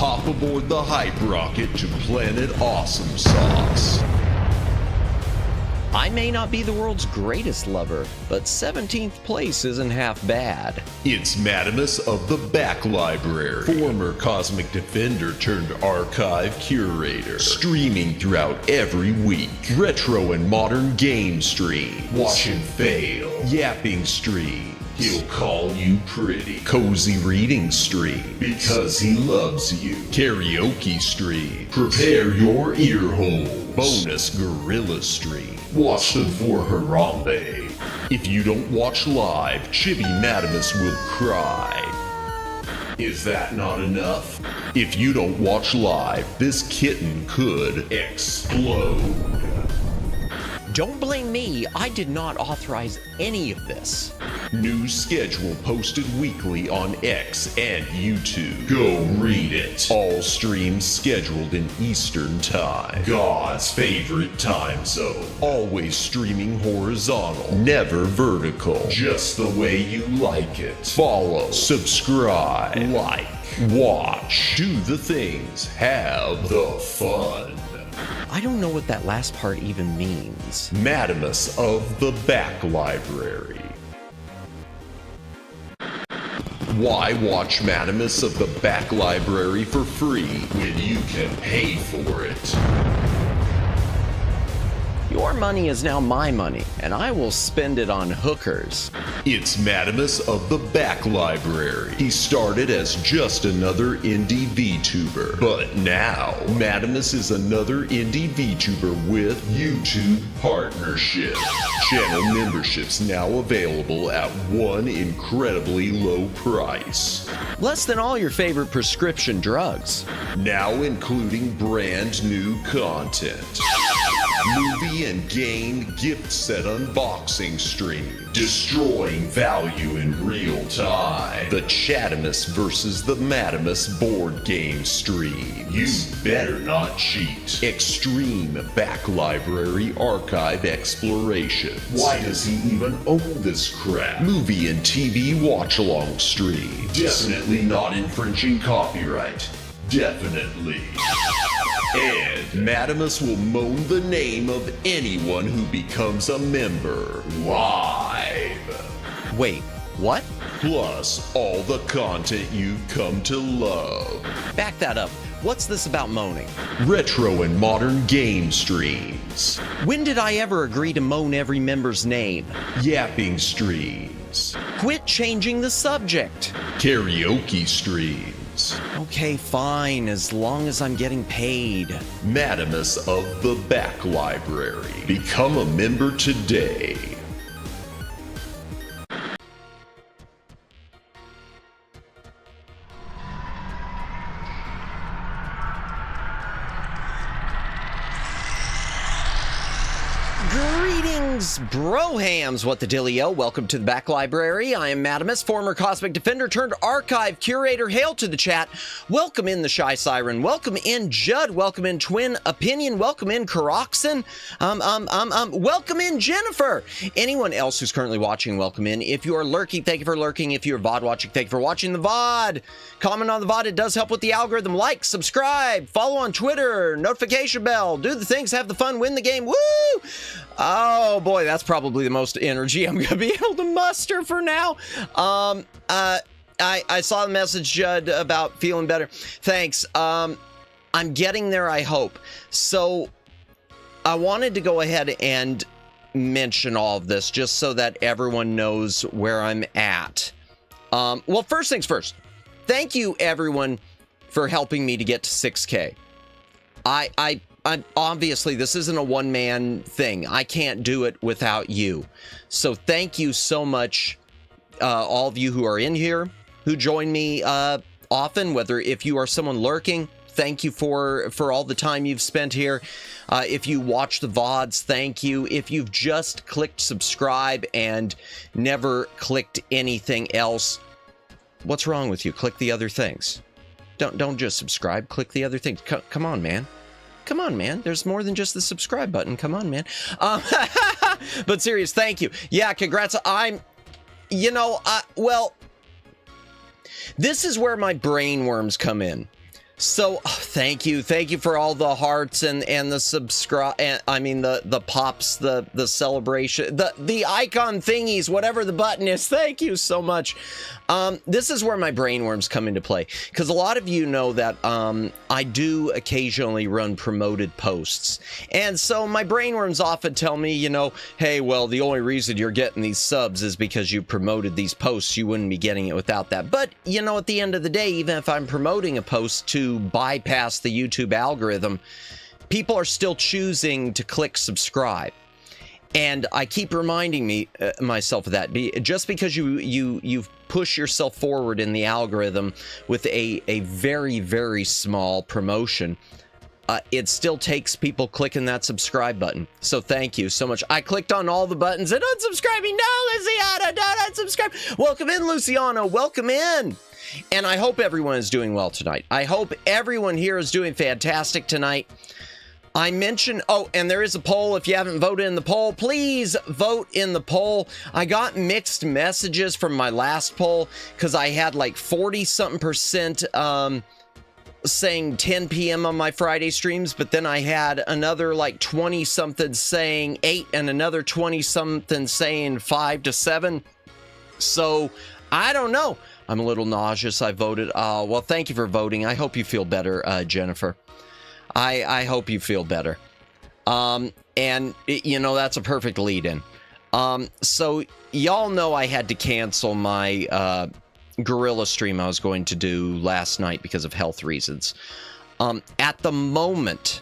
hop aboard the hype rocket to Planet Awesome Sauce. I may not be the world's greatest lover, but 17th place isn't half bad. It's Madamus of the Back Library, former Cosmic Defender turned archive curator, streaming throughout every week. Retro and modern game stream. Watch and fail. Yapping stream. He'll call you pretty. Cozy reading stream, because he loves you. Karaoke stream. Prepare your ear holes. Bonus gorilla stream. Watch them for Harambe. If you don't watch live, Chibi Madamus will cry. Is that not enough? If you don't watch live, this kitten could explode. Don't blame me, I did not authorize any of this. New schedule posted weekly on X and YouTube. Go read it. All streams scheduled in Eastern Time. God's favorite time zone. Always streaming horizontal, never vertical. Just the way you like it. Follow, subscribe, like, watch, do the things, have the fun. I don't know what that last part even means. Madamus of the Back Library. Why watch Madamus of the Back Library for free when you can pay for it? Your money is now my money, and I will spend it on hookers. It's Madamus of the Back Library. He started as just another indie VTuber, but now Madamus is another indie VTuber with YouTube partnership. Channel memberships now available at one incredibly low price. Less than all your favorite prescription drugs. Now including brand new content. Movie and game gift set unboxing stream. Destroying value in real time. The Chatamus versus the Madamus board game stream. You better not cheat. Extreme Back Library archive exploration. Why does he even own this crap? Movie and TV watch-along stream. Definitely not infringing copyright. Definitely. And Madamus will moan the name of anyone who becomes a member live. Wait, what? Plus, all the content you've come to love. Back that up. What's this about moaning? Retro and modern game streams. When did I ever agree to moan every member's name? Yapping streams. Quit changing the subject. Karaoke streams. Okay, fine, as long as I'm getting paid. Madamus of the Back Library. Become a member today. Greetings, brohams, what the dealio? Welcome to the Back Library. I am Madamus, former Cosmic Defender turned archive curator. Hail to the chat. Welcome in the Shy Siren. Welcome in Judd. Welcome in Twin Opinion. Welcome in Karoxen. Welcome in Jennifer. Anyone else who's currently watching, welcome in. If you are lurking, thank you for lurking. If you're VOD watching, thank you for watching the VOD. Comment on the VOD. It does help with the algorithm. Like, subscribe, follow on Twitter, notification bell, do the things, have the fun, win the game. Woo! Oh boy, that's probably the most energy I'm gonna be able to muster for now. I saw the message, Judd, about feeling better. Thanks. I'm getting there, I hope. So I wanted to go ahead and mention all of this just so that everyone knows where I'm at. Well, first things first. Thank you, everyone, for helping me to get to 6K. I'm obviously, this isn't a one-man thing. I can't do it without you. So thank you so much, all of you who are in here, who join me often, whether if you are someone lurking, thank you for all the time you've spent here. If you watch the VODs, thank you. If you've just clicked subscribe and never clicked anything else, what's wrong with you? Click the other things. Don't just subscribe, click the other things. Come on, man. Come on, man. There's more than just the subscribe button. Come on, man. But serious, thank you. Yeah, congrats. Well, this is where my brain worms come in. So thank you for all the hearts and the subscribe. I mean the pops, the celebration, the icon thingies, whatever the button is. Thank you so much. This is where my brainworms come into play, because a lot of you know that I do occasionally run promoted posts, and so my brainworms often tell me, you know, hey, well, the only reason you're getting these subs is because you promoted these posts. You wouldn't be getting it without that. But you know, at the end of the day, even if I'm promoting a post to bypass the YouTube algorithm, people are still choosing to click subscribe. And I keep reminding myself of that. Just because you push yourself forward in the algorithm with a very, very small promotion, it still takes people clicking that subscribe button. So thank you so much. I clicked on all the buttons and unsubscribing. No, Luciano, don't unsubscribe. Welcome in, Luciano. Welcome in. And I hope everyone is doing well tonight. I hope everyone here is doing fantastic tonight. I mentioned, oh, and there is a poll. If you haven't voted in the poll, please vote in the poll. I got mixed messages from my last poll because I had like 40-something% saying 10 p.m. on my Friday streams, but then I had another like 20-something saying 8 and another 20-something saying 5 to 7. So I don't know. I'm a little nauseous. I voted. Well, thank you for voting. I hope you feel better, Jennifer. I hope you feel better. And, you know, that's a perfect lead-in. So, y'all know I had to cancel my gorilla stream I was going to do last night because of health reasons. At the moment,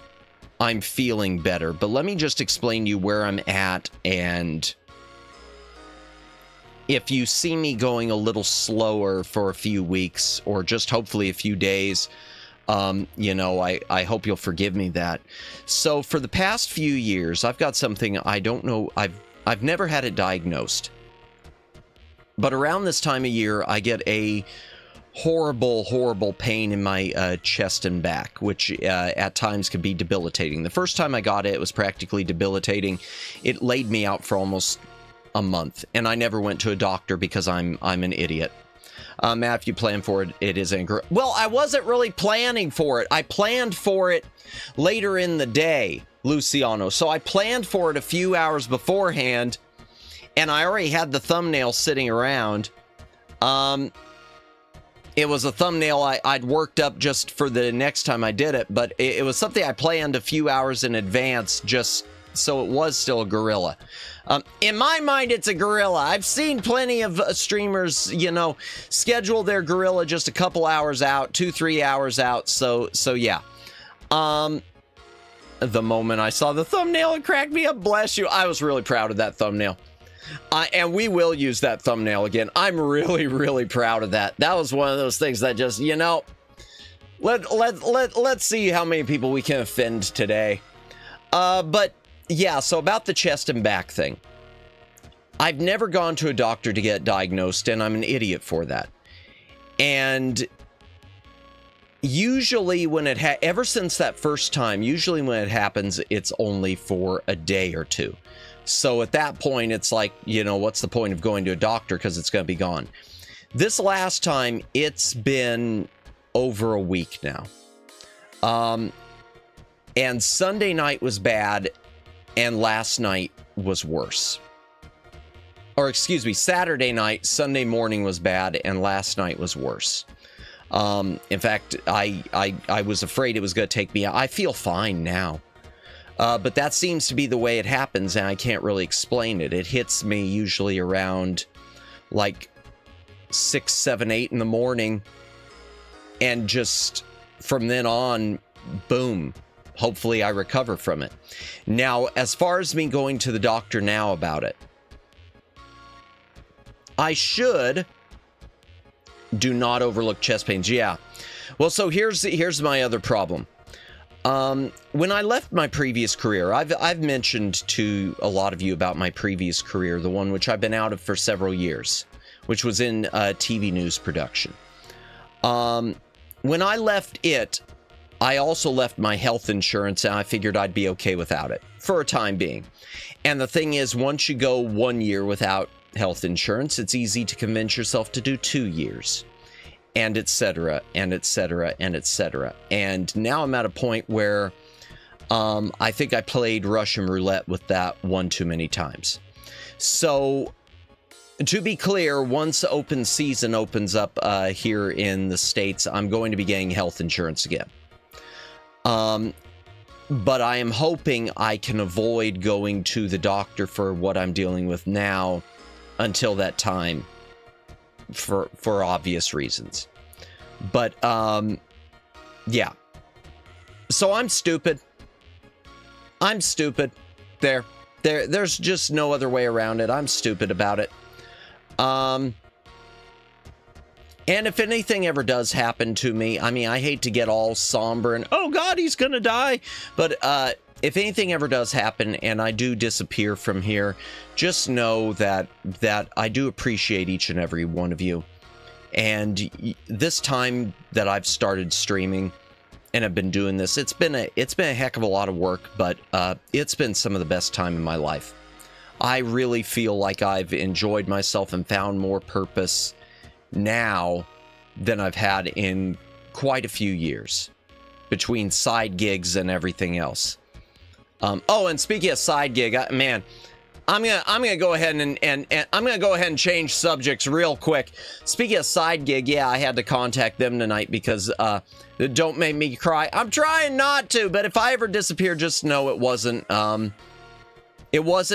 I'm feeling better. But let me just explain to you where I'm at, and if you see me going a little slower for a few weeks, or just hopefully a few days, you know, I hope you'll forgive me that. So for the past few years, I've got something I don't know. I've never had it diagnosed, but around this time of year, I get a horrible pain in my chest and back, which at times can be debilitating. The first time I got it, it was practically debilitating. It laid me out for almost a month, and I never went to a doctor because I'm an idiot. Matt, if you plan for it, it is incorrect. Well, I wasn't really planning for it. I planned for it later in the day, Luciano. So I planned for it a few hours beforehand, and I already had the thumbnail sitting around. It was a thumbnail I'd worked up just for the next time I did it, but it was something I planned a few hours in advance, just so it was still a gorilla. In my mind, it's a gorilla. I've seen plenty of streamers, you know, schedule their gorilla just a couple hours out, 2-3 hours out. So yeah. The moment I saw the thumbnail, it cracked me up. Bless you. I was really proud of that thumbnail. And we will use that thumbnail again. I'm really proud of that. That was one of those things that just, you know, let's see how many people we can offend today. But yeah, so about the chest and back thing. I've never gone to a doctor to get diagnosed, and I'm an idiot for that. And usually when it ever since that first time, usually when it happens, it's only for a day or two. So at that point, it's like, you know, what's the point of going to a doctor, because it's going to be gone. This last time, it's been over a week now. And Sunday night was bad, and last night was worse. Or excuse me, Saturday night, Sunday morning was bad, and last night was worse. In fact, I was afraid it was going to take me out. I feel fine now. But that seems to be the way it happens, and I can't really explain it. It hits me usually around like 6, 7, 8 in the morning, and just from then on, boom. Hopefully I recover from it. Now, as far as me going to the doctor now about it, I should. Do not overlook chest pains. Yeah. Well, so here's my other problem. When I left my previous career, I've mentioned to a lot of you about my previous career, the one which I've been out of for several years, which was in TV news production. When I left it, I also left my health insurance, and I figured I'd be okay without it for a time being. And the thing is, once you go 1 year without health insurance, it's easy to convince yourself to do 2 years. and etc. and etc. and etc. And now I'm at a point where I think I played Russian roulette with that one too many times. So to be clear, once open season opens up here in the States, I'm going to be getting health insurance again. But I am hoping I can avoid going to the doctor for what I'm dealing with now until that time, for obvious reasons. But yeah. So I'm stupid. I'm stupid. There's just no other way around it. I'm stupid about it. And if anything ever does happen to me, I mean, I hate to get all somber and, oh God, he's gonna die. But if anything ever does happen and I do disappear from here, just know that I do appreciate each and every one of you. And this time that I've started streaming and have been doing this, it's been a heck of a lot of work, but it's been some of the best time in my life. I really feel like I've enjoyed myself and found more purpose now than I've had in quite a few years, between side gigs and everything else. Oh, and speaking of side gig, man, I'm gonna go ahead and I'm gonna go ahead and change subjects real quick. Speaking of side gig, yeah, I had to contact them tonight because don't make me cry. I'm trying not to, but if I ever disappear, just know it wasn't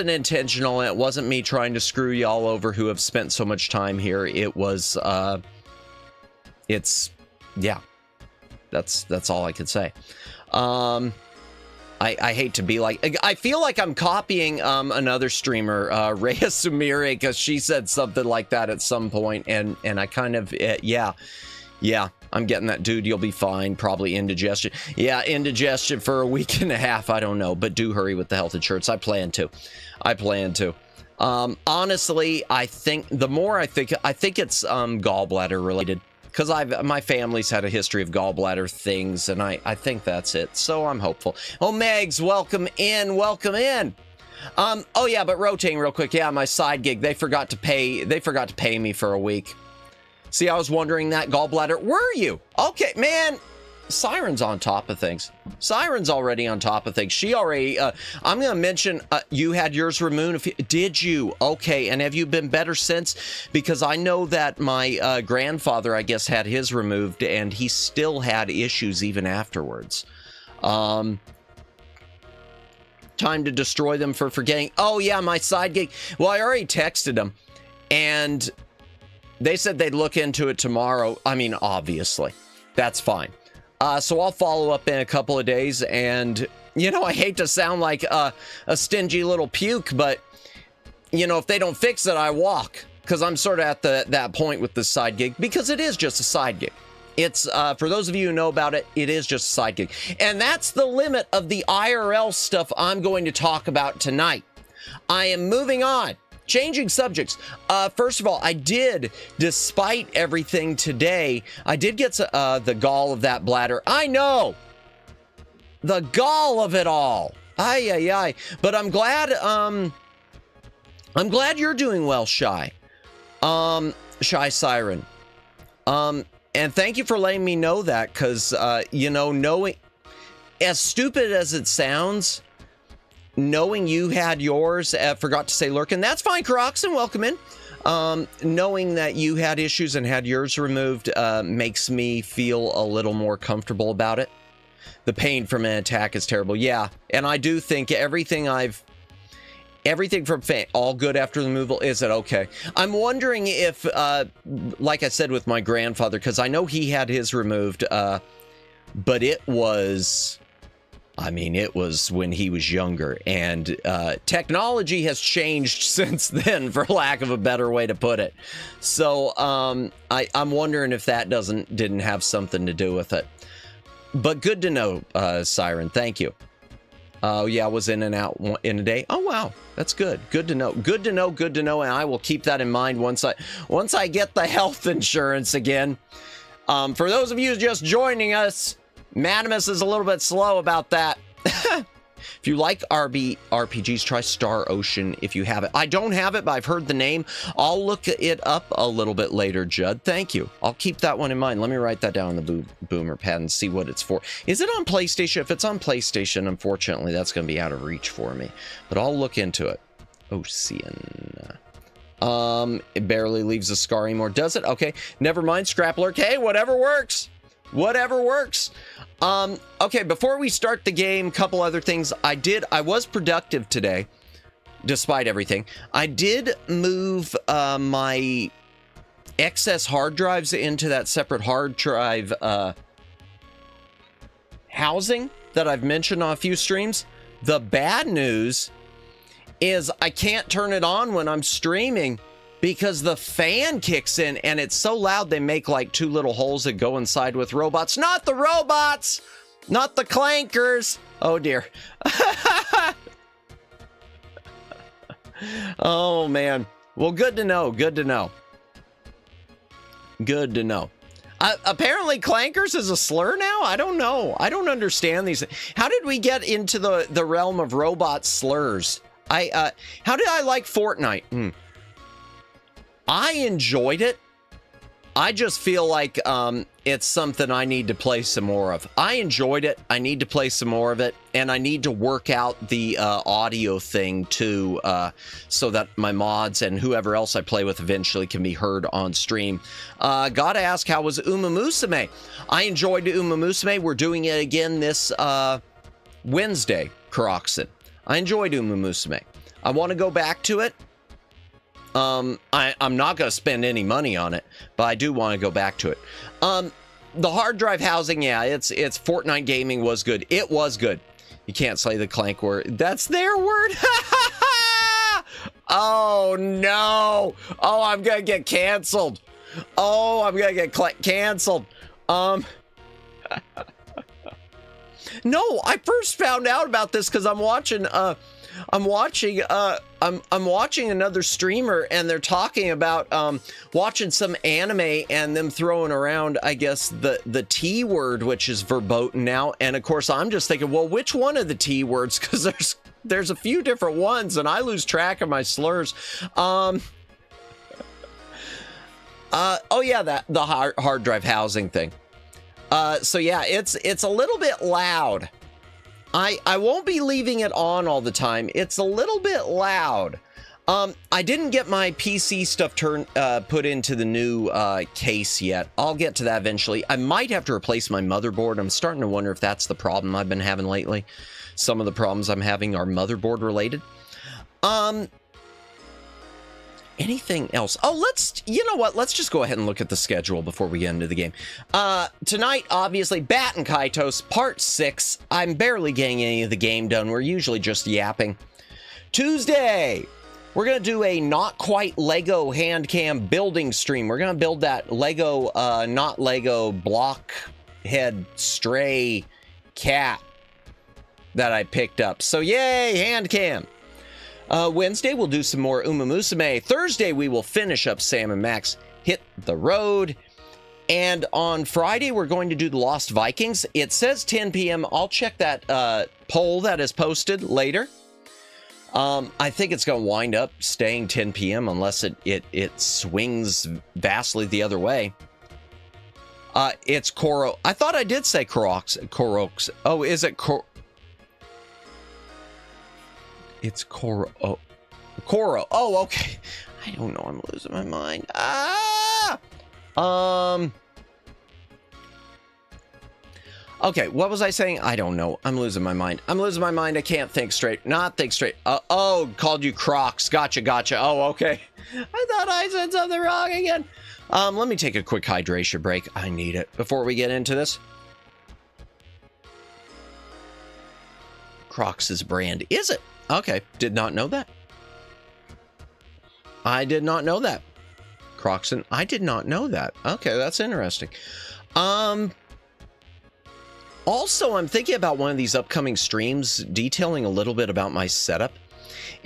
intentional, and it wasn't me trying to screw y'all over who have spent so much time here. It was yeah, that's all I could say. I hate to be like, I feel like I'm copying another streamer, Rhea Sumire, because she said something like that at some point, and I kind of, yeah, I'm getting that, dude, you'll be fine, probably indigestion. Yeah, indigestion for a week and a half, I don't know, but do hurry with the health insurance. I plan to. Honestly, I think, the more I think it's gallbladder related. Because my family's had a history of gallbladder things, and I think that's it. So I'm hopeful. Oh, Megs, welcome in, welcome in. Oh yeah, but rotating real quick. Yeah, my side gig, they forgot to pay me for a week. See, I was wondering that, gallbladder. Were you? Okay, man. Siren's on top of things. Siren's already on top of things. She already, I'm going to mention, you had yours removed. Did you? Okay, and have you been better since? Because I know that my grandfather, I guess, had his removed, and he still had issues even afterwards. Time to destroy them for forgetting. Oh, yeah, my side gig. Well, I already texted them, and they said they'd look into it tomorrow. I mean, obviously, that's fine. So I'll follow up in a couple of days, and, you know, I hate to sound like a stingy little puke, but, you know, if they don't fix it, I walk, because I'm sort of at that point with this side gig, because it is just a side gig. It's, for those of you who know about it, it is just a side gig. And that's the limit of the IRL stuff I'm going to talk about tonight. I am moving on. Changing subjects. First of all, I did, despite everything today, I did get the gall of that bladder. I know! The gall of it all. Ay, ay, ay. But I'm glad you're doing well, Shy. Shy Siren. And thank you for letting me know that, because, you know, knowing, as stupid as it sounds, knowing you had yours, forgot to say Lurkin, that's fine, Caroxen, welcome in. Knowing that you had issues and had yours removed makes me feel a little more comfortable about it. The pain from an attack is terrible, yeah. And I do think everything from all good after the removal, is it okay? I'm wondering if, like I said with my grandfather, because I know he had his removed, but it was... I mean, it was when he was younger, and technology has changed since then, for lack of a better way to put it. So I'm wondering if that didn't have something to do with it. But good to know, Siren. Thank you. Oh yeah, I was in and out in a day. Oh wow, that's good. Good to know. Good to know. Good to know. And I will keep that in mind once I get the health insurance again. For those of you just joining us, Madamus is a little bit slow about that. If you like RPGs, try Star Ocean if you have it. I don't have it, but I've heard the name. I'll look it up a little bit later, Judd. Thank you. I'll keep that one in mind. Let me write that down on the boomer pad and see what it's for. Is it on PlayStation? If it's on PlayStation, unfortunately, that's going to be out of reach for me. But I'll look into it. Ocean. It barely leaves a scar anymore, does it? Okay, never mind, Scrappler. Okay, whatever works. Whatever works. Okay, before we start the game, couple other things. I was productive today, despite everything. I did move my excess hard drives into that separate hard drive housing that I've mentioned on a few streams. The bad news is I can't turn it on when I'm streaming because the fan kicks in and it's so loud they make like two little holes that go inside with robots. Not the robots! Not the clankers! Oh dear. Oh man. Well, good to know. Good to know. Good to know. Apparently clankers is a slur now? I don't know. I don't understand these. How did we get into the realm of robot slurs? How did I like Fortnite? I enjoyed it. I just feel like it's something I need to play some more of. I enjoyed it. I need to play some more of it. And I need to work out the audio thing too, so that my mods and whoever else I play with eventually can be heard on stream. Gotta ask, how was Uma Musume? I enjoyed Uma Musume. We're doing it again this Wednesday, Croxon. I enjoyed Uma Musume. I want to go back to it. I'm not going to spend any money on it, but I do want to go back to it. The hard drive housing, yeah, it's Fortnite gaming was good. It was good. You can't say the clank word. That's their word. Oh no. Oh, I'm going to get canceled. Oh, I'm going to get canceled. No, I first found out about this because I'm watching another streamer and they're talking about watching some anime and them throwing around, I guess, the T word, which is verboten now. And of course I'm just thinking, well, which one of the T words? Because there's a few different ones and I lose track of my slurs. Oh yeah, the hard drive housing thing. So yeah, it's a little bit loud. I won't be leaving it on all the time. It's a little bit loud. I didn't get my PC stuff put into the new case yet. I'll get to that eventually. I might have to replace my motherboard. I'm starting to wonder if that's the problem I've been having lately. Some of the problems I'm having are motherboard related. Anything else? Oh, you know what? Let's just go ahead and look at the schedule before we get into the game. Tonight, obviously, Baten Kaitos, Part 6. I'm barely getting any of the game done. We're usually just yapping. Tuesday, we're going to do a not quite Lego hand cam building stream. We're going to build that Lego, not Lego, blockhead stray cat that I picked up. So, yay, hand cam. Wednesday, we'll do some more Uma Musume. Thursday, we will finish up Sam and Max Hit the Road. And on Friday, we're going to do the Lost Vikings. It says 10 p.m. I'll check that poll that is posted later. I think it's going to wind up staying 10 p.m. unless it swings vastly the other way. It's Koro. I thought I did say Koroks. Oh, is it Koro? It's Koro. Oh, Koro. Oh, okay. I don't know. I'm losing my mind. Okay, what was I saying? I don't know. I'm losing my mind. I'm losing my mind. I can't think straight. Not think straight. Oh, called you Crocs. Gotcha. Oh, okay. I thought I said something wrong again. Let me take a quick hydration break. I need it before we get into this. Crocs' brand. Is it? Okay, did not know that. I did not know that. Croxon, I did not know that. Okay, that's interesting. Also, I'm thinking about one of these upcoming streams detailing a little bit about my setup,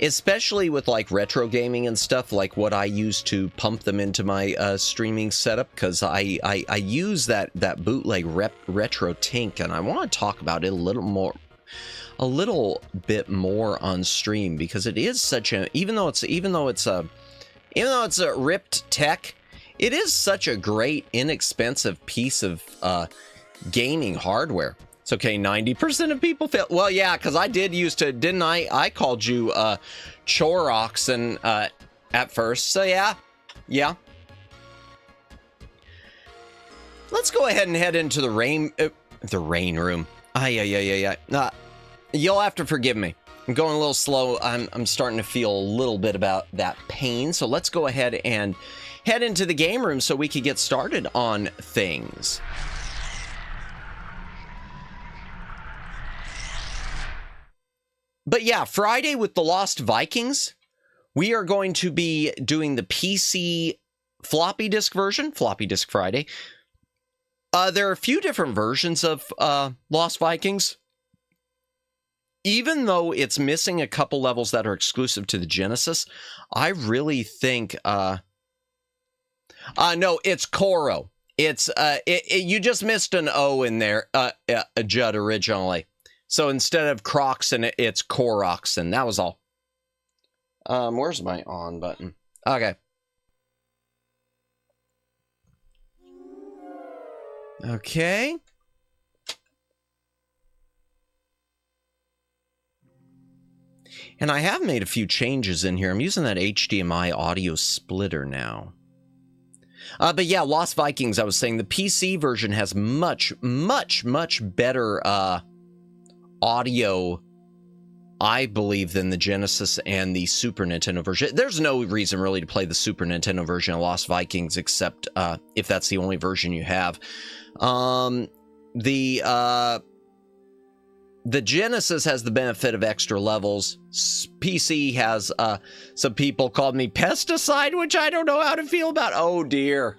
especially with like retro gaming and stuff, like what I use to pump them into my streaming setup, because I use that bootleg retro tink, and I want to talk about it a little more a little bit more on stream, because it is such a, even though it's a ripped tech, it is such a great inexpensive piece of gaming hardware. It's okay, 90% of people fail. Well, yeah, because I did used to, didn't I? I called you Choroxen at first. So yeah. Let's go ahead and head into the rain room. Yeah. You'll have to forgive me. I'm going a little slow. I'm starting to feel a little bit about that pain. So let's go ahead and head into the game room so we can get started on things. But yeah, Friday with the Lost Vikings, we are going to be doing the PC floppy disk version, Floppy Disk Friday. There are a few different versions of Lost Vikings. Even though it's missing a couple levels that are exclusive to the Genesis, I really think... no, it's Koro. It's you just missed an O in there, Judd, originally. So instead of Croxen, it's Koroxen. That was all. Where's my on button? Okay. Okay. And I have made a few changes in here. I'm using that HDMI audio splitter now. But yeah, Lost Vikings, I was saying, the PC version has much better audio, I believe, than the Genesis and the Super Nintendo version. There's no reason really to play the Super Nintendo version of Lost Vikings, except if that's the only version you have. The Genesis has the benefit of extra levels. PC has, some people called me pesticide, which I don't know how to feel about. Oh dear.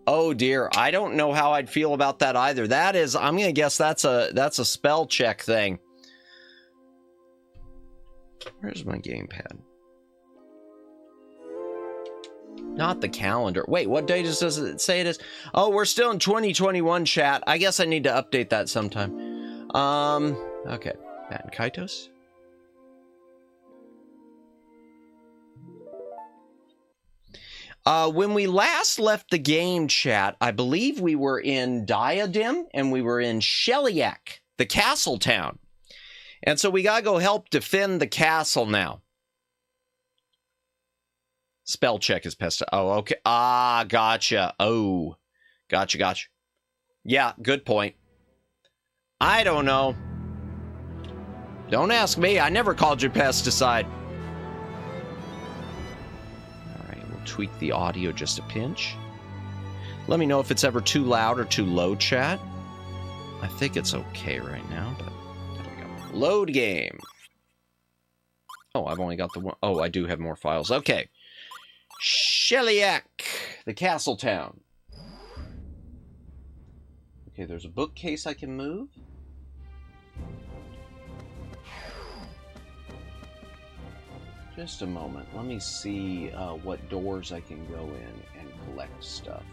I don't know how I'd feel about that either. That is, I'm going to guess that's a spell check thing. Where's my gamepad? Not the calendar. Wait, what day does it say it is? Oh, we're still in 2021, chat. I guess I need to update that sometime. Okay. Baten Kaitos. When we last left the game, chat, I believe we were in Diadem and we were in Sheliak, the castle town. And so we gotta go help defend the castle now. Spell check is pest. Oh, okay. Ah, gotcha. Oh, gotcha. Yeah, good point. I don't know. Don't ask me. I never called you pesticide. All right, we'll tweak the audio just a pinch. Let me know if it's ever too loud or too low, chat. I think it's okay right now, but there we go. Load game. Oh, I've only got the one. Oh, I do have more files. Okay. Sheliak, the castle town. Okay, there's a bookcase I can move. Just a moment. Let me see what doors I can go in and collect stuff.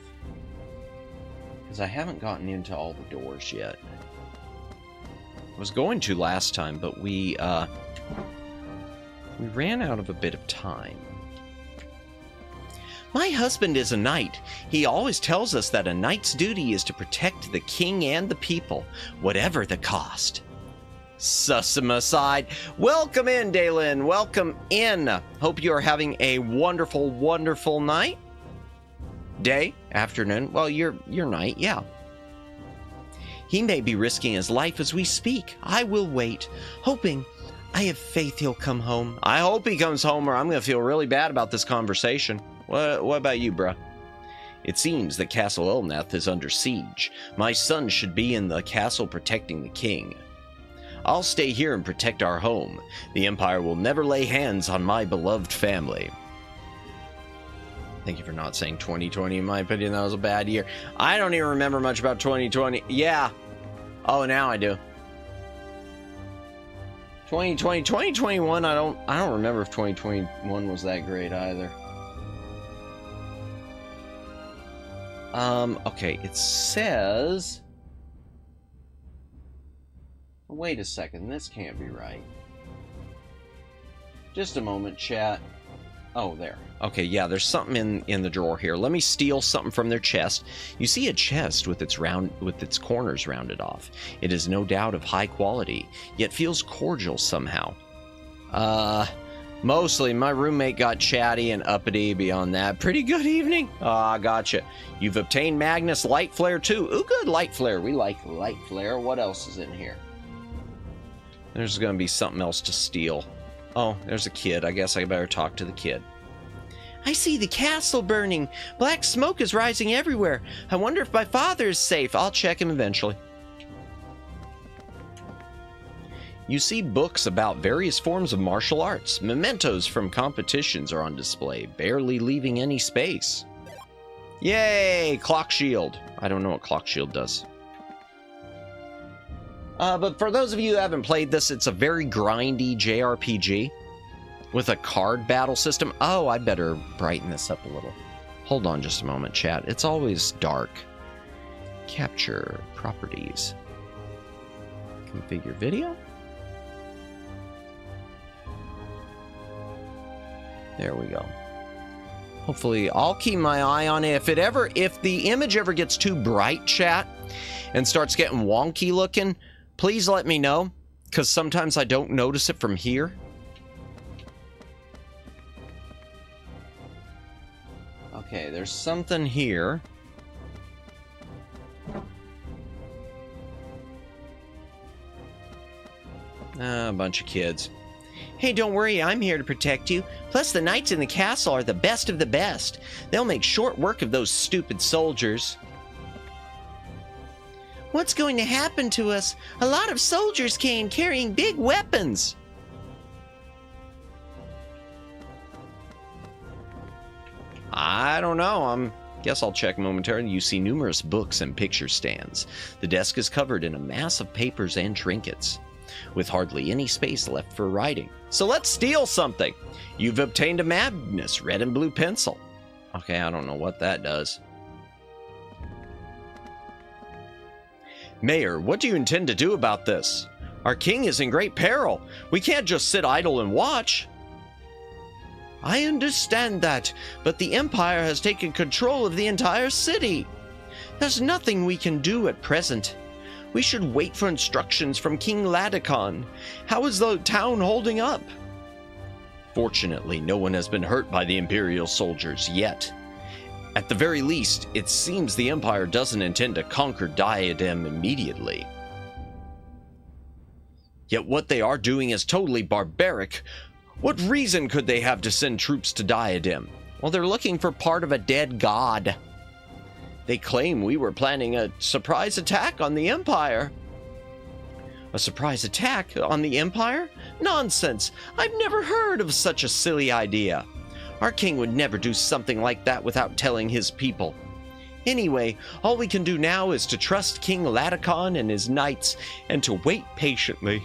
Because I haven't gotten into all the doors yet. I was going to last time, but we ran out of a bit of time. My husband is a knight. He always tells us that a knight's duty is to protect the king and the people, whatever the cost. Sussima side. Welcome in, Daylin. Welcome in. Hope you are having a wonderful, wonderful night. Day, afternoon. Well, your night, yeah. He may be risking his life as we speak. I will wait, hoping. I have faith he'll come home. I hope he comes home, or I'm going to feel really bad about this conversation. What about you, bruh? It seems that Castle Elnath is under siege. My son should be in the castle protecting the king. I'll stay here and protect our home. The Empire will never lay hands on my beloved family. Thank you for not saying 2020. In my opinion, that was a bad year. I don't even remember much about 2020. Yeah. Oh, now I do. 2020, 2021, I don't remember if 2021 was that great either. Okay, it says... Wait a second, this can't be right. Just a moment, chat. Oh, there. Okay, yeah, there's something in the drawer here. Let me steal something from their chest. You see a chest with its corners rounded off. It is no doubt of high quality, yet feels cordial somehow. Mostly, my roommate got chatty and uppity beyond that. Pretty good evening. Ah, gotcha. You've obtained Magnus Light Flare too. Ooh, good, Light Flare. We like Light Flare. What else is in here? There's gonna be something else to steal. Oh, there's a kid. I guess I better talk to the kid. I see the castle burning. Black smoke is rising everywhere. I wonder if my father is safe. I'll check him eventually. You see books about various forms of martial arts. Mementos from competitions are on display, barely leaving any space. Yay! Clock Shield. I don't know what Clock Shield does. But for those of you who haven't played this, it's a very grindy JRPG with a card battle system. Oh, I better brighten this up a little. Hold on just a moment, chat. It's always dark. Capture properties. Configure video. There we go. Hopefully, I'll keep my eye on it. If the image ever gets too bright, chat, and starts getting wonky looking, please let me know, because sometimes I don't notice it from here. Okay, there's something here. A bunch of kids. Hey, don't worry, I'm here to protect you. Plus, the knights in the castle are the best of the best. They'll make short work of those stupid soldiers. What's going to happen to us? A lot of soldiers came carrying big weapons. I don't know. Guess I'll check momentarily. You see numerous books and picture stands. The desk is covered in a mass of papers and trinkets, with hardly any space left for writing. So let's steal something. You've obtained a Magnus red and blue pencil. Okay, I don't know what that does. Mayor, what do you intend to do about this? Our king is in great peril. We can't just sit idle and watch. I understand that, but the Empire has taken control of the entire city. There's nothing we can do at present. We should wait for instructions from King Ladakon. How is the town holding up? Fortunately, no one has been hurt by the Imperial soldiers yet. At the very least, it seems the Empire doesn't intend to conquer Diadem immediately. Yet what they are doing is totally barbaric. What reason could they have to send troops to Diadem? Well, they're looking for part of a dead god. They claim we were planning a surprise attack on the Empire. A surprise attack on the Empire? Nonsense! I've never heard of such a silly idea. Our king would never do something like that without telling his people. Anyway, all we can do now is to trust King Ladakon and his knights and to wait patiently.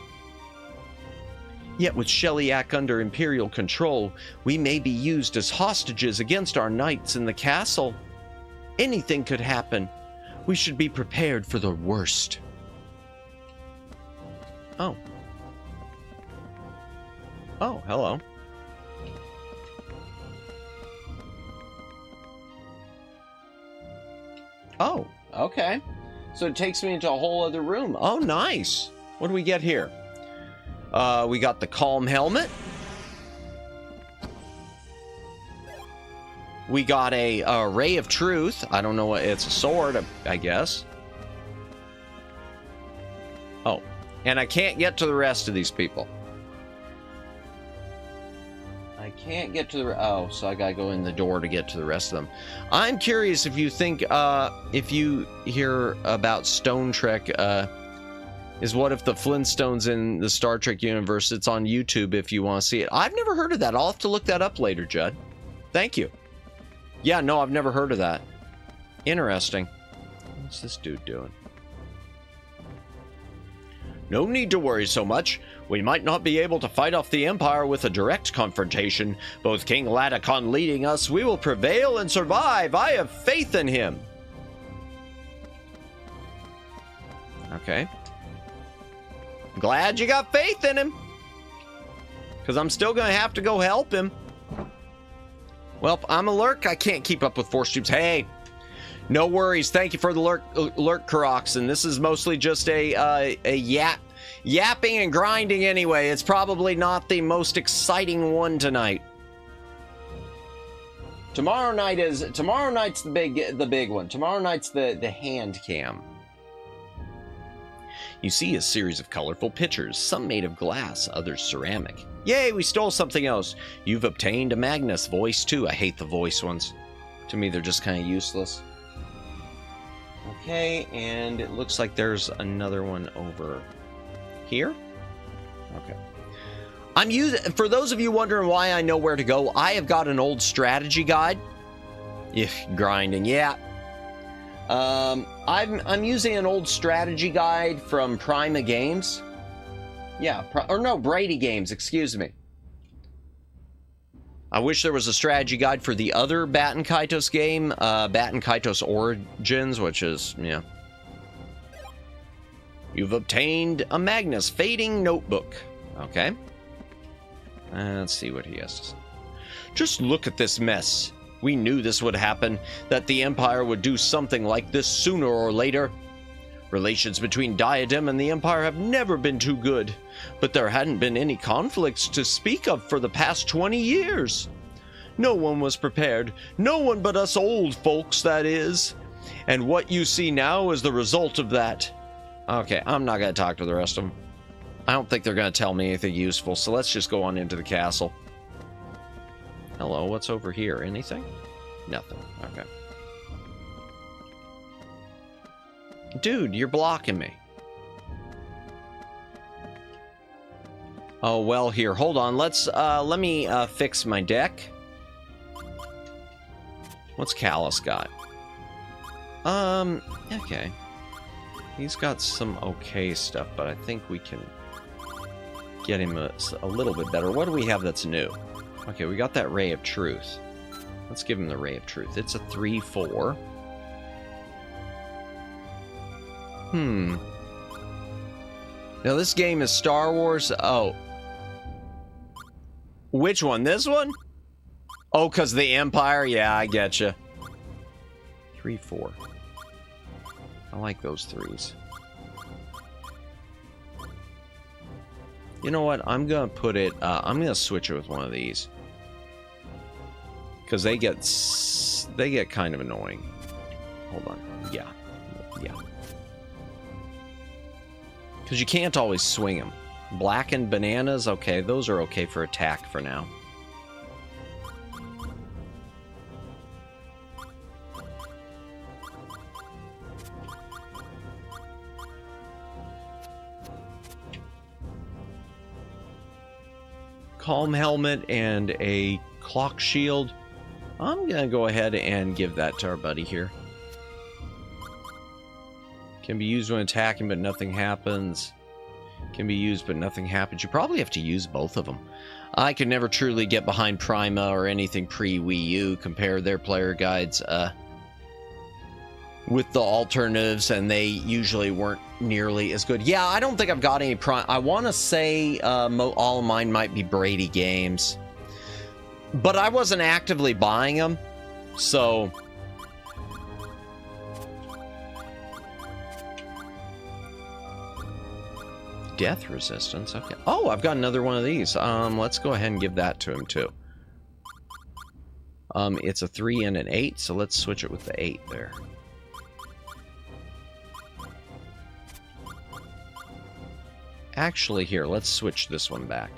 Yet with Sheliak under Imperial control, we may be used as hostages against our knights in the castle. Anything could happen. We should be prepared for the worst. Oh. Oh, hello. Oh, okay. So it takes me into a whole other room. Oh, nice. What do we get here? We got the Calm Helmet. We got a Ray of Truth. I don't know what, it's a sword, I guess. Oh, and I can't get to the rest of these people. I can't get to the, oh, so I gotta go in the door to get to the rest of them. I'm curious if you think, if you hear about Stone Trek, is what if the Flintstones in the Star Trek universe? It's on YouTube if you want to see it. I've never heard of that. I'll have to look that up later, Judd. Thank you. Yeah, no, I've never heard of that. Interesting. What's this dude doing? No need to worry so much. We might not be able to fight off the Empire with a direct confrontation. Both King Ladakon leading us, we will prevail and survive. I have faith in him. Okay. Glad you got faith in him. Because I'm still going to have to go help him. Well, I'm a lurk. I can't keep up with force tubes. Hey, no worries. Thank you for the lurk, Karoxen. This is mostly just a yapping and grinding anyway. It's probably not the most exciting one tonight. Tomorrow night's the big one. Tomorrow night's the hand cam. You see a series of colorful pictures, some made of glass, others ceramic. Yay, we stole something else. You've obtained a Magnus voice too. I hate the voice ones. To me, they're just kind of useless. Okay, and it looks like there's another one over here. Okay. For those of you wondering why I know where to go, I have got an old strategy guide. Grinding, yeah. I'm using an old strategy guide from Prima Games. Yeah, Brady Games, excuse me. I wish there was a strategy guide for the other Baten Kaitos game, Baten Kaitos Origins, which is, yeah. You've obtained a Magnus Fading Notebook. Okay. Let's see what he has to say. Just look at this mess. We knew this would happen, that the Empire would do something like this sooner or later. Relations between Diadem and the Empire have never been too good, but there hadn't been any conflicts to speak of for the past 20 years. No one was prepared, no one but us old folks, that is. And what you see now is the result of that. Okay, I'm not going to talk to the rest of them. I don't think they're going to tell me anything useful, so let's just go on into the castle. Hello, what's over here? Anything? Nothing. Okay. Dude, you're blocking me. Oh, well, here. Hold on. Let me fix my deck. What's Callus got? Okay. He's got some okay stuff, but I think we can get him a little bit better. What do we have that's new? Okay, we got that Ray of Truth. Let's give him the Ray of Truth. It's a 3/4. Now this game is Star Wars. Oh. Which one? This one? Oh, because the Empire? Yeah, I get you. 3/4. I like those threes. You know what? I'm going to put it... I'm going to switch it with one of these. Because they get kind of annoying. Hold on. Yeah. Because you can't always swing them. Blackened bananas, okay. Those are okay for attack for now. Calm helmet and a clock shield. I'm gonna go ahead and give that to our buddy here. Can be used when attacking, but nothing happens. Can be used, but nothing happens. You probably have to use both of them. I could never truly get behind Prima or anything pre-Wii U. Compare their player guides with the alternatives, and they usually weren't nearly as good. Yeah, I don't think I've got any Prime. I want to say all of mine might be Brady Games. But I wasn't actively buying them, so... Death resistance, okay. Oh, I've got another one of these. Let's go ahead and give that to him, too. It's a 3 and an 8, so let's switch it with the 8 there. Actually, here, let's switch this one back.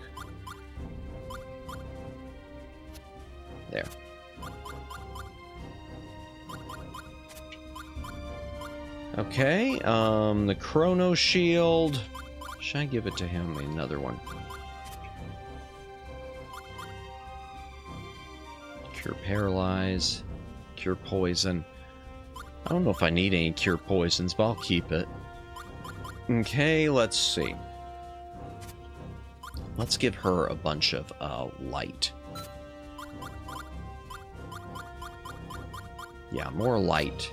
There. Okay, the Chrono Shield. Should I give it to him? Another one. Cure Paralyze. Cure Poison. I don't know if I need any Cure Poisons, but I'll keep it. Okay, let's see. Let's give her a bunch of light. Yeah, more light.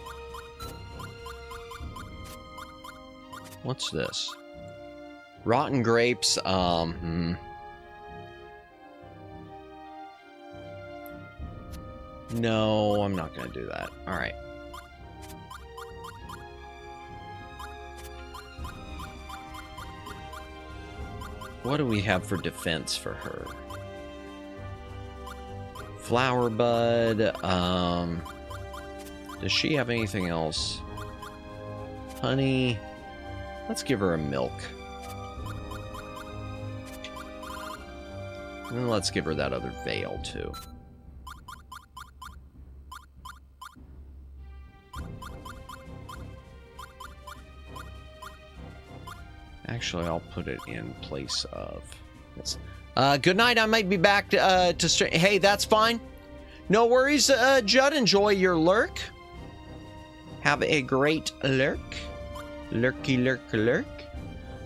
Rotten grapes, No, I'm not going to do that. All right. What do we have for defense for her? Flower bud. Does she have anything else? Honey. Let's give her a milk. And let's give her that other veil, too. Actually, I'll put it in place of this. Good night. I might be back to stream. Hey, that's fine. No worries, Judd. Enjoy your lurk. Have a great lurk. Lurky, lurk, lurk.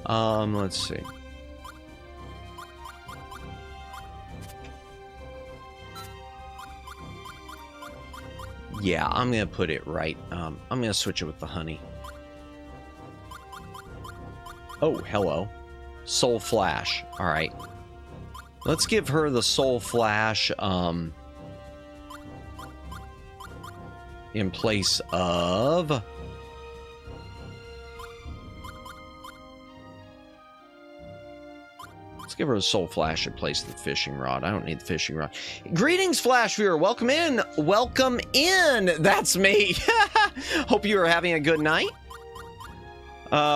Let's see. Yeah, I'm gonna put it right. I'm gonna switch it with the honey. Oh, hello. Soul Flash. All right. Let's give her the Soul Flash in place of... Let's give her a Soul Flash in place of the fishing rod. I don't need the fishing rod. Greetings, Flash viewer. Welcome in. Welcome in. That's me. Hope you are having a good night.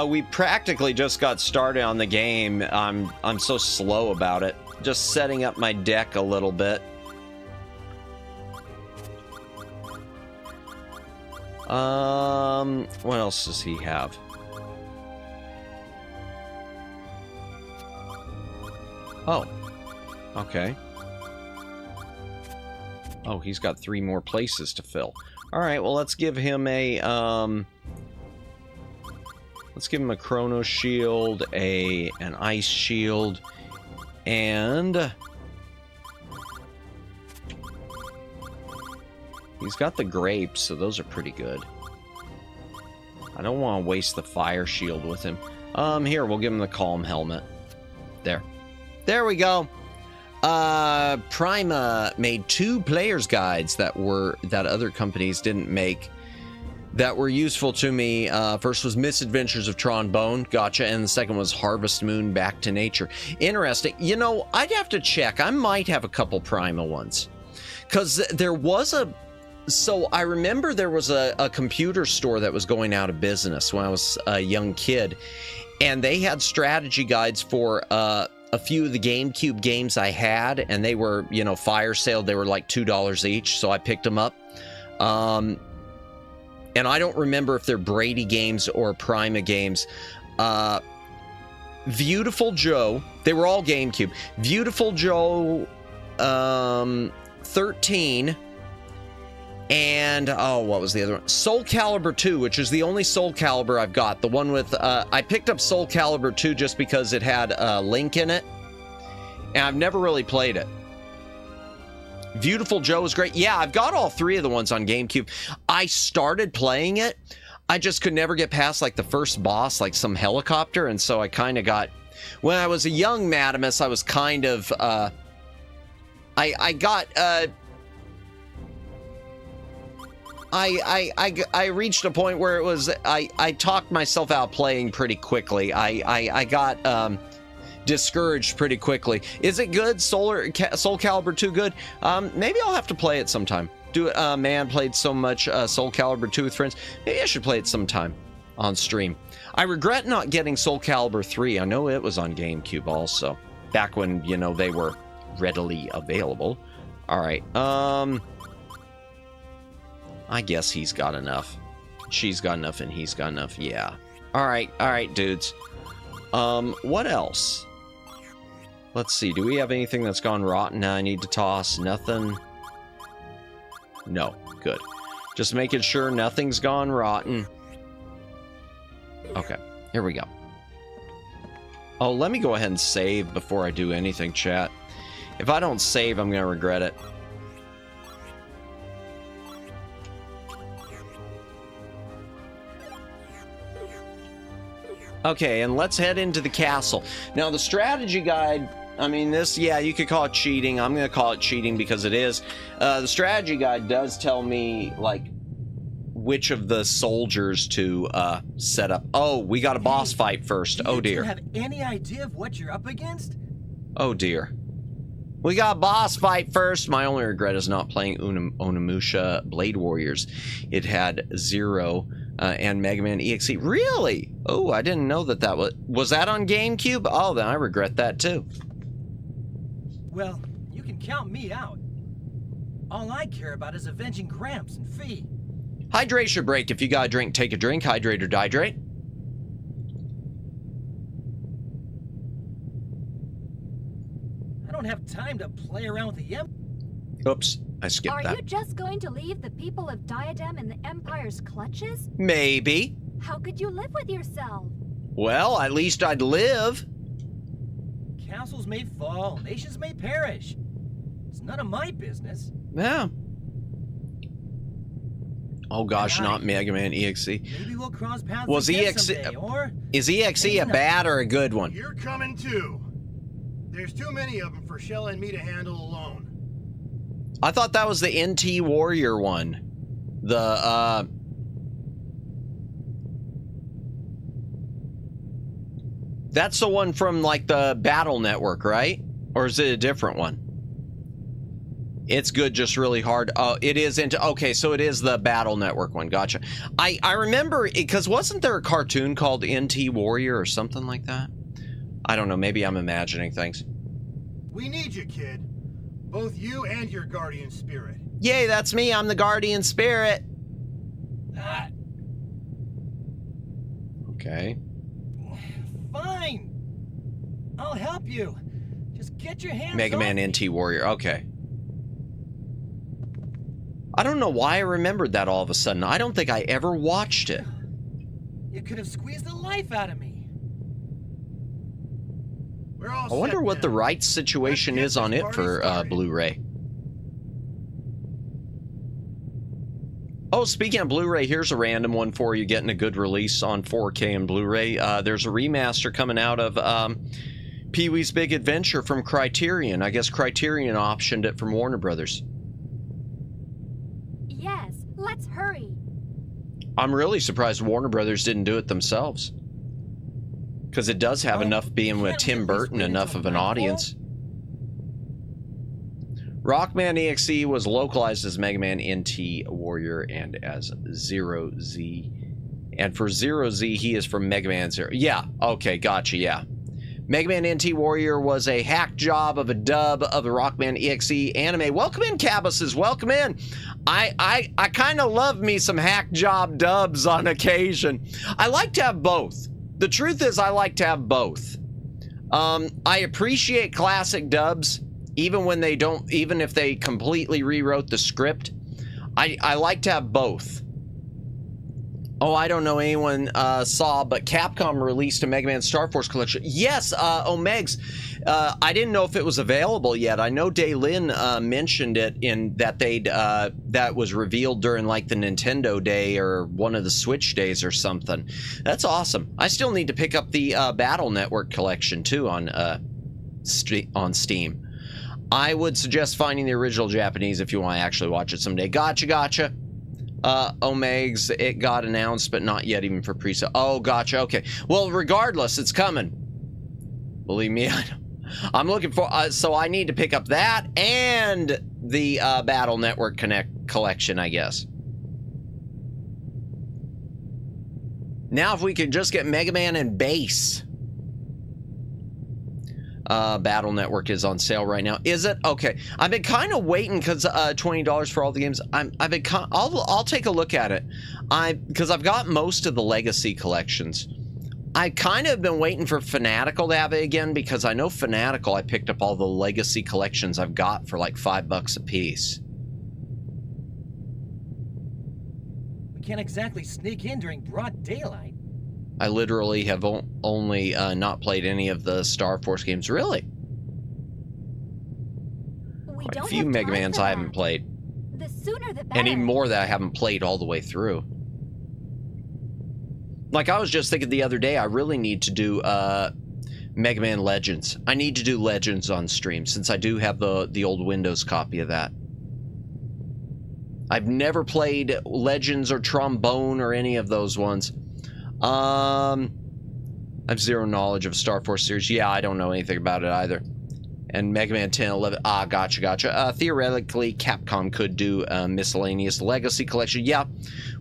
We practically just got started on the game. I'm so slow about it. Just setting up my deck a little bit. What else does he have? Oh, okay. Oh, he's got 3 more places to fill. All right, well, let's give him a, let's give him a Chrono Shield, an Ice Shield, and he's got the grapes, so those are pretty good. I don't want to waste the Fire Shield with him. Here, we'll give him the Calm Helmet. There we go. Prima made 2 player's guides that other companies didn't make, that were useful to me. First was Misadventures of Trombone, gotcha, and the second was Harvest Moon Back to Nature. Interesting. You know, I'd have to check. I might have a couple Prima ones. Because there was a... So I remember there was a computer store that was going out of business when I was a young kid. And they had strategy guides for a few of the GameCube games I had. And they were, you know, fire sale. They were like $2 each. So I picked them up. And I don't remember if they're Brady games or Prima games. Beautiful Joe. They were all GameCube. Beautiful Joe 13. And, oh, what was the other one? Soul Calibur 2, which is the only Soul Calibur I've got. The one with, I picked up Soul Calibur 2 just because it had Link in it. And I've never really played it. Beautiful Joe was great. Yeah, I've got all 3 of the ones on GameCube. I started playing it. I just could never get past, like, the first boss, like some helicopter. And so I kind of got... When I was a young Madamus, I was kind of... I reached a point where it was... I talked myself out playing pretty quickly. I got... discouraged pretty quickly. Is it good? Soul Calibur 2 good? Maybe I'll have to play it sometime. Man played so much Soul Calibur 2 with friends. Maybe I should play it sometime on stream. I regret not getting Soul Calibur 3. I know it was on GameCube also. Back when, you know, they were readily available. Alright, I guess he's got enough. She's got enough and he's got enough. Yeah. Alright, dudes. What else? Let's see. Do we have anything that's gone rotten I need to toss? Nothing? No. Good. Just making sure nothing's gone rotten. Okay. Here we go. Oh, let me go ahead and save before I do anything, chat. If I don't save, I'm going to regret it. Okay, and let's head into the castle. Now, the strategy guide, I mean, this, yeah, you could call it cheating. I'm going to call it cheating because it is. The strategy guide does tell me, like, which of the soldiers to set up. Oh, we got a boss fight first. Oh, dear. Do you have any idea of what you're up against? Oh, dear. We got a boss fight first. My only regret is not playing Onimusha Blade Warriors. It had Zero and Mega Man EXE. Really? Oh, I didn't know that was that on GameCube? Oh, then I regret that too. Well, you can count me out. All I care about is avenging Gramps and Fee. Hydration break. If you got a drink, take a drink. Hydrate or dihydrate. I don't have time to play around with the Oops, I skipped that. Are you just going to leave the people of Diadem in the Empire's clutches? Maybe. How could you live with yourself? Well, at least I'd live. Castles may fall, nations may perish. It's none of my business. Yeah. Oh gosh, not Mega Man EXE. Maybe we'll cross paths Was again EXE someday, or is EXE a bad or a good one? You're coming too. There's too many of them for Shell and me to handle alone. I thought that was the NT Warrior one. That's the one from like the Battle Network, right? Or is it a different one? It's good, just really hard. Oh, it is okay, so it is the Battle Network one. Gotcha. I remember it, because wasn't there a cartoon called NT Warrior or something like that? I don't know, maybe I'm imagining things. We need you, kid. Both you and your guardian spirit. Yay, that's me. I'm the guardian spirit. Okay. Fine. I'll help you. Just get your hands Mega Man off NT Warrior. Okay. I don't know why I remembered that all of a sudden. I don't think I ever watched it. You could have squeezed the life out of me. We're all I wonder set what the now. rights situation Let's is get on this it party for started. Blu-ray. Oh, speaking of Blu-ray, here's a random one for you getting a good release on 4K and Blu-ray. There's a remaster coming out of Pee-wee's Big Adventure from Criterion. I guess Criterion optioned it from Warner Brothers. Yes, let's hurry. I'm really surprised Warner Brothers didn't do it themselves. Because it does have enough being with Tim Burton, enough of an audience. Rockman EXE was localized as Mega Man NT Warrior and as Zero Z. And for Zero Z, he is from Mega Man Zero. Yeah, okay, gotcha, yeah. Mega Man NT Warrior was a hack job of a dub of the Rockman EXE anime. Welcome in, Cabbases, welcome in. I kind of love me some hack job dubs on occasion. I like to have both. The truth is I like to have both. I appreciate classic dubs, even when they don't, even if they completely rewrote the script. I like to have both. Oh, I don't know anyone saw, but Capcom released a Mega Man Star Force collection. Yes, Omegs. I didn't know if it was available yet. I know Daylin mentioned it in that that was revealed during like the Nintendo Day or one of the Switch days or something. That's awesome. I still need to pick up the Battle Network collection too on Steam. I would suggest finding the original Japanese if you want to actually watch it someday. Gotcha. Omegs, it got announced, but not yet even for pre-sale. Oh, gotcha. Okay. Well, regardless, it's coming. Believe me, I'm looking for. So I need to pick up that and the Battle Network collection, I guess. Now, if we could just get Mega Man and Bass. Battle Network is on sale right now. Is it? Okay. I've been kind of waiting because $20 for all the games. I'll take a look at it. Because I've got most of the Legacy collections. I kind of been waiting for Fanatical to have it again because I know Fanatical. I picked up all the Legacy collections I've got for like $5 a piece. We can't exactly sneak in during broad daylight. I literally have only not played any of the Star Force games. Really? We Quite a don't few have Mega time Mans for I haven't that. played. The sooner the better. Any more that I haven't played all the way through. Like, I was just thinking the other day, I really need to do Mega Man Legends. I need to do Legends on stream, since I do have the old Windows copy of that. I've never played Legends or Trombone or any of those ones. I have zero knowledge of Star Force series. Yeah, I don't know anything about it either. And Mega Man 10, 11. Ah, gotcha. Theoretically, Capcom could do a miscellaneous Legacy collection. Yeah,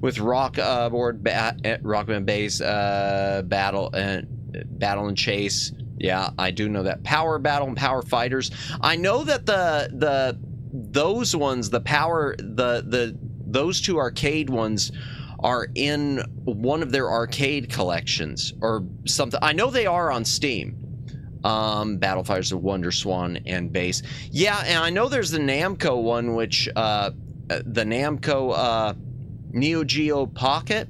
with Rock Band Bass, Battle and Chase. Yeah, I do know that. Power Battle and Power Fighters. I know that those ones, those two arcade ones, are in one of their arcade collections or something. I know they are on Steam. Battle Fighters of Wonder Swan and Bass. Yeah, and I know there's the Namco one, which the Namco Neo Geo Pocket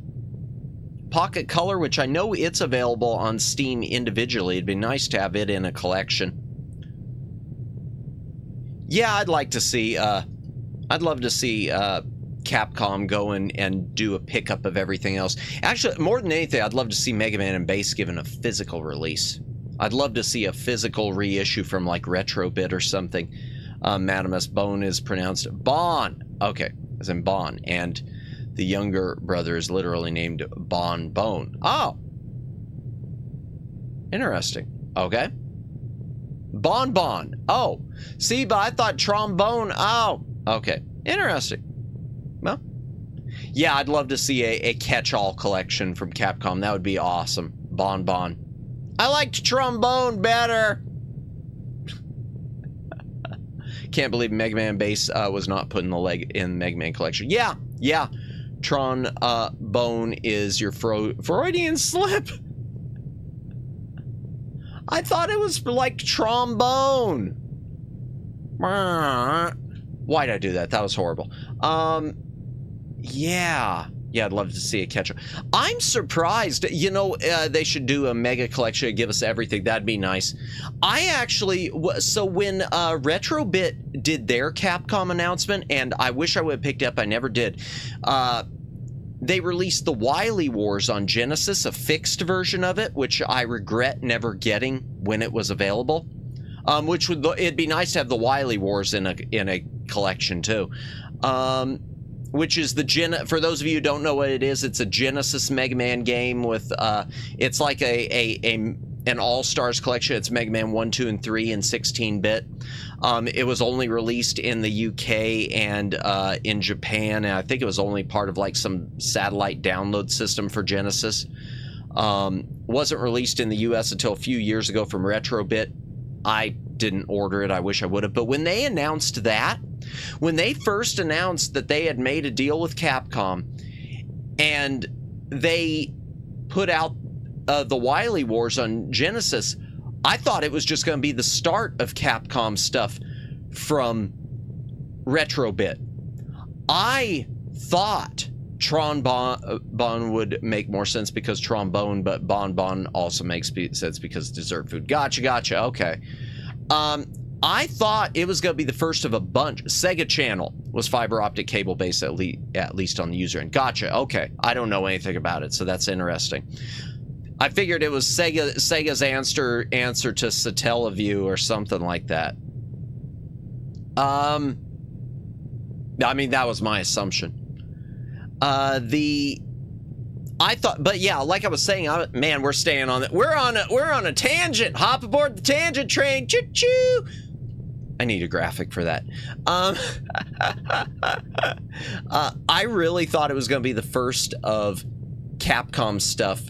Color, which I know it's available on Steam individually. It'd be nice to have it in a collection. Yeah, I'd like to see I'd love to see Capcom go and do a pickup of everything else. Actually, more than anything, I'd love to see Mega Man and Bass given a physical release. I'd love to see a physical reissue from like Retrobit or something. Madamus Bone is pronounced Bon. Okay, as in Bon. And the younger brother is literally named Bon Bone. Oh. Interesting. Okay. Bon. Oh. See, but I thought Trombone. Oh. Okay. Interesting. Well. Yeah, I'd love to see a catch-all collection from Capcom. That would be awesome. Bon. I liked Trombone better. Can't believe Mega Man Bass was not put in the Mega Man collection. Yeah. Bone is your Freudian slip. I thought it was like trombone. Why'd I do that? That was horrible. Yeah, I'd love to see a catch-up. I'm surprised. You know, they should do a mega collection and give us everything. That'd be nice. I actually... So when Retrobit did their Capcom announcement, and I wish I would have picked it up, I never did, they released the Wily Wars on Genesis, a fixed version of it, which I regret never getting when it was available. Which would... It'd be nice to have the Wily Wars in a collection, too. Which is the for those of you who don't know what it is, it's a Genesis Mega Man game with it's like an All-Stars collection. It's Mega Man 1, 2, and 3 in 16-bit. It was only released in the UK and in Japan, and I think it was only part of like some satellite download system for Genesis. Wasn't released in the US until a few years ago from Retrobit. I didn't order it. I wish I would have. But when they announced that, when they first announced that they had made a deal with Capcom and they put out the Wily Wars on Genesis, I thought it was just going to be the start of Capcom stuff from Retrobit. I thought Trombone would make more sense because Trombone, but Bon also makes sense because dessert food. Gotcha. Okay. I thought it was going to be the first of a bunch. Sega Channel was fiber optic cable based, at least on the user end. Gotcha. Okay. I don't know anything about it, so that's interesting. I figured it was Sega's answer to Satellaview or something like that. I mean, that was my assumption. I thought, but yeah, like I was saying, man, we're staying on it. We're on a tangent. Hop aboard the tangent train. Choo choo. I need a graphic for that. I really thought it was going to be the first of Capcom stuff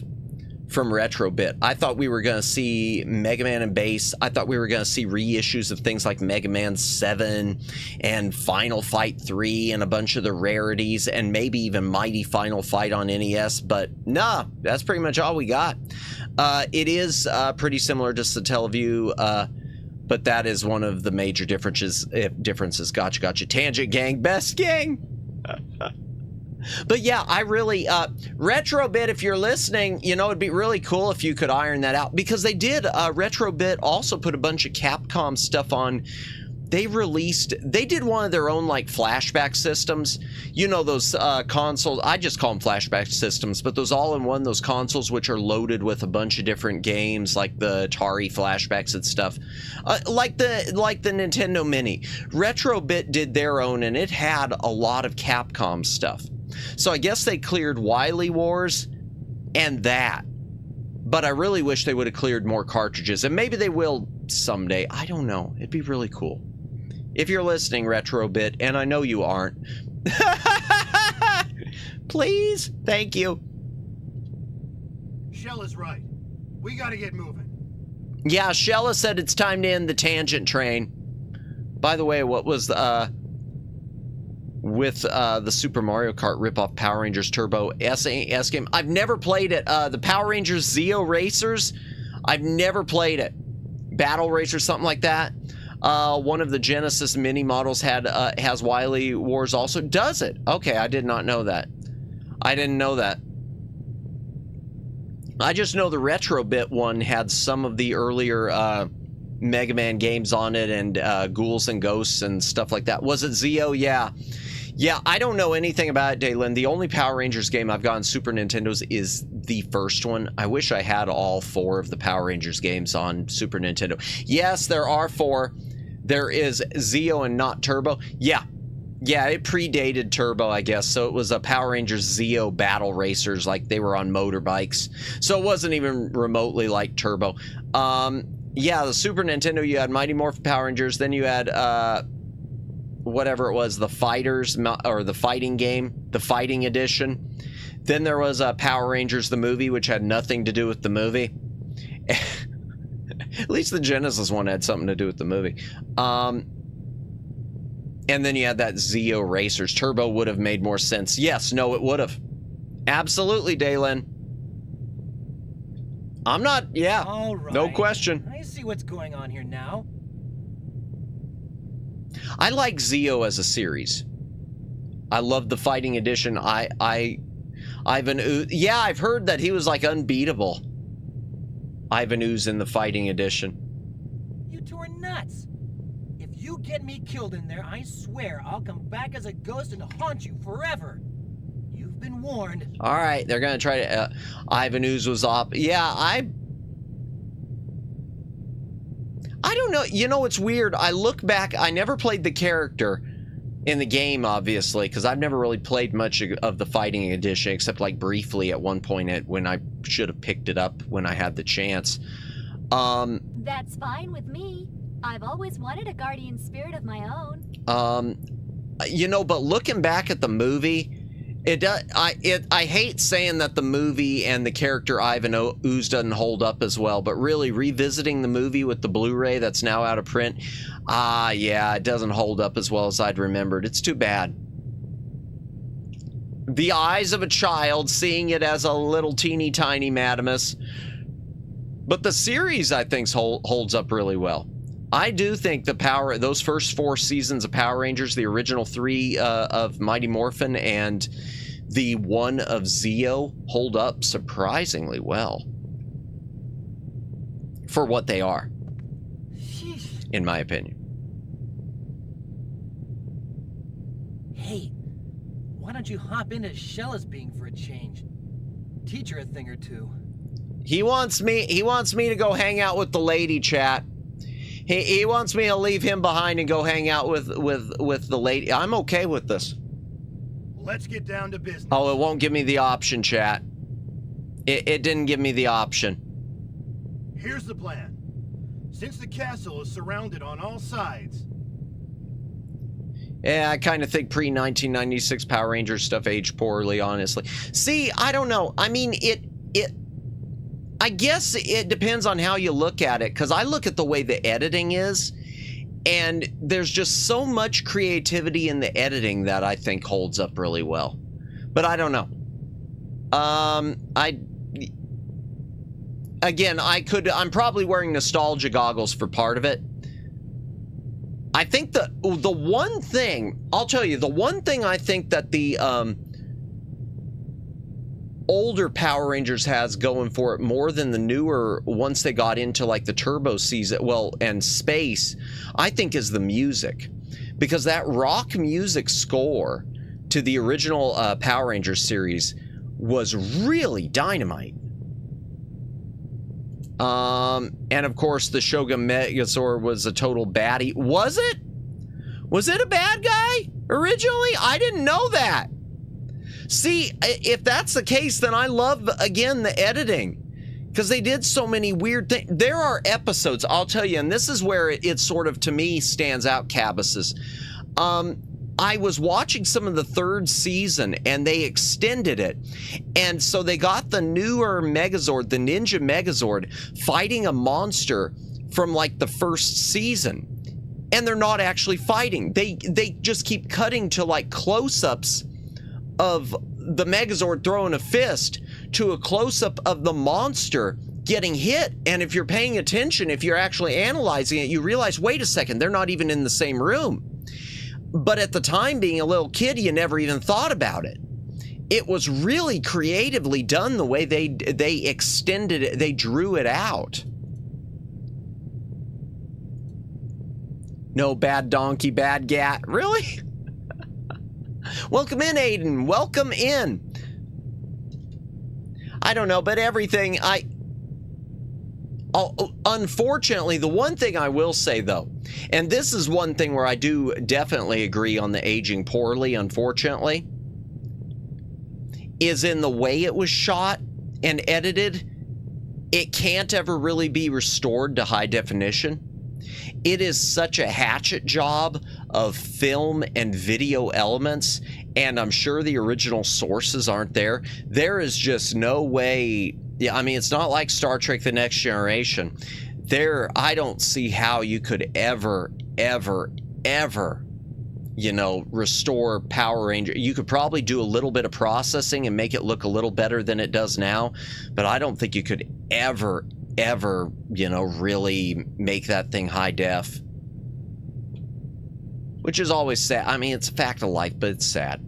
from Retrobit. I thought we were going to see Mega Man and Bass. I thought we were going to see reissues of things like Mega Man 7 and Final Fight 3 and a bunch of the rarities and maybe even Mighty Final Fight on NES, but nah, that's pretty much all we got. It is pretty similar to Satellaview, but that is one of the major differences. Gotcha. Tangent Gang, best gang. But yeah, I really, Retrobit, if you're listening, you know, it'd be really cool if you could iron that out, because they did, Retrobit also put a bunch of Capcom stuff on they did one of their own like flashback systems. You know, those consoles, I just call them flashback systems, but those all-in-one, those consoles which are loaded with a bunch of different games, like the Atari flashbacks and stuff, like the Nintendo Mini. Retrobit did their own, and it had a lot of Capcom stuff. So I guess they cleared Wily Wars and that, but I really wish they would have cleared more cartridges, and maybe they will someday. I don't know. It'd be really cool. If you're listening, Retrobit, and I know you aren't, please, thank you. Shell is right. We gotta get moving. Yeah, Shella said it's time to end the tangent train. By the way, what was with the Super Mario Kart ripoff Power Rangers Turbo S game? I've never played it. The Power Rangers Zeo Racers, I've never played it. Battle Racer, something like that. One of the Genesis mini models has Wily Wars also. Does it? Okay, I did not know that. I didn't know that. I just know the Retrobit one had some of the earlier Mega Man games on it, and Ghouls and Ghosts and stuff like that. Was it Zeo? Yeah. Yeah, I don't know anything about it, Daylin. The only Power Rangers game I've got on Super Nintendo's is the first one. I wish I had all 4 of the Power Rangers games on Super Nintendo. Yes, there are 4. There is Zeo and not Turbo. Yeah, it predated Turbo, I guess. So it was a Power Rangers Zeo Battle Racers, like they were on motorbikes. So it wasn't even remotely like Turbo. Yeah, the Super Nintendo, you had Mighty Morphin Power Rangers. Then you had whatever it was, the Fighters, or the fighting game, the fighting edition. Then there was Power Rangers the movie, which had nothing to do with the movie. At least the Genesis one had something to do with the movie. And then you had that Zeo Racers. Turbo would have made more sense. Yes, no, it would have. Absolutely, Daylin. I'm not, yeah, All right. no question. I see what's going on here now. I like Zeo as a series. I love the fighting edition. Ivan Ooze, yeah, I've heard that he was like unbeatable. Ivan Ooze in the fighting edition. You two are nuts. If you get me killed in there, I swear I'll come back as a ghost and haunt you forever. You've been warned. All right, they're gonna try to. Ivan Ooze was off. Yeah, I don't know. You know, it's weird. I look back. I never played the character in the game, obviously, because I've never really played much of the fighting edition, except like briefly at one point when I should have picked it up when I had the chance. That's fine with me. I've always wanted a guardian spirit of my own. You know, but looking back at the movie, I hate saying that the movie and the character Ivan Ooze doesn't hold up as well, but really revisiting the movie with the Blu-ray that's now out of print, yeah, it doesn't hold up as well as I'd remembered. It's too bad. The eyes of a child seeing it as a little teeny tiny Madamus. But the series, I think, holds up really well. I do think those first 4 seasons of Power Rangers, the original 3 of Mighty Morphin and the 1 of Zeo, hold up surprisingly well for what they are, in my opinion. Hey, why don't you hop into Shella's being for a change? Teach her a thing or two. He wants me to go hang out with the lady, chat. He wants me to leave him behind and go hang out with the lady. I'm okay with this. Let's get down to business. Oh, it won't give me the option, chat. It didn't give me the option. Here's the plan. Since the castle is surrounded on all sides. Yeah, I kind of think pre-1996 Power Rangers stuff aged poorly, honestly. See, I don't know. I mean, I guess it depends on how you look at it, because I look at the way the editing is, and there's just so much creativity in the editing that I think holds up really well. But I don't know. I'm probably wearing nostalgia goggles for part of it. I think the one thing, I'll tell you, the one thing I think that older Power Rangers has going for it more than the newer, once they got into like the turbo season, well, and space, I think, is the music. Because that rock music score to the original Power Rangers series was really dynamite. And of course the Shogun Megazord was a total baddie. Was it? Was it a bad guy originally? I didn't know that. See, if that's the case, then I love, again, the editing, because they did so many weird things. There are episodes, I'll tell you, and this is where it sort of, to me, stands out, Cabas's. I was watching some of the third season, and they extended it. And so they got the newer Megazord, the Ninja Megazord, fighting a monster from, like, the first season. And they're not actually fighting. They just keep cutting to, like, close-ups of the Megazord throwing a fist to a close-up of the monster getting hit. And if you're paying attention, if you're actually analyzing it, you realize, wait a second, they're not even in the same room. But at the time, being a little kid, you never even thought about it. It was really creatively done the way they extended it, they drew it out. No bad donkey, bad gat. Really? Welcome in, Aiden. Welcome in. I don't know, but everything, unfortunately, the one thing I will say, though, and this is one thing where I do definitely agree on the aging poorly, unfortunately, is in the way it was shot and edited. It can't ever really be restored to high definition. It is such a hatchet job of film and video elements, and I'm sure the original sources aren't there. There is just no way. Yeah, I mean, it's not like Star Trek The Next Generation. I don't see how you could ever, you know, restore Power Ranger. You could probably do a little bit of processing and make it look a little better than it does now, but I don't think you could ever, you know, really make that thing high def. Which is always sad. I mean, it's a fact of life, but it's sad.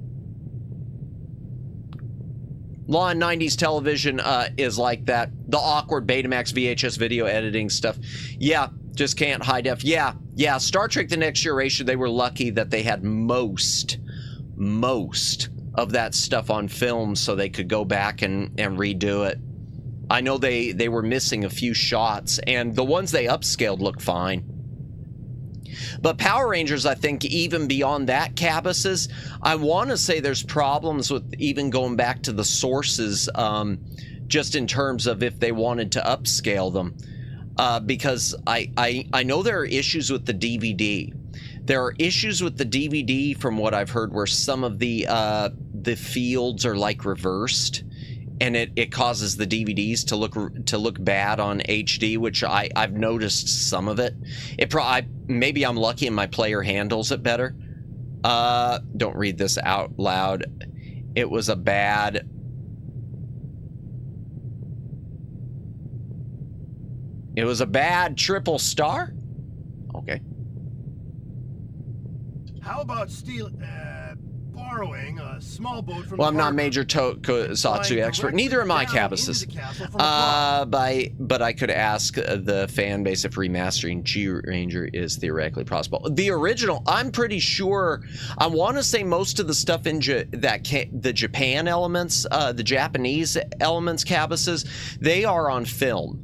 Law in 90s television is like that. The awkward Betamax VHS video editing stuff. Yeah, just can't high def. Yeah. Star Trek The Next Generation, they were lucky that they had most of that stuff on film so they could go back and redo it. I know they were missing a few shots, and the ones they upscaled look fine. But Power Rangers, I think, even beyond that, Cabas's, I want to say there's problems with even going back to the sources, just in terms of if they wanted to upscale them. Because I know there are issues with the DVD. There are issues with the DVD, from what I've heard, where some of the fields are like reversed, and it causes the DVDs to look bad on HD, which I've noticed some of it. Maybe I'm lucky and my player handles it better. Don't read this out loud. It was a bad. It was a bad triple star? Okay. How about borrowing a small boat from Well, I'm not a major tokusatsu expert. Neither am I, Cabas's. But I could ask the fan base if remastering G-Ranger is theoretically possible. The original, I'm pretty sure, I want to say most of the stuff in the Japan elements, the Japanese elements, Cabas's, they are on film.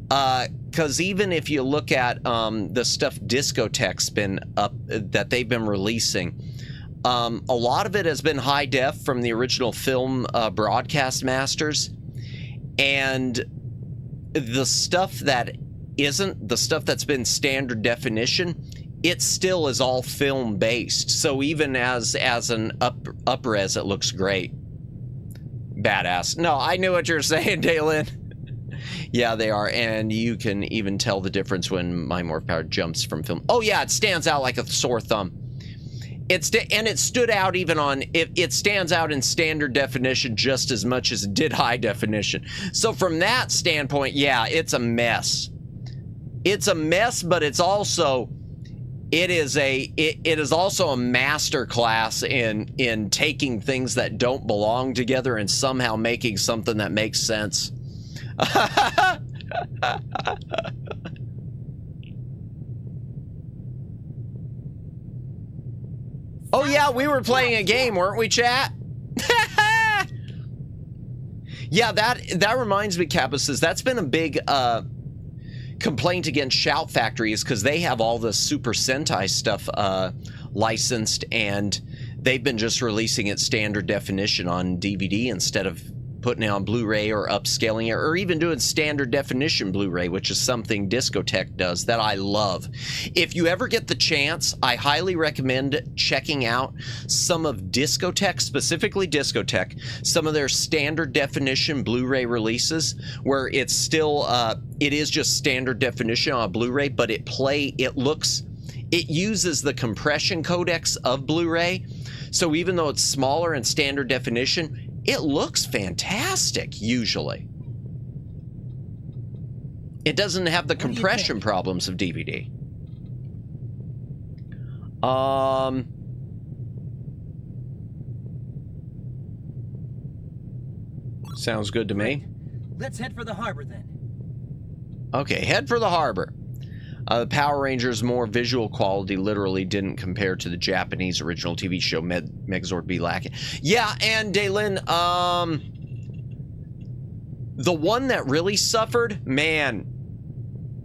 Because even if you look at the stuff Discotech's been up, that they've been releasing, a lot of it has been high def from the original film broadcast masters, and the stuff that isn't, the stuff that's been standard definition, it still is all film based. So even as an up-res, it looks great. Badass. No, I knew what you were saying, Daylin. Yeah, they are, and you can even tell the difference when my Morph Power jumps from film. Oh yeah, it stands out like a sore thumb. And it stood out even on, it stands out in standard definition just as much as it did high definition. So from that standpoint, yeah, it's a mess. It's a mess, but it's also, It is also a master class in taking things that don't belong together and somehow making something that makes sense. Oh yeah, we were playing a game, weren't we, chat? Yeah, that reminds me, Kappa says, that's been a big complaint against Shout Factory, is because they have all the Super Sentai stuff licensed, and they've been just releasing it standard definition on DVD instead of putting it on Blu-ray or upscaling it, or even doing standard definition Blu-ray, which is something Discotech does that I love. If you ever get the chance, I highly recommend checking out some of Discotech, specifically Discotech, some of their standard definition Blu-ray releases, where it's still, it is just standard definition on a Blu-ray, but it uses the compression codecs of Blu-ray, so even though it's smaller in standard definition, it looks fantastic, usually. It doesn't have the compression problems of DVD. Sounds good to me. Let's head for the harbor then. Okay, head for the harbor. The Power Rangers' more visual quality literally didn't compare to the Japanese original TV show Megazord be lacking. Yeah, and Daylin, the one that really suffered, man,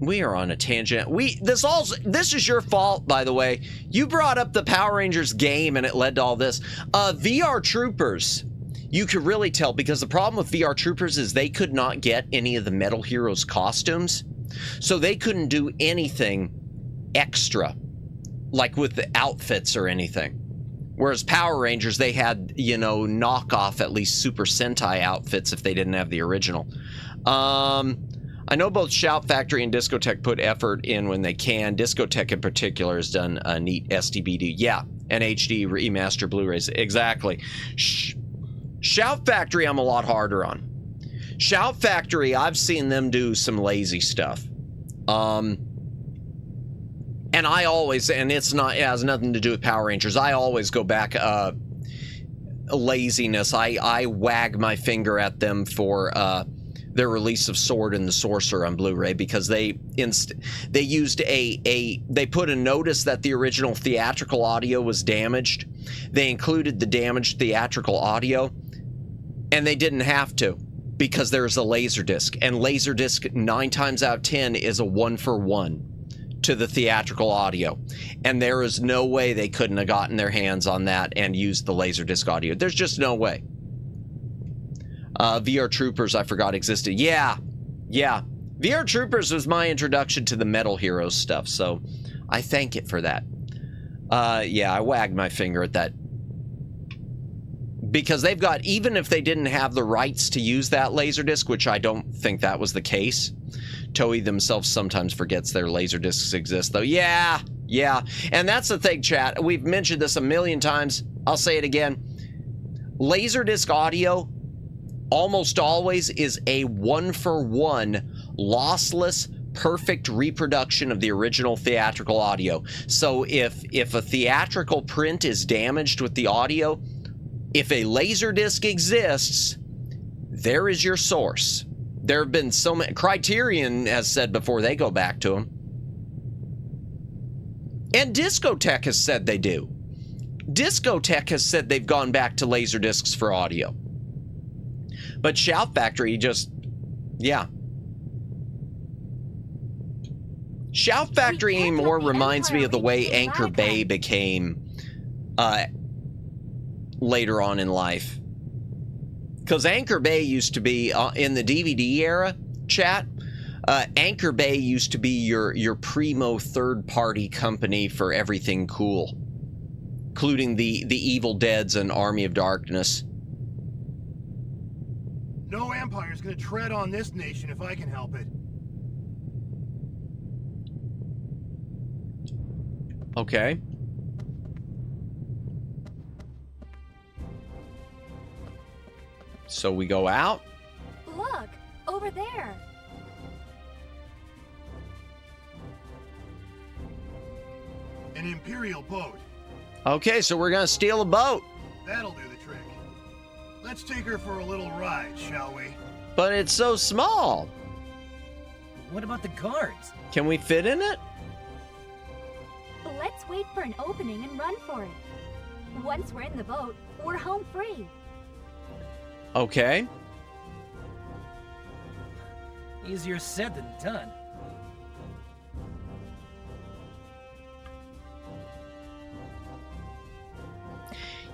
we are on a tangent. This is your fault, by the way. You brought up the Power Rangers game and it led to all this. VR Troopers, you could really tell, because the problem with VR Troopers is they could not get any of the Metal Heroes costumes. So they couldn't do anything extra, like with the outfits or anything. Whereas Power Rangers, they had, you know, knockoff, at least Super Sentai outfits if they didn't have the original. I know both Shout Factory and Discotech put effort in when they can. Discotech in particular has done a neat SDBD. Yeah, and HD remaster Blu-rays. Exactly. Shout Factory I'm a lot harder on. Shout Factory, I've seen them do some lazy stuff. And I always, and it has nothing to do with Power Rangers, I always go back, laziness. I wag my finger at them for, their release of Sword and the Sorcerer on Blu-ray, because they used they put a notice that the original theatrical audio was damaged. They included the damaged theatrical audio, and they didn't have to, because there's a Laserdisc, and Laserdisc 9 times out of 10 is a 1-for-1 to the theatrical audio, and there is no way they couldn't have gotten their hands on that and used the Laserdisc audio. There's just no way. VR Troopers, I forgot existed. Yeah. VR Troopers was my introduction to the Metal Heroes stuff, so I thank it for that. Yeah, I wagged my finger at that. Because they've got, even if they didn't have the rights to use that Laserdisc, which I don't think that was the case. Toei themselves sometimes forgets their Laserdiscs exist, though. Yeah. And that's the thing, chat. We've mentioned this a million times. I'll say it again. Laserdisc audio almost always is a 1-for-1 lossless, perfect reproduction of the original theatrical audio. So if a theatrical print is damaged with the audio, if a Laserdisc exists, there is your source. There have been so many. Criterion has said before, they go back to them. And Discotech has said they do. Discotech has said they've gone back to Laserdiscs for audio. But Shout Factory just, yeah. Shout Factory anymore reminds me of the way Anchor Bay became later on in life. Because Anchor Bay used to be, in the DVD era, chat, Anchor Bay used to be your primo third-party company for everything cool, including the Evil Deads and Army of Darkness. No empire's gonna tread on this nation if I can help it. Okay. So we go out. Look, over there. An Imperial boat. Okay, so we're gonna steal a boat. That'll do the trick. Let's take her for a little ride, shall we? But it's so small. What about the guards? Can we fit in it? Let's wait for an opening and run for it. Once we're in the boat, we're home free. Okay. Easier said than done.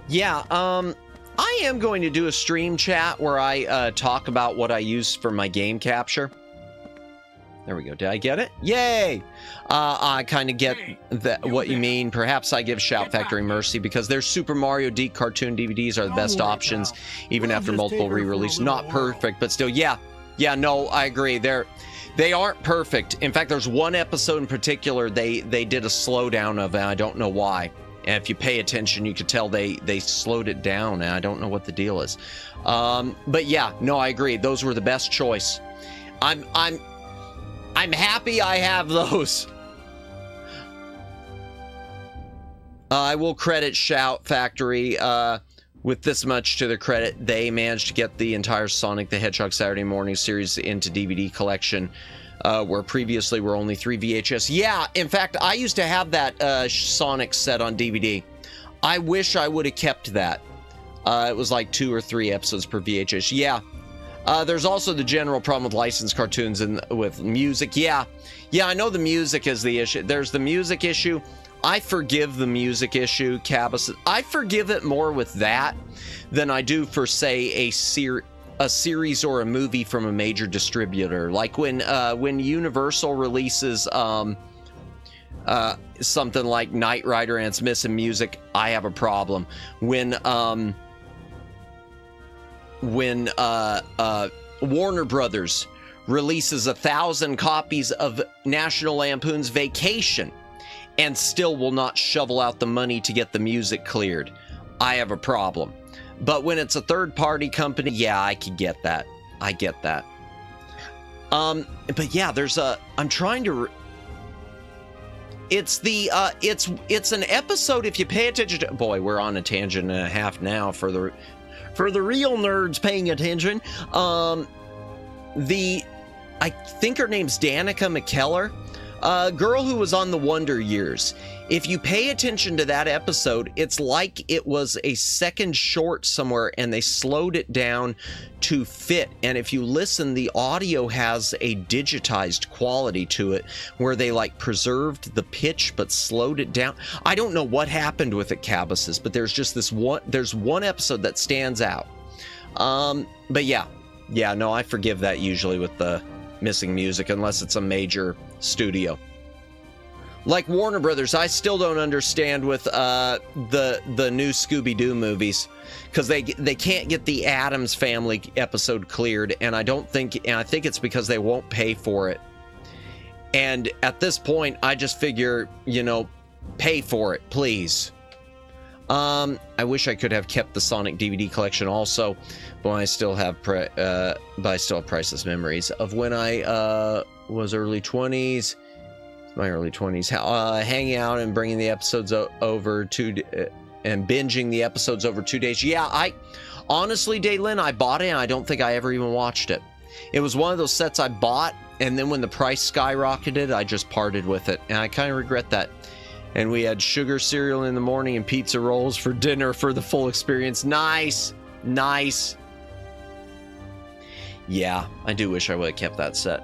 Yeah, I am going to do a stream chat where I talk about what I use for my game capture. There we go. Did I get it? Yay! I kind of get that what you mean. Perhaps I give Shout Factory mercy because their Super Mario D cartoon DVDs are the best options, even after multiple re-release. Not perfect, but still, yeah. Yeah, no, I agree. They aren't perfect. In fact, there's one episode in particular they did a slowdown of, and I don't know why. And if you pay attention, you could tell they slowed it down, and I don't know what the deal is. But yeah, no, I agree. Those were the best choice. I'm happy I have those. I will credit Shout Factory with this much to their credit. They managed to get the entire Sonic the Hedgehog Saturday Morning series into DVD collection, where previously were only 3 VHS. Yeah, in fact, I used to have that Sonic set on DVD. I wish I would have kept that. It was like 2 or 3 episodes per VHS. Yeah. There's also the general problem with licensed cartoons and with music. Yeah, I know the music is the issue. There's the music issue. I forgive the music issue, Cabas. I forgive it more with that than I do for, say, a series or a movie from a major distributor. Like when Universal releases something like Knight Rider and it's missing music, I have a problem. When Warner Brothers releases 1,000 copies of National Lampoon's Vacation and still will not shovel out the money to get the music cleared, I have a problem. But when it's a third-party company, yeah, I can get that. I get that. But yeah, there's a... I'm trying to... It's the... It's an episode, if you pay attention to... Boy, we're on a tangent and a half now for the real nerds paying attention. I think her name's Danica McKellar, a girl who was on the Wonder Years. If you pay attention to that episode, it's like it was a second short somewhere and they slowed it down to fit. And if you listen, the audio has a digitized quality to it where they like preserved the pitch but slowed it down. I don't know what happened with it, Cabbases, but there's just there's one episode that stands out. But yeah, no, I forgive that usually with the missing music unless it's a major studio. Like Warner Brothers, I still don't understand with the new Scooby-Doo movies because they can't get the Addams Family episode cleared, and I think it's because they won't pay for it. And at this point, I just figure, pay for it, please. I wish I could have kept the Sonic DVD collection also, but I still have priceless memories of when I was early 20s. My early 20s, hanging out and bringing the episodes over and binging the episodes over 2 days. Yeah, I honestly, Daylin, I bought it and I don't think I ever even watched it. It was one of those sets I bought, and then when the price skyrocketed, I just parted with it, and I kind of regret that. And we had sugar cereal in the morning and pizza rolls for dinner for the full experience. Nice. Yeah, I do wish I would have kept that set.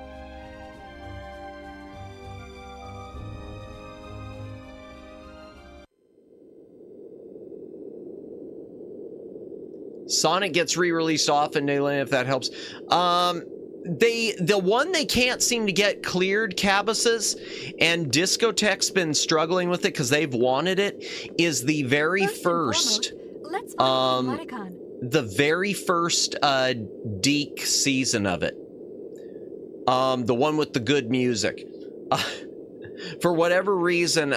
Sonic gets re-released often, Nayland, if that helps. The one they can't seem to get cleared, Cabbases, and Discotech's been struggling with it because they've wanted it, is the very first Deke season of it. The one with the good music. For whatever reason,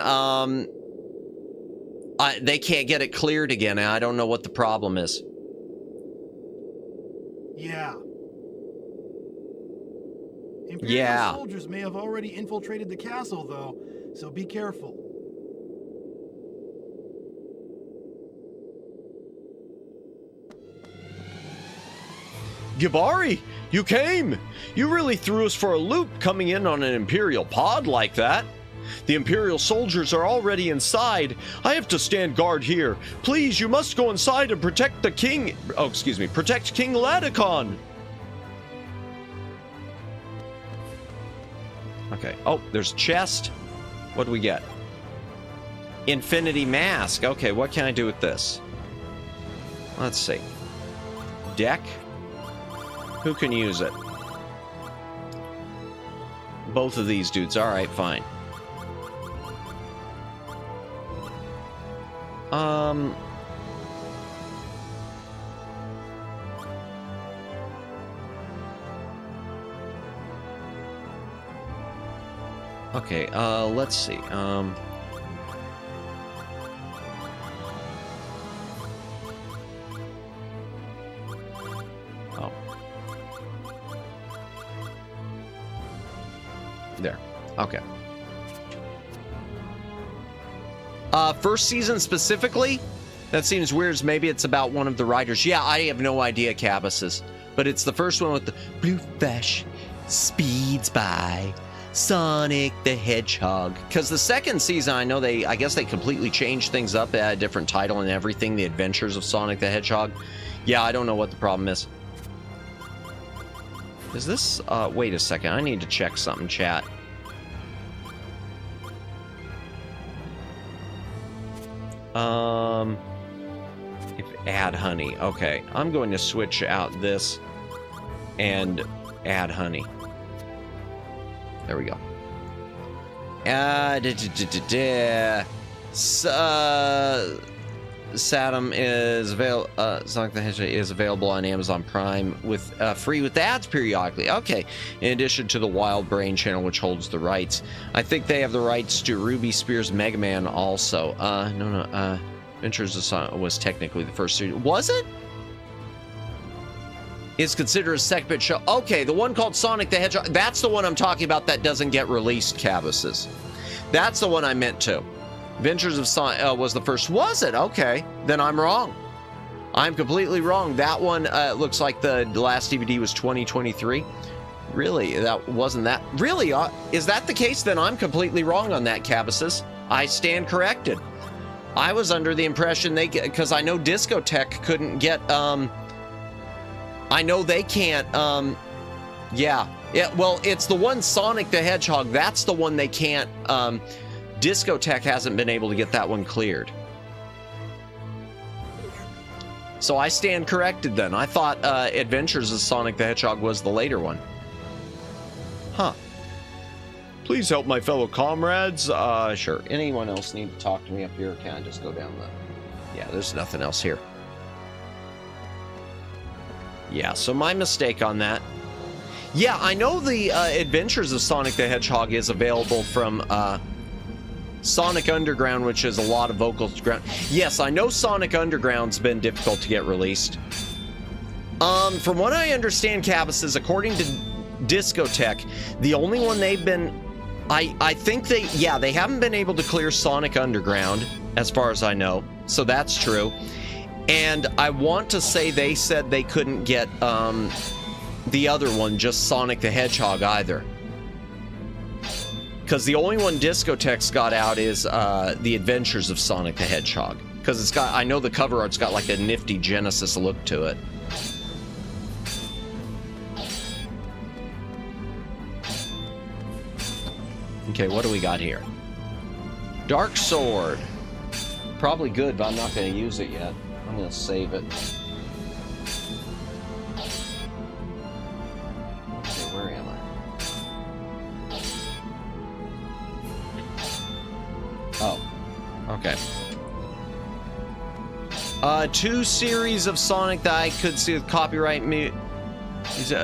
they can't get it cleared again, and I don't know what the problem is. Yeah. Imperial soldiers may have already infiltrated the castle, though, so be careful. Gibari, you came! You really threw us for a loop coming in on an Imperial pod like that. The Imperial soldiers are already inside. I have to stand guard here. Please, you must go inside and protect the king. Oh, excuse me. Protect King Ladicon. Okay. Oh, there's a chest. What do we get? Infinity Mask. Okay, what can I do with this? Let's see. Deck. Who can use it? Both of these dudes. All right, fine. Okay, let's see. Oh. There. Okay. First season specifically? That seems weird. Maybe it's about one of the writers. Yeah, I have no idea, Cabas's. But it's the first one with the blue flash speeds by Sonic the Hedgehog. Because the second season, I guess they completely changed things up. They had a different title and everything. The Adventures of Sonic the Hedgehog. Yeah, I don't know what the problem is. Is this, wait a second. I need to check something, chat. If add honey. Okay, I'm going to switch out this and add honey. There we go. Saddam is Sonic the Hedgehog is available on Amazon Prime with free with ads periodically. Okay, in addition to the Wild Brain channel, which holds the rights. I think they have the rights to Ruby Spears Mega Man also. No. Adventures of Sonic was technically the first series. Was it? Is considered a second show. Okay, the one called Sonic the Hedgehog. That's the one I'm talking about that doesn't get released, Cabas's. That's the one I meant to. Adventures of Sonic was the first. Was it? Okay, then I'm wrong. I'm completely wrong. That one looks like the last DVD was 2023. Really? That wasn't that? Really? Is that the case? Then I'm completely wrong on that, Cabas's. I stand corrected. I was under the impression because I know Discotech couldn't get, I know they can't, yeah, well, it's the one Sonic the Hedgehog, that's the one they can't, Discotech hasn't been able to get that one cleared. So I stand corrected then. I thought, Adventures of Sonic the Hedgehog was the later one. Huh. Please help my fellow comrades. Sure. Anyone else need to talk to me up here? Or can I just go down the... Yeah, there's nothing else here. Yeah, so my mistake on that. Yeah, I know the Adventures of Sonic the Hedgehog is available from Sonic Underground, which is a lot of vocals. Yes, I know Sonic Underground's been difficult to get released. From what I understand, Cabas, is according to Discotech, the only one they've been... I think they haven't been able to clear Sonic Underground, as far as I know. So that's true. And I want to say they said they couldn't get the other one, just Sonic the Hedgehog, either. Because the only one Discotech's got out is The Adventures of Sonic the Hedgehog. Because it's got, I know the cover art's got like a nifty Genesis look to it. Okay, what do we got here? Dark Sword. Probably good, but I'm not going to use it yet. I'm going to save it. Okay, where am I? Oh, okay. 2 series of Sonic that I could see with copyright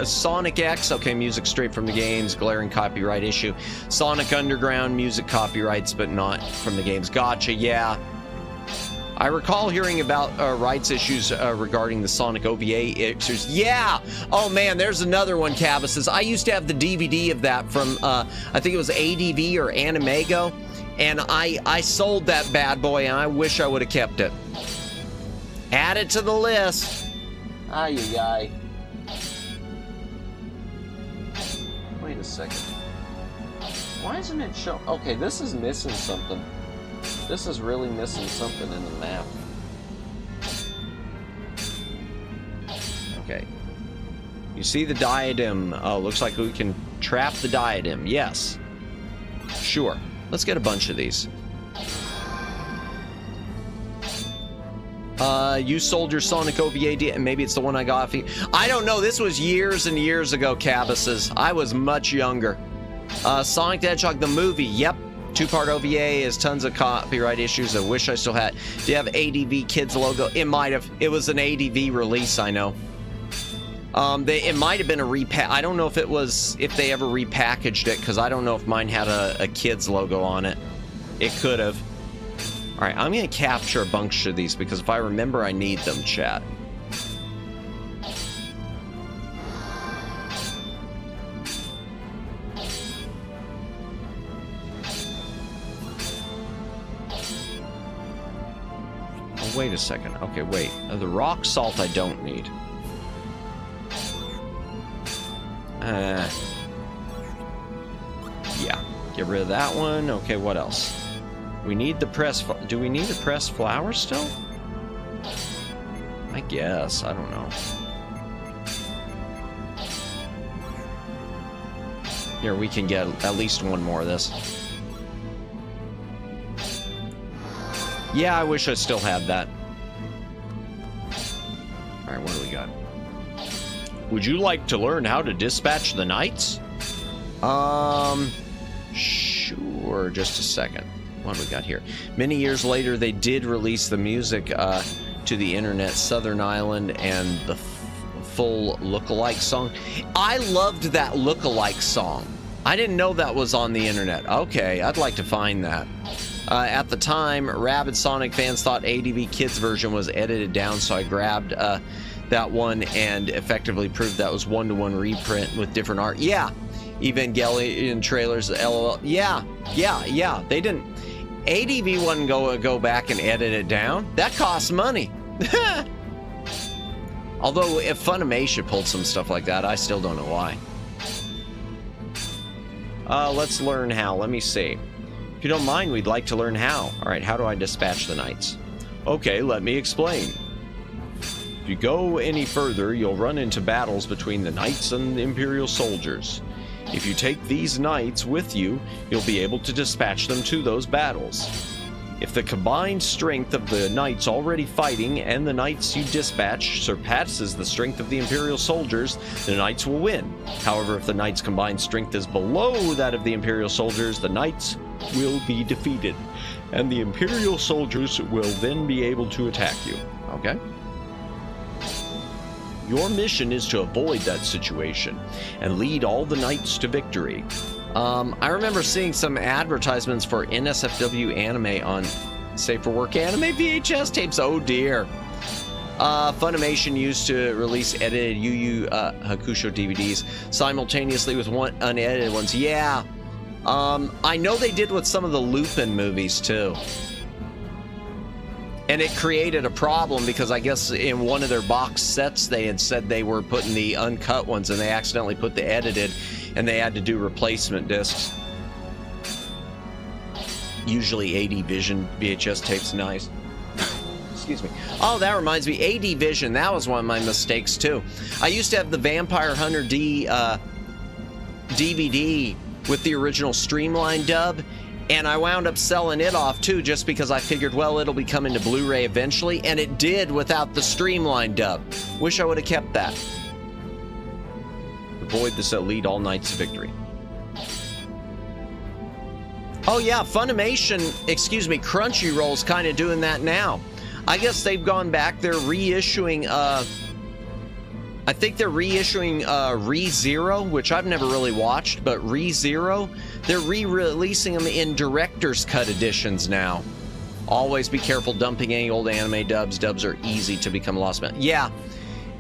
Sonic X, okay, music straight from the games, glaring copyright issue. Sonic Underground, music copyrights, but not from the games. Gotcha, yeah. I recall hearing about rights issues regarding the Sonic OVA issues. Yeah! Oh man, there's another one, Cabas. I used to have the DVD of that from, I think it was ADV or Animego, and I sold that bad boy, and I wish I would have kept it. Add it to the list. Ay-yi-yi. second. Why isn't it show? Okay, this is missing something. This is really missing something in the map. Okay. You see the diadem. Oh, looks like we can trap the diadem. Yes. Sure. Let's get a bunch of these. You sold your Sonic OVA, and maybe it's the one I got for you. I don't know. This was years and years ago, Cabuses. I was much younger. Sonic the Hedgehog, the movie. Yep. 2-part OVA has tons of copyright issues. I wish I still had. Do you have ADV Kids logo? It might have. It was an ADV release, I know. It might have been a repack. I don't know if it was, if they ever repackaged it, because I don't know if mine had a Kids logo on it. It could have. All right, I'm going to capture a bunch of these, because if I remember, I need them, chat. Oh, wait a second. Okay, wait. The rock salt I don't need. Yeah, get rid of that one. Okay, what else? We need the pressed... Do we need a pressed flower still? I guess. I don't know. Here, we can get at least one more of this. Yeah, I wish I still had that. Alright, what do we got? Would you like to learn how to dispatch the knights? Sure, just a second. What do we got here? Many years later, they did release the music to the internet, Southern Island, and the full lookalike song. I loved that lookalike song. I didn't know that was on the internet. Okay, I'd like to find that. At the time, rabid Sonic fans thought ADV Kids version was edited down, so I grabbed that one and effectively proved that was one-to-one reprint with different art. Yeah, Evangelion trailers, LOL. Yeah, they didn't. ADV wouldn't go back and edit it down. That costs money. Although if Funimation pulled some stuff like that, I still don't know why. Let's learn how. Let me see. If you don't mind, we'd like to learn how. All right, how do I dispatch the knights? Okay, let me explain. If you go any further, you'll run into battles between the knights and the Imperial soldiers. If you take these knights with you, you'll be able to dispatch them to those battles. If the combined strength of the knights already fighting and the knights you dispatch surpasses the strength of the Imperial soldiers, the knights will win. However, if the knights' combined strength is below that of the Imperial soldiers, the knights will be defeated, and the Imperial soldiers will then be able to attack you. Okay? Your mission is to avoid that situation and lead all the knights to victory. I remember seeing some advertisements for NSFW anime on Safe for Work anime VHS tapes. Oh dear. Funimation used to release edited Yu Yu Hakusho DVDs simultaneously with unedited ones. Yeah. I know they did with some of the Lupin movies too. And it created a problem because I guess in one of their box sets they had said they were putting the uncut ones and they accidentally put the edited and they had to do replacement discs. Usually AD Vision VHS tapes, nice. Excuse me. Oh, that reminds me, AD Vision, that was one of my mistakes too. I used to have the Vampire Hunter D DVD with the original Streamline dub, and I wound up selling it off too just because I figured, well, it'll be coming to Blu-ray eventually, and it did without the Streamline dub. Wish I would have kept that. Avoid this lead all knights to victory. Oh yeah, Funimation, excuse me, Crunchyroll's kind of doing that now. I guess they've gone back, they're reissuing, I think they're reissuing ReZero, which I've never really watched, but ReZero, they're re-releasing them in director's cut editions now. Always be careful dumping any old anime dubs. Dubs are easy to become lost. Yeah,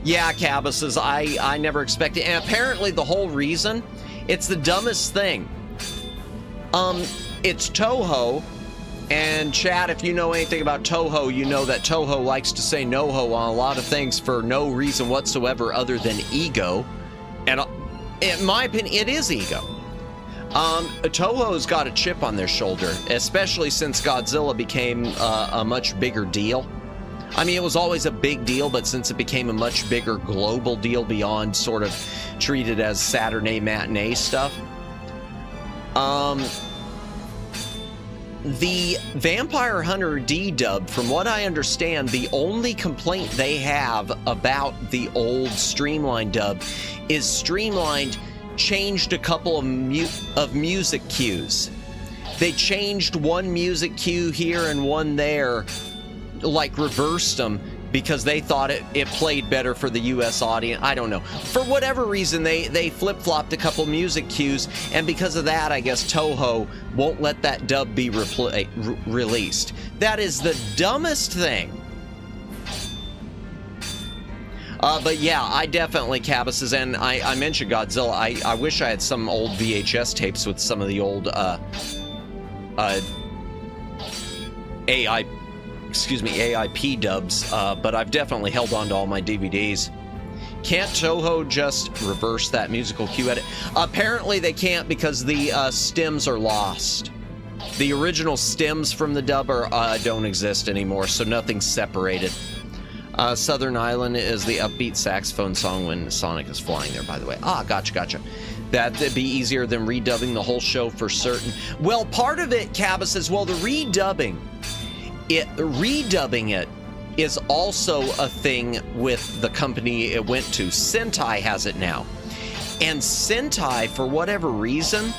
Cabuses, I never expected. And apparently the whole reason, it's the dumbest thing. It's Toho, and chat, if you know anything about Toho, you know that Toho likes to say no-ho on a lot of things for no reason whatsoever other than ego. And in my opinion, it is ego. Toho's got a chip on their shoulder, especially since Godzilla became a much bigger deal. I mean, it was always a big deal, but since it became a much bigger global deal beyond sort of treated as Saturday matinee stuff. The Vampire Hunter D dub, from what I understand, the only complaint they have about the old Streamlined dub is Streamlined changed a couple of music cues. They changed one music cue here and one there, like reversed them, because they thought it played better for the US audience. I don't know. For whatever reason, they flip-flopped a couple music cues, and because of that, I guess Toho won't let that dub be released. That is the dumbest thing. But yeah, I definitely, Cabbases, and I mentioned Godzilla. I wish I had some old VHS tapes with some of the old AIP dubs, but I've definitely held on to all my DVDs. Can't Toho just reverse that musical cue edit? Apparently they can't, because the stems are lost. The original stems from the dub don't exist anymore, so nothing's separated. Southern Island is the upbeat saxophone song when Sonic is flying there, by the way. Ah, gotcha. That'd be easier than redubbing the whole show for certain. Well, part of it, Cabba says, well, the redubbing it is also a thing with the company it went to. Sentai has it now. And Sentai, for whatever reason,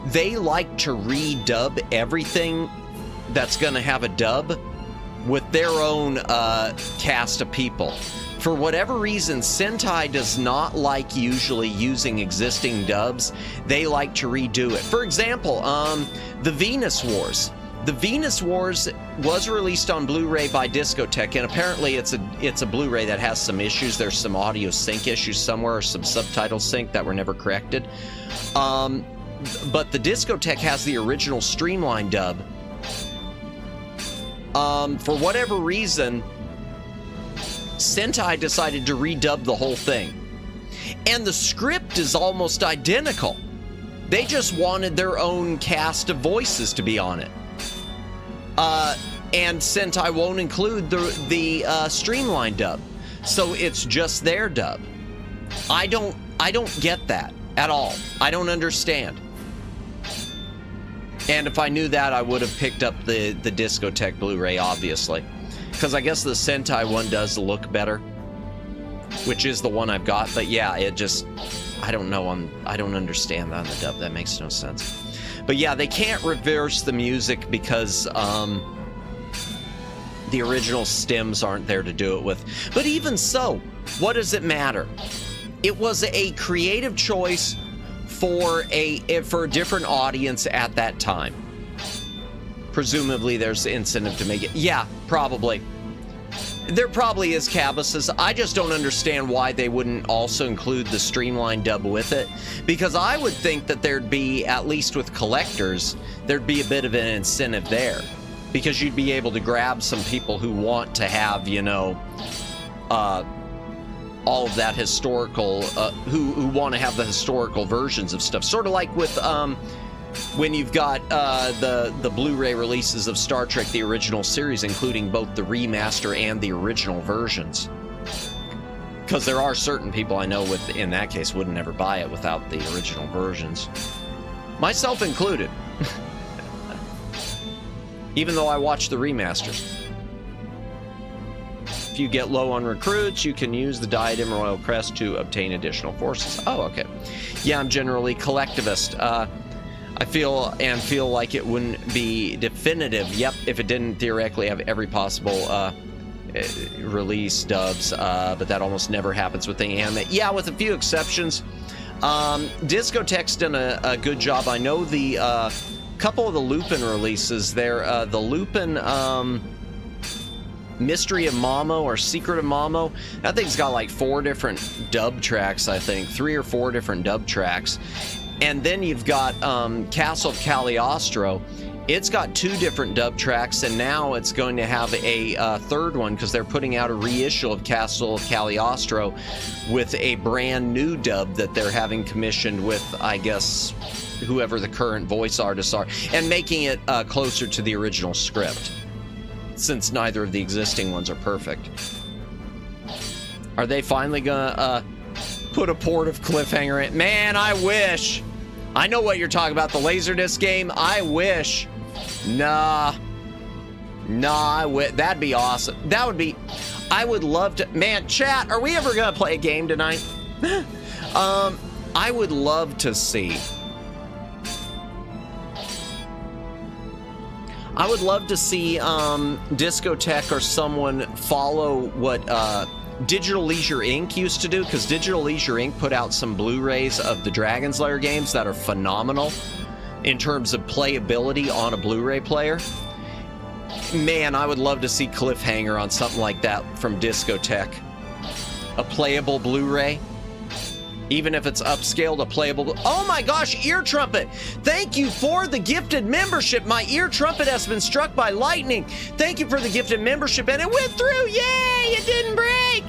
they like to redub everything that's going to have a dub with their own cast of people. For whatever reason, Sentai does not like usually using existing dubs. They like to redo it. For example, the Venus Wars. The Venus Wars was released on Blu-ray by Discotech, and apparently it's a Blu-ray that has some issues. There's some audio sync issues somewhere, or some subtitle sync that were never corrected. But the Discotech has the original Streamlined dub. For whatever reason, Sentai decided to redub the whole thing. And the script is almost identical. They just wanted their own cast of voices to be on it. And Sentai won't include the Streamlined dub. So it's just their dub. I don't get that at all. I don't understand. And if I knew that, I would have picked up the Discotech Blu-ray, obviously. Because I guess the Sentai one does look better, which is the one I've got. But yeah, it just, I don't know. I don't understand that on the dub. That makes no sense. But yeah, they can't reverse the music because the original stems aren't there to do it with. But even so, what does it matter? It was a creative choice for a different audience at that time. Presumably there's incentive to make it. Yeah, probably. There probably is, Cabbases. I just don't understand why they wouldn't also include the Streamlined dub with it. Because I would think that there'd be, at least with collectors, there'd be a bit of an incentive there. Because you'd be able to grab some people who want to have, you know, all of that historical, who want to have the historical versions of stuff. Sort of like with when you've got the Blu-ray releases of Star Trek, the original series, including both the remaster and the original versions. Because there are certain people I know in that case wouldn't never buy it without the original versions. Myself included. Even though I watch the remasters. If you get low on recruits, you can use the Diadem Royal Crest to obtain additional forces. Oh, okay. Yeah, I'm generally collectivist. I feel like it wouldn't be definitive. Yep, if it didn't theoretically have every possible release dubs, but that almost never happens with the anime. Yeah, with a few exceptions. Discotech's done a good job. I know the couple of the Lupin releases there. The Lupin Mystery of Mamo or Secret of Mamo, that thing's got like 4 different dub tracks, I think. 3 or 4 different dub tracks. And then you've got Castle of Cagliostro. It's got 2 different dub tracks, and now it's going to have a third one because they're putting out a reissue of Castle of Cagliostro with a brand new dub that they're having commissioned with, I guess, whoever the current voice artists are, and making it closer to the original script, since neither of the existing ones are perfect. Are they finally gonna put a port of Cliffhanger in? Man, I wish. I know what you're talking about, the Laserdisc game. I wish. Nah, that'd be awesome. That would be, I would love to. Man, chat, are we ever gonna play a game tonight? I would love to see. I would love to see Discotech or someone follow what Digital Leisure Inc. used to do, because Digital Leisure Inc. put out some Blu-rays of the Dragon's Lair games that are phenomenal in terms of playability on a Blu-ray player. Man, I would love to see Cliffhanger on something like that from Discotech. A playable Blu-ray. Even if it's upscaled, a playable... Oh my gosh, Ear Trumpet! Thank you for the gifted membership. My Ear Trumpet has been struck by lightning. Thank you for the gifted membership, and it went through! Yay! It didn't break!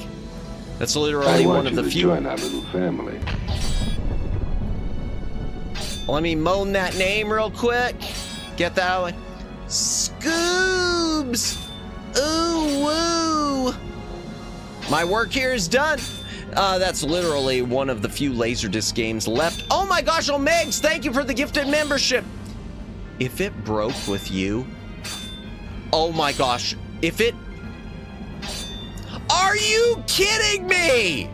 That's literally one of the few... join our little family. Let me moan that name real quick. Get that out. Scoobs! Ooh, woo! My work here is done. That's literally one of the few Laserdisc games left. Oh my gosh, Omegs, thank you for the gifted membership. If it broke with you, oh my gosh, if it... Are you kidding me?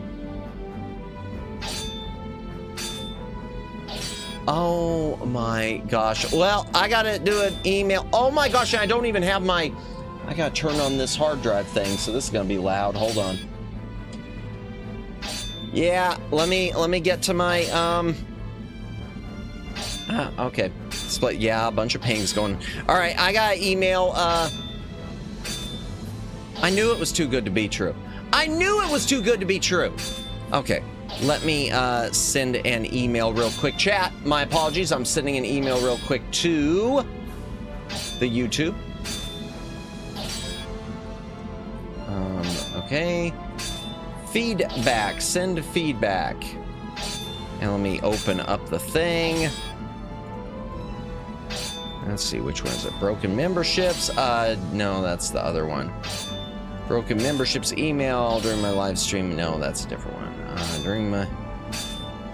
Oh my gosh. Well, I gotta do an email. Oh my gosh, I don't even have my... I gotta turn on this hard drive thing, so this is gonna be loud. Hold on. Yeah, let me get to my okay. Split. Yeah, a bunch of pings going. All right, I got an email. I knew it was too good to be true. I knew it was too good to be true. Okay, let me send an email real quick. Chat, my apologies. I'm sending an email real quick to the YouTube. Okay. Feedback, send feedback. And let me open up the thing. Let's see, which one is it? Broken memberships? No, that's the other one. Broken memberships email during my live stream. No, that's a different one. During one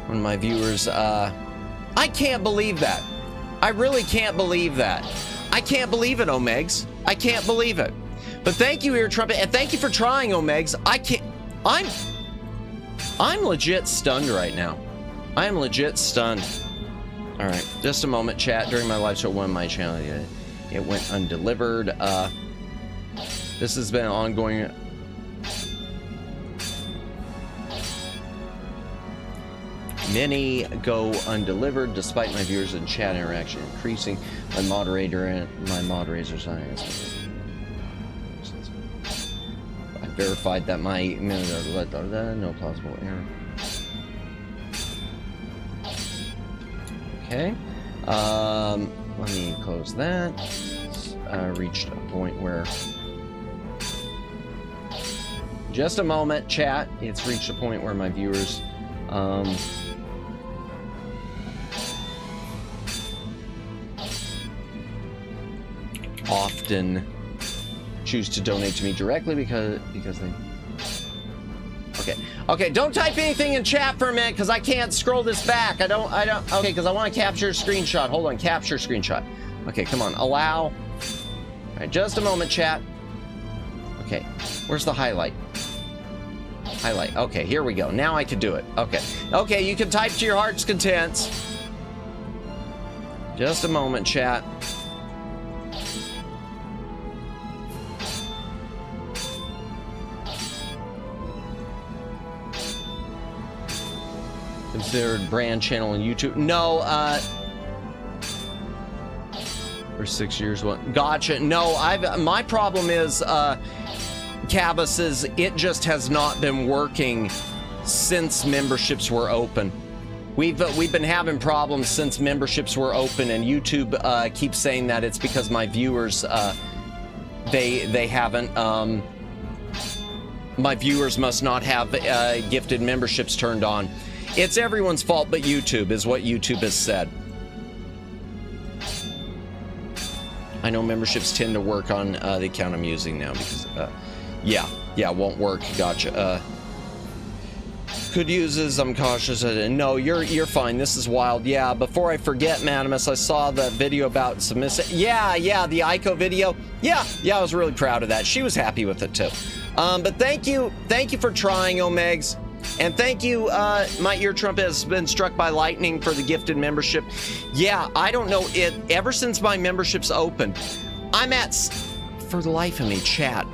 of my viewers, I can't believe that. I really can't believe that. I can't believe it, Omegs. I can't believe it. But thank you, Ear Trumpet, and thank you for trying, Omegs. I'm legit stunned right now. I am legit stunned. All right, just a moment, chat. During my live show, one of my channel, it went undelivered. This has been ongoing. Many go undelivered despite my viewers and chat interaction increasing. My moderators. Verified that my no plausible error. Okay. Let me close that. Reached a point where... Just a moment, chat. It's reached a point where my viewers... often choose to donate to me directly because they... Okay, don't type anything in chat for a minute because I can't scroll this back. I don't, okay, because I want to capture a screenshot. Hold on, capture screenshot. Okay, come on, allow. All right, just a moment, chat. Okay, where's the highlight? Highlight, okay, here we go. Now I can do it, okay, you can type to your heart's content. Just a moment, chat. Considered brand channel on YouTube. No, for 6 years. What? Gotcha. No, my problem is, Cabas, is it just has not been working since memberships were open. We've been having problems since memberships were open, and YouTube keeps saying that it's because my viewers they haven't. My viewers must not have gifted memberships turned on. It's everyone's fault but YouTube, is what YouTube has said. I know memberships tend to work on the account I'm using now because, yeah, won't work. Gotcha. Could use as I'm cautious. No, you're fine. This is wild. Yeah, before I forget, Madamus, I saw the video about submissive. Yeah, the Aiko video. Yeah, I was really proud of that. She was happy with it too. But thank you for trying, Omegs. And thank you, my ear trumpet has been struck by lightning for the gifted membership. Yeah, I don't know it. Ever since my membership's open, I'm at, for the life of me, chat,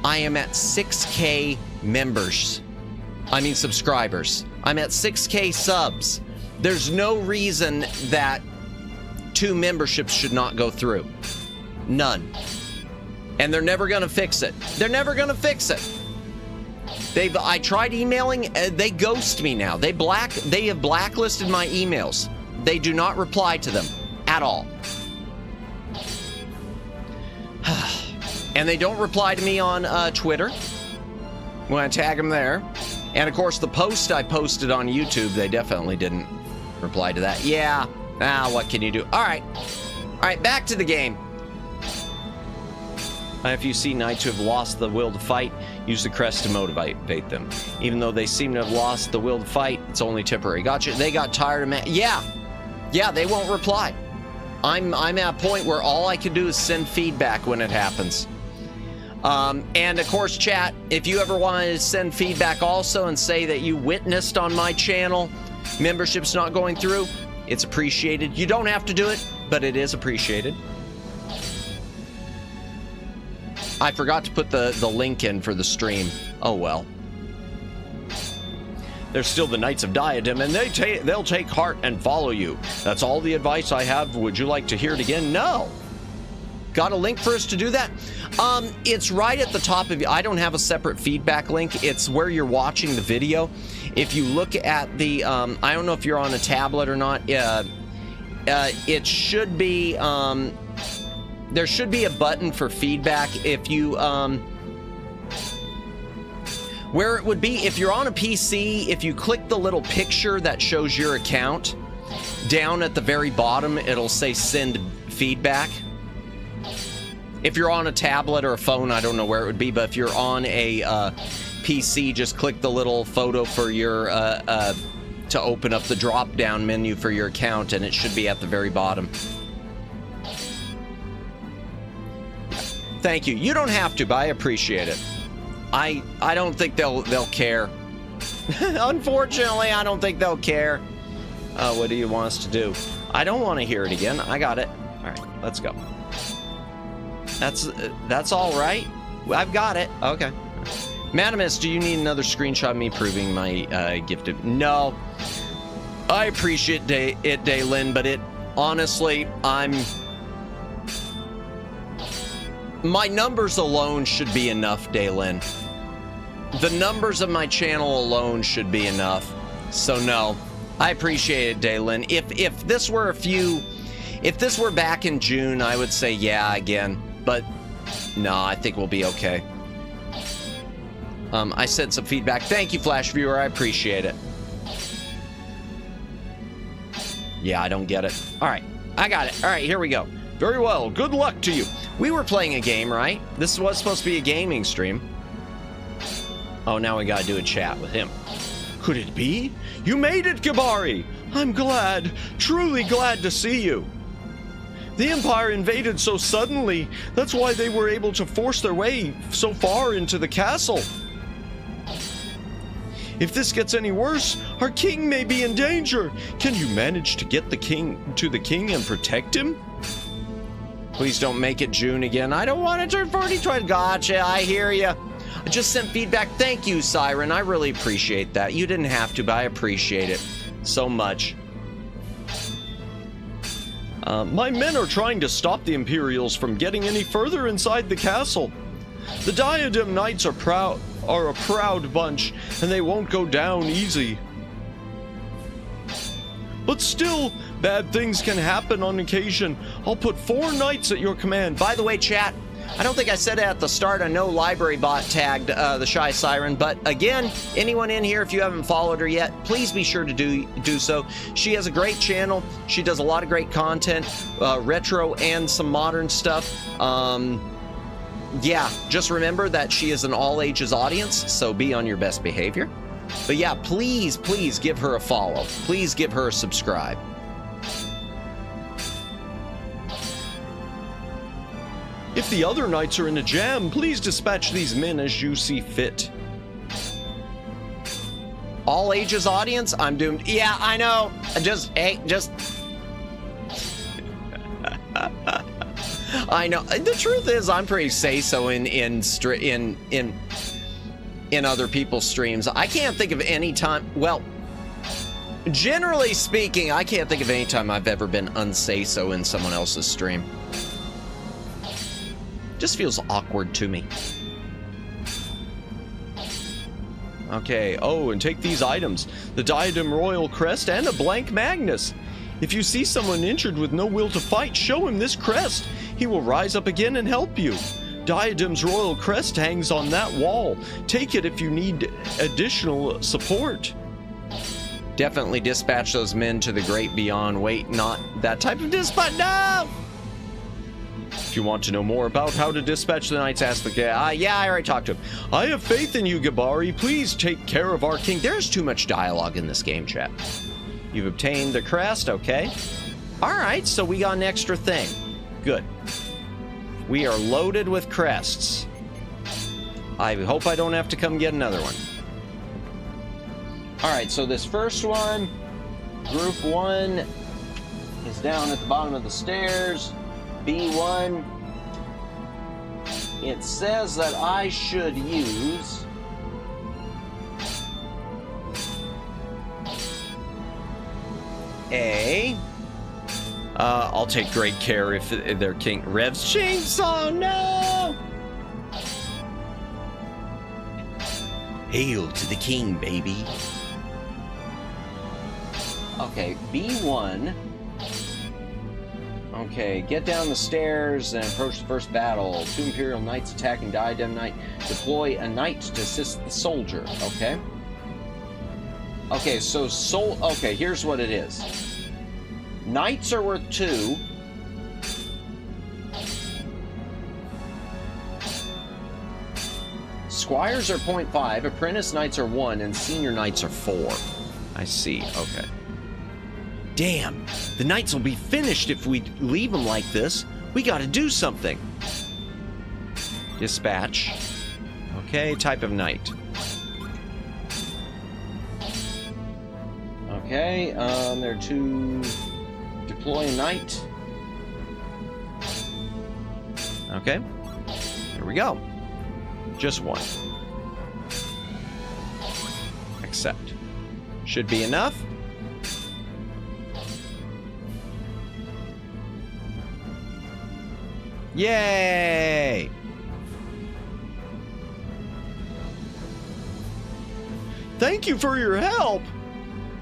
I am at 6K subscribers. I'm at 6K subs. There's no reason that 2 memberships should not go through. None. And they're never gonna fix it. They're never gonna fix it. I tried emailing, they ghost me now. They have blacklisted my emails. They do not reply to them at all. And they don't reply to me on Twitter when I tag them there. And of course, the post I posted on YouTube, they definitely didn't reply to that. Yeah, what can you do? All right, back to the game. If you see knights who have lost the will to fight, use the crest to motivate them. Even though they seem to have lost the will to fight, it's only temporary. Gotcha. They got tired of Yeah, they won't reply. I'm at a point where all I can do is send feedback when it happens. And of course, chat, if you ever want to send feedback also and say that you witnessed on my channel membership's not going through, it's appreciated. You don't have to do it, but it is appreciated. I forgot to put the link in for the stream. Oh well. They're still the Knights of Diadem, and they'll take heart and follow you. That's all the advice I have. Would you like to hear it again? No. Got a link for us to do that? It's right at the top of you. I don't have a separate feedback link. It's where you're watching the video. If you look at the, I don't know if you're on a tablet or not. It should be, there should be a button for feedback. If you, where it would be, if you're on a PC, if you click the little picture that shows your account, down at the very bottom, it'll say send feedback. If you're on a tablet or a phone, I don't know where it would be, but if you're on a PC, just click the little photo for your, to open up the drop-down menu for your account, and it should be at the very bottom. Thank you. You don't have to, but I appreciate it. I don't think they'll care. Unfortunately, I don't think they'll care. What do you want us to do? I don't want to hear it again. I got it. All right, let's go. That's all right. I've got it. Okay. Madamus, do you need another screenshot of me proving my gifted? No. I appreciate it, Daylin, but honestly, my numbers alone should be enough, Daylin. The numbers of my channel alone should be enough. So no, I appreciate it, Daylin. If this were back in June, I would say yeah again. But no, I think we'll be okay. I sent some feedback. Thank you, Flash Viewer. I appreciate it. Yeah, I don't get it. All right, I got it. All right, here we go. Very well. Good luck to you. We were playing a game, right? This was supposed to be a gaming stream. Oh, now we gotta do a chat with him. Could it be? You made it, Gabari! I'm glad, truly glad to see you. The Empire invaded so suddenly. That's why they were able to force their way so far into the castle. If this gets any worse, our king may be in danger. Can you manage to get the king and protect him? Please don't make it June again. I don't want to turn 40. Gotcha, I hear you. I just sent feedback. Thank you, Siren. I really appreciate that. You didn't have to, but I appreciate it so much. My men are trying to stop the Imperials from getting any further inside the castle. The Diadem Knights are a proud bunch, and they won't go down easy. But still, bad things can happen on occasion. I'll put 4 knights at your command. By the way, chat, I don't think I said it at the start. I know Library Bot tagged the Shy Siren, but again, anyone in here, if you haven't followed her yet, please be sure to do so. She has a great channel. She does a lot of great content, retro and some modern stuff. Yeah, just remember that she is an all ages audience, so be on your best behavior. But yeah, please give her a follow. Please give her a subscribe. If the other knights are in a jam, please dispatch these men as you see fit. All ages audience? I'm doomed. Yeah, I know. I know. The truth is, I'm pretty say-so in other people's streams. I can't think of any time. Well, generally speaking, I can't think of any time I've ever been unsay-so in someone else's stream. Just feels awkward to me. Okay. Oh, and take these items: the Diadem Royal Crest and a blank Magnus. If you see someone injured with no will to fight, show him this crest. He will rise up again and help you. Diadem's Royal Crest hangs on that wall. Take it if you need additional support. Definitely dispatch those men to the great beyond. Wait, not that type of dispatch. No! If you want to know more about how to dispatch the knights, ask the guy. Yeah, I already talked to him. I have faith in you, Gabari. Please take care of our king. There's too much dialogue in this game, chat. You've obtained the crest, okay. All right, so we got an extra thing. Good. We are loaded with crests. I hope I don't have to come get another one. All right, so this first one, group 1, is down at the bottom of the stairs. B1. It says that I should use I'll take great care if they're King Rev's chainsaw. No! Hail to the king, baby. Okay, B1. Okay, get down the stairs and approach the first battle. 2 Imperial Knights attacking Diadem Knight. Deploy a knight to assist the soldier. Okay. Okay, so okay, here's what it is. Knights are worth 2. Squires are 0.5. Apprentice Knights are 1, and Senior Knights are 4. I see. Okay. Damn, the knights will be finished if we leave them like this. We gotta do something. Dispatch. Okay, type of knight. Okay, there are 2. Deploy a knight. Okay, here we go. Just 1. Accept. Should be enough. Yay! Thank you for your help.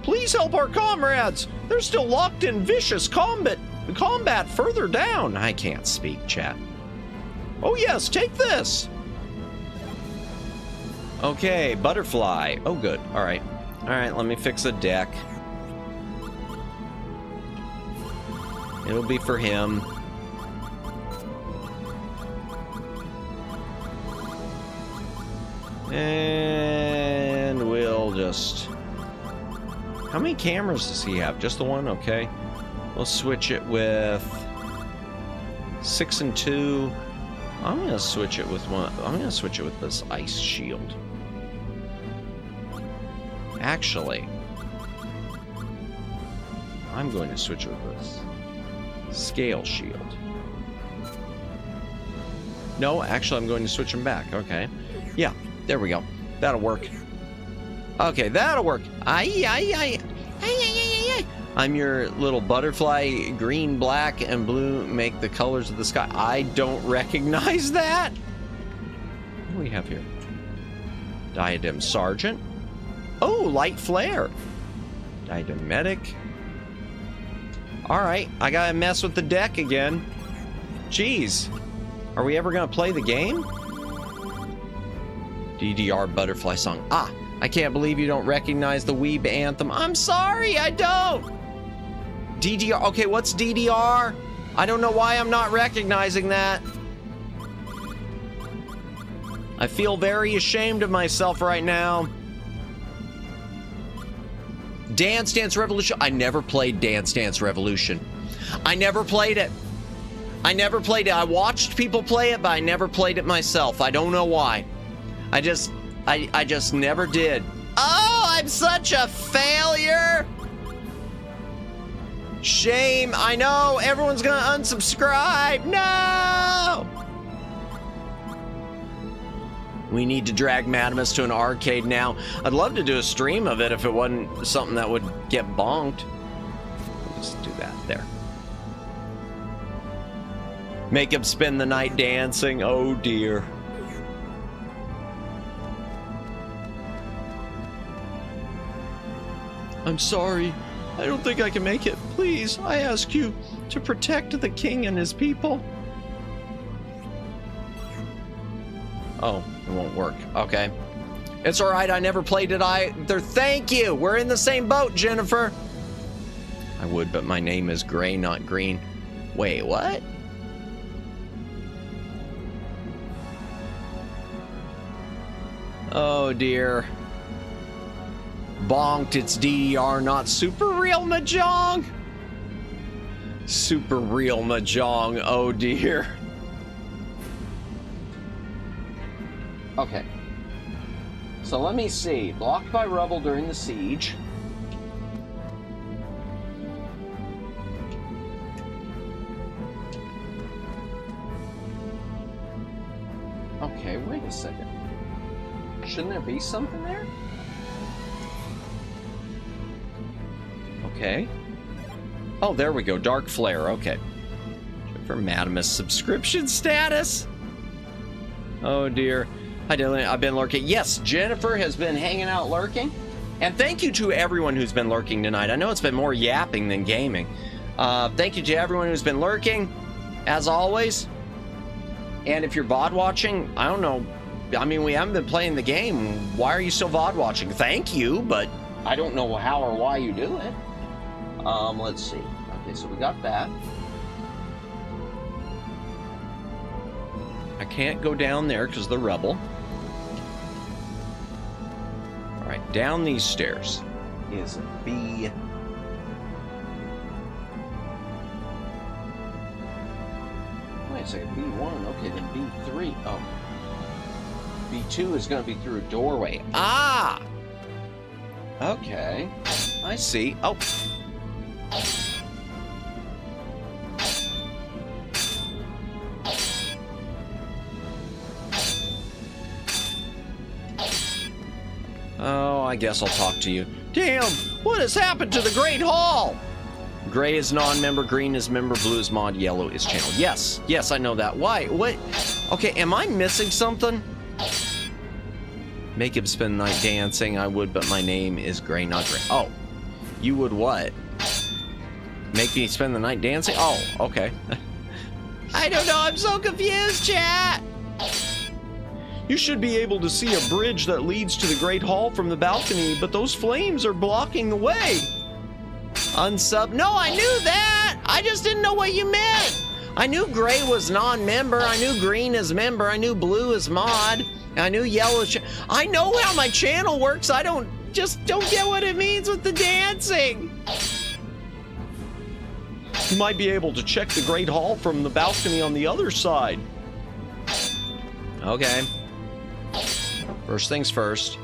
Please help our comrades. They're still locked in vicious combat further down. I can't speak, chat. Oh yes, take this. Okay, butterfly. Oh good. All right. All right, let me fix a deck. It'll be for him. And we'll just... How many cameras does he have? Just the one? Okay. We'll switch it with 6 and 2. I'm gonna switch it with one. I'm gonna switch it with this ice shield. Actually, I'm going to switch it with this scale shield. No, actually, I'm going to switch them back. Okay. Yeah. There we go. That'll work. Okay, that'll work. I'm your little butterfly. Green, black, and blue make the colors of the sky. I don't recognize that. What do we have here? Diadem Sergeant. Oh, light flare. Diadem Medic. All right, I gotta mess with the deck again. Jeez. Are we ever gonna play the game? DDR Butterfly Song. Ah, I can't believe you don't recognize the Weeb anthem. I'm sorry, I don't. DDR, okay, what's DDR? I don't know why I'm not recognizing that. I feel very ashamed of myself right now. Dance Dance Revolution. I never played Dance Dance Revolution. I never played it. I never played it. I watched people play it, but I never played it myself. I don't know why. I just never did. Oh, I'm such a failure. Shame. I know. Everyone's gonna unsubscribe. No. We need to drag Madamus to an arcade now. I'd love to do a stream of it if it wasn't something that would get bonked. Let's do that there. Make him spend the night dancing. Oh dear. I'm sorry. I don't think I can make it. Please, I ask you to protect the king and his people. Oh, it won't work. Okay. It's all right. I never played it either. Thank you. We're in the same boat, Jennifer. I would, but my name is Gray, not Green. Wait, what? Oh, dear. Bonked. It's DDR, not Super Real Mahjong. Super Real Mahjong. Oh, dear. Okay. So let me see. Blocked by rubble during the siege. Okay, wait a second. Shouldn't there be something there? Okay. Oh, there we go. Dark Flare. Okay. For Madamus subscription status. Oh, dear. Hi, Dylan. I've been lurking. Yes, Jennifer has been hanging out lurking. And thank you to everyone who's been lurking tonight. I know it's been more yapping than gaming. Thank you to everyone who's been lurking, as always. And if you're VOD watching, I don't know. I mean, we haven't been playing the game. Why are you still VOD watching? Thank you, but I don't know how or why you do it. Let's see. Okay, so we got that. I can't go down there because of the rebel. All right, down these stairs is a B. Wait a second, B1. Okay, then B3. Oh. B2 is going to be through a doorway. Ah! Okay. I see. Oh. Oh, I guess I'll talk to you. Damn! What has happened to the Great Hall? Gray is non-member, green is member, blue is mod, yellow is channel. Yes, yes, I know that. Why? What? Okay, am I missing something? Make him spend the night dancing. I would, but my name is Gray, not Gray. Oh, you would what? Make me spend the night dancing? Oh, okay. I don't know. I'm so confused, chat. You should be able to see a bridge that leads to the Great Hall from the balcony, but those flames are blocking the way. Unsub. No, I knew that. I just didn't know what you meant. I knew Gray was non-member. I knew green is member. I knew blue is mod. I knew yellow is... I know how my channel works. I don't get what it means with the dancing. You might be able to check the Great Hall from the balcony on the other side. Okay. First things first.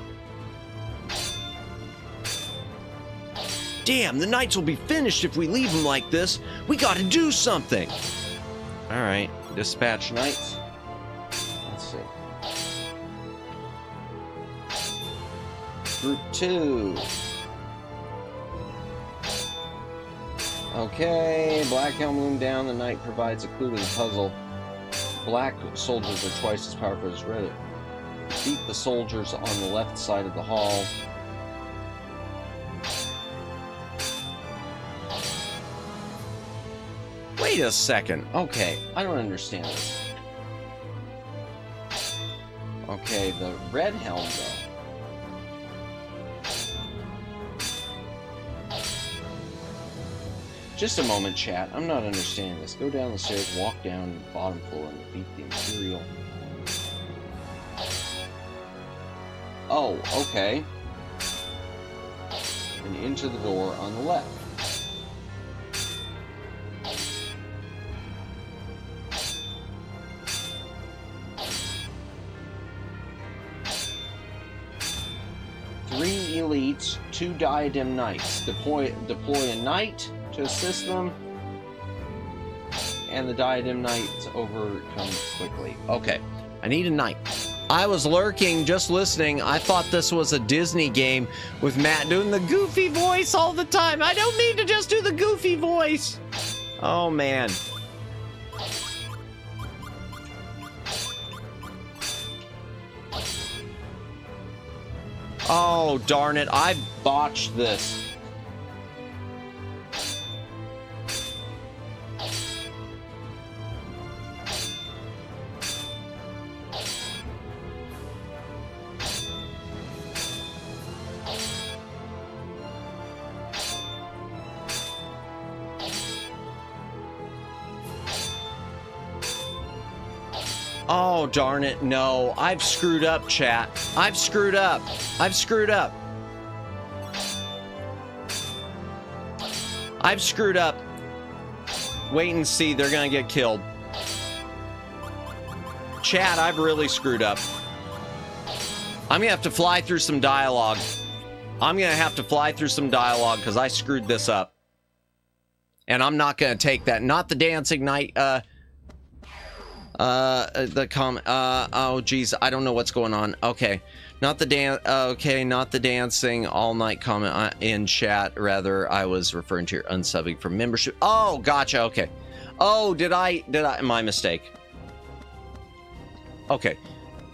Damn, the nights will be finished if we leave them like this. We gotta do something. All right, dispatch nights. Let's see. Group 2. Okay, black helm loom down. The knight provides a clue to the puzzle. Black soldiers are twice as powerful as red. Beat the soldiers on the left side of the hall. Wait a second. Okay, I don't understand this. Okay, the red helm, though. Just a moment, chat. I'm not understanding this. Go down the stairs, walk down to the bottom floor, and defeat the Imperial. Oh, okay. And into the door on the left. Three elites, 2 diadem knights. Deploy a knight to assist them, and the diadem knights overcome quickly. Okay, I need a knight. I was lurking, just listening. I thought this was a Disney game with Matt doing the goofy voice all the time. I don't mean to just do the goofy voice. Oh, man. Oh, darn it. I botched this. Oh, darn it. No, I've screwed up, chat. I've screwed up. I've screwed up. I've screwed up. Wait and see. They're going to get killed. Chat, I've really screwed up. I'm going to have to fly through some dialogue. I'm going to have to fly through some dialogue because I screwed this up. And I'm not going to take that. Not the dancing knight, oh geez, I don't know what's going on. Okay, not the dancing all night comment in chat. Rather, I was referring to your unsubbing for membership. Oh, gotcha. Okay. Oh, did I my mistake. Okay,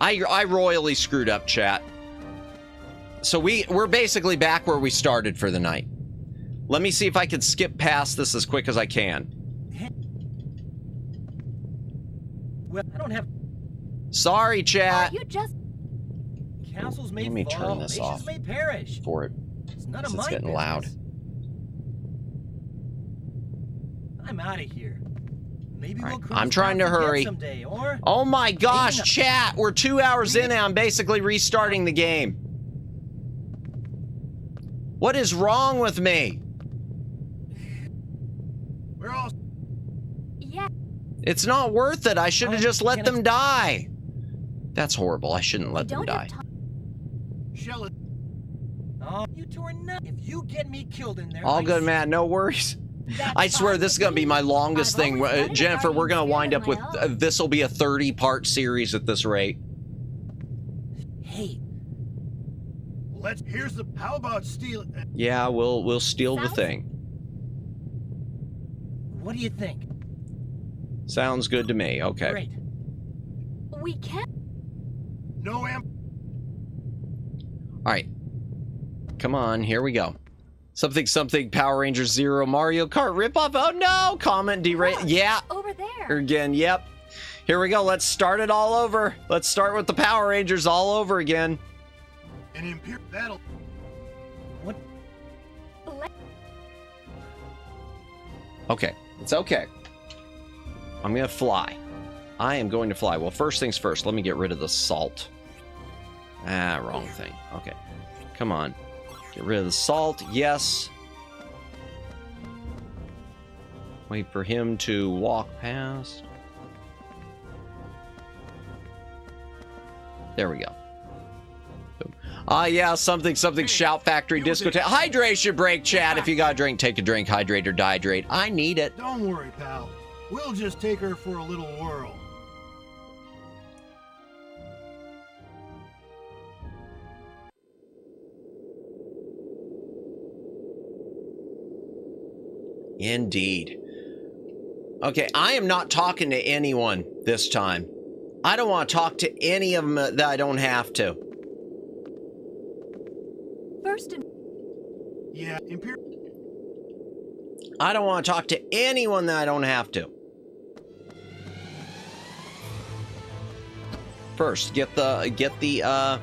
I royally screwed up, chat. So we're basically back where we started for the night. Let me see if I can skip past this as quick as I can. Well, I don't have. Sorry, chat. You just. Castles may Let me fall, turn this nations off may perish. for it. It's none of It's my getting business. loud. I'm out of here. Maybe All we'll right, cruise I'm trying down to again hurry. someday, or Oh my gosh, Taking a- chat! We're 2 hours in and I'm basically restarting the game. What is wrong with me? We're all Yeah. It's not worth it. I should have just let Can them die. That's horrible. I shouldn't let We them don't die. have time. shell it. Oh, you two are nuts. If you get me killed in there, All I good, man. No worries. I swear this is going to be my longest I've thing. always wanted a Jennifer, we're going to wind up with... guardian spirit of my this will be a 30-part series at this rate. Hey, Here's the. How about steal? Yeah, we'll steal the Sounds- thing. what do you think? Sounds good to me. Okay. Great. We can't. No amp. All right. Come on, here we go. Something Power Rangers Zero Mario Kart ripoff. Oh no! Comment derail. Look, Yeah. Over there. Again, yep. Here we go. Let's start it all over. Let's start with the Power Rangers all over again. An imperial. That'll. What? Let- Okay. It's okay. I'm going to fly. I am going to fly. Well, first things first. Let me get rid of the salt. Ah, wrong thing. Okay. Come on. Get rid of the salt. Yes. Wait for him to walk past. There we go. Boom. Ah, yeah, something, Shout Factory Discotheque. Hydration break, chat. If you got a drink, take a drink. Hydrate or dehydrate. I need it. Don't worry, pal. We'll just take her for a little whirl. Indeed. Okay, I am not talking to anyone this time. I don't want to talk to any of them that I don't have to. First and Yeah, imperial. I don't want to talk to anyone that I don't have to. First, get the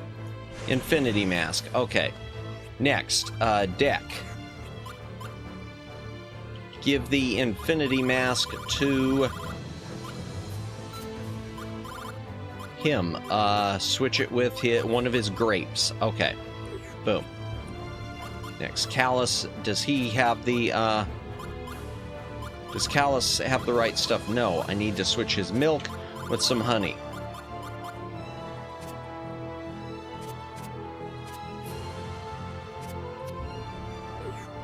infinity mask. Okay. Next, deck. Give the infinity mask to him. Switch it with one of his grapes. Okay. Boom. Next, Callus. Does he have the, does Callus have the right stuff? No. I need to switch his milk with some honey.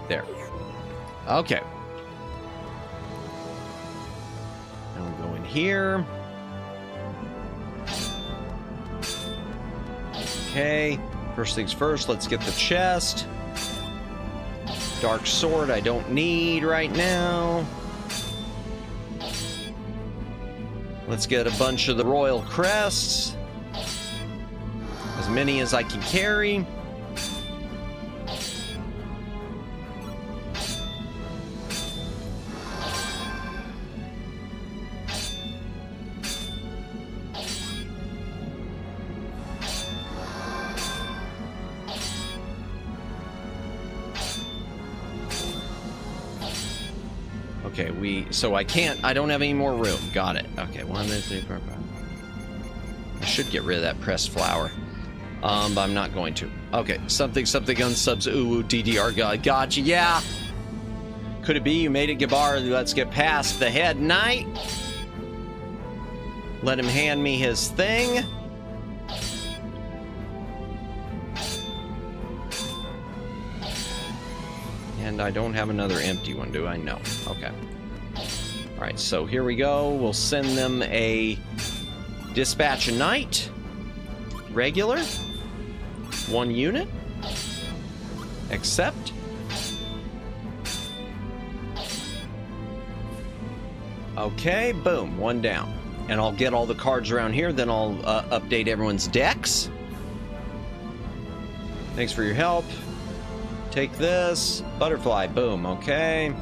There. Okay. Now we go in here. Okay. First things first, let's get the chest. Dark sword I don't need right now. Let's get a bunch of the royal crests. As many as I can carry. Okay, so I don't have any more room. Got it. Okay, 1, 2, 3, 4, 5. I should get rid of that pressed flour. But I'm not going to. Okay, something unsubs. Ooh, DDR. Gotcha, yeah. Could it be you made it, Gabar? Let's get past the head knight. Let him hand me his thing. And I don't have another empty one, do I? No. Okay. Alright, so here we go. We'll send them a dispatch a knight. Regular. 1 unit. Accept. Okay, boom. 1 down. And I'll get all the cards around here, then I'll update everyone's decks. Thanks for your help. Take this. Butterfly. Boom. Okay.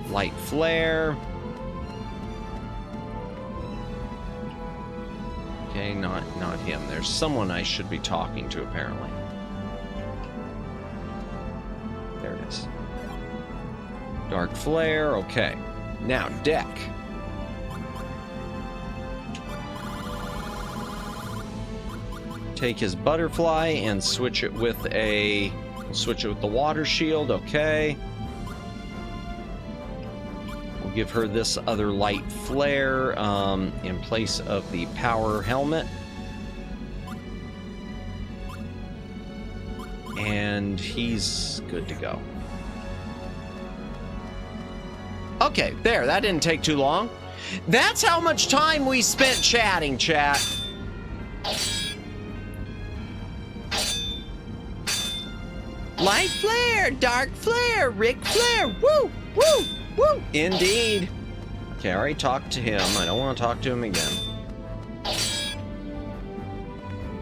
Light flare. Okay, not him. There's someone I should be talking to, apparently. There it is. Dark flare. Okay. Now, deck. Take his butterfly and switch it with the water shield. Okay. We'll give her this other light flare in place of the power helmet. And he's good to go. Okay, there. That didn't take too long. That's how much time we spent chatting, chat. Light flare, dark flare, Ric Flair, woo, woo, woo. Indeed. Okay, I already talked to him. I don't want to talk to him again.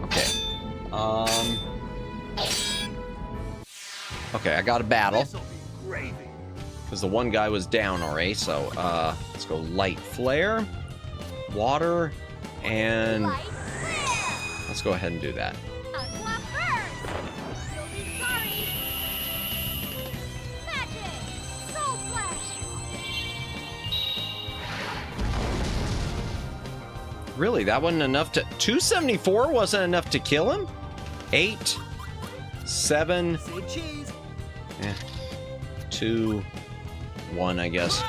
Okay. Okay, I got a battle. Because the one guy was down already, so let's go light flare, water, and let's go ahead and do that. Really, that wasn't enough to... 274 wasn't enough to kill him? 8, 7... 2, 1, I guess.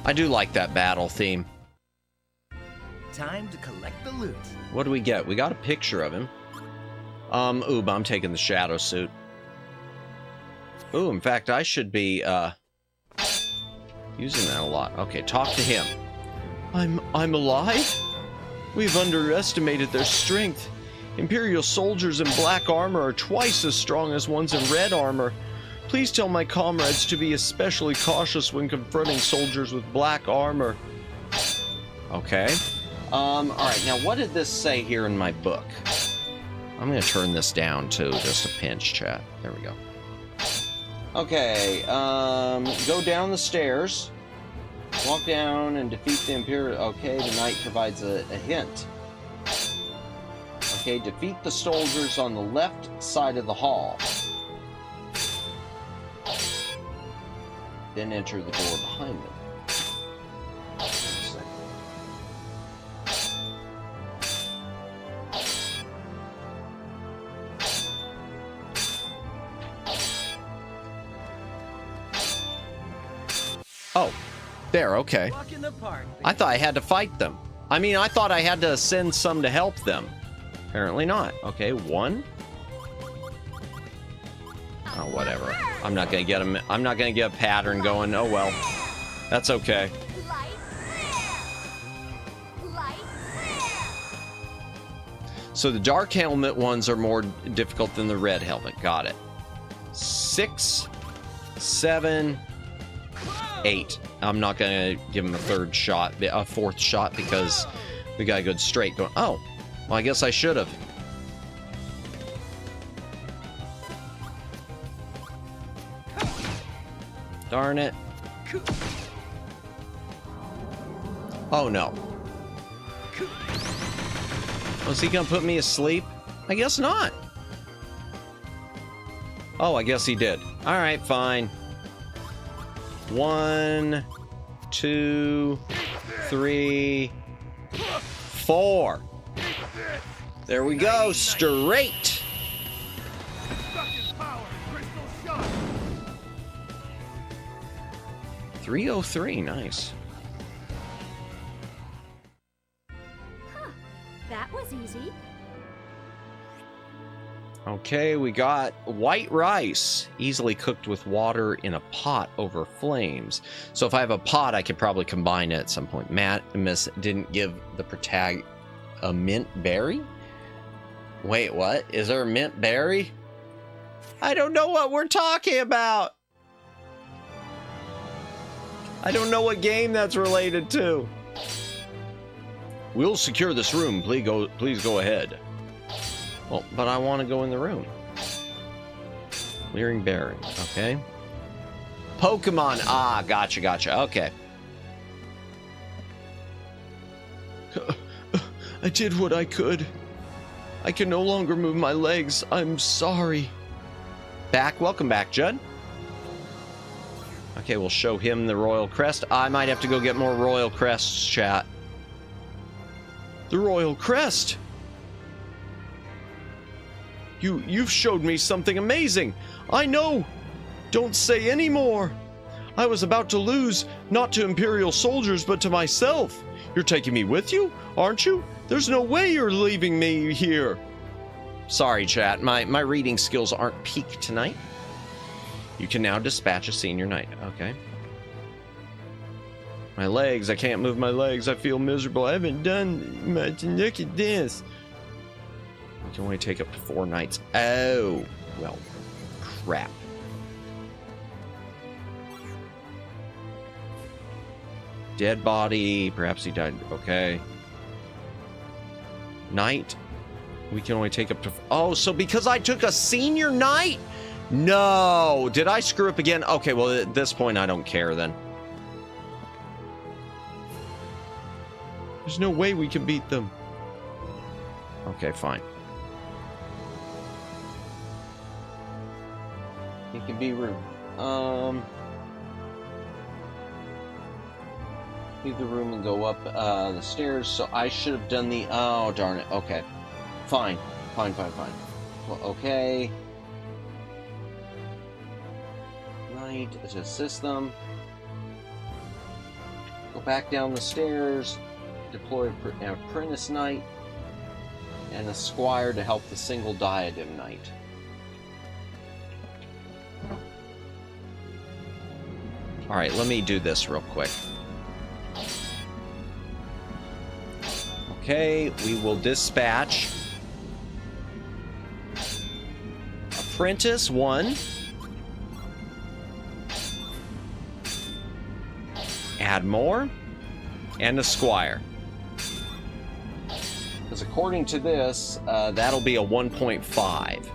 I do like that battle theme. Time to collect the loot. What do we get? We got a picture of him. Ooh, but I'm taking the shadow suit. Ooh, in fact, I should be, using that a lot. Okay, talk to him. I'm alive? We've underestimated their strength. Imperial soldiers in black armor are twice as strong as ones in red armor. Please tell my comrades to be especially cautious when confronting soldiers with black armor. Okay. Alright, now what did this say here in my book? I'm gonna turn this down too, just a pinch, chat. There we go. Okay, go down the stairs. Walk down and defeat the Imperial... Okay, the knight provides a hint. Okay, defeat the soldiers on the left side of the hall. Then enter the door behind them. Oh, there, okay. Walk in the park. I thought I had to fight them. I mean, I thought I had to send some to help them. Apparently not. Okay, 1. Oh, whatever. I'm not gonna get them. I'm not gonna get a pattern going. Oh well. That's okay. So the dark helmet ones are more difficult than the red helmet. Got it. 6, 7, 8. I'm not gonna give him a fourth shot because we got a good straight going. Oh, well, I guess I should have. Darn it. Oh no. Was he gonna put me asleep? I guess not. Oh, I guess he did. All right, fine. 1, 2, 3, 4. There we go, straight. 303, nice. Huh, that was easy. Okay, we got white rice, easily cooked with water in a pot over flames. So if I have a pot, I could probably combine it at some point. Miss didn't give the protag a mint berry? Wait, what? Is there a mint berry? I don't know what we're talking about. I don't know what game that's related to. We'll secure this room. Please go ahead. Well, but I want to go in the room. Clearing berry. Okay. Pokemon. Ah, gotcha. Okay. I did what I could. I can no longer move my legs. I'm sorry. Welcome back, Judd. Okay, we'll show him the royal crest. I might have to go get more royal crests, chat. The royal crest. You've showed me something amazing. I know. Don't say any more. I was about to lose, not to Imperial soldiers, but to myself. You're taking me with you, aren't you? There's no way you're leaving me here. Sorry, chat. My reading skills aren't peak tonight. You can now dispatch a senior knight. Okay. My legs. I can't move my legs. I feel miserable. I haven't done much. Look at this. We can only take up to 4 knights. Oh. Well. Crap. Dead body. Perhaps he died. Okay. Knight. We can only take up to... Oh, so because I took a senior knight? No. Did I screw up again? Okay, well, at this point, I don't care then. There's no way we can beat them. Okay, fine. It can be rude. Leave the room and go up the stairs. So I should have done the... Oh, darn it. Okay. Fine. Fine. Well, okay. Knight to assist them. Go back down the stairs. Deploy an apprentice knight. And a squire to help the single diadem knight. Alright, let me do this real quick. Okay, we will dispatch apprentice 1. Add more. And a squire. Because according to this, that'll be a 1.5.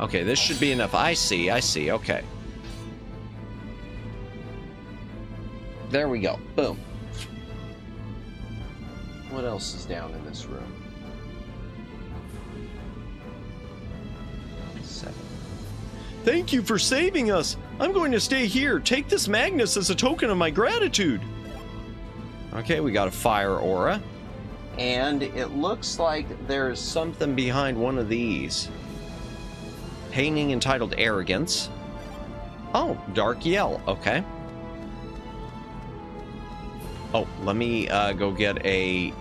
Okay, this should be enough. I see, okay. There we go. Boom. What else is down in this room? 7. Thank you for saving us. I'm going to stay here. Take this Magnus as a token of my gratitude. Okay, we got a fire aura. And it looks like there's something behind one of these. Painting entitled Arrogance. Oh, Dark Yell. Okay. Oh, let me go get a...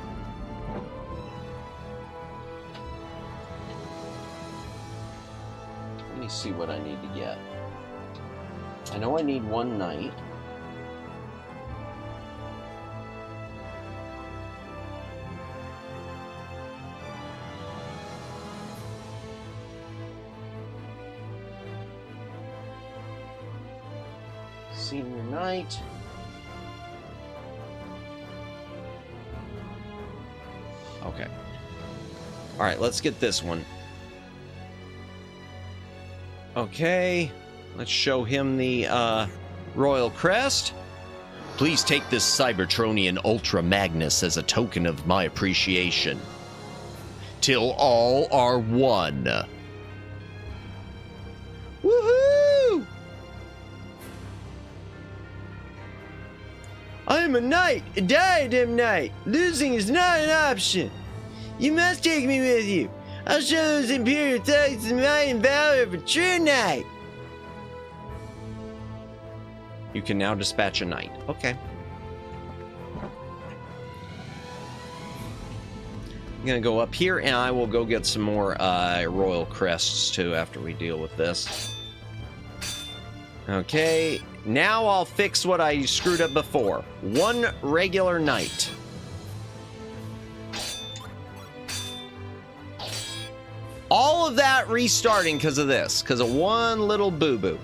Let me see what I need to get. I know I need 1 knight. Senior knight. Okay. All right, let's get this one. Okay, let's show him the Royal Crest. Please take this Cybertronian Ultra Magnus as a token of my appreciation. Till all are one. Woohoo! I am a knight, a diadem knight. Losing is not an option. You must take me with you. I'll show those Imperial thugs the might and valor of a true knight. You can now dispatch a knight. Okay. I'm gonna go up here and I will go get some more Royal Crests too after we deal with this. Okay, now I'll fix what I screwed up before. 1 regular knight. All of that restarting because of this, because of one little boo-boo.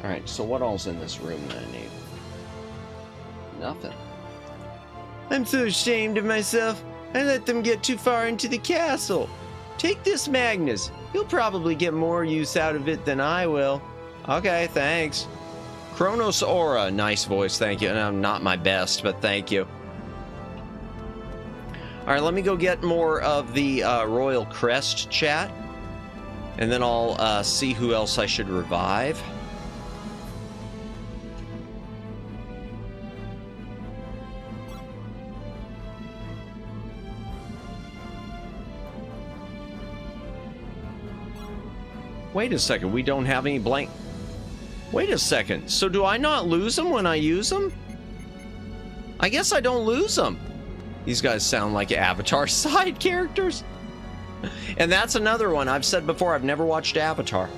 All right, so what all's in this room that I need? Nothing. I'm so ashamed of myself. I let them get too far into the castle. Take this Magnus. You'll probably get more use out of it than I will. Okay, thanks. Kronos Aura. Nice voice, thank you. And I'm not my best, but thank you. All right, let me go get more of the Royal Crest chat. And then I'll see who else I should revive. Wait a second, we don't have any blank... Wait a second, so do I not lose them when I use them? I guess I don't lose them. These guys sound like Avatar side characters. And that's another one. I've said before, I've never watched Avatar.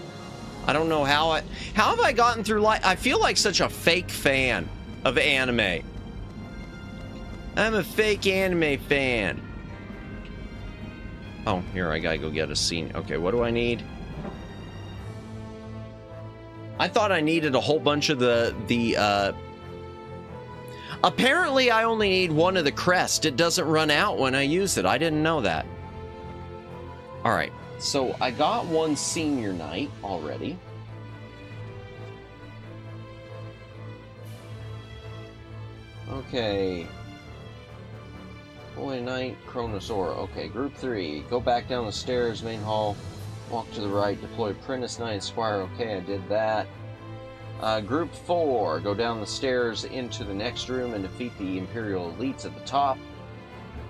I don't know how have I gotten through life? I feel like such a fake fan of anime. I'm a fake anime fan. Oh, here, I gotta go get a scene. Okay, what do I need? I thought I needed a whole bunch of the apparently I only need 1 of the crest. It doesn't run out when I use it. I didn't know that. All right, so I got 1 senior knight already. Okay. Holy Knight, Kronos Aura. Okay, group 3. Go back down the stairs, main hall. Walk to the right, deploy Apprentice Knight Squire. Okay, I did that. Group 4, go down the stairs into the next room and defeat the Imperial Elites at the top.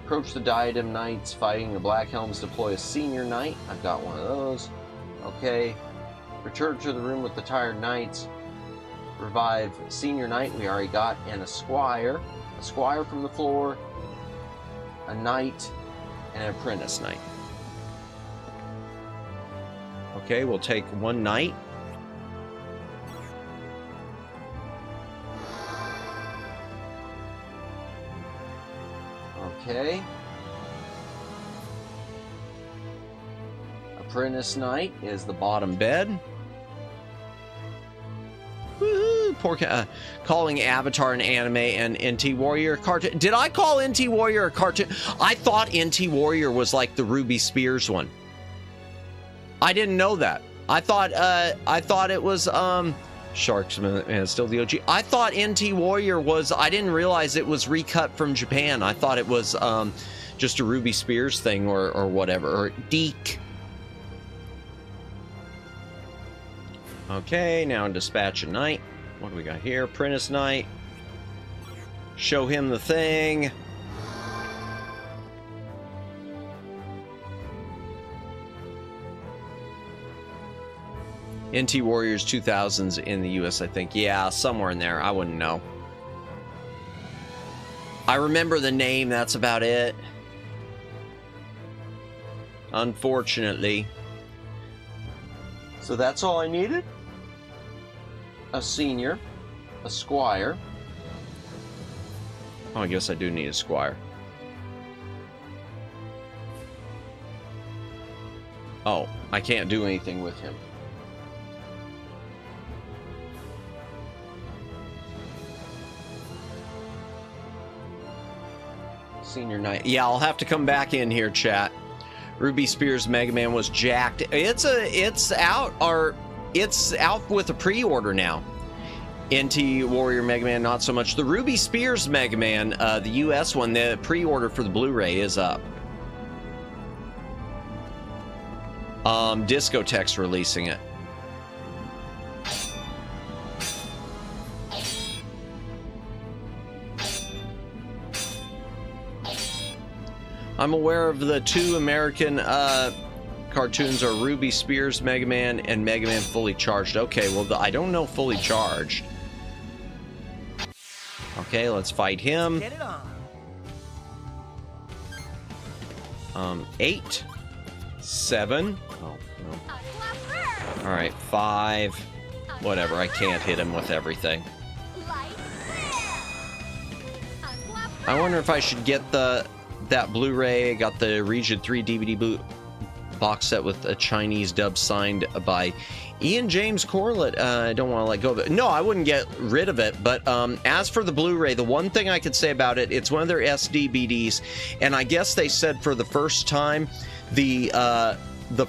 Approach the Diadem Knights, fighting the Black Helms, deploy a Senior Knight. I've got 1 of those. Okay. Return to the room with the Tired Knights. Revive Senior Knight, we already got, and a Squire. A Squire from the floor, a Knight, and an Apprentice Knight. Okay, we'll take 1 knight. Okay. Apprentice Knight is the bottom bed. Woohoo! Poor calling Avatar an anime and NT Warrior a cartoon. Did I call NT Warrior a cartoon? I thought NT Warrior was like the Ruby Spears one. I didn't know that. I thought it was Sharks Man still the OG. I thought NT Warrior was. I didn't realize it was recut from Japan. I thought it was just a Ruby Spears thing or whatever, or Deke. Okay, now Dispatch a Knight. What do we got here? Apprentice Knight. Show him the thing. NT Warriors 2000s in the US, I think. Yeah, somewhere in there. I wouldn't know. I remember the name, that's about it. Unfortunately. So that's all I needed. A senior, a squire. Oh, I guess I do need a squire. Oh, I can't do anything with him. Senior Knight. Yeah, I'll have to come back in here, chat. Ruby Spears Mega Man was jacked. It's out with a pre-order now. NT Warrior Mega Man, not so much. The Ruby Spears Mega Man, the US one, the pre-order for the Blu-ray is up. Discotech's releasing it. I'm aware of the two American cartoons are Ruby Spears Mega Man and Mega Man Fully Charged. Okay, well, I don't know Fully Charged. Okay, let's fight him. Get it on. 8, 7. Oh, no. All right, 5. Whatever, I can't hit him with everything. I wonder if I should get that Blu-ray. I got the Region 3 DVD box set with a Chinese dub signed by Ian James Corlett. I don't want to let go of it. No, I wouldn't get rid of it. But as for the Blu-ray, the one thing I could say about it, it's one of their SDVDs, and I guess they said for the first time, the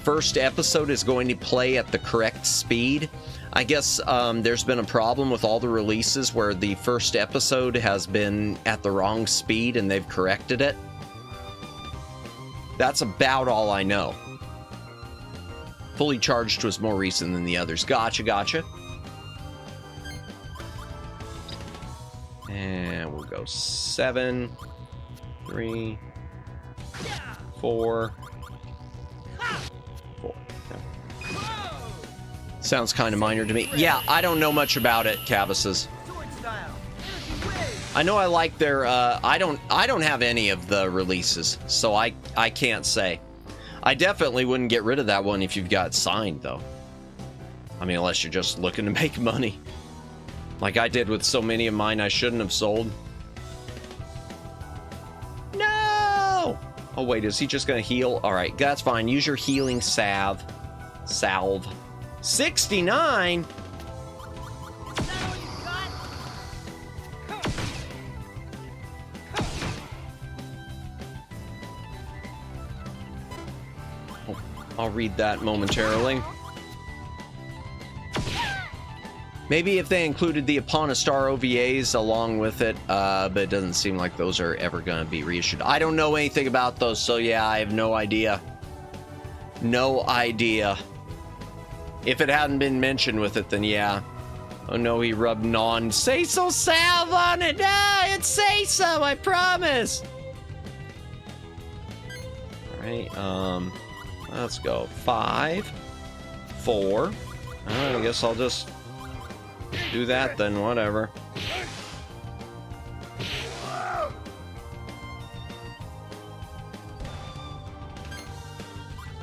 first episode is going to play at the correct speed. I guess there's been a problem with all the releases where the first episode has been at the wrong speed, and they've corrected it. That's about all I know. Fully Charged was more recent than the others. Gotcha, gotcha. And we'll go 7, 3, 4, 4. Sounds kind of minor to me. Yeah, I don't know much about it, Cavus's. I know I like their, I don't have any of the releases, so I can't say. I definitely wouldn't get rid of that one if you've got it signed, though. I mean, unless you're just looking to make money. Like I did with so many of mine I shouldn't have sold. No! Oh, wait, is he just gonna heal? All right, that's fine. Use your healing salve. 69? I'll read that momentarily. Maybe if they included the Upon a Star OVAs along with it, but it doesn't seem like those are ever going to be reissued. I don't know anything about those, so yeah, I have no idea. No idea. If it hadn't been mentioned with it, then yeah. Oh no, he rubbed non-say-so salve on it. No, it's say-so, I promise. All right, let's go. 5, 4. I guess I'll just do that then, whatever.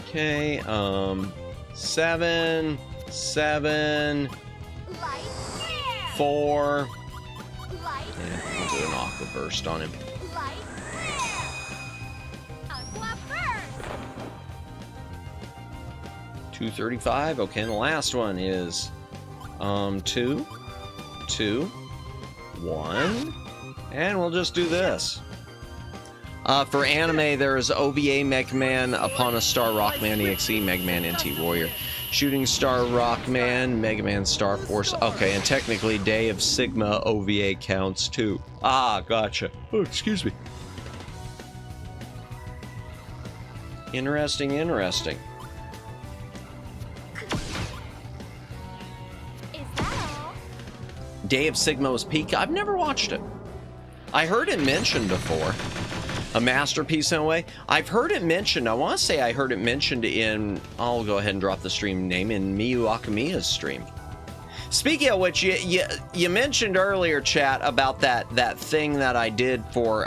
Okay, 7, 4. Yeah, I'll do an aqua burst on him. 235. Okay, and the last one is 2, 2, 1. And we'll just do this. For anime, there is OVA Mega Man, Upon a Star Rockman EXE, Mega Man NT Warrior, Shooting Star Rockman, Mega Man Star Force. Okay, and technically Day of Sigma OVA counts too. Ah, gotcha. Oh, excuse me. Interesting, interesting. Is that all? Day of Sigma was peak. I've never watched it. I heard it mentioned before. A masterpiece in a way. I've heard it mentioned. I want to say I heard it mentioned in. I'll go ahead and drop the stream name in Miyu Akamiya's stream. Speaking of which, you mentioned earlier, chat, about that thing that I did for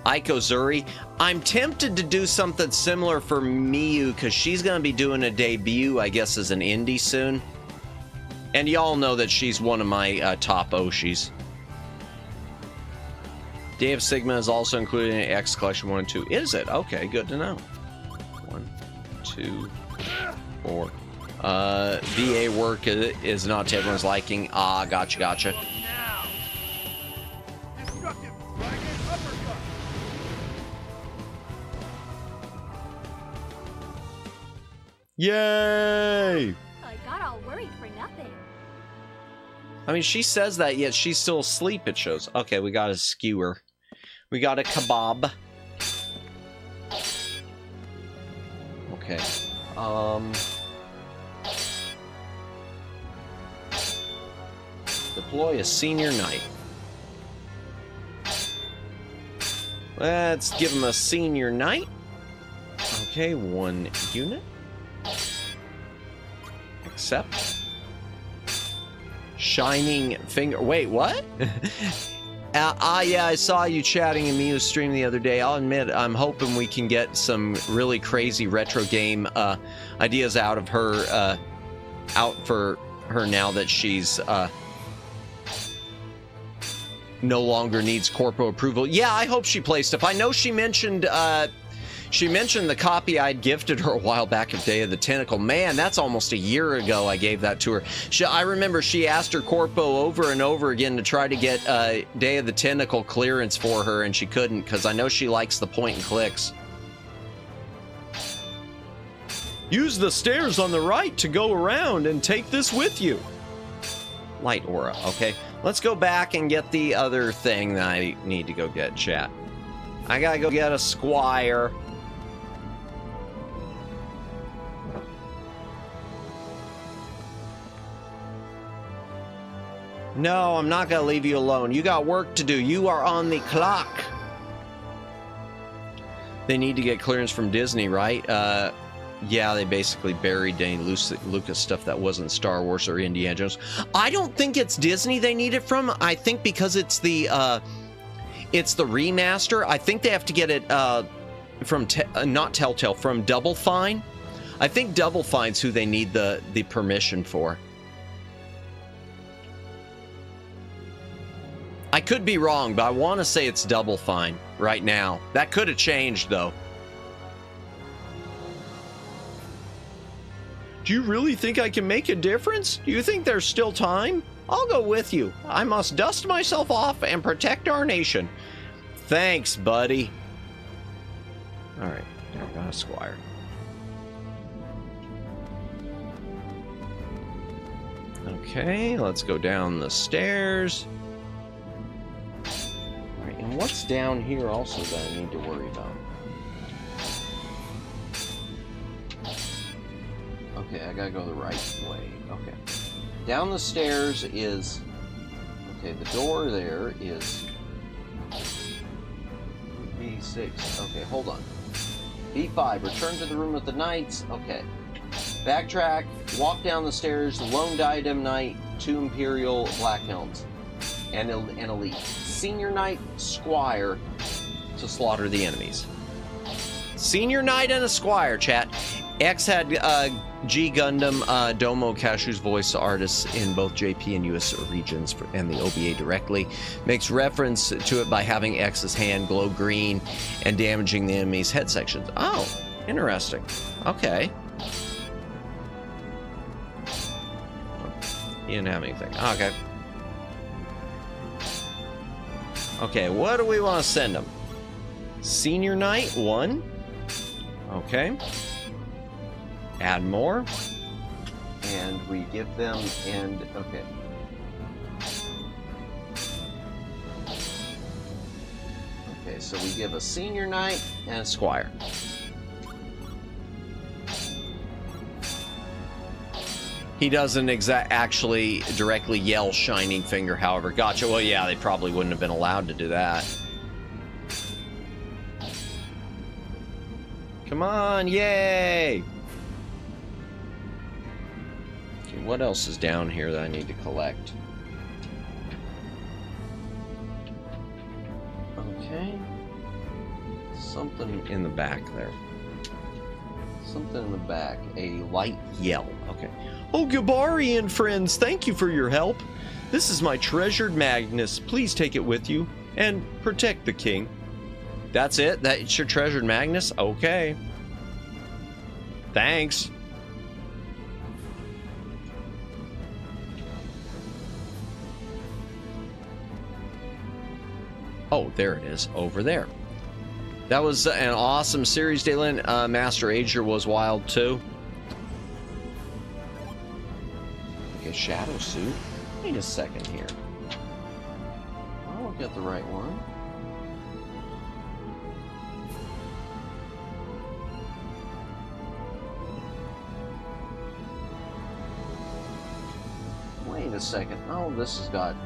Aiko Zuri. I'm tempted to do something similar for Miyu because she's going to be doing a debut, I guess, as an indie soon. And y'all know that she's one of my top Oshis. Day of Sigma is also included in X Collection 1 and 2. Is it? Okay, good to know. 1, 2, 4. VA work is not to everyone's liking. Ah, gotcha, gotcha. Now. Destructive dragon uppercut. Yay! I got all worried for nothing. I mean, she says that, yet she's still asleep, it shows. Okay, we got a skewer. We got a kebab. Okay. Deploy a senior knight. Let's give him a senior knight. Okay, 1 unit. Accept. Shining finger. Wait, what? Yeah, I saw you chatting in Miyu's stream the other day. I'll admit, I'm hoping we can get some really crazy retro game ideas out of her, out for her now that she's no longer needs corpo approval. Yeah, I hope she plays stuff. I know she mentioned the copy I'd gifted her a while back of Day of the Tentacle. Man, that's almost a year ago I gave that to her. I remember she asked her corpo over and over again to try to get Day of the Tentacle clearance for her, and she couldn't, because I know she likes the point and clicks. Use the stairs on the right to go around and take this with you. Light aura, okay. Let's go back and get the other thing that I need to go get, chat. I gotta go get a squire. No, I'm not gonna leave you alone. You got work to do. You are on the clock. They need to get clearance from Disney, right? Yeah, they basically buried Dane Lucas stuff that wasn't Star Wars or Indiana Jones. I don't think it's Disney they need it from. I think because it's the remaster. I think they have to get it from not Telltale, from Double Fine. I think Double Fine's who they need the permission for. I could be wrong, but I want to say it's Double Fine right now. That could have changed, though. Do you really think I can make a difference? Do you think there's still time? I'll go with you. I must dust myself off and protect our nation. Thanks, buddy. All right, now I got a squire. Okay, let's go down the stairs. All right, and what's down here also that I need to worry about? Okay, I gotta go the right way. Okay. Down the stairs is... Okay, the door there is... B6. Okay, hold on. B5, return to the room with the knights. Okay. Backtrack, walk down the stairs, lone diadem knight, 2 imperial black helms, and elite. Senior knight, squire, to slaughter the enemies. Senior knight and a squire, chat. X had G Gundam Domo Cashu's voice artists in both JP and US regions and the OVA directly. Makes reference to it by having X's hand glow green and damaging the enemy's head sections. Oh, interesting. Okay. He didn't have anything. Okay. Okay, what do we want to send him? Senior night, 1. Okay. Add more. And we give them, and, okay. Okay, so we give a senior knight and a squire. He doesn't actually directly yell Shining Finger, however. Gotcha. Well, yeah, they probably wouldn't have been allowed to do that. Come on, yay! Okay, what else is down here that I need to collect? Okay. Something in the back there. Something in the back. A light yell. Okay. Oh, Gabari and friends, thank you for your help. This is my treasured Magnus. Please take it with you and protect the king. That's it? That's your treasured Magnus? Okay. Thanks. Oh, there it is. Over there. That was an awesome series, Dalen. Master Ager was wild, too. Okay, Shadow Suit. Wait a second here. I'll get the right one. Wait a second. Oh, this has got...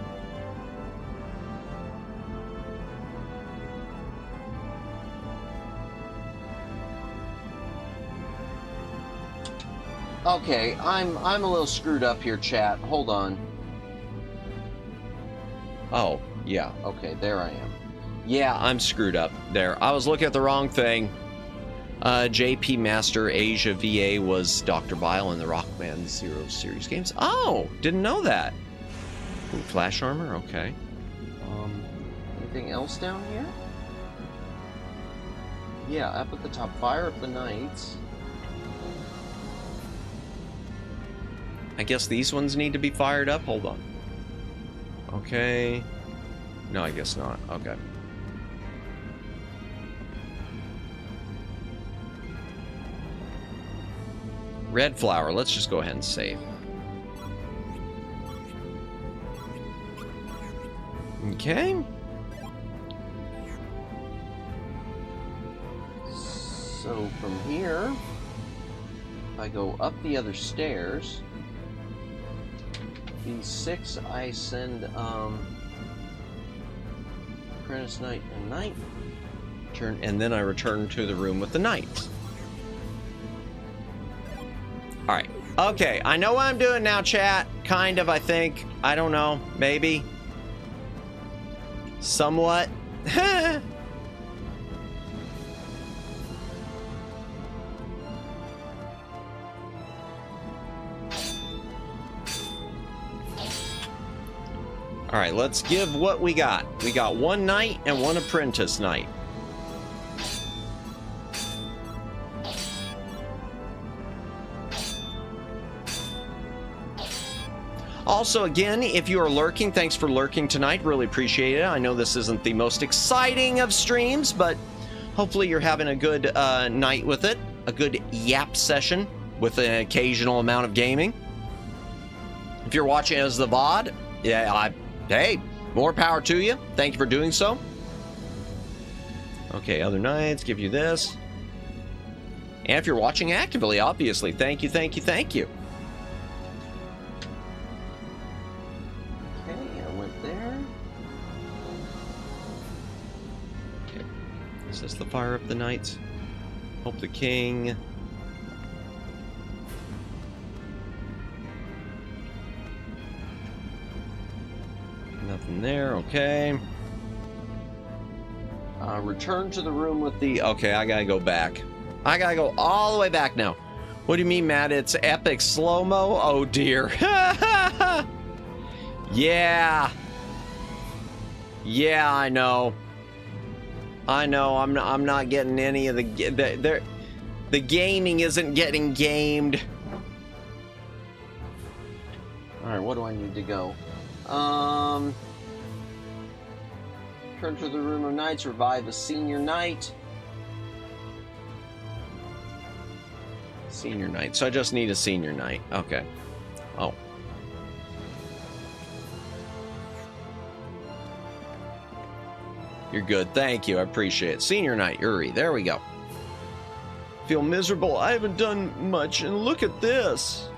Okay, I'm a little screwed up here, chat. Hold on. Oh, yeah. Okay, there I am. Yeah, I'm screwed up there. I was looking at the wrong thing. JP Master Asia VA was Dr. Bile in the Rockman Zero series games. Oh, didn't know that. Ooh, flash armor, okay. Anything else down here? Yeah, up at the top. Fire of the Knights. I guess these ones need to be fired up. Hold on. Okay. No, I guess not. Okay. Red flower. Let's just go ahead and save. Okay. So from here, if I go up the other stairs, these 6 I send Apprentice Knight and Knight. And then I return to the room with the Knights. Alright. Okay, I know what I'm doing now, chat. Kind of, I think. I don't know. Maybe. Somewhat. Alright, let's give what we got. We got 1 knight and 1 apprentice knight. Also, again, if you are lurking, thanks for lurking tonight. Really appreciate it. I know this isn't the most exciting of streams, but hopefully you're having a good night with it. A good yap session with an occasional amount of gaming. If you're watching as the VOD, yeah, hey, more power to you. Thank you for doing so. Okay, other nights, give you this. And if you're watching actively, obviously, thank you, thank you, thank you. Okay, I went there. Okay, is this the fire of the knights? Hope the king. Nothing there, okay. Return to the room with the... Okay, I gotta go back. I gotta go all the way back now. What do you mean, Matt? It's epic slow-mo? Oh, dear. Yeah. Yeah, I know. I know, I'm not getting any of the gaming isn't getting gamed. Alright, what do I need to go? Turn to the Room of Knights, revive a senior knight. Senior knight. So I just need a senior knight. Okay. Oh. You're good. Thank you. I appreciate it. Senior knight, Uri. There we go. Feel miserable. I haven't done much, and look at this.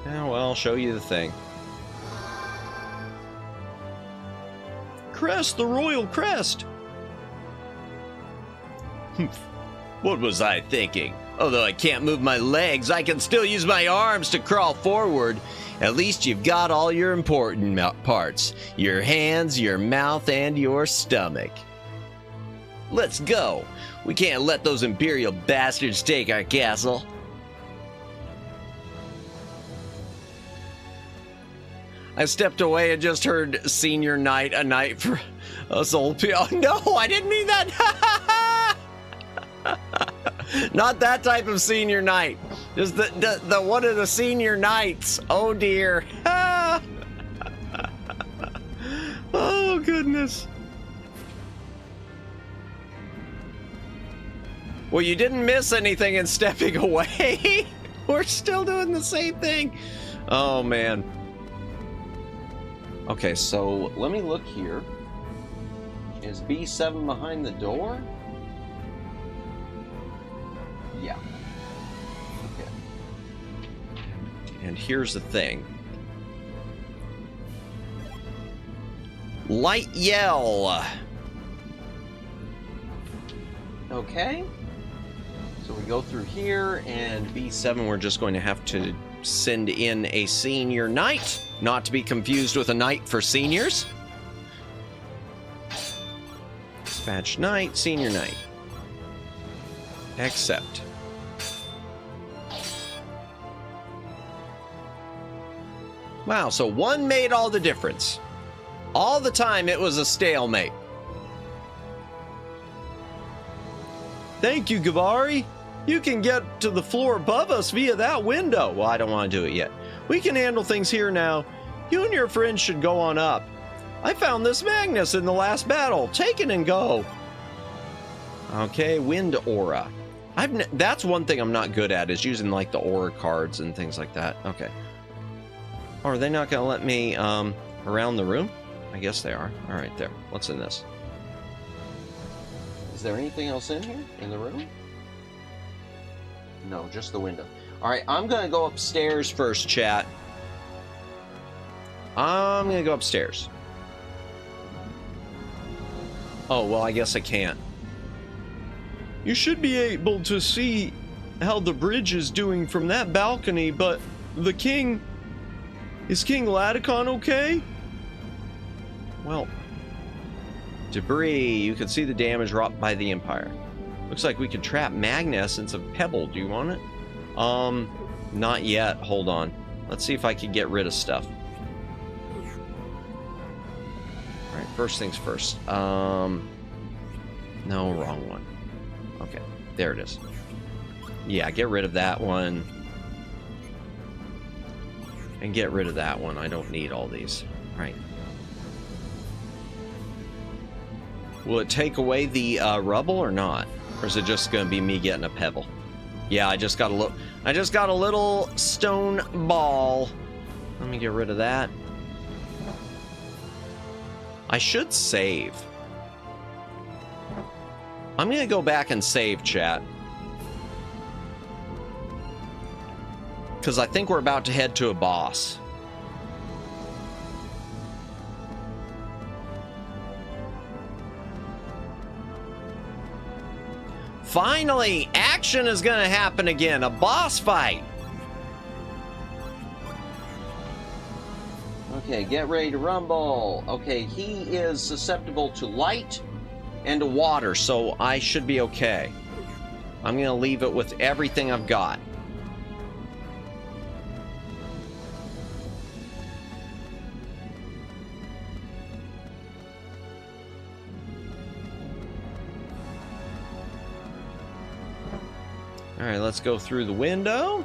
Yeah, well, I'll show you the thing. Crest, the royal crest. What was I thinking? Although I can't move my legs, I can still use my arms to crawl forward. At least you've got all your important parts. Your hands, your mouth, and your stomach. Let's go. We can't let those Imperial bastards take our castle. I stepped away and just heard Senior Knight, a knight for us old people. Oh, no, I didn't mean that. Not that type of Senior Knight. Just the one of the Senior Knights. Oh, dear. Oh, goodness. Well, you didn't miss anything in stepping away. We're still doing the same thing. Oh, man. Okay, so let me look here. Is B7 behind the door? Yeah. Okay. And here's the thing. Light yell. Okay. So we go through here, and B7 we're just going to have to send in a senior knight. Not to be confused with a knight for seniors. Dispatch knight, senior knight. Accept. Wow, so one made all the difference. All the time it was a stalemate. Thank you, Gavari. You can get to the floor above us via that window. Well, I don't want to do it yet. We can handle things here now. You and your friends should go on up. I found this Magnus in the last battle. Take it and go. Okay, wind aura. That's one thing I'm not good at, is using like the aura cards and things like that. Okay. Oh, are they not going to let me around the room? I guess they are. All right, there. What's in this? Is there anything else in here in the room? No, just the window. All right, I'm going to go upstairs first, chat. I'm going to go upstairs. Oh, well, I guess I can't. You should be able to see how the bridge is doing from that balcony, but the king... Is King Laticon okay? Well, debris. You can see the damage wrought by the Empire. Looks like we could trap magna essence of pebble. Do you want it? Not yet. Hold on. Let's see if I can get rid of stuff. Alright, first things first. No, wrong one. Okay, there it is. Yeah, get rid of that one. And get rid of that one. I don't need all these. Right. Will it take away the rubble or not? Or is it just going to be me getting a pebble? Yeah, I just got a little stone ball. Let me get rid of that. I should save. I'm going to go back and save, chat. Because I think we're about to head to a boss. Finally, action is going to happen again. A boss fight. Okay, get ready to rumble. Okay, he is susceptible to light and to water, so I should be okay. I'm going to leave it with everything I've got. All right, let's go through the window.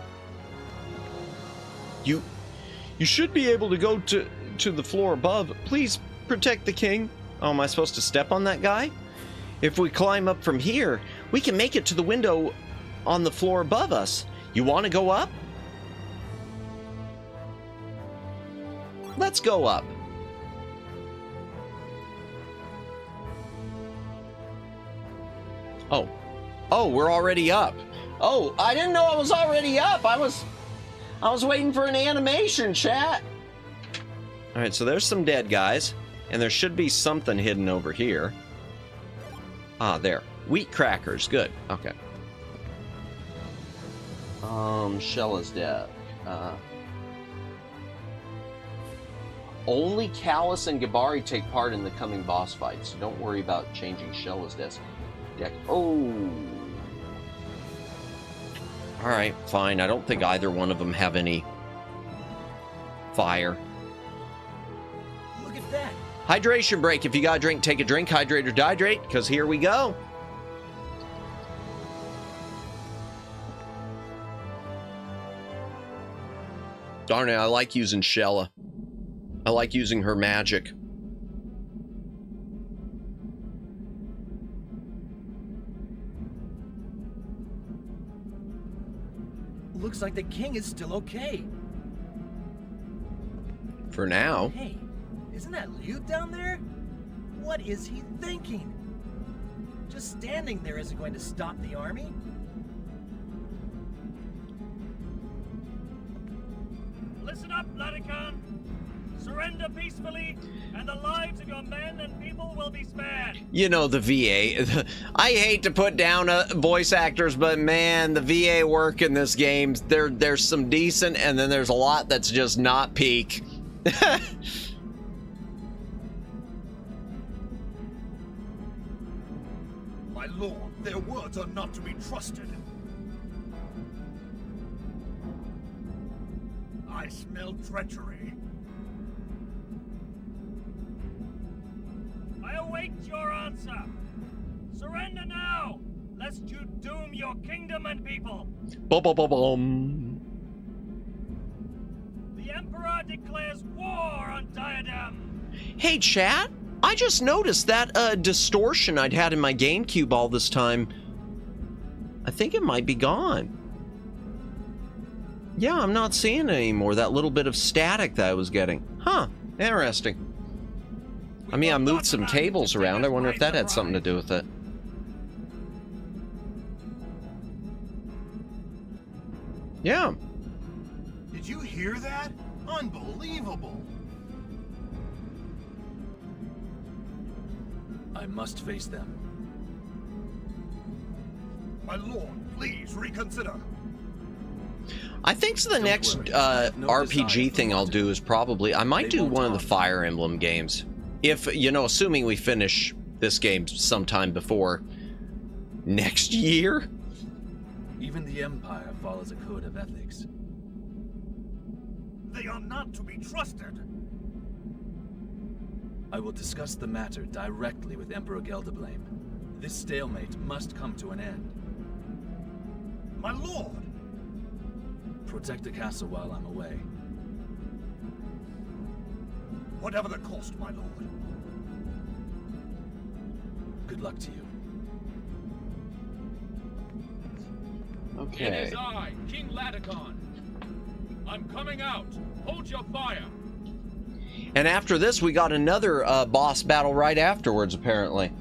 You should be able to go to the floor above. Please protect the king. Oh, am I supposed to step on that guy? If we climb up from here, we can make it to the window on the floor above us. You want to go up? Let's go up. Oh. Oh, we're already up. Oh, I didn't know I was already up. I was waiting for an animation, chat. All right, so there's some dead guys, and there should be something hidden over here. Ah, there. Wheat crackers. Good. Okay. Shell is dead. Only Callus and Gabari take part in the coming boss fights, so don't worry about changing Shella's desk. Oh. Alright, fine. I don't think either one of them have any fire. Look at that. Hydration break. If you got a drink, take a drink. Hydrate or dehydrate, because here we go. Darn it, I like using Shella. I like using her magic. Looks like the king is still okay. For now. Hey, isn't that Liu down there? What is he thinking? Just standing there isn't going to stop the army. Listen up, Vatican. Surrender peacefully, and the lives of your men and people will be spared. You know, the VA. I hate to put down voice actors, but man, the VA work in this game, there's some decent, and then there's a lot that's just not peak. My lord, their words are not to be trusted. I smell treachery. I await your answer. Surrender now, lest you doom your kingdom and people. Bum. The Emperor declares war on Diadem. Hey, chat. I just noticed that distortion I'd had in my GameCube all this time. I think it might be gone. Yeah, I'm not seeing it anymore. That little bit of static that I was getting. Huh. Interesting. I mean, I moved some tables around. I wonder if that had something to do with it. Yeah. Did you hear that? Unbelievable. I must face them. My lord, please reconsider. I think so the next RPG thing I'll do is probably... I might do one of the Fire Emblem games. If, you know, assuming we finish this game sometime before next year. Even the Empire follows a code of ethics. They are not to be trusted. I will discuss the matter directly with Emperor Gelderblame. This stalemate must come to an end. My lord! Protect the castle while I'm away. Whatever the cost, my lord. Good luck to you. Okay. It is I, King Laticon. I'm coming out. Hold your fire. And after this, we got another boss battle right afterwards, apparently.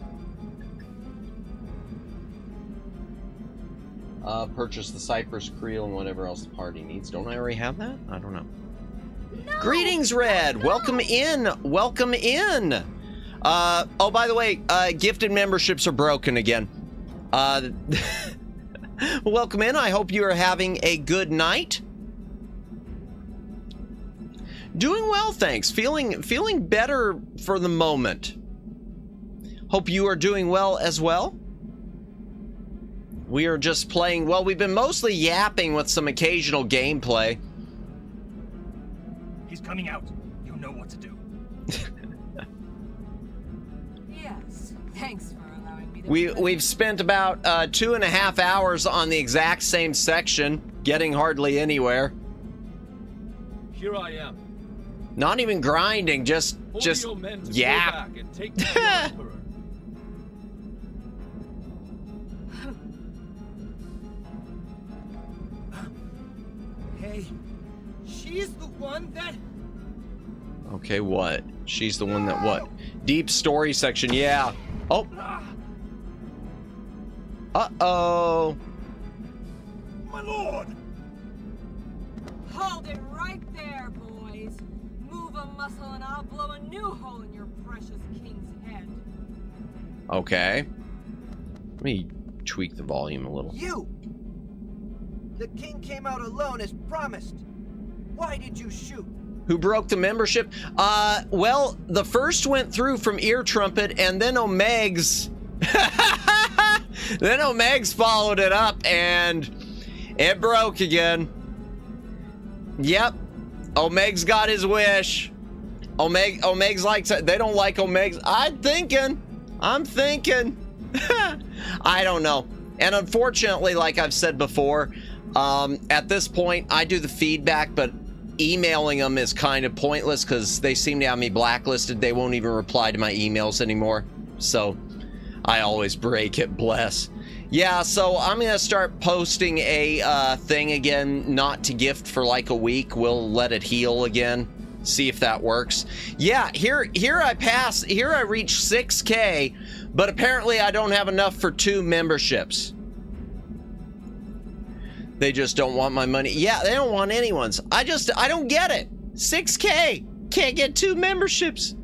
Purchase the Cypress Creel and whatever else the party needs. Don't I already have that? I don't know. No, Greetings, Red. no. Welcome in. Welcome in. Oh, by the way, gifted memberships are broken again. Welcome in. I hope you are having a good night. Doing well, thanks. Feeling better for the moment. Hope you are doing well as well. We are just playing, well, we've been mostly yapping with some occasional gameplay. He's coming out. You know what to do. Yes, thanks for allowing me to... We've spent about 2.5 hours on the exact same section, getting hardly anywhere. Here I am. Not even grinding, just Your men to yap. go back and take down the Emperor. Hey, she's the one that... Okay, what? She's the one that what? Deep story section, yeah. Oh. Uh-oh. My lord! Hold it right there, boys. Move a muscle and I'll blow a new hole in your precious king's head. Okay. Let me tweak the volume a little. You! The king came out alone as promised. Why did you shoot? Who broke the membership? Well, the first went through from Ear Trumpet, and then Omegs... then Omegs followed it up, and it broke again. Yep. Omegs got his wish. Omegs likes it. They don't like Omegs. I'm thinking. I don't know. And unfortunately, like I've said before, at this point, I do the feedback, but emailing them is kind of pointless because they seem to have me blacklisted. They won't even reply to my emails anymore. So I always break it, bless. Yeah, so I'm going to start posting a thing again, not to gift for like a week. We'll let it heal again. See if that works. Yeah, here I reached 6K, but apparently I don't have enough for 2 memberships. They just don't want my money. Yeah, they don't want anyone's. I don't get it. 6K, can't get 2 memberships.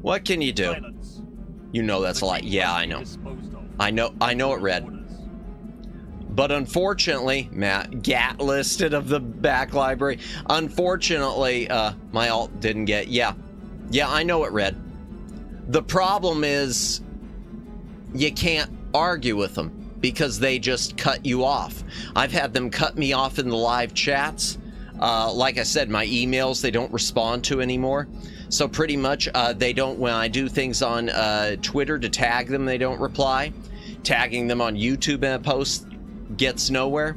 What can you do? Silence. You know that's a lot. Yeah, I know. I know it, Red. But unfortunately, Matt, GAT listed of the back library. Unfortunately, my alt didn't get, yeah, I know it, Red. The problem is you can't argue with them because they just cut you off. I've had them cut me off in the live chats. Like I said, my emails, they don't respond to anymore. So pretty much, they don't, when I do things on Twitter to tag them, they don't reply. Tagging them on YouTube in a post gets nowhere.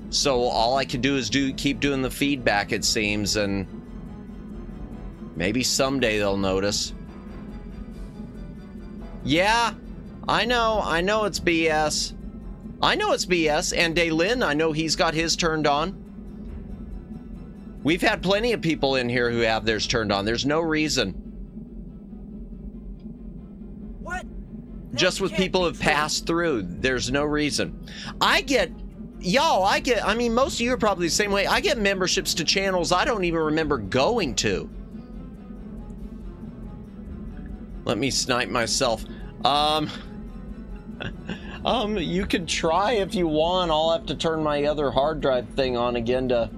So all I can do is keep doing the feedback, it seems, and maybe someday they'll notice. Yeah, I know it's BS. I know it's BS, and Daylin, I know he's got his turned on. We've had plenty of people in here who have theirs turned on. There's no reason. What? Just with people who have passed through, there's no reason. I mean, most of you are probably the same way. I get memberships to channels I don't even remember going to. Let me snipe myself. You can try if you want. I'll have to turn my other hard drive thing on again to...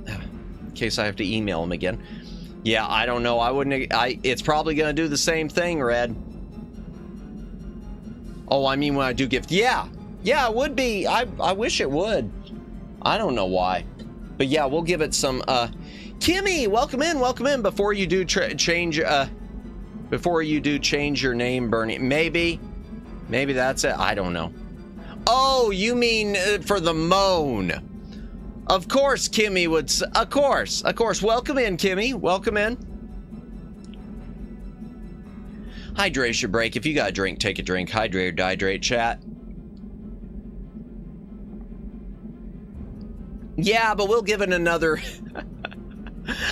in case I have to email him again. Yeah, I don't know. It's probably going to do the same thing, Red. Oh, I mean when I do gift. Yeah, it would be. I wish it would. I don't know why. But yeah, we'll give it some... Kimmy, welcome in. Before you do change your name, Bernie. Maybe that's it. I don't know. Oh, you mean for the moan. Of course, Kimmy would... Of course. Welcome in, Kimmy. Welcome in. Hydration break. If you got a drink, take a drink. Hydrate or dehydrate, chat. Yeah, but we'll give it another...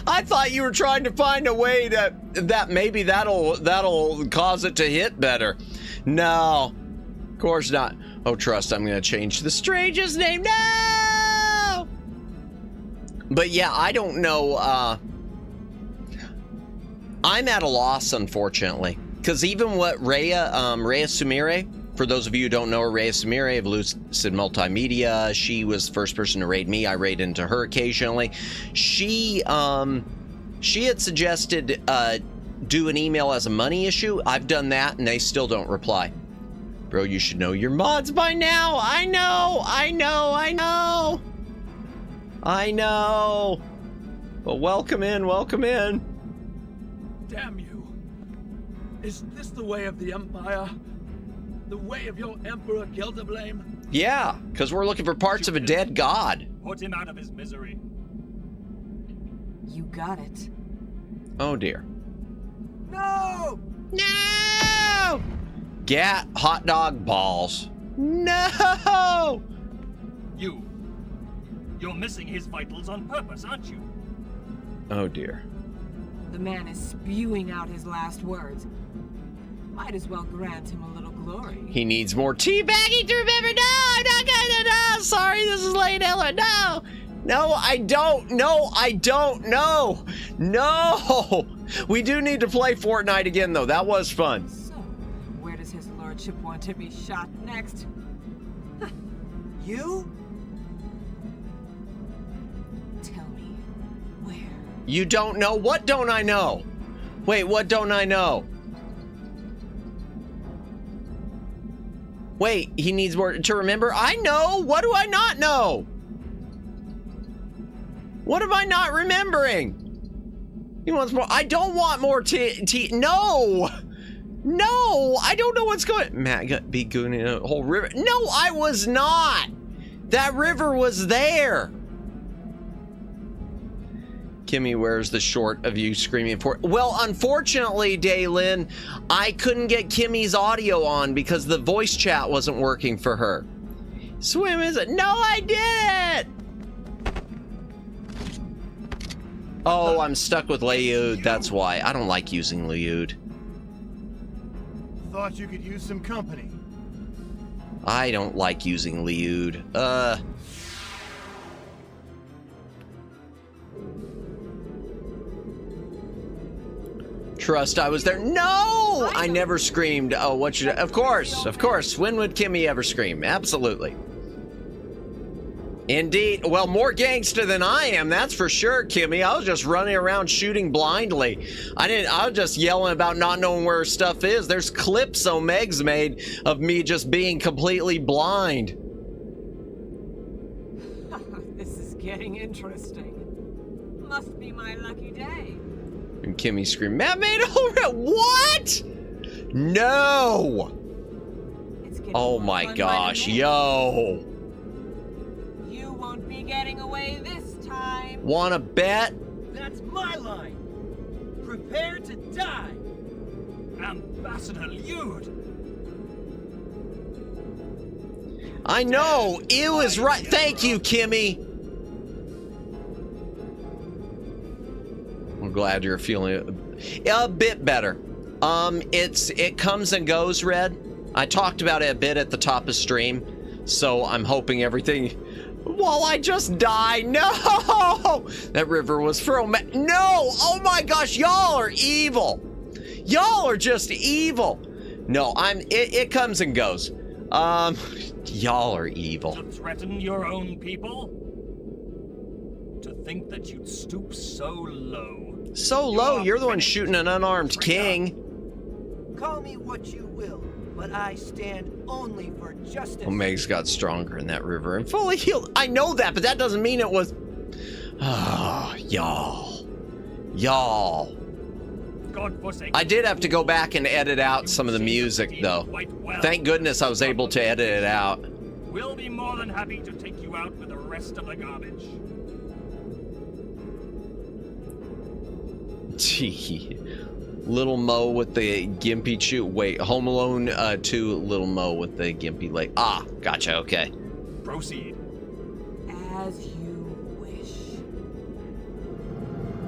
I thought you were trying to find a way that maybe that'll cause it to hit better. No, of course not. Oh, trust, I'm going to change the strangest name. No! But yeah, I don't know. I'm at a loss, unfortunately. Because even what Rhea Sumire, for those of you who don't know her, Rhea Sumire of Lucid Multimedia, she was the first person to raid me. I raid into her occasionally. She had suggested do an email as a money issue. I've done that, and they still don't reply. Bro, you should know your mods by now. I know. But welcome in. Damn you. Is this the way of the Empire? The way of your Emperor Gelderblame? Yeah, because we're looking for parts of a dead god. Put him out of his misery. You got it. Oh dear. No! No! Gat hot dog balls. No! You're missing his vitals on purpose, aren't you? Oh dear. The man is spewing out his last words. Might as well grant him a little glory. He needs more teabagging to remember. No, I'm not gonna. No, sorry, this is Lane Eller. No, no, I don't. No, I don't. No, no. We do need to play Fortnite again, though. That was fun. So, where does his lordship want to be shot next? You? Tell me, where? You don't know? What don't I know? Wait, what don't I know? Wait, he needs more to remember? I know! What do I not know? What am I not remembering? He wants more. I don't want more no! No! I don't know what's going. Matt got be gooning a whole river. No, I was not! That river was there! Kimmy, where's the short of you screaming for? Well, unfortunately, Daylin, I couldn't get Kimmy's audio on because the voice chat wasn't working for her. Swim is it? No, I didn't! Oh, I'm stuck with Leud. That's why. I don't like using Leud. Thought you could use some company. I don't like using Leud. Trust I was there. No! I never screamed. Oh, what should I? Of course. When would Kimmy ever scream? Absolutely. Indeed. Well, more gangster than I am, that's for sure, Kimmy. I was just running around shooting blindly. I was just yelling about not knowing where stuff is. There's clips Omeg's made of me just being completely blind. This is getting interesting. Must be my lucky day. And Kimmy screamed, Matt made it. What? No! Oh my gosh, yo! You won't be getting away this time. Wanna bet? That's my line. Prepare to die. Ambassador Lude. I know, it was right. Thank you, Kimmy. I'm glad you're feeling a bit better. It comes and goes, Red. I talked about it a bit at the top of stream, so I'm hoping everything. While I just die. No! That river was from. No! Oh my gosh, y'all are evil. Y'all are just evil. No, it comes and goes. Y'all are evil. To threaten your own people? To think that you'd stoop so low. So low, you're the one shooting an unarmed king. Call me what you will, but I stand only for justice. Omeg's got stronger in that river and fully healed. I know that, but that doesn't mean it was. Oh, y'all. I did have to go back and edit out some of the music, though. Thank goodness I was able to edit it out. We'll be more than happy to take you out with the rest of the garbage. Gee. Little Mo with the gimpy chew. Wait, Home Alone 2, Little Mo with the gimpy leg. Ah, gotcha, okay. Proceed. As you wish.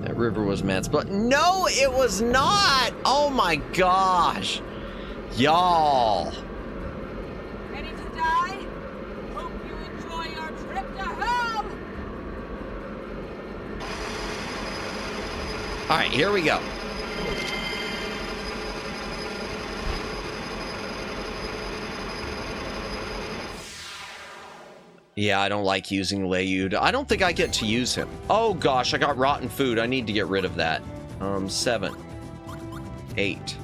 That river was Matt's blood. No, it was not! Oh my gosh. Y'all. Ready to die? Hope you enjoy your trip to hell! Alright, here we go. Yeah, I don't like using Leud. I don't think I get to use him. Oh gosh, I got rotten food. I need to get rid of that. 7, 8,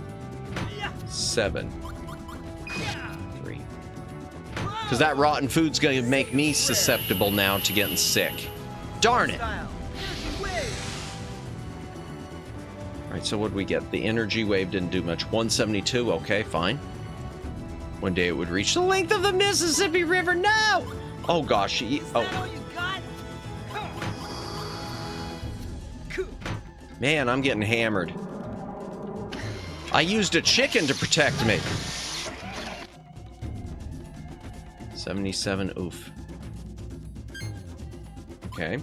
7, 3. Because that rotten food's going to make me susceptible now to getting sick. Darn it. Alright, so what did we get? The energy wave didn't do much. 172, okay, fine. One day it would reach the length of the Mississippi River. No! Oh gosh. Is that all you got? Man, I'm getting hammered. I used a chicken to protect me. 77, oof. Okay.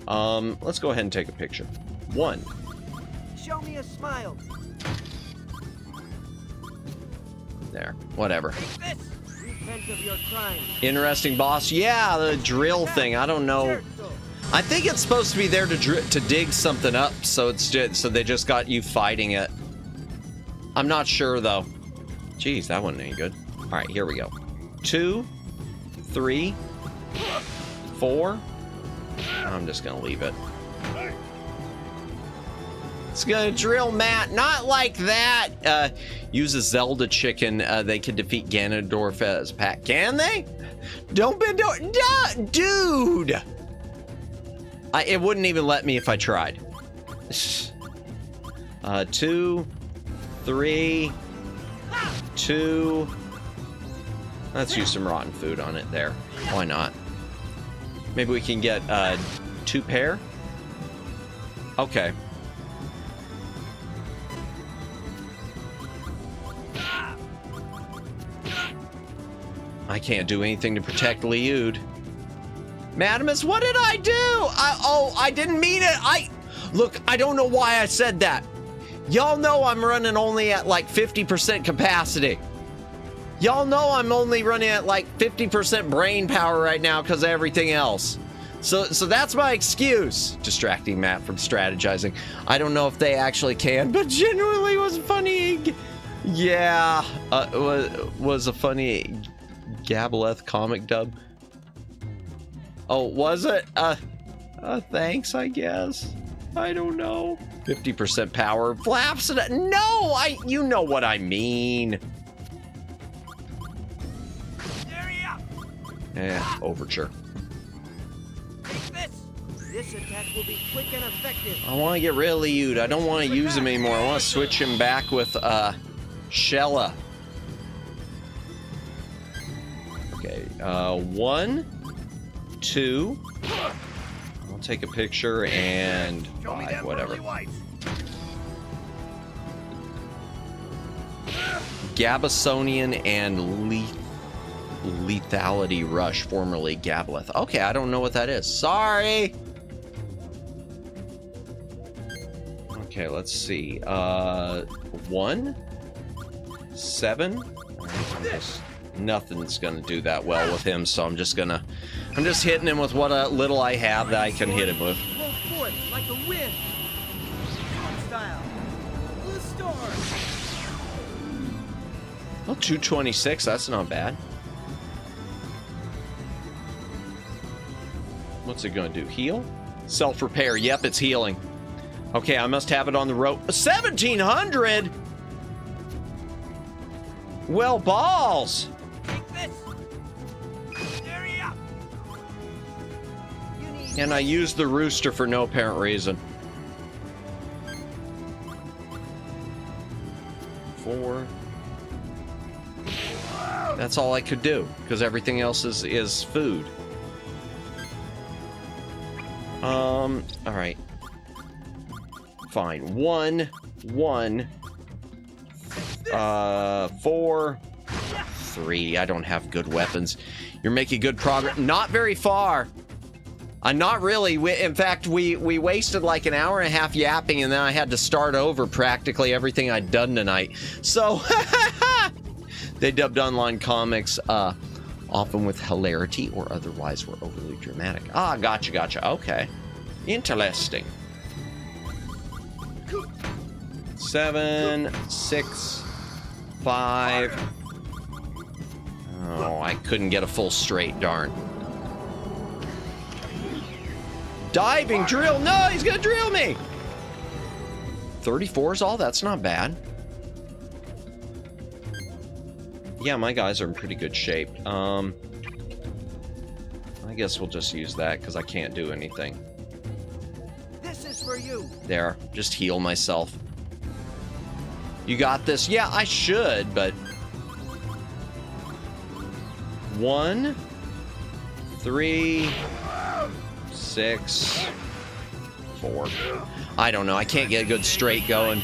Let's go ahead and take a picture. 1. Show me a smile. There. Whatever. Take this. Repent of your crime. Interesting boss. Yeah, the drill thing. I don't know. I think it's supposed to be there to dig something up, so they just got you fighting it. I'm not sure though. Jeez, that wasn't any good. All right, here we go. 2, 3, 4. I'm just gonna leave it. It's gonna drill Matt. Not like that. Use a Zelda chicken. They can defeat Ganondorf as Pat. Can they? Don't bend over. Dude! It wouldn't even let me if I tried. 2, 3, 2. Let's use some rotten food on it there. Why not? Maybe we can get 2 pair? Okay. I can't do anything to protect Liud. Madamus, what did I do? I didn't mean it. Look, I don't know why I said that. Y'all know I'm running only at like 50% capacity. Y'all know I'm only running at like 50% brain power right now because of everything else. So that's my excuse. Distracting Matt from strategizing. I don't know if they actually can, but genuinely was funny. Yeah, was a funny Gabaleth comic dub. Oh, was it? Thanks, I guess. I don't know. 50% power. Flaps. No, you know what I mean. Overture. Take this. This attack will be quick and effective. I want to get rid of Liud. I don't want to use him anymore. I want to switch him back with, Shella. Okay, 1, 2. I'll take a picture and 5, whatever. Gabasonian and Lethality Rush, formerly Gabaleth. Okay, I don't know what that is. Sorry. Okay, let's see. 1, 7. Nothing's gonna do that well with him, so I'm just hitting him with what little I have that I can hit him with. Blow forth like the wind. Style. Blue storm. Well, 226, that's not bad. What's it gonna do? Heal? Self-repair. Yep, it's healing. Okay, I must have it on the rope. 1700? Well, balls. Take this. Hurry up. And I used the rooster for no apparent reason. 4. That's all I could do, because everything else is food. All right. Fine. 1, 1, 4, 3. I don't have good weapons. You're making good progress. Not very far. Not really. In fact, we wasted like an hour and a half yapping, and then I had to start over practically everything I'd done tonight. So, they dubbed online comics, often with hilarity or otherwise were overly dramatic. Ah, gotcha. Okay. Interesting. 7, 6, 5. Oh, I couldn't get a full straight, darn. Diving drill. No, he's gonna drill me. 34 is all. That's not bad. Yeah, my guys are in pretty good shape. I guess we'll just use that because I can't do anything. This is for you. There, just heal myself. You got this? Yeah, I should, but 1, 3, 6, 4. I don't know. I can't get a good straight going.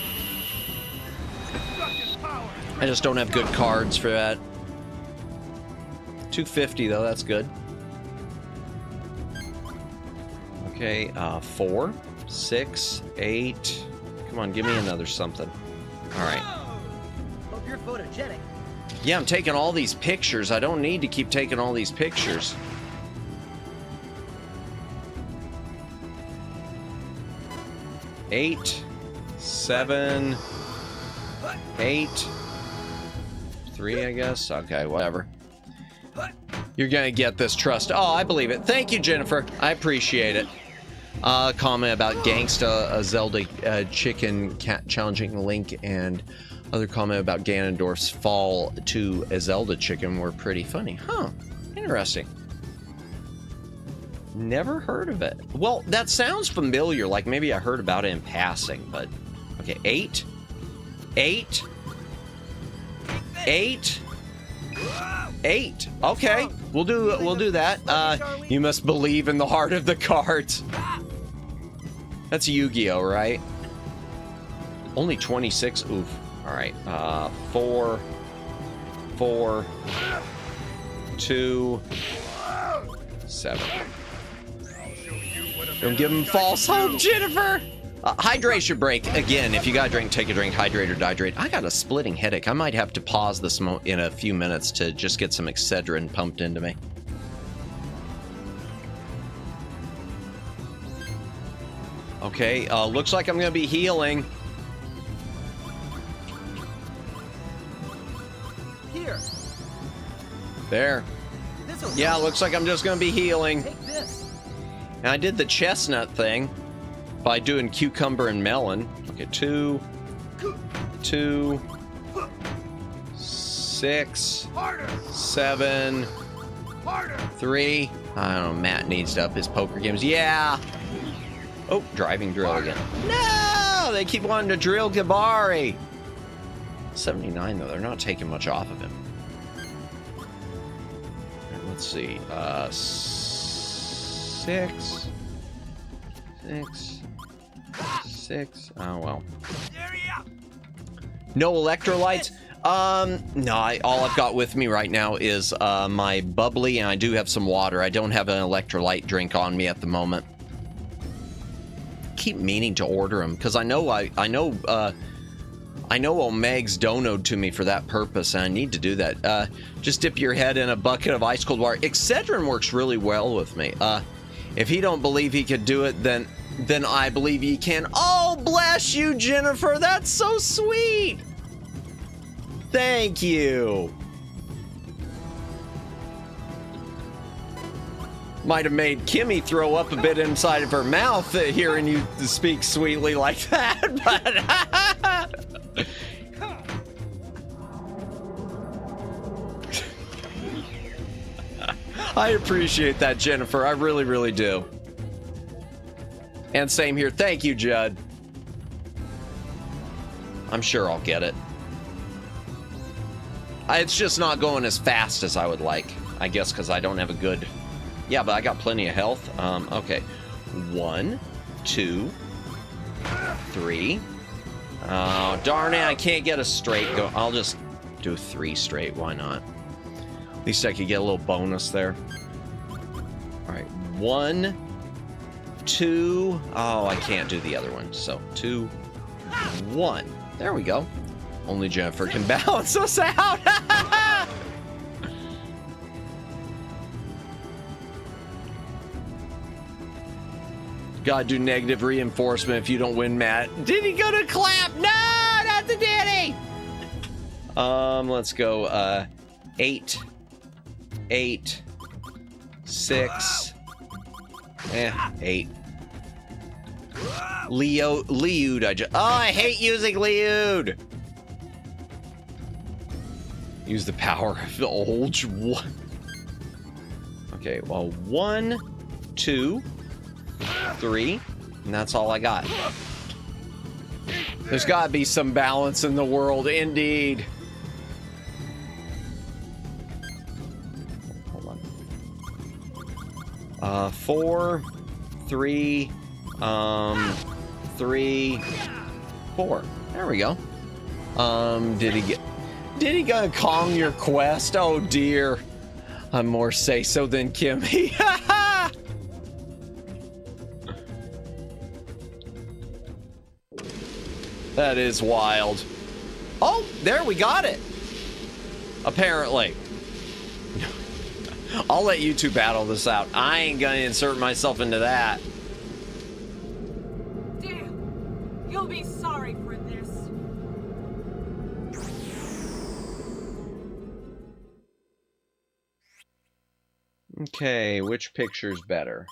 I just don't have good cards for that. 250 though, that's good. Okay, 4, 6, 8. Come on, give me another something. All right. Hope you're photogenic. Yeah, I'm taking all these pictures. I don't need to keep taking all these pictures. Eight, 7, 8, 3, I guess. Okay, whatever. You're gonna get this, trust. Oh, I believe it. Thank you, Jennifer. I appreciate it. Comment about Gangsta, a Zelda chicken challenging Link, and other comment about Ganondorf's fall to a Zelda chicken were pretty funny. Huh. Interesting. Never heard of it. Well, that sounds familiar. Like maybe I heard about it in passing, but okay. 8, 8, 8, 8. Okay, we'll do that. You must believe in the heart of the cards. That's Yu-Gi-Oh, right? Only 26. Oof. All right. 4, 4, 2, 7. Don't give him false hope, Jennifer. Hydration break. Again, if you got a drink, take a drink. Hydrate or dehydrate. I got a splitting headache. I might have to pause this in a few minutes to just get some Excedrin pumped into me. Okay, looks like I'm going to be healing. Here. There. Yeah, looks like I'm just going to be healing. Take this. And I did the chestnut thing by doing cucumber and melon. Okay, 2, 2, 6, 7, 3. I don't know, Matt needs to up his poker games. Yeah! Oh, driving drill again. No! They keep wanting to drill Gabari. 79 though, they're not taking much off of him. Let's see, 6, 6, 6. Oh well. No electrolytes. No. All I've got with me right now is my bubbly, and I do have some water. I don't have an electrolyte drink on me at the moment. Keep meaning to order them because I know Omeg's donoed to me for that purpose, and I need to do that. Just dip your head in a bucket of ice cold water. Excedrin works really well with me. If he don't believe he could do it, then I believe he can. Oh, bless you, Jennifer. That's so sweet. Thank you. Might have made Kimmy throw up a bit inside of her mouth hearing you speak sweetly like that, but... I appreciate that, Jennifer. I really, really do. And same here. Thank you, Judd. I'm sure I'll get it. It's just not going as fast as I would like. I guess because I don't have a good... Yeah, but I got plenty of health. Okay. 1, 2, 3. Oh, darn it. I can't get a straight go. I'll just do 3 straight. Why not? At least I could get a little bonus there. All right. 1, 2. Oh, I can't do the other one. So 2, 1. There we go. Only Jennifer can balance us out. Gotta do negative reinforcement if you don't win, Matt. Did he go to clap? No, not the Diddy. Let's go. 8, 8, 6. 8. Liud. I hate using Liud. Use the power of the old one. Okay, well, 1, 2, 3, and that's all I got. There's got to be some balance in the world, indeed. 4, 3, 3, 4. There we go. Did he gonna Kong your quest? Oh dear. I'm more say so than Kimmy. That is wild. Oh, there, we got it. Apparently. I'll let you two battle this out. I ain't gonna insert myself into that. Damn! You'll be sorry for this. Okay, which picture's better?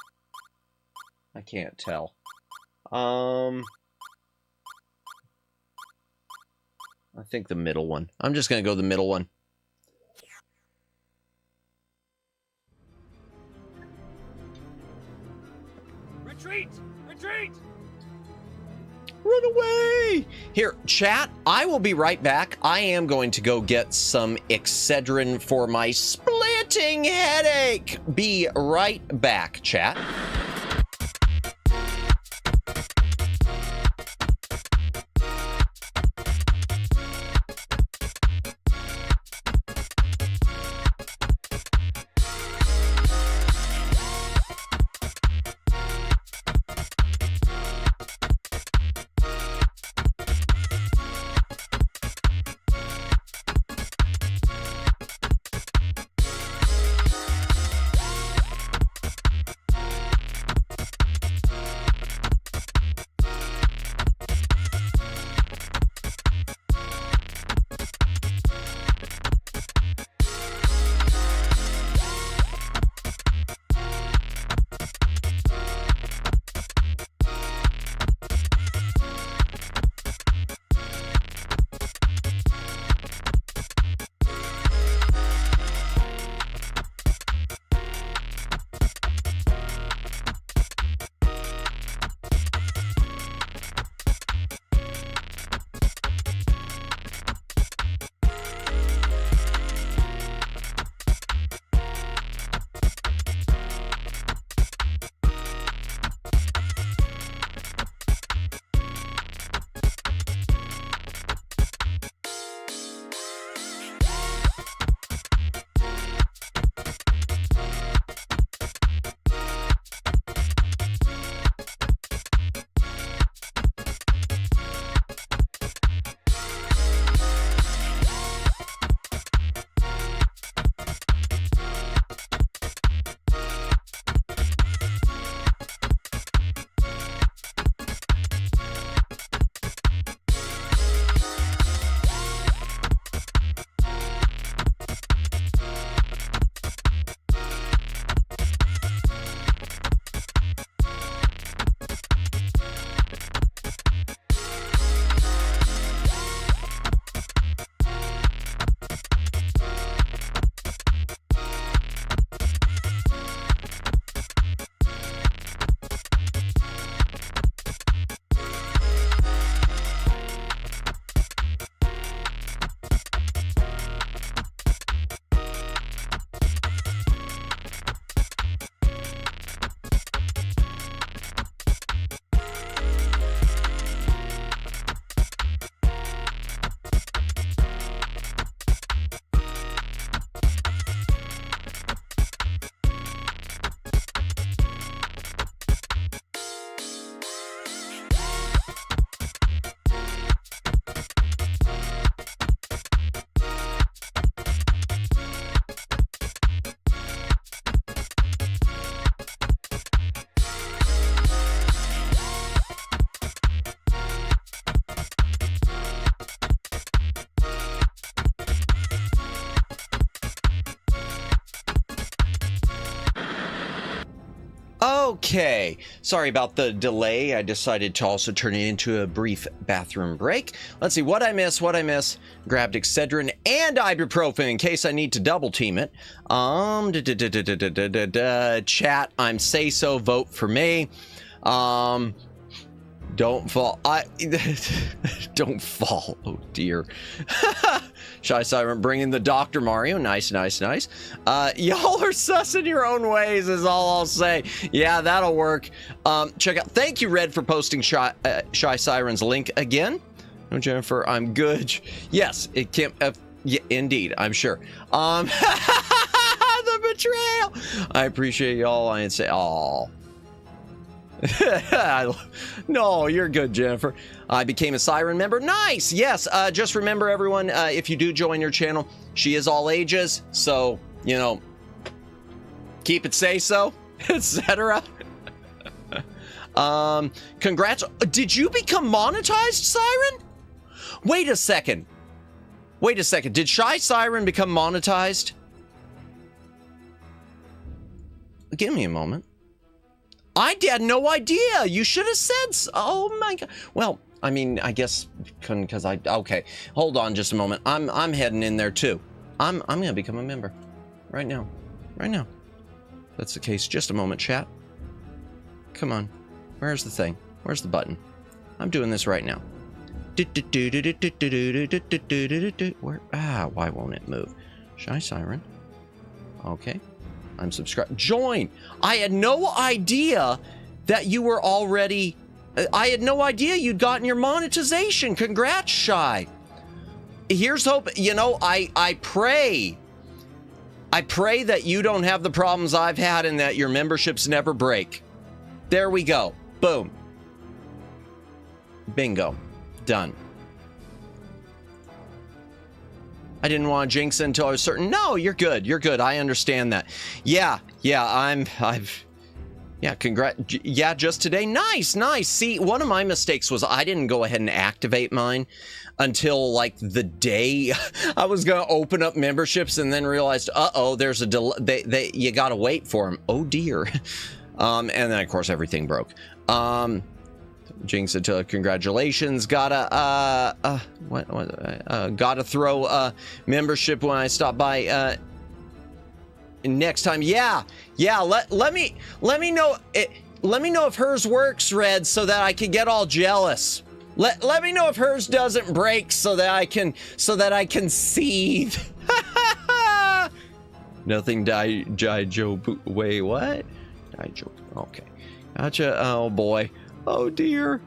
I can't tell. I think the middle one. I'm just gonna go the middle one. Retreat! Retreat! Run away! Here, chat, I will be right back. I am going to go get some Excedrin for my splitting headache. Be right back, chat. Okay, sorry about the delay. I decided to also turn it into a brief bathroom break. Let's see, what I miss. Grabbed Excedrin and ibuprofen in case I need to double team it. Chat, I'm say so, vote for me. Don't fall. Don't fall. Oh dear. Shy Siren bringing the Dr. Mario. Nice, nice, nice. Y'all are sussing your own ways is all I'll say. Yeah, that'll work. Check out. Thank you, Red, for posting Shy Siren's link again. No, Jennifer, I'm good. Yes, it can't. Yeah, indeed, I'm sure. The betrayal. I appreciate y'all. I'd say, oh. No, you're good, Jennifer. I became a Siren member. Nice. Yes. Just remember, everyone, if you do join your channel, she is all ages. So, you know, keep it say so, etc. Congrats. Did you become monetized, Siren? Wait a second. Wait a second. Did Shy Siren become monetized? Give me a moment. I had no idea. You should have said so. Oh my god. Well, I mean, I guess couldn't because okay. Hold on just a moment. I'm heading in there too. I'm gonna become a member. Right now. Right now. That's the case. Just a moment, chat. Come on. Where's the thing? Where's the button? I'm doing this right now. Where? Why won't it move? Shy Siren. Okay. I'm subscribed. Join. I had no idea that you were already. I had no idea you'd gotten your monetization. Congrats, Shy. Here's hope. You know, I pray that you don't have the problems I've had and that your memberships never break. There we go. Boom. Bingo. Done. I didn't want to jinx it until I was certain. No, you're good. You're good. I understand that. Yeah, congrats. Yeah, just today. Nice, nice. See, one of my mistakes was I didn't go ahead and activate mine until like the day I was going to open up memberships and then realized, uh-oh, there's a delay. You got to wait for them. Oh dear. And then of course everything broke. Jinx it to congratulations. Gotta gotta throw membership when I stop by next time. Yeah. Let me know let me know if hers works, Red, so that I can get all jealous. Let me know if hers doesn't break so that I can seethe. Nothing Daijo. Wait, what? Daijo. Okay. Gotcha. Oh boy. Oh dear.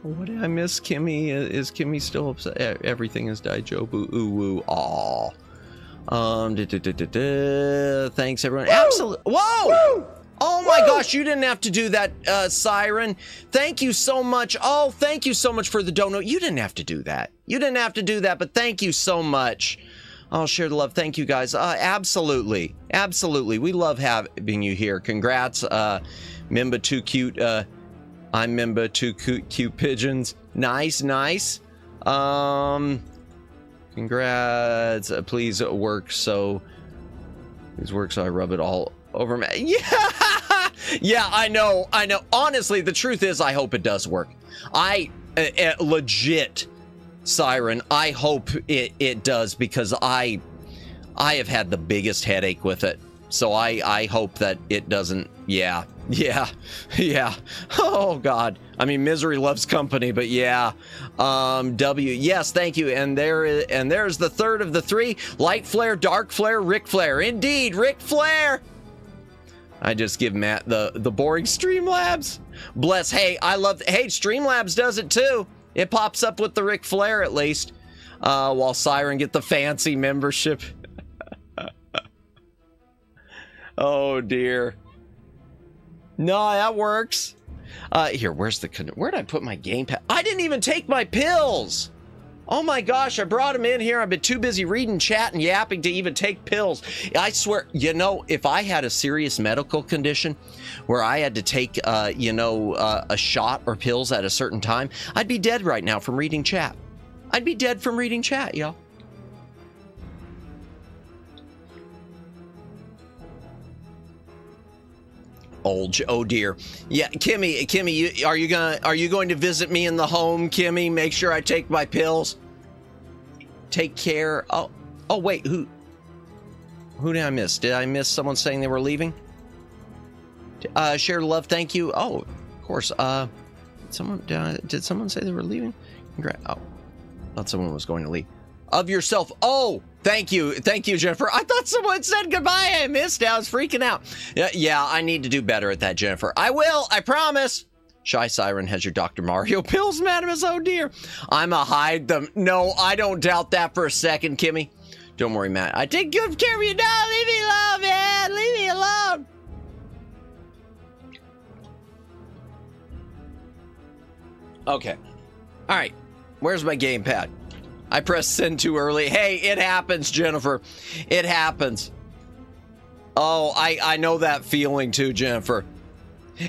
What did I miss, Kimmy? Is Kimmy still upset? Everything is Daijobu. Ooh woo. Aw. Thanks everyone. Absolutely. Whoa! Woo! Oh my gosh, you didn't have to do that, Siren. Thank you so much. Oh, thank you so much for the donut. You didn't have to do that. You didn't have to do that, but thank you so much. I'll share the love. Thank you guys. Absolutely. Absolutely. We love having you here. Congrats. Member too cute. I'm member too cute pigeons. Nice, nice. Congrats. Please work so I rub it all over me. Yeah. Yeah, I know. Honestly, the truth is I hope it does work. Legit. Siren, I hope it does because I have had the biggest headache with it. So I hope that it doesn't. Yeah. Oh God. I mean, misery loves company, but yeah. W. Yes, thank you. And there's the third of the three: Light Flare, Dark Flare, Ric Flair. Indeed, Ric Flair. I just give Matt the boring Streamlabs. Bless. Hey, Streamlabs does it too. It pops up with the Ric Flair at least, while Siren get the fancy membership. Oh dear. No, that works. Here, where'd I put my gamepad? I didn't even take my pills. Oh my gosh, I brought them in here. I've been too busy reading chat and yapping to even take pills. I swear, if I had a serious medical condition where I had to take, a shot or pills at a certain time, I'd be dead right now from reading chat. I'd be dead from reading chat, y'all. Oh dear. Yeah, Kimmy, are you going to visit me in the home, Kimmy? Make sure I take my pills. Take care. Oh wait, who did I miss? Did I miss someone saying they were leaving? Share love, thank you. Oh, of course. Did someone say they were leaving? Oh, thought someone was going to leave. Of yourself. Oh, thank you, Jennifer. I thought someone said goodbye. I missed it. I was freaking out. Yeah, I need to do better at that, Jennifer. I will. I promise. Shy Siren has your Dr. Mario pills, Madamus. Oh dear. I'ma hide them. No, I don't doubt that for a second, Kimmy. Don't worry, Matt. I take good care of you. No, leave me alone, man. Leave me alone. Okay. All right. Where's my gamepad? I pressed send too early. Hey, it happens, Jennifer. It happens. Oh, I know that feeling too, Jennifer.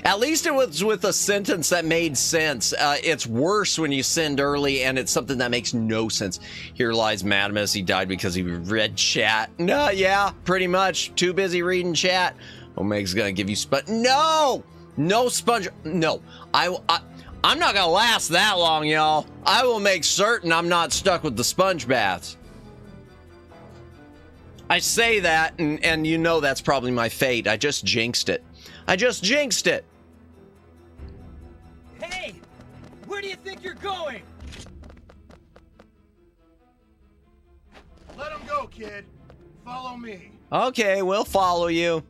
At least it was with a sentence that made sense. It's worse when you send early and it's something that makes no sense. Here lies Madamus. He died because he read chat. No, yeah, pretty much. Too busy reading chat. Omega's gonna give you no sponge. No, I'm not gonna last that long, y'all. I will make certain I'm not stuck with the sponge baths. I say that, and you know that's probably my fate. I just jinxed it. Hey! Where do you think you're going? Let him go, kid. Follow me. Okay, we'll follow you.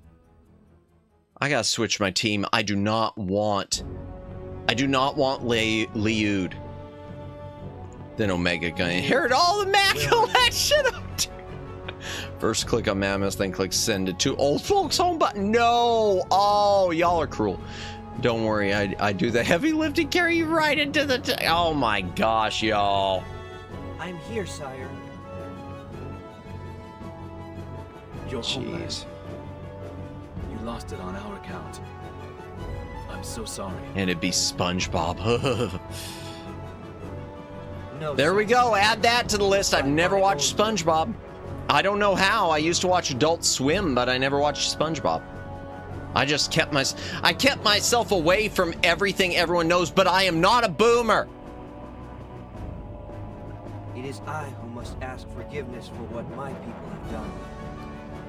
I gotta switch my team. I do not want Liud. Then Omega gonna inherit all the Mac collection. First click on Mammoth, then click send it to old folks home button. No! Oh, y'all are cruel. Don't worry, I do the heavy lifting, carry you right into the oh my gosh, y'all. I'm here, sire. Your homeland. Jeez. You lost it on our account. I'm so sorry. And it'd be SpongeBob. No, There we sire. go, add that to the list. I've never watched SpongeBob. I don't know how. I used to watch Adult Swim, but I never watched SpongeBob. I just kept myself away from everything everyone knows, but I am not a boomer. It is I who must ask forgiveness for what my people have done.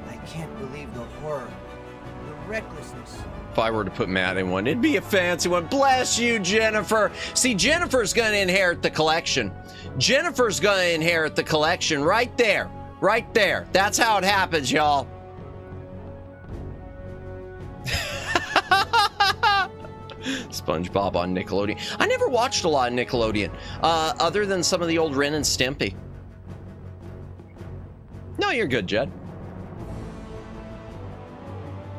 I can't believe the horror, the recklessness. If I were to put Matt in one, it'd be a fancy one. Bless you, Jennifer. See, Jennifer's gonna inherit the collection. Jennifer's gonna inherit the collection right there. Right there. That's how it happens, y'all. SpongeBob on Nickelodeon. I never watched a lot of Nickelodeon, other than some of the old Ren and Stimpy. No, you're good, Jed.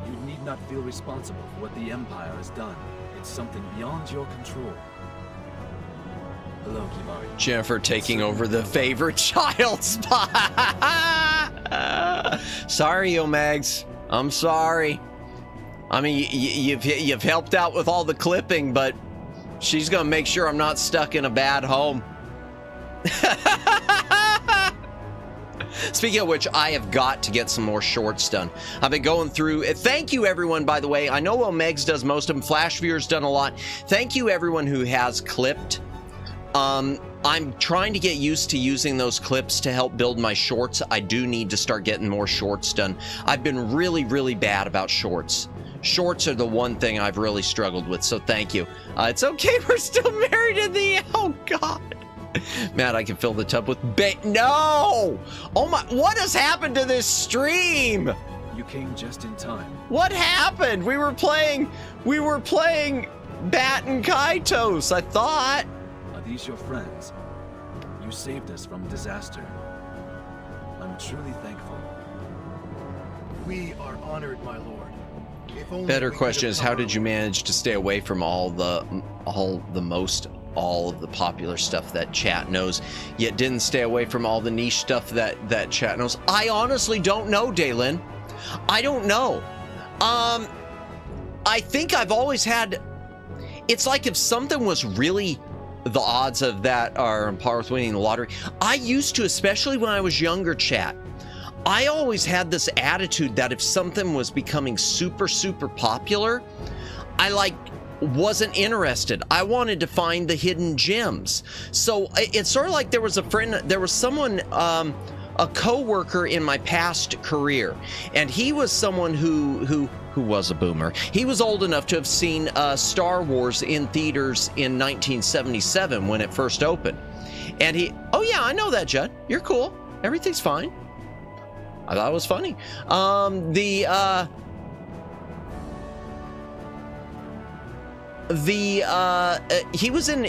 You need not feel responsible for what the Empire has done. It's something beyond your control. Hello, Kibari. Jennifer taking over the favorite child spot. Sorry, Omegs. I'm sorry. I mean, you've helped out with all the clipping, but she's gonna make sure I'm not stuck in a bad home. Speaking of which, I have got to get some more shorts done. I've been going through. Thank you, everyone, by the way. I know Omegs does most of them. Flash Viewer's done a lot. Thank you, everyone who has clipped. I'm trying to get used to using those clips to help build my shorts. I do need to start getting more shorts done. I've been really, really bad about shorts. Shorts are the one thing I've really struggled with, so thank you. It's okay, we're still married in the... Oh, God. Matt, I can fill the tub with No! Oh, my... What has happened to this stream? You came just in time. What happened? We were playing Baten Kaitos, I thought. Are these your friends? You saved us from disaster. I'm truly thankful. We are honored, my lord. If only Better we question could is, have how come did you manage to stay away from all of the popular stuff that chat knows, yet didn't stay away from all the niche stuff that chat knows? I honestly don't know, Daylin. I don't know. I think I've always had... It's like if something was really... The odds of that are on par with winning the lottery. I used to, especially when I was younger, chat, I always had this attitude that if something was becoming super, super popular, I wasn't interested. I wanted to find the hidden gems. So it's sort of like there was someone, a co-worker in my past career, and he was someone who who was a boomer. He was old enough to have seen Star Wars in theaters in 1977 when it first opened. And he, oh yeah, I know that, Judd. You're cool. Everything's fine. I thought it was funny.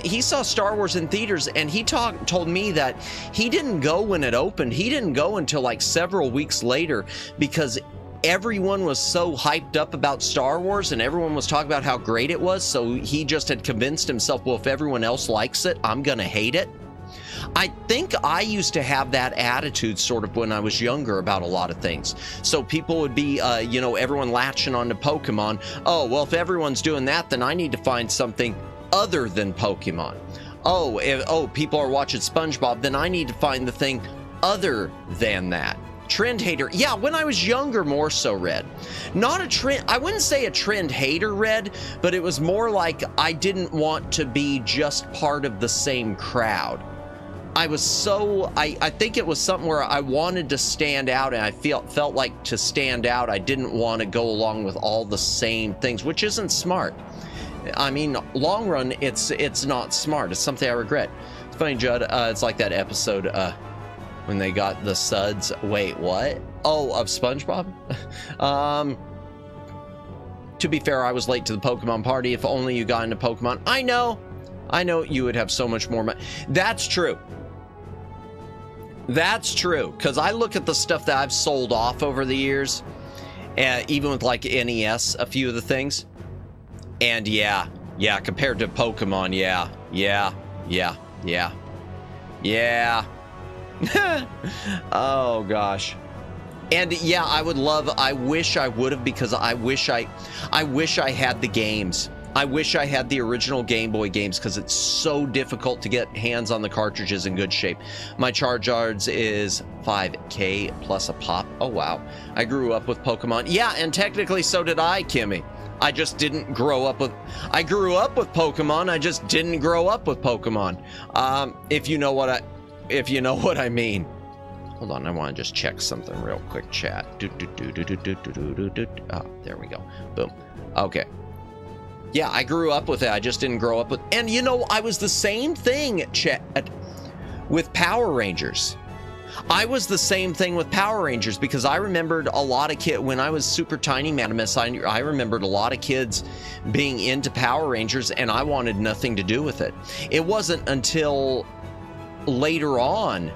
He saw Star Wars in theaters, and he told me that he didn't go when it opened. He didn't go until like several weeks later because everyone was so hyped up about Star Wars and everyone was talking about how great it was. So he just had convinced himself, well, if everyone else likes it, I'm gonna hate it. I think I used to have that attitude sort of when I was younger about a lot of things. So people would be, everyone latching onto Pokemon. Oh, well, if everyone's doing that, then I need to find something other than Pokemon. Oh, people are watching SpongeBob, then I need to find the thing other than that. Trend hater. Yeah, when I was younger, more so, Red. Not a trend, I wouldn't say a trend hater, Red, but it was more like I didn't want to be just part of the same crowd. I think it was something where I wanted to stand out, and I felt like to stand out, I didn't want to go along with all the same things, which isn't smart. I mean, long run, it's not smart. It's something I regret. It's funny, Judd, it's like that episode when they got the suds. Wait, what? Oh, of SpongeBob? To be fair, I was late to the Pokemon party. If only you got into Pokemon. I know you would have so much more money. That's true. That's true, because I look at the stuff that I've sold off over the years, even with like NES, a few of the things, and yeah, compared to Pokemon, yeah. Oh gosh. And yeah, I wish I would have, because I wish I had the games. I wish I had the original Game Boy games, because it's so difficult to get hands on the cartridges in good shape. My Charizard's is 5K plus a pop. Oh, wow. I grew up with Pokemon. Yeah, and technically so did I, Kimmy. I just didn't grow up with... I grew up with Pokemon. I just didn't grow up with Pokemon. If you know what I mean. Hold on, I want to just check something real quick, chat. Oh, there we go. Boom. Okay. Yeah, I grew up with it. I just didn't grow up with... And I was the same thing, chat, with Power Rangers. I was the same thing with Power Rangers, because I remembered a lot of kids... When I was super tiny, Madamus, I remembered a lot of kids being into Power Rangers, and I wanted nothing to do with it. It wasn't until later on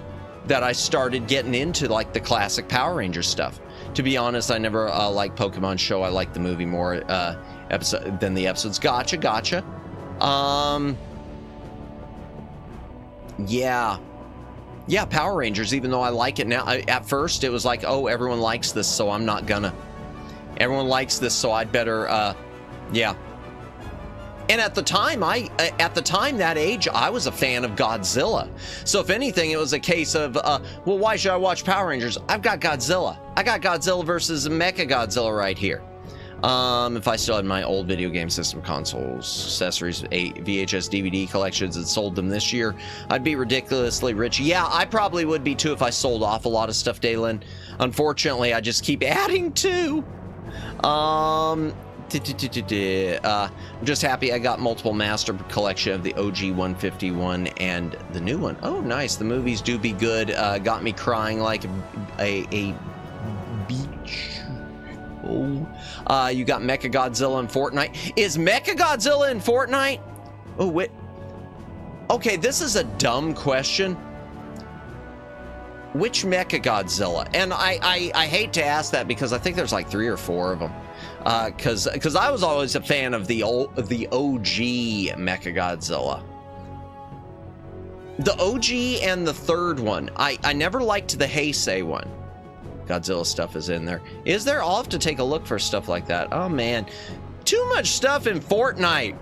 that I started getting into, like, the classic Power Rangers stuff. To be honest, I never liked Pokemon Show. I liked the movie more than the episodes. Gotcha. Yeah, Power Rangers, even though I like it now, at first it was like, oh, everyone likes this, so I'm not gonna. Everyone likes this, so I'd better, yeah. And at the time, that age, I was a fan of Godzilla. So if anything, it was a case of, well, why should I watch Power Rangers? I've got Godzilla. I got Godzilla versus Mechagodzilla right here. If I still had my old video game system, consoles, accessories, VHS, DVD collections, and sold them this year, I'd be ridiculously rich. Yeah, I probably would be too if I sold off a lot of stuff, Daylin. Unfortunately, I just keep adding to. I'm just happy I got multiple master collection of the OG 151 and the new one. Oh, nice. The movies do be good. Got me crying like a beach. Oh, you got Mechagodzilla in Fortnite. Is Mechagodzilla in Fortnite? Oh, wait. Okay, this is a dumb question. Which Mechagodzilla? And I hate to ask that, because I think there's like 3 or 4 of them. Because I was always a fan of the OG Mechagodzilla. The OG and the third one. I never liked the Heisei one. Godzilla stuff is in there. Is there? I'll have to take a look for stuff like that. Oh man, too much stuff in Fortnite.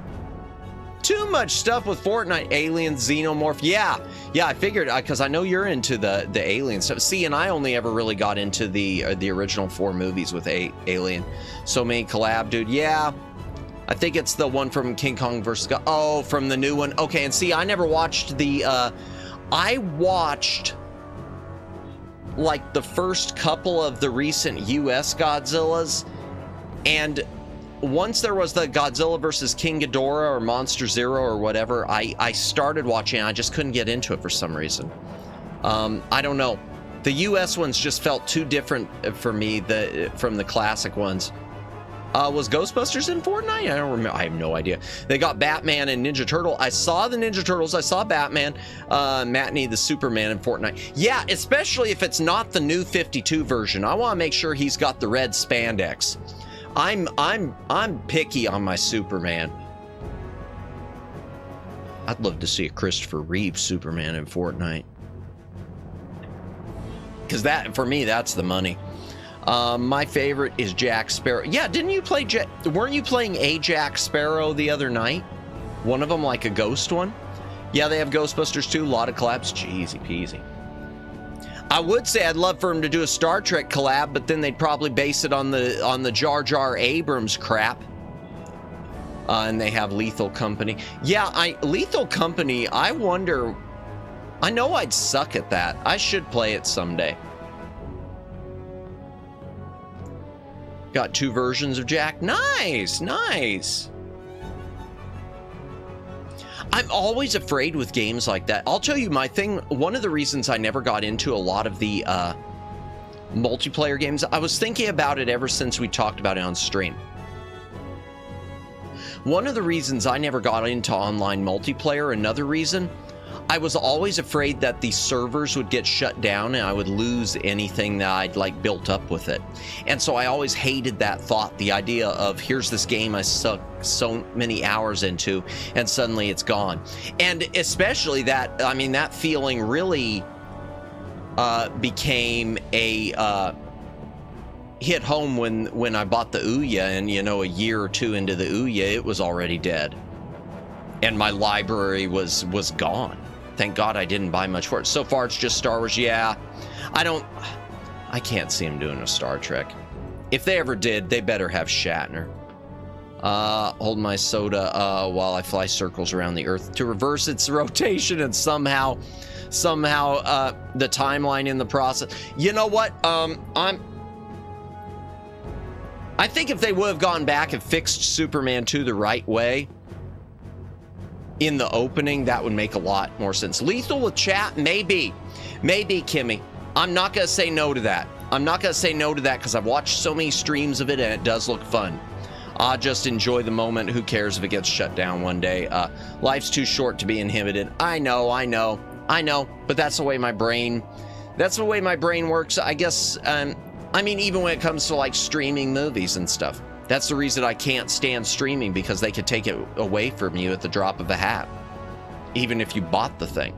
Too much stuff with Fortnite. Aliens, Xenomorph. Yeah, I figured, because I know you're into the alien stuff. See, and I only ever really got into the original 4 movies with Alien. So many collab, dude. Yeah, I think it's the one from King Kong vs. God. Oh, from the new one. Okay, and see, I never watched the. I watched like the first couple of the recent US Godzillas, And once there was the Godzilla versus King Ghidorah or Monster Zero or whatever, I started watching. I just couldn't get into it for some reason. I don't know. The US ones just felt too different for me from the classic ones. Was Ghostbusters in Fortnite? I don't remember. I have no idea. They got Batman and Ninja Turtle. I saw the Ninja Turtles. I saw Batman. Matney the Superman in Fortnite. Yeah, especially if it's not the new 52 version. I want to make sure he's got the red spandex. I'm picky on my Superman. I'd love to see a Christopher Reeve Superman in Fortnite. Because that, for me, that's the money. My favorite is Jack Sparrow. Yeah, didn't you play weren't you playing a Jack Sparrow the other night? One of them, like a ghost one? Yeah, they have Ghostbusters too. A lot of collabs. Jeezy peasy. I would say I'd love for him to do a Star Trek collab, but then they'd probably base it on the Jar Jar Abrams crap. And they have Lethal Company. Yeah, Lethal Company, I wonder... I know I'd suck at that. I should play it someday. Got 2 versions of Jack. Nice, nice. I'm always afraid with games like that. I'll tell you my thing. One of the reasons I never got into a lot of the multiplayer games, I was thinking about it ever since we talked about it on stream. One of the reasons I never got into online multiplayer, another reason, I was always afraid that the servers would get shut down and I would lose anything that I'd like built up with it. And so I always hated that thought, the idea of here's this game I suck so many hours into and suddenly it's gone. And especially that, I mean, that feeling really became a hit home when I bought the Ouya, and you know, a year or 2 into the Ouya, it was already dead. And my library was gone. Thank God I didn't buy much for it. So far, it's just Star Wars. Yeah, I can't see him doing a Star Trek. If they ever did, they better have Shatner. Hold my soda while I fly circles around the Earth to reverse its rotation and somehow the timeline in the process. You know what? I think if they would have gone back and fixed Superman 2 the right way, in the opening, that would make a lot more sense. Lethal with chat? Maybe, Kimmy. I'm not going to say no to that. I'm not going to say no to that because I've watched so many streams of it and it does look fun. I'll just enjoy the moment. Who cares if it gets shut down one day? Life's too short to be inhibited. I know. But that's the way my brain works. I guess, I mean, even when it comes to like streaming movies and stuff. That's the reason I can't stand streaming, because they could take it away from you at the drop of a hat, even if you bought the thing.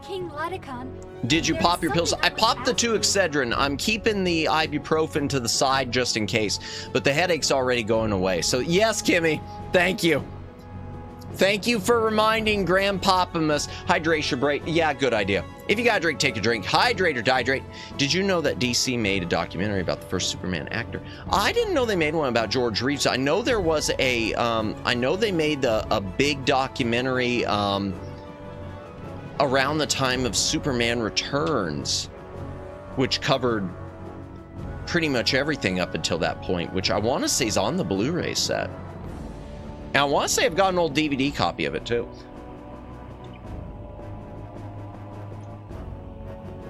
King Ludicon. Did you pop your pills? I popped the 2 Excedrin. I'm keeping the ibuprofen to the side just in case, but the headache's already going away. So yes, Kimmy, thank you. Thank you for reminding Grandpapamus. Hydration break. Yeah, good idea. If you gotta drink, take a drink. Hydrate or dehydrate. Did you know that DC made a documentary about the first Superman actor? I didn't know they made one about George Reeves. I know there was a, I know they made a big documentary around the time of Superman Returns, which covered pretty much everything up until that point, which I want to say is on the Blu-ray set. And I want to say I've got an old DVD copy of it too.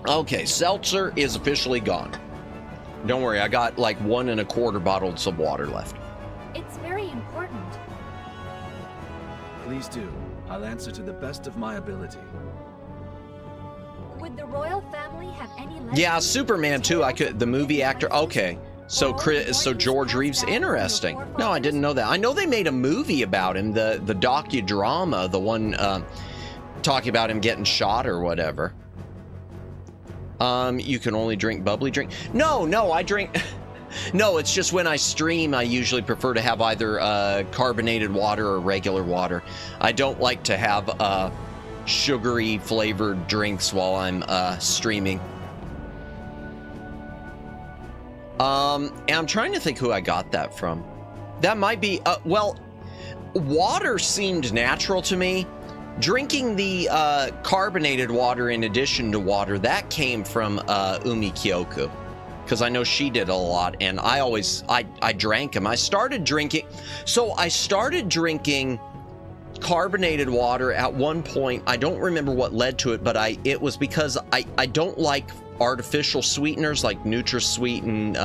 Okay, seltzer is officially gone. Don't worry, I got like 1 1/4 bottles of water left. It's very important. Please do. I'll answer to the best of my ability. Would the royal family have any... Yeah, Superman too. The movie actor. Okay. So George Reeves, interesting. No, I didn't know that. I know they made a movie about him, the docudrama, the one talking about him getting shot or whatever. You can only drink bubbly drink. No, I drink. No, it's just when I stream, I usually prefer to have either carbonated water or regular water. I don't like to have sugary flavored drinks while I'm streaming. And I'm trying to think who I got that from. That might be, well, water seemed natural to me, Drinking the carbonated water in addition to water, that came from Umi Kyoku. Because I know she did a lot, and I drank them. I started drinking carbonated water at one point. I don't remember what led to it, but it was because I don't like artificial sweeteners like NutraSweet and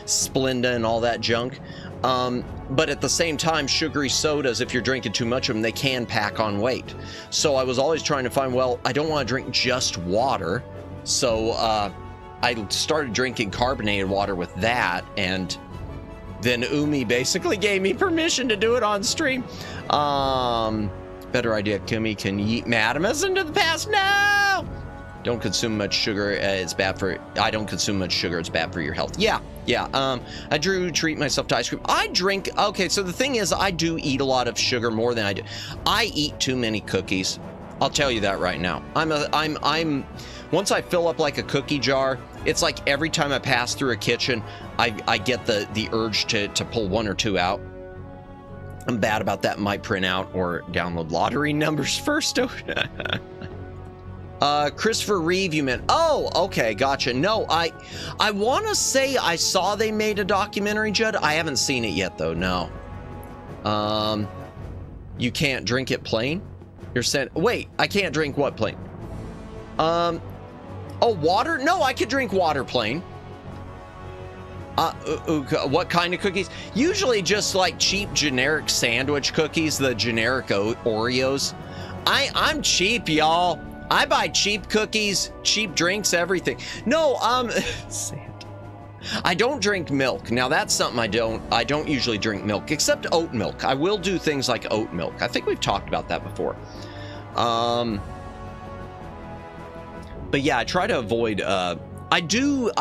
Splenda and all that junk. But at the same time, sugary sodas, if you're drinking too much of them, they can pack on weight. So I was always trying to find, well, I don't want to drink just water. So I started drinking carbonated water with that, and then Umi basically gave me permission to do it on stream. Better idea, Kumi can yeet Madamus into the past. No! Don't consume much sugar. It's bad for. I don't consume much sugar. It's bad for your health. Yeah. I treat myself to ice cream. I drink. Okay, so the thing is, I do eat a lot of sugar more than I do. I eat too many cookies. I'll tell you that right now. I'm. Once I fill up like a cookie jar, it's like every time I pass through a kitchen, I get the urge to pull one or two out. I'm bad about that. Might print out or download lottery numbers first. Christopher Reeve, you meant. Oh, okay, gotcha. No, I want to say I saw they made a documentary, Judd. I haven't seen it yet, though. No. You can't drink it plain? You're saying, wait, I can't drink what plain? Oh, water? No, I could drink water plain. What kind of cookies? Usually just like cheap generic sandwich cookies, the generic Oreos. I'm cheap, y'all. I buy cheap cookies, cheap drinks, everything. No, I don't drink milk. Now that's something I don't usually drink milk, except oat milk. I will do things like oat milk. I think we've talked about that before. But yeah, I try to avoid, I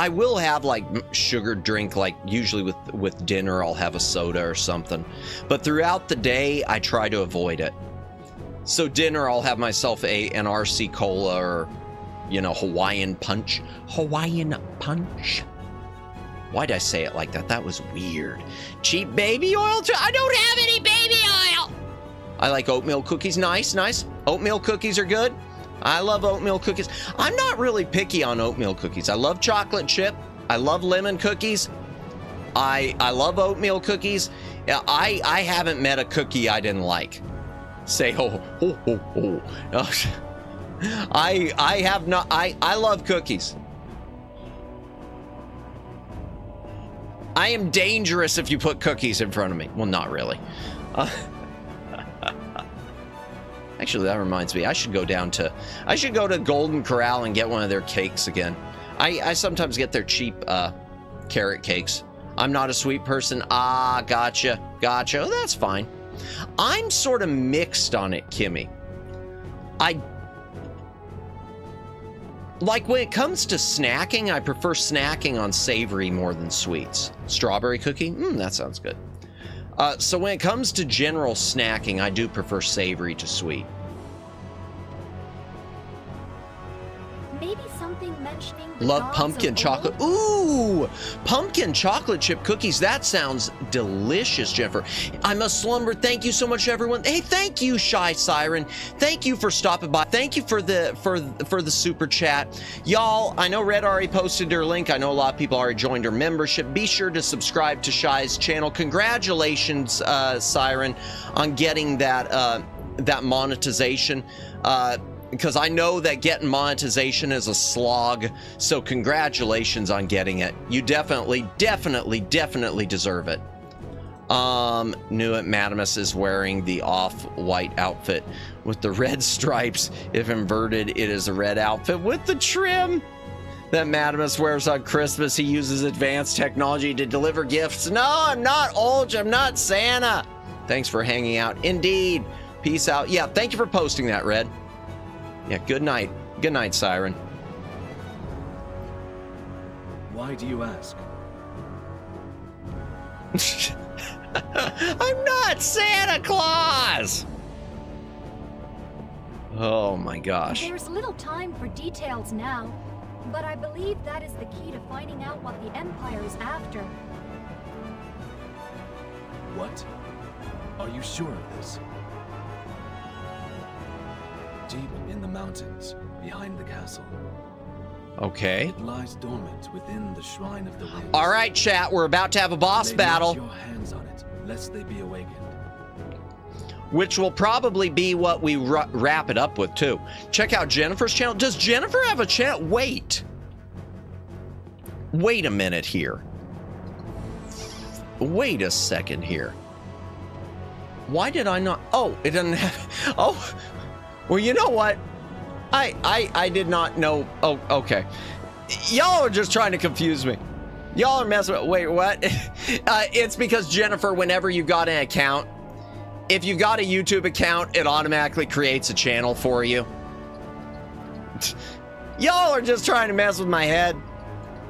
will have like sugared drink, like usually with dinner, I'll have a soda or something. But throughout the day, I try to avoid it. So dinner, I'll have myself an RC Cola or, Hawaiian Punch. Hawaiian Punch? Why'd I say it like that? That was weird. Cheap baby oil? I don't have any baby oil! I like oatmeal cookies. Nice. Oatmeal cookies are good. I love oatmeal cookies. I'm not really picky on oatmeal cookies. I love chocolate chip. I love lemon cookies. I love oatmeal cookies. I haven't met a cookie I didn't like. Say ho. I have not. I love cookies. I am dangerous if you put cookies in front of me. Well, not really. Actually, that reminds me. I should go to Golden Corral and get one of their cakes again. I sometimes get their cheap carrot cakes. I'm not a sweet person. Ah, gotcha. Oh, that's fine. I'm sort of mixed on it, Kimmy. Like when it comes to snacking, I prefer snacking on savory more than sweets. Strawberry cookie? That sounds good. So when it comes to general snacking, I do prefer savory to sweet. Maybe something mentioning Love pumpkin chocolate. Ooh, pumpkin chocolate chip cookies. That sounds delicious, Jennifer. I must slumber. Thank you so much, everyone. Hey, thank you, Shy Siren. Thank you for stopping by. Thank you for the super chat, y'all. I know Red already posted her link. I know a lot of people already joined her membership. Be sure to subscribe to Shy's channel. Congratulations, Siren, on getting that monetization. Because I know that getting monetization is a slog, so congratulations on getting it. You definitely deserve it. Knew it. Madamus is wearing the off-white outfit with the red stripes. If inverted, it is a red outfit with the trim that Madamus wears on Christmas. He uses advanced technology to deliver gifts. No, I'm not Olge. I'm not Santa. Thanks for hanging out. Indeed. Peace out. Yeah, thank you for posting that, Red. Yeah, good night. Good night, Siren. Why do you ask? I'm not Santa Claus! Oh my gosh. There's little time for details now, but I believe that is the key to finding out what the Empire is after. What? Are you sure of this? deep in the mountains, behind the castle. Okay. It lies dormant within the Shrine of the Winds. All right, chat, we're about to have a boss battle. Lay not your hands on it, lest they be awakened. Which will probably be what we wrap it up with, too. Check out Jennifer's channel. Does Jennifer have a channel? Wait a minute here. Wait a second here. Why did I not? Oh, it doesn't have. Oh, well, you know what? I did not know. Oh, okay. Y'all are just trying to confuse me. Y'all are messing with. Wait, what? It's because Jennifer, whenever you got an account, if you got a YouTube account, it automatically creates a channel for you. Y'all are just trying to mess with my head.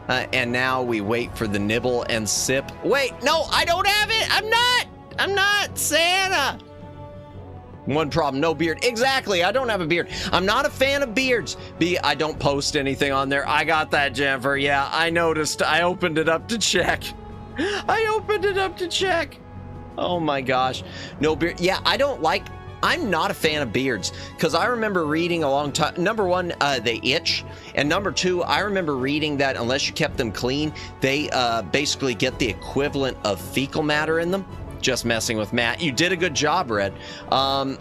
And now we wait for the nibble and sip. Wait, no, I don't have it. I'm not Santa. One problem, no beard. Exactly, I don't have a beard. I'm not a fan of beards. B, I don't post anything on there. I got that, Jennifer. Yeah, I noticed. I opened it up to check. Oh my gosh. No beard. Yeah, I'm not a fan of beards because I remember reading a long time. Number one, they itch. And number two, I remember reading that unless you kept them clean, they basically get the equivalent of fecal matter in them. Just messing with Matt. You did a good job, Red. And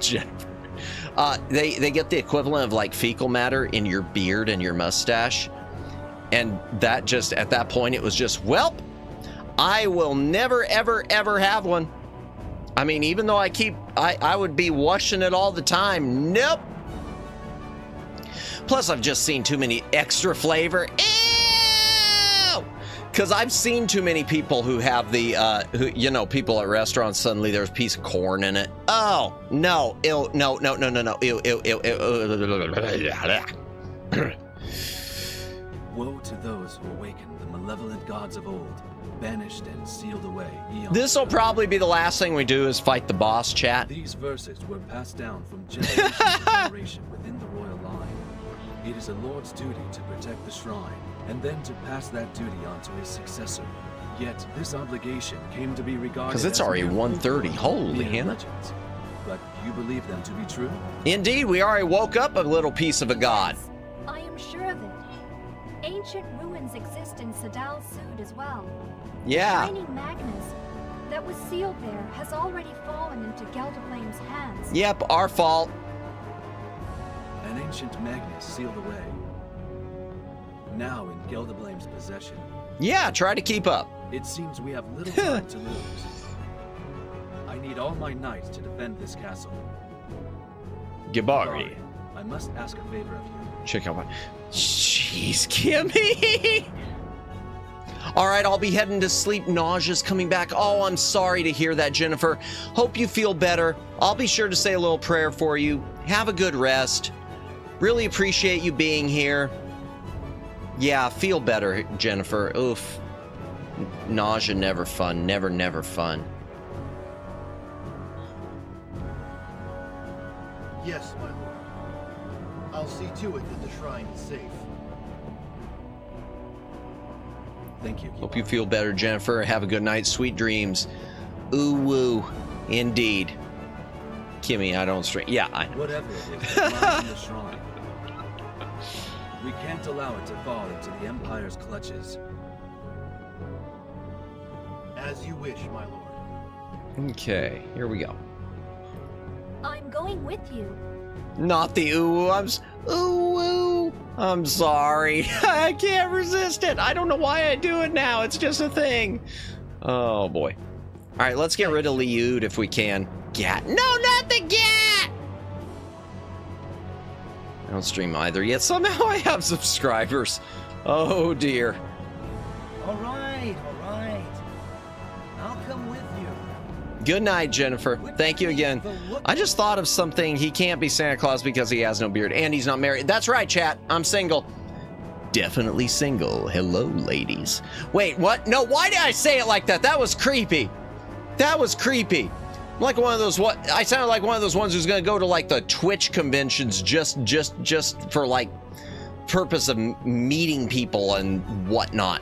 Jennifer. They get the equivalent of like fecal matter in your beard and your mustache. And that just, at that point, it was just, well, I will never, ever, ever have one. I mean, even though I would be washing it all the time. Nope. Plus, I've just seen too many extra flavor. Ew! Because I've seen too many people who have the, people at restaurants, suddenly there's a piece of corn in it. Oh, no. Ew, no. Ew. Woe to those who awaken the malevolent gods of old, banished and sealed away. This will probably be the last thing we do is fight the boss, chat. These verses were passed down from generation to generation within the royal line. It is a lord's duty to protect the shrine, and then to pass that duty on to his successor. Yet this obligation came to be regarded because it's already 1:30. Holy Hannah. Legends. But you believe them to be true? Indeed, we already woke up a little piece of a god. Yes, I am sure of it. Ancient ruins exist in Sadal Sud as well. Yeah. The shining Magnus that was sealed there has already fallen into Geldablame's hands. Yep, our fault. An ancient Magnus sealed away. Now in Geldablame's possession. Yeah, try to keep up. It seems we have little time to lose. I need all my knights to defend this castle. Gibari. I must ask a favor of you. Check out my... Jeez, Kimmy! Alright, I'll be heading to sleep. Nausea's coming back. Oh, I'm sorry to hear that, Jennifer. Hope you feel better. I'll be sure to say a little prayer for you. Have a good rest. Really appreciate you being here. Yeah, feel better, Jennifer. Oof. Nausea, never fun. Never fun. Yes, my lord. I'll see to it that the shrine is safe. Thank you. Hope you feel better, Jennifer. Have a good night. Sweet dreams. Ooh, woo. Indeed. Kimmy, I don't string. Yeah, I know. Whatever it is that lies in the shrine, we can't allow it to fall into the Empire's clutches. As you wish, my lord. Okay, here we go. I'm going with you. Not the ooh, ooh. I'm sorry. I can't resist it. I don't know why I do it now. It's just a thing. Oh boy. All right, let's get rid of Liud if we can. Gat. No, not the Gat. I don't stream either yet. Somehow I have subscribers. Oh dear. All right. I'll come with you. Good night, Jennifer. Thank you again. I just thought of something. He can't be Santa Claus because he has no beard and he's not married. That's right, chat. I'm single. Definitely single. Hello, ladies. Wait, what? No, why did I say it like that? That was creepy. I'm like one of those, I sounded like one of those ones who's going to go to like the Twitch conventions just for like purpose of meeting people and whatnot.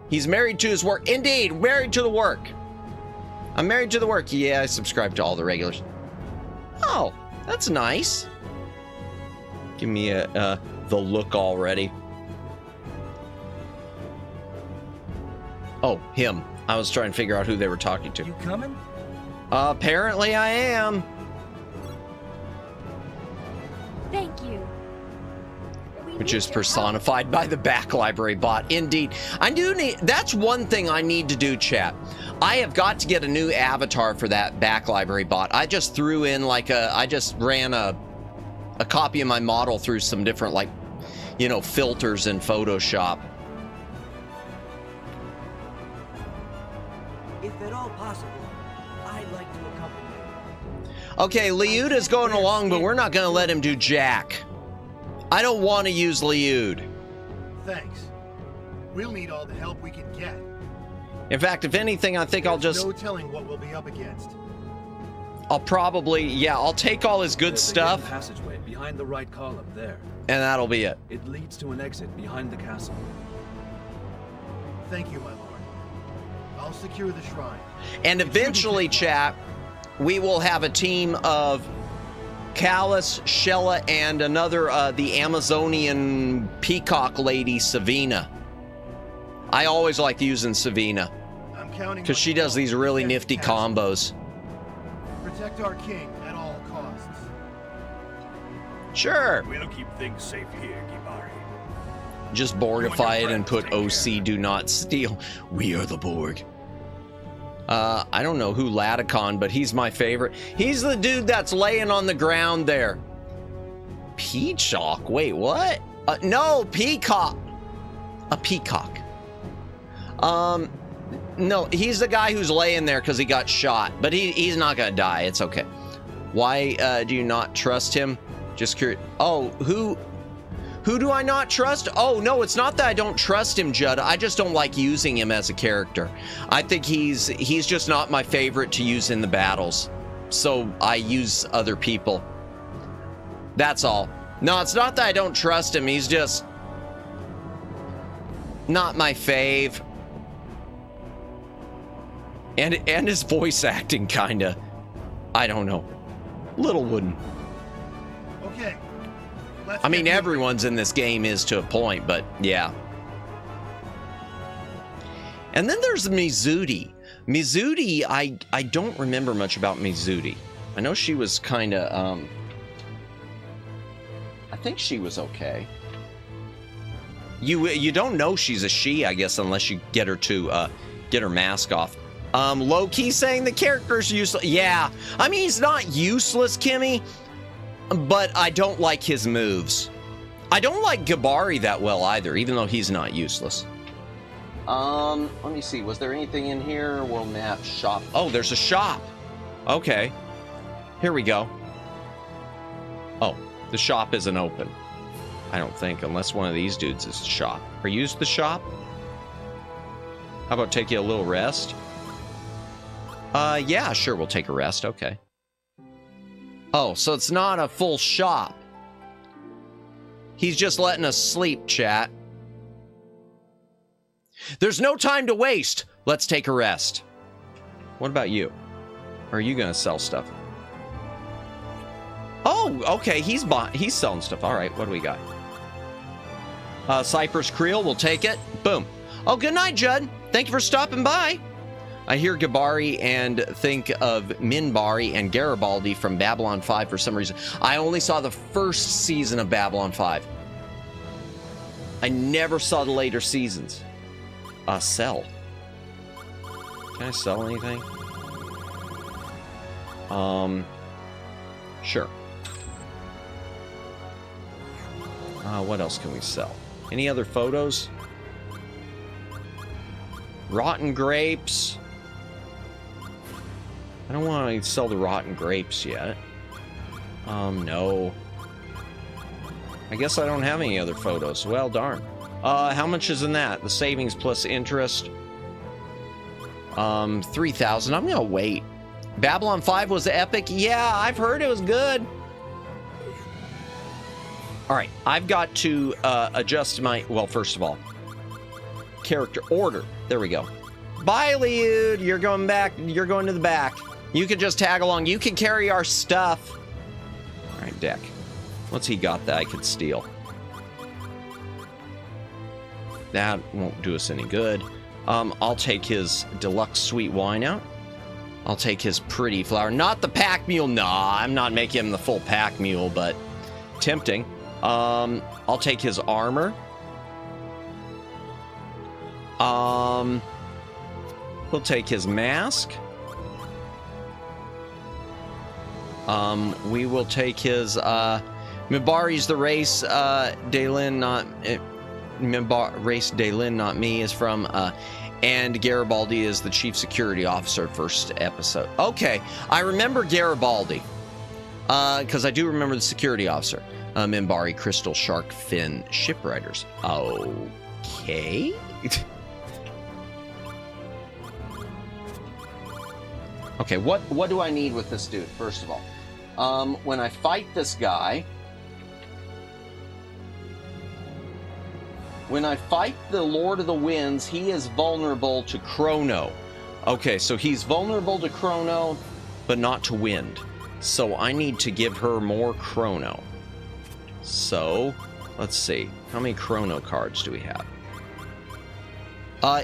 He's married to his work. Indeed, married to the work. I'm married to the work. Yeah, I subscribe to all the regulars. Oh, that's nice. Give me the look already. Oh, him. I was trying to figure out who they were talking to. You coming? Apparently I am. Thank you. Which is personified by the back library bot. Indeed. I do need, that's one thing I need to do, chat. I have got to get a new avatar for that back library bot. I just threw in like I just ran a copy of my model through some different, like, you know, filters in Photoshop. If at all possible, I'd like to accompany you. Okay, Liuda's going along, but we're not going to let him do jack. I don't want to use Liud. Thanks. We'll need all the help we can get. In fact, if anything, I think I'll just... no telling what we'll be up against. I'll probably... Yeah, I'll take all his good There's a stuff. hidden passageway behind the right column there. And that'll be it. It leads to an exit behind the castle. Thank you, my lord. I'll secure the shrine. And eventually, chat, we will have a team of Callus, Shella, and another, the Amazonian peacock lady, Savina. I always like using Savina I'm counting because she does these really nifty combos. Protect our king at all costs. Sure. We'll keep things safe here, Gibari. Just Borgify it and put OC do not steal. We are the Borg. I don't know who Laticon, but he's my favorite. He's the dude that's laying on the ground there. Peacock? Wait, what? No, Peacock. A peacock. No, he's the guy who's laying there because he got shot, but he's not gonna die. It's okay. Why do you not trust him? Just curious. Oh, who do I not trust? Oh, no, it's not that I don't trust him, Judd. I just don't like using him as a character. I think he's just not my favorite to use in the battles. So I use other people. That's all. No, it's not that I don't trust him. He's just not my fave. And his voice acting kinda, I don't know, little wooden. Okay. I mean, everyone's in this game is to a point, but yeah. And then there's Mizuti. Mizuti, I don't remember much about Mizuti. I know she was kind of, I think she was okay. You don't know she's a she, I guess, unless you get her to get her mask off. Low-key saying the character's useless. Yeah, I mean, he's not useless, Kimmy, but I don't like his moves. I don't like Gibari that well either, even though he's not useless. Let me see. Was there anything in here? World map, shop. Oh, there's a shop. Okay. Here we go. Oh, the shop isn't open. I don't think, unless one of these dudes is the shop. Are you the shop? How about take you a little rest? Yeah, sure, we'll take a rest. Okay. Oh, so it's not a full shop. He's just letting us sleep, chat. There's no time to waste. Let's take a rest. What about you? Or are you gonna sell stuff? Oh, okay, he's selling stuff. All right, what do we got? Cypress Creel, we'll take it. Boom. Oh, good night, Judd. Thank you for stopping by. I hear Gibari and think of Minbari and Garibaldi from Babylon 5 for some reason. I only saw the first season of Babylon 5. I never saw the later seasons. Sell. Can I sell anything? Sure. What else can we sell? Any other photos? Rotten grapes. I don't want to sell the rotten grapes yet. No. I guess I don't have any other photos. Well, darn. How much is in that? The savings plus interest. 3,000. I'm gonna wait. Babylon 5 was epic. Yeah, I've heard it was good. All right, I've got to adjust my, well, first of all, character order. There we go. Bye, Liud. You're going back. You're going to the back. You can just tag along. You can carry our stuff. All right, Deck. What's he got that I could steal? That won't do us any good. I'll take his deluxe sweet wine out. I'll take his pretty flower. Not the pack mule. Nah, I'm not making him the full pack mule, but tempting. I'll take his armor. We'll take his mask. We will take his, Mibari's the race, Daylin, not, race Daylin, not me, is from, and Garibaldi is the chief security officer, first episode. Okay, I remember Garibaldi, because I do remember the security officer. Minbari, Crystal, Shark, Fin, Shipwriters. Okay. Okay, what do I need with this dude, first of all? When I fight this guy... When I fight the Lord of the Winds, he is vulnerable to Chrono. Okay, so he's vulnerable to Chrono, but not to Wind. So I need to give her more Chrono. So, let's see. How many Chrono cards do we have?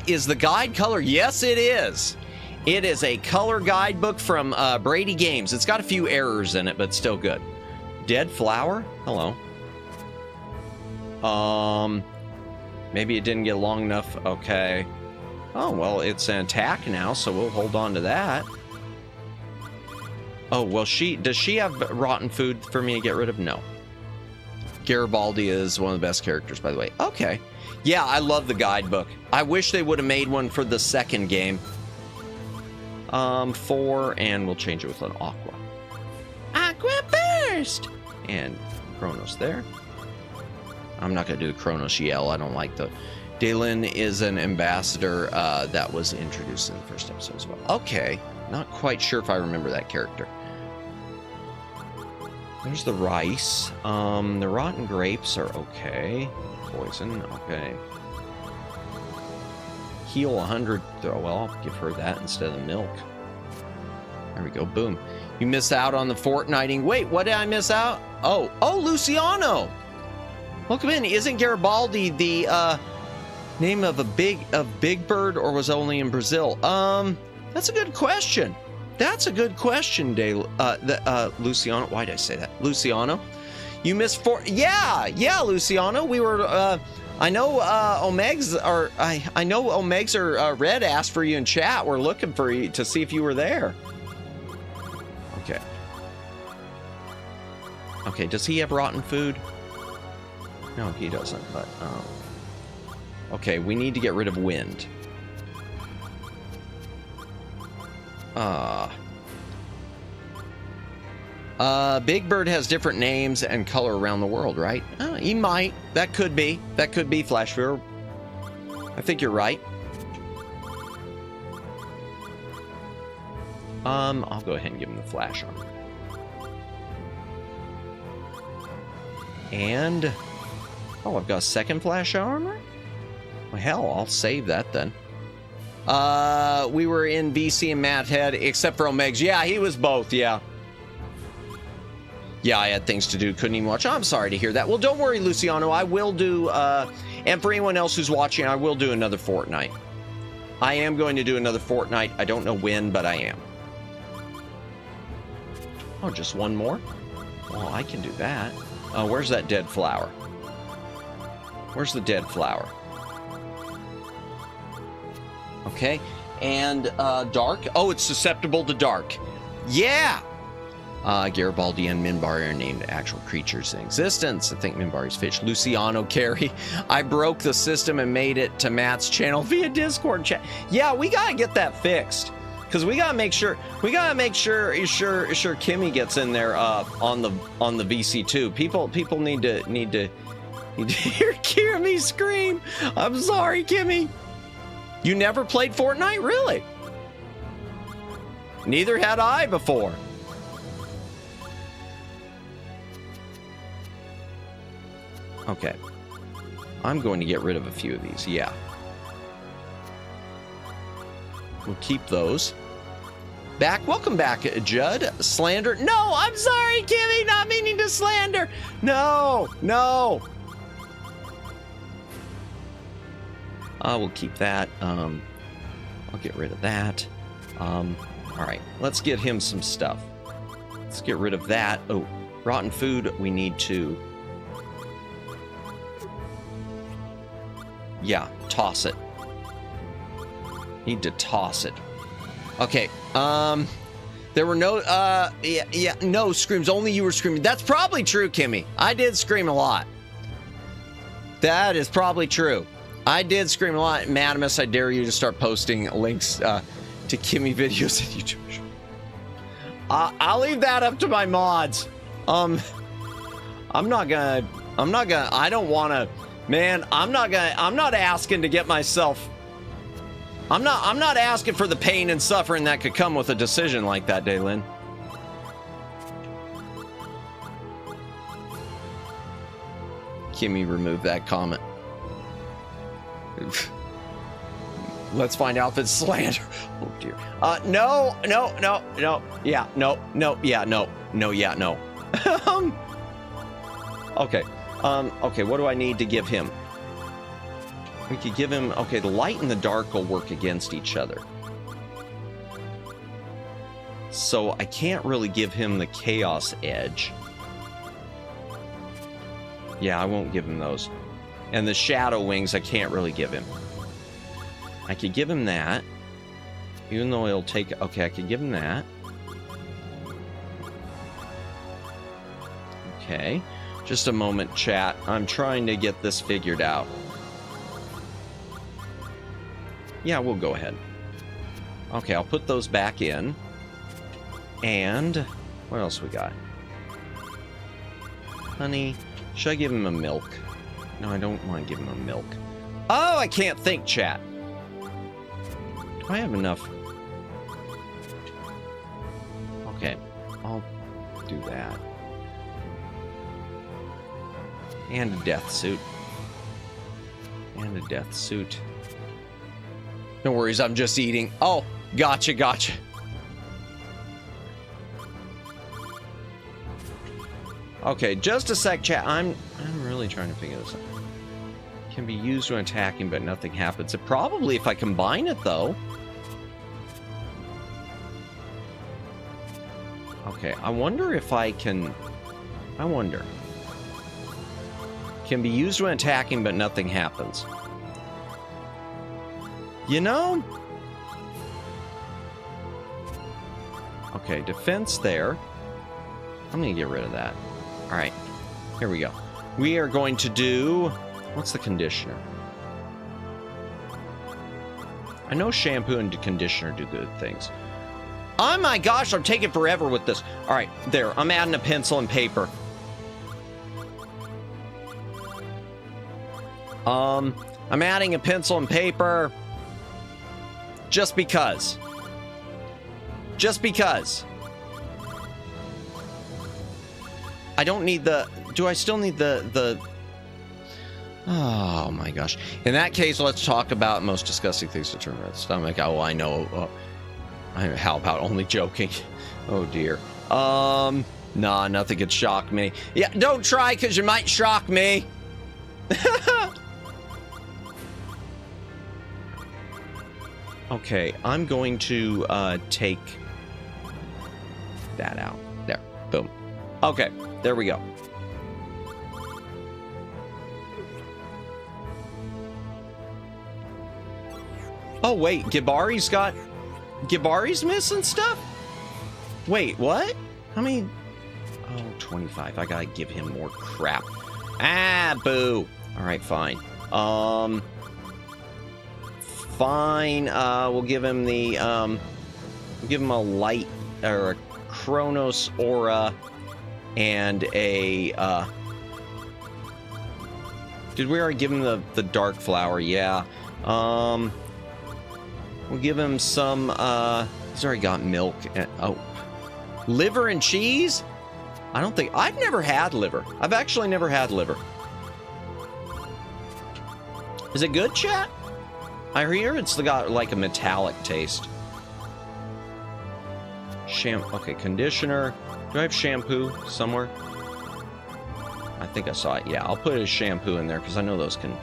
Is the guide color? Yes, it is. It is a color guidebook from Brady Games. It's got a few errors in it, but still good. Dead flower? Hello. Maybe it didn't get long enough. Okay. Oh, well, it's an attack now, so we'll hold on to that. Oh, well, does she have rotten food for me to get rid of? No. Garibaldi is one of the best characters, by the way. Okay. Yeah, I love the guidebook. I wish they would have made one for the second game. 4, and we'll change it with an aqua. Aqua burst! And Chronos there. I'm not going to do the Chronos yell. I don't like the... Daylin is an ambassador that was introduced in the first episode as well. Okay. Not quite sure if I remember that character. There's the rice. The rotten grapes are okay. Poison, okay. Heal 100. Oh, well, I'll give her that instead of milk. There we go. Boom. You missed out on the fortnighting. Wait, what did I miss out? Oh, Luciano! Welcome in. Isn't Garibaldi the name of Big Bird, or was only in Brazil? That's a good question. That's a good question, Luciano. Why did I say that? Luciano? You missed 4. Yeah, Luciano. We were, I know, Omegs are, I know Omegs are, Red asked for you in chat. We're looking for you to see if you were there. Okay. Okay, does he have rotten food? No, he doesn't, but, okay, we need to get rid of wind. Big Bird has different names and color around the world, right? He might. That could be. That could be, Flashviewer. I think you're right. I'll go ahead and give him the flash armor. And... oh, I've got a second flash armor? Well, hell, I'll save that then. We were in VC and Matt Head, except for Omegs. Yeah, he was both, yeah. Yeah, I had things to do, couldn't even watch. I'm sorry to hear that. Well, don't worry, Luciano. I will do, and for anyone else who's watching, I will do another fortnight. I am going to do another fortnight. I don't know when, but I am. Oh, just one more? Well, I can do that. Where's that dead flower? Where's the dead flower? Okay, and dark. Oh, it's susceptible to dark. Yeah! Garibaldi and Minbari are named actual creatures in existence. I think Minbari's fish. Luciano Carey. I broke the system and made it to Matt's channel via Discord chat. Yeah, we gotta get that fixed. Because we gotta make sure Kimmy gets in there on the VC2. People need to hear me scream. I'm sorry, Kimmy. You never played Fortnite, really? Neither had I before. Okay. I'm going to get rid of a few of these, yeah. We'll keep those. Welcome back, Judd. Slander. No, I'm sorry, Kimmy. Not meaning to slander. No. We'll keep that. I'll get rid of that. All right, let's get him some stuff. Let's get rid of that. Oh, rotten food. We need to. Yeah, toss it. Need to toss it. Okay. There were no, no screams. Only you were screaming. That's probably true, Kimmy. I did scream a lot. That is probably true. I did scream a lot. Madamus, I dare you to start posting links to Kimmy videos on YouTube. I'll leave that up to my mods. I don't want to, man, I'm not asking to get myself, I'm not asking for the pain and suffering that could come with a decision like that, Daylin. Kimmy, remove that comment. Let's find out if it's slander. Oh dear. No. Yeah, no. Okay. Okay, what do I need to give him? We could give him, okay, the light and the dark will work against each other. So I can't really give him the chaos edge. Yeah, I won't give him those. And the shadow wings, I can't really give him. I could give him that. Even though it'll take... Okay, I could give him that. Okay. Just a moment, chat. I'm trying to get this figured out. Yeah, we'll go ahead. Okay, I'll put those back in. And... what else we got? Honey. Should I give him a milk? No, I don't want to give him a milk. Oh, I can't think, chat. Do I have enough? Okay, I'll do that. And a death suit. And a death suit. No worries, I'm just eating. Oh, gotcha. Okay, just a sec, chat. I'm really trying to figure this out. Can be used when attacking, but nothing happens. It probably, if I combine it, though. Okay, I wonder if I can... I wonder. Can be used when attacking, but nothing happens. You know? Okay, defense there. I'm going to get rid of that. All right, here we go. We are going to do... What's the conditioner? I know shampoo and conditioner do good things. Oh my gosh, I'm taking forever with this. All right, there. I'm adding a pencil and paper. I'm adding a pencil and paper. Just because. Just because. I don't need the... Do I still need the... Oh my gosh. In that case, let's talk about most disgusting things to turn red stomach. Oh, I know. How about only joking? Oh dear. Nah, nothing could shock me. Yeah, don't try, because you might shock me. Okay, I'm going to take that out. There. Boom. Okay, there we go. Oh, wait, Gibari's missing stuff? Wait, what? How many? Oh, 25. I gotta give him more crap. Ah, boo. All right, fine. Fine. We'll give him the, we'll give him a light, or a Chronos aura, and a, did we already give him the dark flower? Yeah. We'll give him some, he's already got milk. And, oh, liver and cheese? I've never had liver. I've actually never had liver. Is it good, chat? I hear it's got like a metallic taste. Okay, conditioner. Do I have shampoo somewhere? I think I saw it. Yeah, I'll put a shampoo in there because I know those can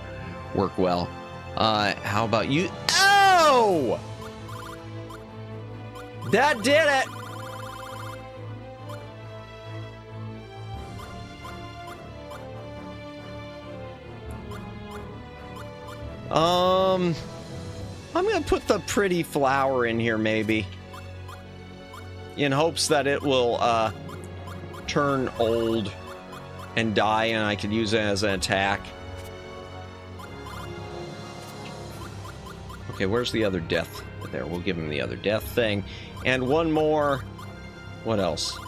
work well. How about you? Oh! That did it! I'm gonna put the pretty flower in here maybe. In hopes that it will, turn old and die and I could use it as an attack. Okay, where's the other death? There, we'll give him the other death thing. And one more. What else?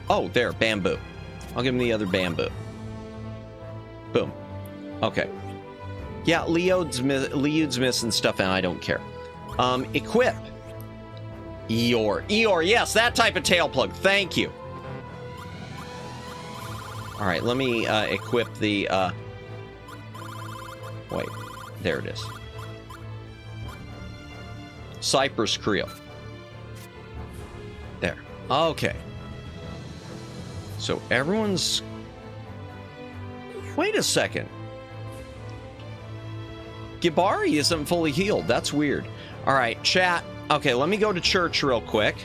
Oh, there, bamboo. I'll give him the other bamboo. Boom. Okay. Yeah, Leod's missing stuff and I don't care. Equip. Eeyore, yes, that type of tail plug. Thank you. All right, let me equip the, wait, there it is. Cypress Creel. There. Okay. So everyone's... Wait a second. Gibari isn't fully healed. That's weird. All right, chat. Okay, let me go to church real quick.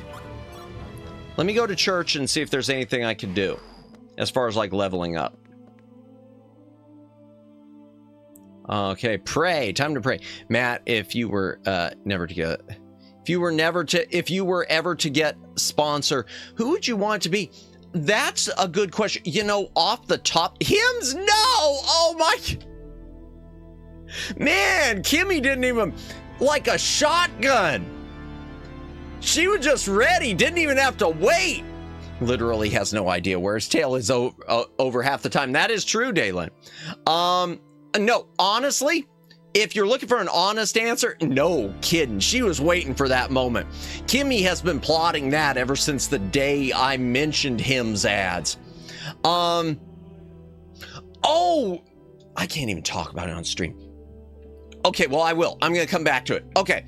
Let me go to church and see if there's anything I can do as far as like leveling up. Okay, pray. Time to pray. Matt, if you were ever to get sponsor, who would you want to be? That's a good question. You know, off the top, hymns? No! Oh my... Man, Kimmy didn't even... Like a shotgun. She was just ready. Didn't even have to wait. Literally has no idea where his tail is over half the time. That is true, Daylin. No, honestly, if you're looking for an honest answer, no kidding. She was waiting for that moment. Kimmy has been plotting that ever since the day I mentioned hymns ads. Oh, I can't even talk about it on stream. Okay, well, I will. I'm going to come back to it. Okay.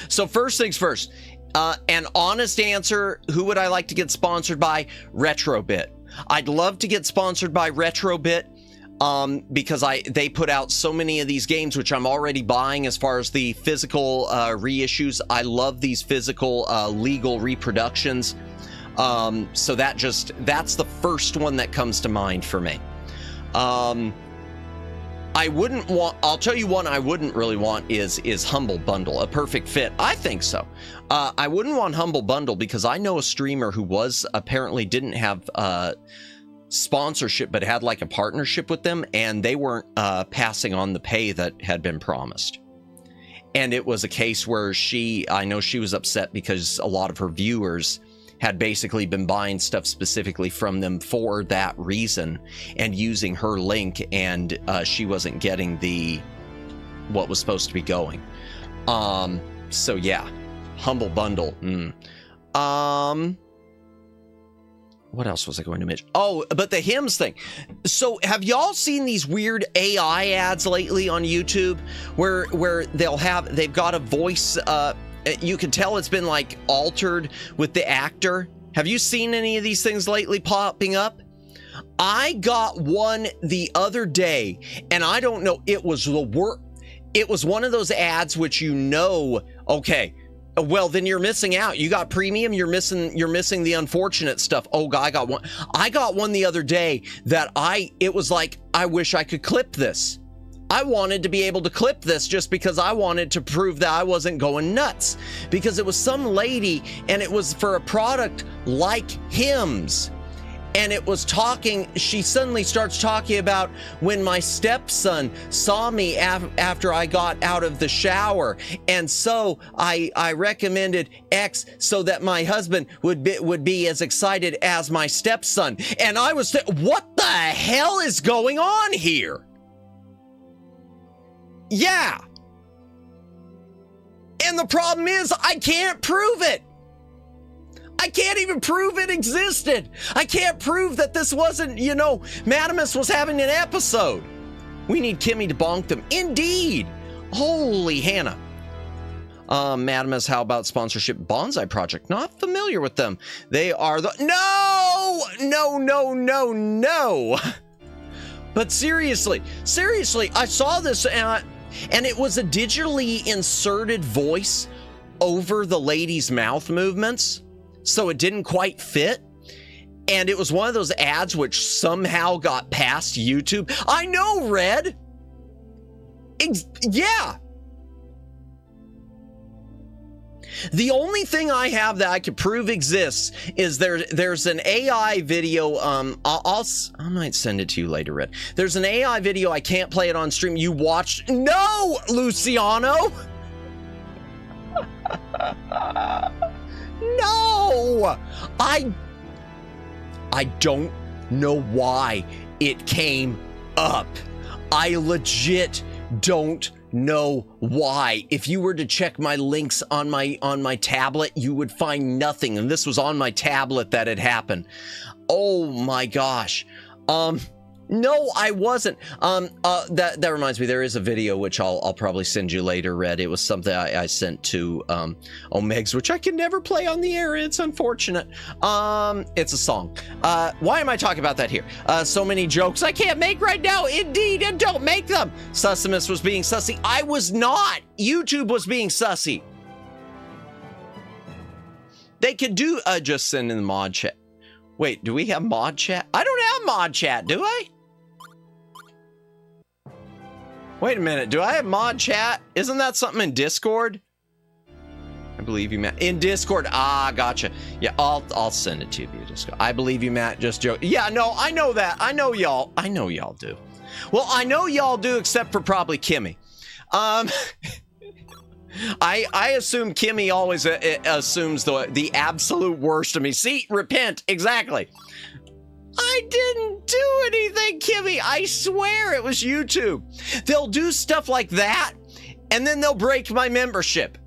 So first things first, an honest answer, who would I like to get sponsored by? Retrobit. I'd love to get sponsored by Retrobit because they put out so many of these games, which I'm already buying as far as the physical reissues. I love these physical legal reproductions. So that's the first one that comes to mind for me. I'll tell you one I wouldn't really want is Humble Bundle, a perfect fit. I think so. I wouldn't want Humble Bundle because I know a streamer who apparently didn't have sponsorship, but had like a partnership with them, and they weren't passing on the pay that had been promised. And it was a case where I know she was upset because a lot of her viewers had basically been buying stuff specifically from them for that reason and using her link, and she wasn't getting what was supposed to be going. So yeah, Humble Bundle. What else was I going to mention? Oh, but the hymns thing. So have y'all seen these weird AI ads lately on YouTube where they've got a voice, you can tell it's been like altered with the actor. Have you seen any of these things lately popping up? I got one the other day, and I don't know, it was one of those ads which okay, well then you're missing out. You got premium, you're missing the unfortunate stuff. Oh God, I got one the other day that it was like, I wish I could clip this. I wanted to be able to clip this just because I wanted to prove that I wasn't going nuts, because it was some lady and it was for a product like hymns. And it was she suddenly starts talking about when my stepson saw me after I got out of the shower. And so I recommended X so that my husband would be as excited as my stepson. And I was what the hell is going on here? Yeah. And the problem is I can't prove it. I can't even prove it existed. I can't prove that this wasn't, Madamus was having an episode. We need Kimmy to bonk them. Indeed. Holy Hannah. Madamus, how about sponsorship Bonsai Project? Not familiar with them. They are the... No! No, no, no, no! But seriously, I saw this and it was a digitally inserted voice over the lady's mouth movements, so it didn't quite fit. And it was one of those ads which somehow got past YouTube. I know, Red! Yeah! The only thing I have that I could prove exists is there's an AI video. I might send it to you later, Red. There's an AI video. I can't play it on stream. You watched? No, Luciano. No, I don't know why it came up. I legit don't know why. If you were to check my links on my tablet, you would find nothing, and this was on my tablet that had happened. Oh my gosh. No, I wasn't. That reminds me, there is a video which I'll probably send you later, Red. It was something I sent to Omegs, which I can never play on the air. It's unfortunate. It's a song. Why am I talking about that here? So many jokes I can't make right now. Indeed, and don't make them. Sussimus was being sussy. I was not. YouTube was being sussy. They could do just send in the mod chat. Wait, do we have mod chat? I don't have mod chat, do I? Wait a minute, do I have mod chat? Isn't that something in Discord? I believe you, Matt. In Discord, gotcha. Yeah, I'll send it to you via Discord. I believe you, Matt, just joke. Yeah, no, I know that. I know y'all do. Well, I know y'all do, except for probably Kimmy. I assume Kimmy always assumes the absolute worst of me. See, repent, exactly. I didn't do anything, Kimmy. I swear it was YouTube. They'll do stuff like that, and then they'll break my membership.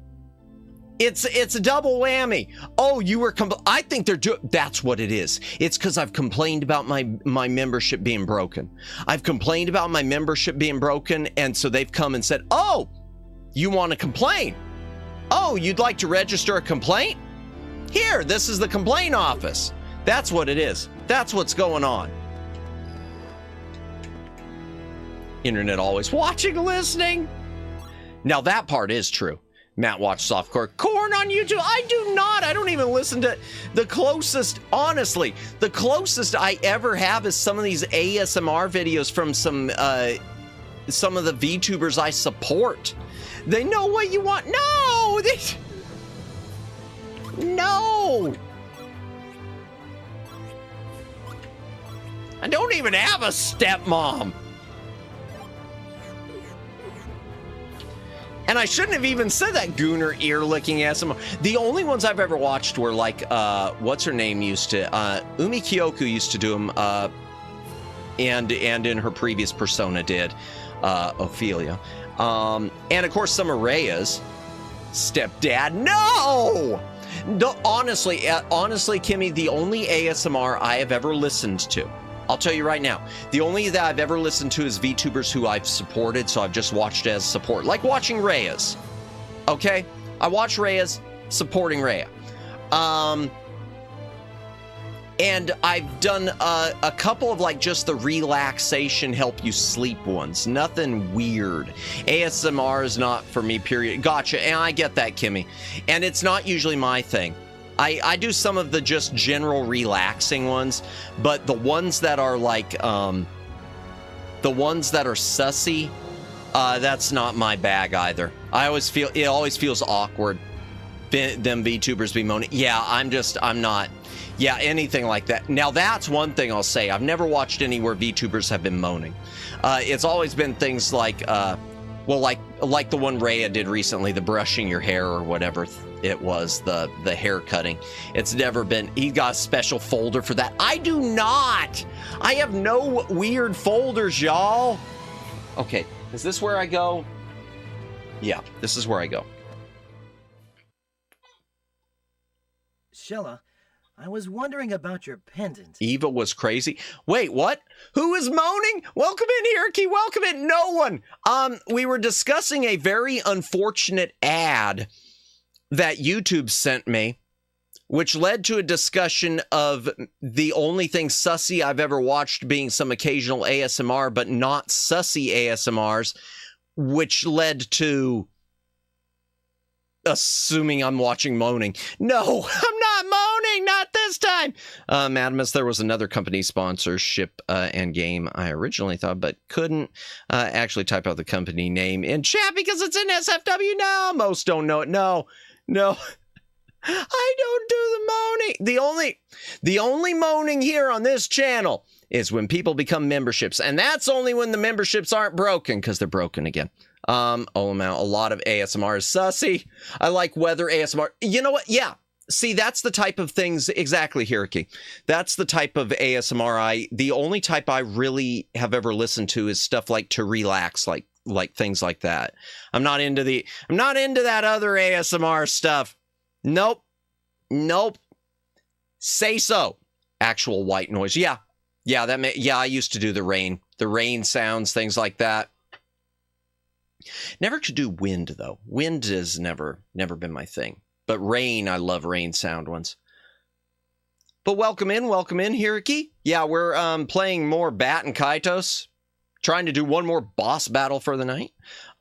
It's a double whammy. Oh, you were I think they're that's what it is. It's because I've complained about my membership being broken. I've complained about my membership being broken, and so they've come and said, oh, you want to complain? Oh, you'd like to register a complaint? Here, this is the complaint office. That's what it is. That's what's going on. Internet always watching, listening. Now that part is true. Matt watched softcore corn on YouTube. I do not. I don't even listen to the closest. Honestly, the closest I ever have is some of these ASMR videos from some of the VTubers I support. They know what you want. No, no. I don't even have a stepmom. And I shouldn't have even said that, Gooner ear-licking ASMR. The only ones I've ever watched were like, what's her name used to, Umi Kyoku used to do them, and in her previous persona did, Ophelia. And of course some of Rhea's stepdad. No! Honestly, Kimmy, the only ASMR I have ever listened to, I'll tell you right now, the only that I've ever listened to is VTubers who I've supported, so I've just watched as support. Like watching Rhea's. Okay? I watch Rhea's, supporting Rhea. And I've done a couple of like just the relaxation, help you sleep ones. Nothing weird. ASMR is not for me, period. Gotcha. And I get that, Kimmy. And it's not usually my thing. I do some of the just general relaxing ones, but the ones that are like, the ones that are sussy, that's not my bag either. It always feels awkward. Them VTubers be moaning. Yeah, I'm not. Yeah, anything like that. Now that's one thing I'll say. I've never watched any where VTubers have been moaning. It's always been things like, well, like the one Rhea did recently, the brushing your hair or whatever it was, the hair cutting. It's never been, he got a special folder for that. I do not. I have no weird folders, y'all. Okay, is this where I go? Yeah, this is where I go. Shella, I was wondering about your pendant. Eva was crazy. Wait, what? Who is moaning? Welcome in, Hiraki. Welcome in. No one. We were discussing a very unfortunate ad that YouTube sent me, which led to a discussion of the only thing sussy I've ever watched being some occasional ASMR, but not sussy ASMRs, which led to assuming I'm watching moaning. No, I'm not moaning, not this time. Madamus, there was another company sponsorship and game I originally thought, but couldn't actually type out the company name in chat because it's in SFW. No, most don't know it. No. I don't do the moaning. The only moaning here on this channel is when people become memberships, and that's only when the memberships aren't broken, because they're broken again. A lot of ASMR is sussy. I like weather ASMR. You know what? Yeah. See, that's the type of things, exactly, Hiraki. That's the type of ASMR the only type I really have ever listened to is stuff like to relax, like things like that. I'm not into that other ASMR stuff. Nope. Say so. Actual white noise. Yeah, I used to do the rain sounds, things like that. Never to do wind though. Wind has never been my thing. But rain, I love rain sound ones. But welcome in, Hiraki. Yeah, we're playing more Baten Kaitos. Trying to do one more boss battle for the night.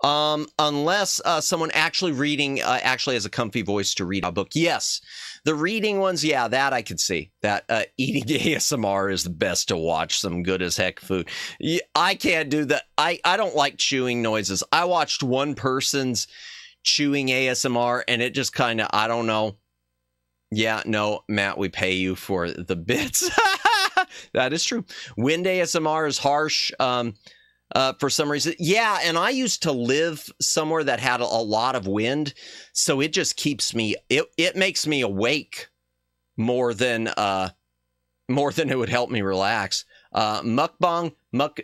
Unless someone actually reading actually has a comfy voice to read a book. Yes, the reading ones, yeah, that I could see. That eating ASMR is the best to watch. Some good as heck food. Yeah, I can't do that. I don't like chewing noises. I watched one person's chewing ASMR and it just kind of, I don't know. Yeah, no, Matt, we pay you for the bits. That is true. Wind ASMR is harsh for some reason. Yeah, and I used to live somewhere that had a lot of wind, so it just keeps me, it makes me awake more than it would help me relax. Mukbang,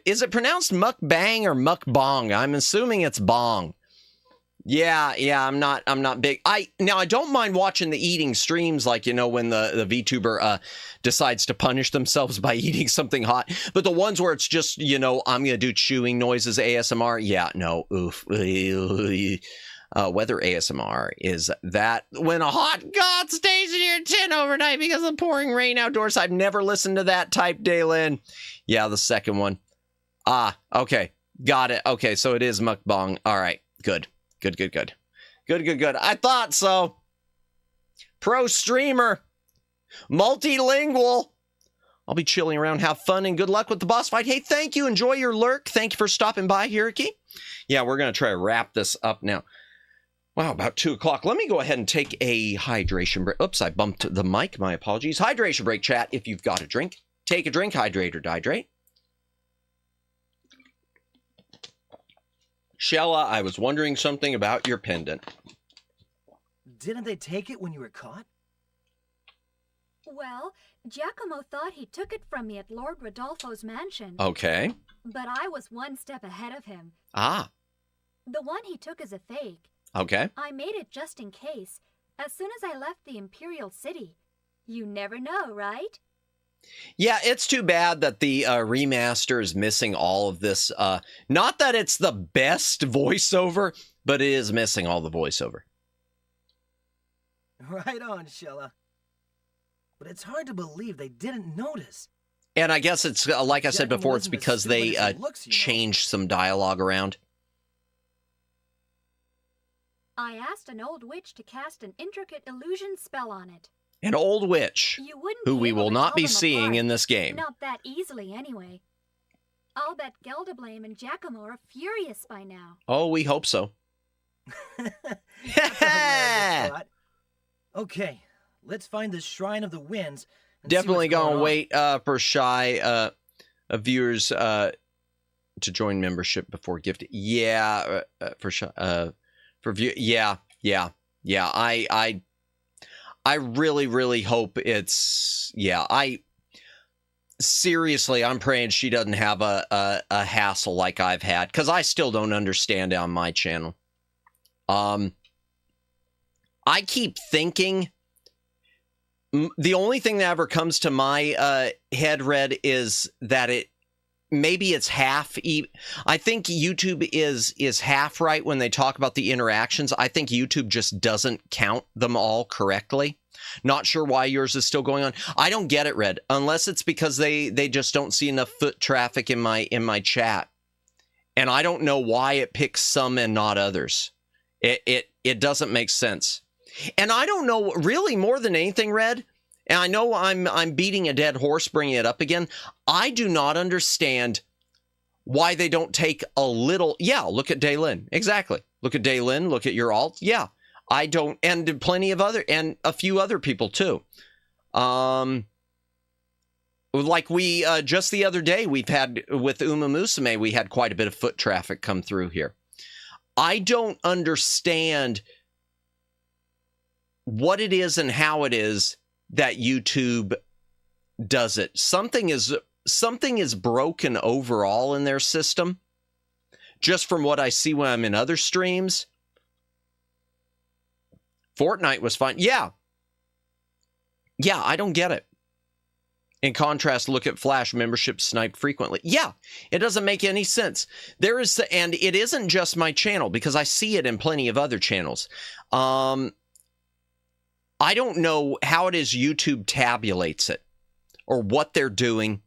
is it pronounced mukbang or mukbang? I'm assuming it's bong. Yeah, I'm not big. I don't mind watching the eating streams, like, when the VTuber decides to punish themselves by eating something hot. But the ones where it's just, I'm going to do chewing noises, ASMR. Yeah, no, oof. Weather ASMR is that when a hot god stays in your tent overnight because of pouring rain outdoors. I've never listened to that type, Daylin. Yeah, the second one. Okay. Got it. Okay, so it is mukbang. All right, good. Good. I thought so. Pro streamer. Multilingual. I'll be chilling around. Have fun and good luck with the boss fight. Hey, thank you. Enjoy your lurk. Thank you for stopping by, Hiraki. Yeah, we're going to try to wrap this up now. Wow, about 2 o'clock. Let me go ahead and take a hydration break. Oops, I bumped the mic. My apologies. Hydration break, chat. If you've got a drink, take a drink. Hydrate or dehydrate. Shella, I was wondering something about your pendant. Didn't they take it when you were caught? Well, Giacomo thought he took it from me at Lord Rodolfo's mansion. Okay. But I was one step ahead of him. Ah. The one he took is a fake. Okay. I made it just in case, as soon as I left the Imperial City. You never know, right? Yeah, it's too bad that the remaster is missing all of this. Not that it's the best voiceover, but it is missing all the voiceover. Right on, Shella. But it's hard to believe they didn't notice. And I guess it's, like I said before, it's because they changed some dialogue around. I asked an old witch to cast an intricate illusion spell on it. An old witch, who we will not be seeing in this game. Not that easily, anyway. I'll bet Geldablame and Giacomo are furious by now. Oh, we hope so. Okay, let's find the Shrine of the Winds. Definitely gonna wait for shy viewers to join membership before gifting. Yeah, for shy. For view. Yeah. I really hope it's, seriously, I'm praying she doesn't have a hassle like I've had, because I still don't understand on my channel. I keep thinking The only thing that ever comes to my head, Red, is that maybe it's half. I think YouTube is half right when they talk about the interactions. I think YouTube just doesn't count them all correctly. Not sure why yours is still going on. I don't get it, Red, unless it's because they just don't see enough foot traffic in my chat. And I don't know why it picks some and not others. It doesn't make sense. And I don't know, really, more than anything, Red, and I know I'm beating a dead horse bringing it up again, I do not understand why they don't take a little... Yeah, look at Daylin. Exactly. Look at Daylin. Look at your alt. Yeah, I don't... And plenty of other... And a few other people, too. Like we... just the other day, we've had... With Uma Musume, we had quite a bit of foot traffic come through here. I don't understand what it is and how it is that YouTube does it. Something is broken overall in their system. Just from what I see when I'm in other streams. Fortnite was fine. Yeah. Yeah, I don't get it. In contrast, look at Flash membership sniped frequently. Yeah, it doesn't make any sense. There is, and it isn't just my channel, because I see it in plenty of other channels. I don't know how it is YouTube tabulates it or what they're doing.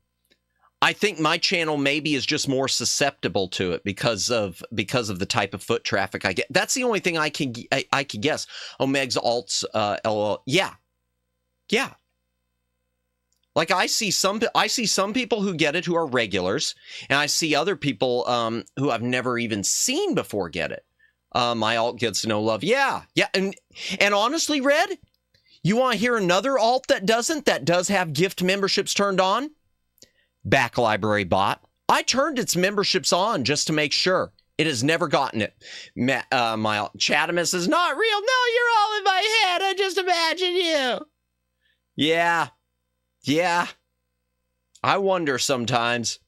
I think my channel maybe is just more susceptible to it because of the type of foot traffic I get. That's the only thing I can guess. Omeg's alts, LOL. Yeah. Yeah. Like I see some people who get it who are regulars, and I see other people who I've never even seen before get it. My alt gets no love. Yeah. Yeah. And honestly, Red, you want to hear another alt that does have gift memberships turned on? Back Library Bot. I turned its memberships on just to make sure. It has never gotten it. My alt Chatamus is not real. No, you're all in my head. I just imagine you. Yeah. Yeah. I wonder sometimes.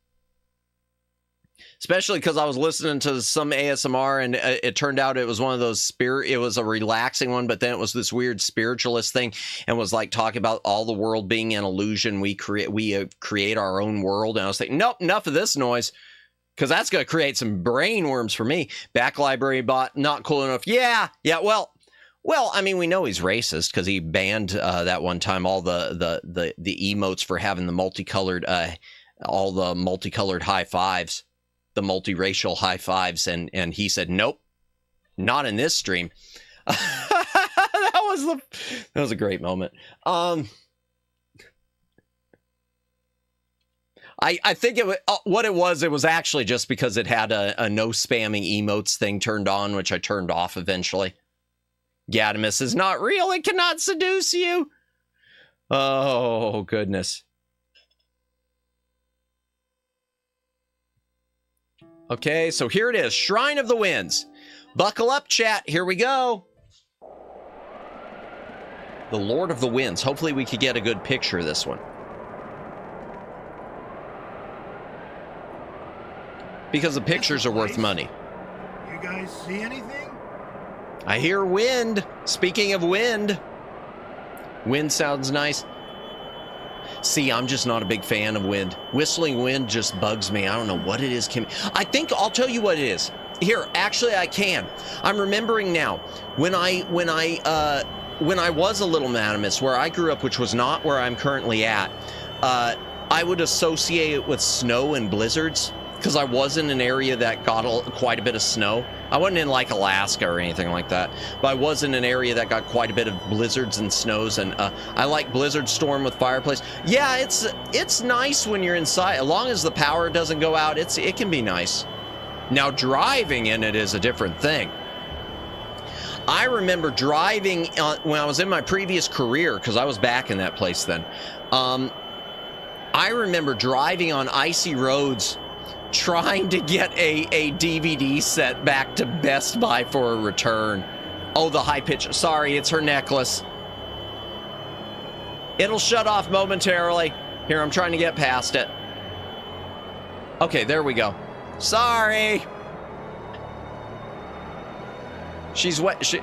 Especially because I was listening to some ASMR and it turned out it was one of those it was a relaxing one, but then it was this weird spiritualist thing and was like talking about all the world being an illusion. We create our own world. And I was thinking, nope, enough of this noise, because that's going to create some brainworms for me. Back Library Bot, not cool enough. Yeah. Yeah. Well, I mean, we know he's racist because he banned that one time all the emotes for having the multicolored, all the multicolored high fives. The multiracial high fives, and he said, nope, not in this stream. that was a great moment. I think it was what it was actually just because it had a no spamming emotes thing turned on, which I turned off eventually. Gadamus is not real. It cannot seduce you. Oh, goodness. Okay, so here it is. Shrine of the Winds. Buckle up, chat. Here we go. The Lord of the Winds. Hopefully we could get a good picture of this one. Because the pictures are worth money. You guys see anything? I hear wind. Speaking of wind. Wind sounds nice. See, I'm just not a big fan of wind. Whistling wind just bugs me. I don't know what it is, Kim. I think I'll tell you what it is. Here, actually, I can. I'm remembering now. When I was a little Madamus, where I grew up, which was not where I'm currently at, I would associate it with snow and blizzards, because I was in an area that got quite a bit of snow. I wasn't in like Alaska or anything like that, but I was in an area that got quite a bit of blizzards and snows, and I like Blizzard Storm with Fireplace. Yeah, it's nice when you're inside. As long as the power doesn't go out, it can be nice. Now, driving in it is a different thing. I remember driving when I was in my previous career, because I was back in that place then. I remember driving on icy roads trying to get a DVD set back to Best Buy for a return. Oh, the high pitch. Sorry, it's her necklace. It'll shut off momentarily. Here, I'm trying to get past it. Okay, there we go. Sorry. She's wet.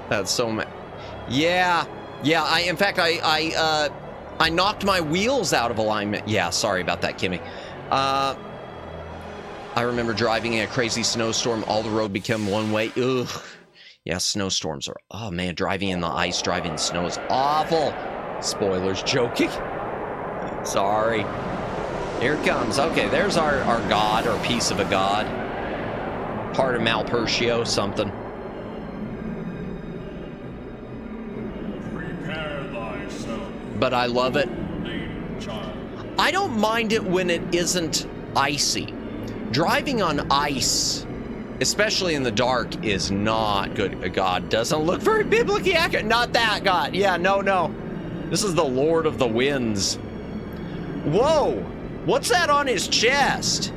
That's so mad. Yeah. Yeah, in fact, I knocked my wheels out of alignment. Yeah, sorry about that, Kimmy. I remember driving in a crazy snowstorm. All the road became one way. Ugh. Yeah, snowstorms are, oh man, driving in the ice, driving in the snow is awful. Spoilers, joking. Sorry. Here it comes. Okay, there's our god, or piece of a god. Part of Malpertio, something. Prepare thyself. But I love it. Child. I don't mind it when it isn't icy. Driving on ice, especially in the dark, is not good. God doesn't look very biblically accurate. Not that God. Yeah, no. This is the Lord of the Winds. Whoa! What's that on his chest?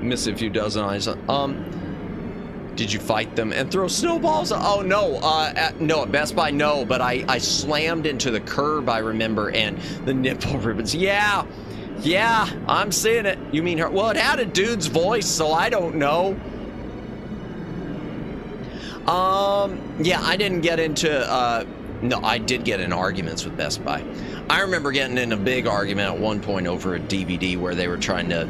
Miss a few dozen eyes. Did you fight them and throw snowballs? Oh no, no, at Best Buy, no, but I slammed into the curb, I remember, and the nipple ribbons. Yeah, I'm seeing it. You mean her? Well, it had a dude's voice, so I don't know. Yeah, I didn't get into, no, I did get in arguments with Best Buy. I remember getting in a big argument at one point over a DVD where they were trying to,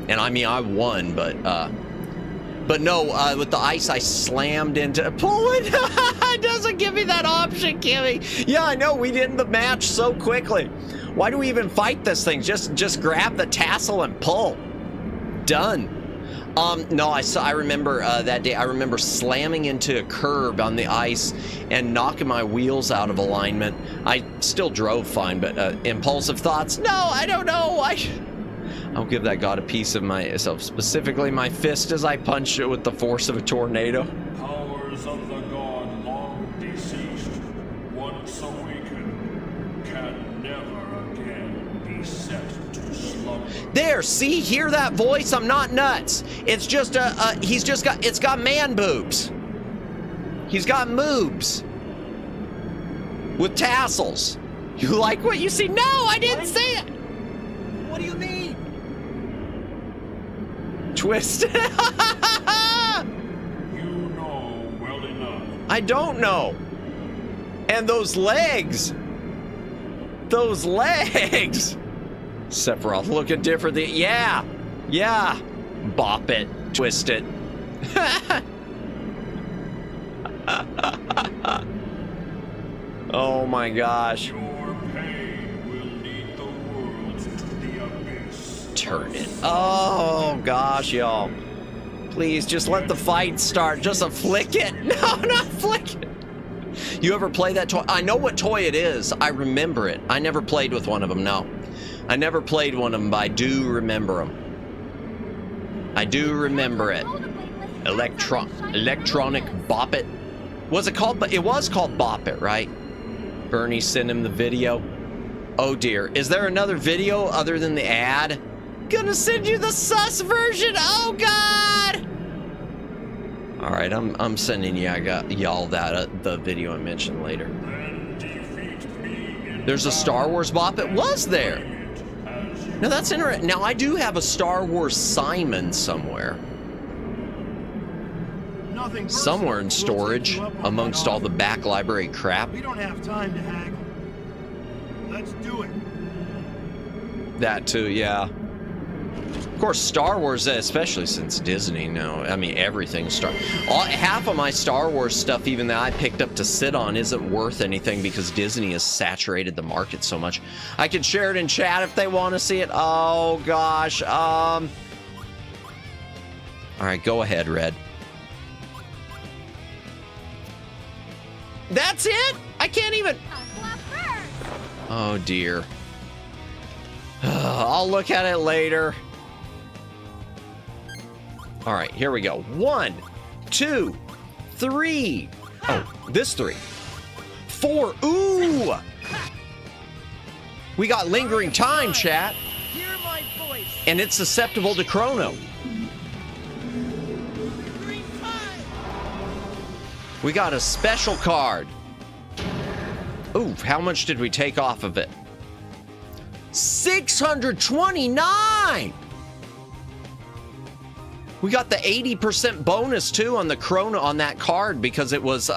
and I mean, I won, but no, with the ice, I slammed into, pull it. It doesn't give me that option, Kimmy. Yeah, I know, we did the match so quickly. Why do we even fight this thing? Just grab the tassel and pull. Done. No, I remember that day, I remember slamming into a curb on the ice and knocking my wheels out of alignment. I still drove fine, but impulsive thoughts, no, I don't know. I'll give that god a piece of myself, specifically my fist as I punched it with the force of a tornado. Powers of the god long deceased, once awakened, can never again be set to slumber. There, see, hear that voice? I'm not nuts. It's just it's got man boobs. He's got moobs. With tassels. You like what you see? No, I didn't say it. What do you mean? Twist. You know well enough. I don't know. And those legs. Those legs. Sephiroth looking different. Yeah. Bop it. Twist it. Oh my gosh. Your pain will lead the world to the abyss. Turn it. Oh gosh, y'all. Please just let the fight start. Just flick it. No, not flick it. You ever play that toy? I know what toy it is. I remember it. I never played with one of them, no. I never played one of them, but I do remember them. I do remember it. Electronic Bop It. Was it called? It was called Bop It, right? Bernie sent him the video. Oh dear. Is there another video other than the ad? Gonna send you the sus version. Oh God. All right, I'm sending y'all that the video I mentioned later. There's a Star Wars Bop It. Was there? Now that's interesting. Now I do have a Star Wars Simon somewhere. Somewhere in storage, amongst all the back library crap. We don't have time to haggle. Let's do it. That too, yeah. Of course, Star Wars, especially since Disney, no. I mean, everything's half of my Star Wars stuff, even that I picked up to sit on, isn't worth anything because Disney has saturated the market so much. I can share it in chat if they want to see it. Oh, gosh. All right, go ahead, Red. That's it? I can't even... Oh, dear. I'll look at it later. All right, here we go. 1, 2, 3. Oh, this 3. 4. Ooh! We got lingering time, chat. Hear my voice. And it's susceptible to chrono. We got a special card. Ooh, how much did we take off of it? 629! We got the 80% bonus too on the chrono on that card because it was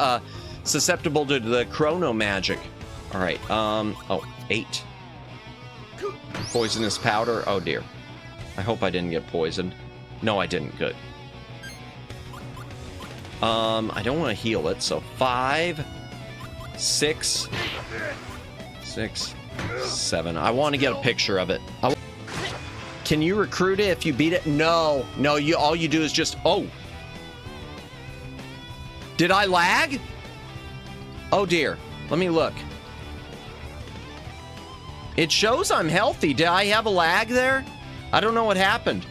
Susceptible to the chrono magic. All right. Oh, 8. Poisonous powder. Oh dear. I hope I didn't get poisoned. No, I didn't. Good. I don't want to heal it. So 5, 6, 7. I want to get a picture of it. Can you recruit it if you beat it? No. No, all you do is just... Oh. Did I lag? Oh, dear. Let me look. It shows I'm healthy. Did I have a lag there? I don't know what happened.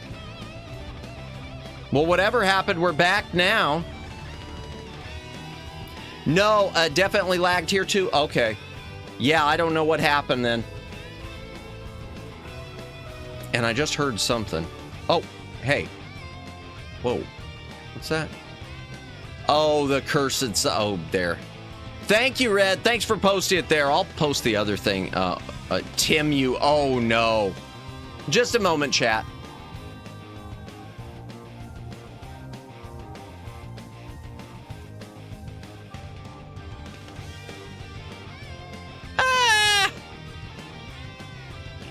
Well, whatever happened, we're back now. No, definitely lagged here too. Okay. Yeah, I don't know what happened then. And I just heard something. Oh, hey. Whoa. What's that? Oh, the cursed... Oh, there. Thank you, Red. Thanks for posting it there. I'll post the other thing. Tim, you... Oh, no. Just a moment, chat. Ah!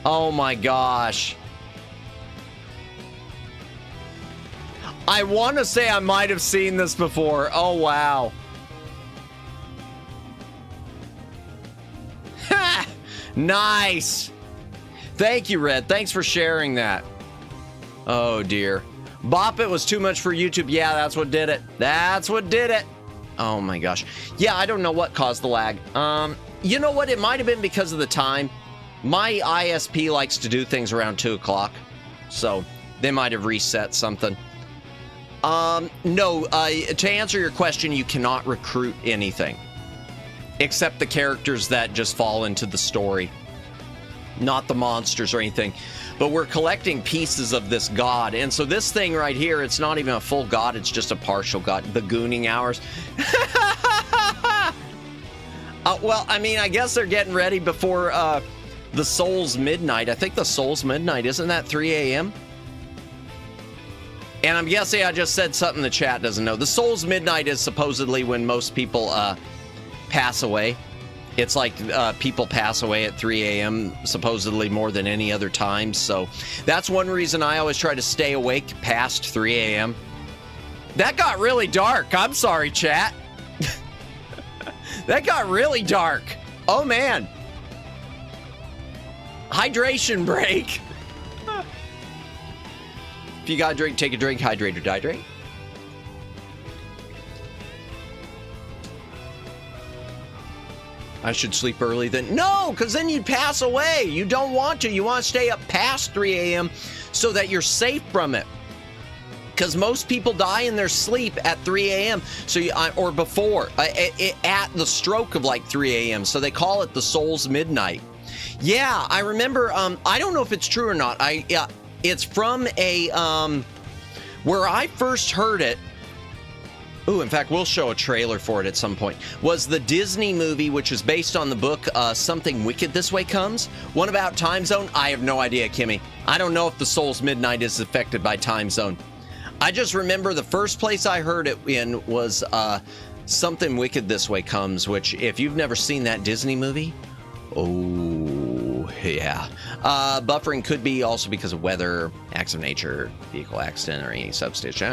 Oh, my gosh. I want to say I might have seen this before. Oh, wow. Ha! Nice. Thank you, Red. Thanks for sharing that. Oh, dear. Bop it was too much for YouTube. Yeah, that's what did it. That's what did it. Oh, my gosh. Yeah, I don't know what caused the lag. You know what? It might have been because of the time. My ISP likes to do things around 2 o'clock. So they might have reset something. No, to answer your question, you cannot recruit anything. Except the characters that just fall into the story. Not the monsters or anything. But we're collecting pieces of this god. And so this thing right here, it's not even a full god, it's just a partial god. The gooning hours. Well, I mean, I guess they're getting ready before the Souls Midnight. I think the Souls Midnight, isn't that 3 a.m.? And I'm guessing I just said something the chat doesn't know. The Souls Midnight is supposedly when most people pass away. It's like people pass away at 3 a.m. supposedly more than any other time. So that's one reason I always try to stay awake past 3 a.m. That got really dark. I'm sorry, chat. That got really dark. Oh, man. Hydration break. If you gotta drink, take a drink, hydrate or dehydrate. I should sleep early then. No, because then you'd pass away. You don't want to. You want to stay up past 3 a.m. so that you're safe from it. Because most people die in their sleep at 3 a.m. So or before, at the stroke of like 3 a.m. So they call it the Souls Midnight. Yeah, I remember. I don't know if it's true or not. It's from a, where I first heard it, ooh, in fact, we'll show a trailer for it at some point, was the Disney movie, which is based on the book, Something Wicked This Way Comes. One about time zone. I have no idea, Kimmy. I don't know if the Souls Midnight is affected by time zone. I just remember the first place I heard it in was Something Wicked This Way Comes, which, if you've never seen that Disney movie, oh, yeah. Buffering could be also because of weather, acts of nature, vehicle accident, or any substation.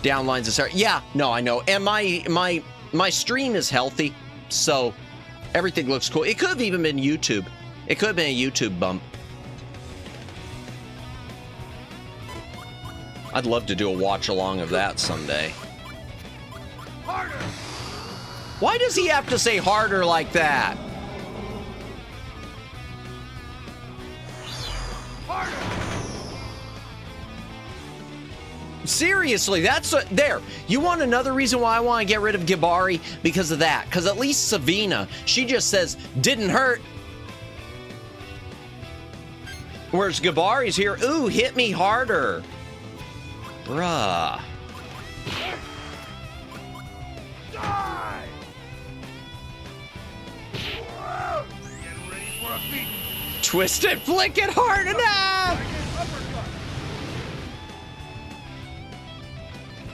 Downlines and start. Yeah, no, I know. And my stream is healthy, so everything looks cool. It could have even been YouTube. It could have been a YouTube bump. I'd love to do a watch along of that someday. Harder. Why does he have to say harder like that? Seriously, that's there. You want another reason why I want to get rid of Gibari? Because of that. Because at least Savina, she just says, didn't hurt. Whereas Gibari's here, ooh, hit me harder. Bruh. Die! Twist it, flick it hard enough!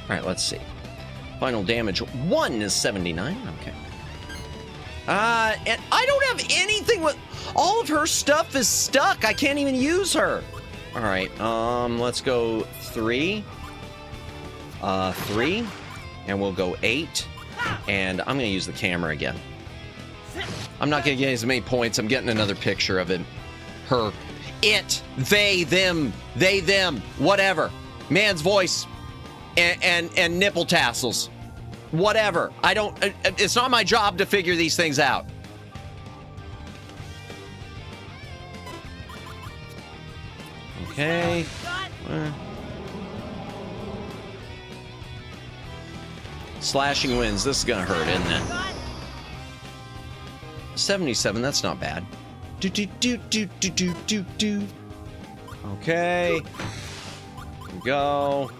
All right, let's see. Final damage 1 is 79. Okay. And I don't have anything with... All of her stuff is stuck. I can't even use her. All right, let's go 3. 3. And we'll go 8. And I'm going to use the camera again. I'm not going to get as many points. I'm getting another picture of him. Her. It. They. Them. They. Them. Whatever. Man's voice. And nipple tassels. Whatever. I don't... It's not my job to figure these things out. Okay. Slashing wins. This is gonna hurt, isn't it? 77. That's not bad. Do do do do do do do do. Okay. Here we go.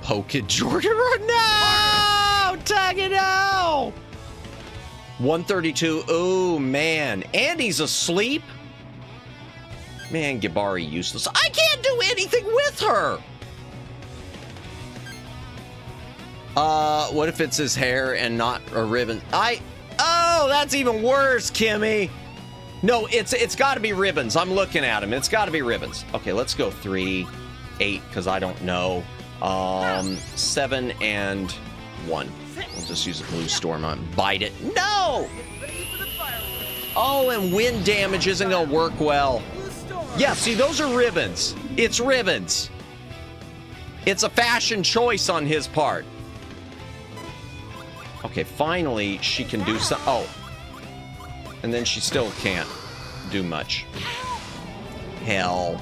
Poke it, Jordan. No! Tag it out! 132. Oh, man. And he's asleep? Man, Gibari useless. I can't do anything with her! What if it's his hair and not a ribbon? Oh, that's even worse, Kimmy. No, it's got to be ribbons. I'm looking at him. It's got to be ribbons. Okay, let's go 3, 8, because I don't know. 7 and 1. We'll just use a blue storm on bite it. No! Oh, and wind damage isn't going to work well. Yeah, see, those are ribbons. It's ribbons. It's a fashion choice on his part. Okay, finally, she can do some... Oh. And then she still can't do much. Hell.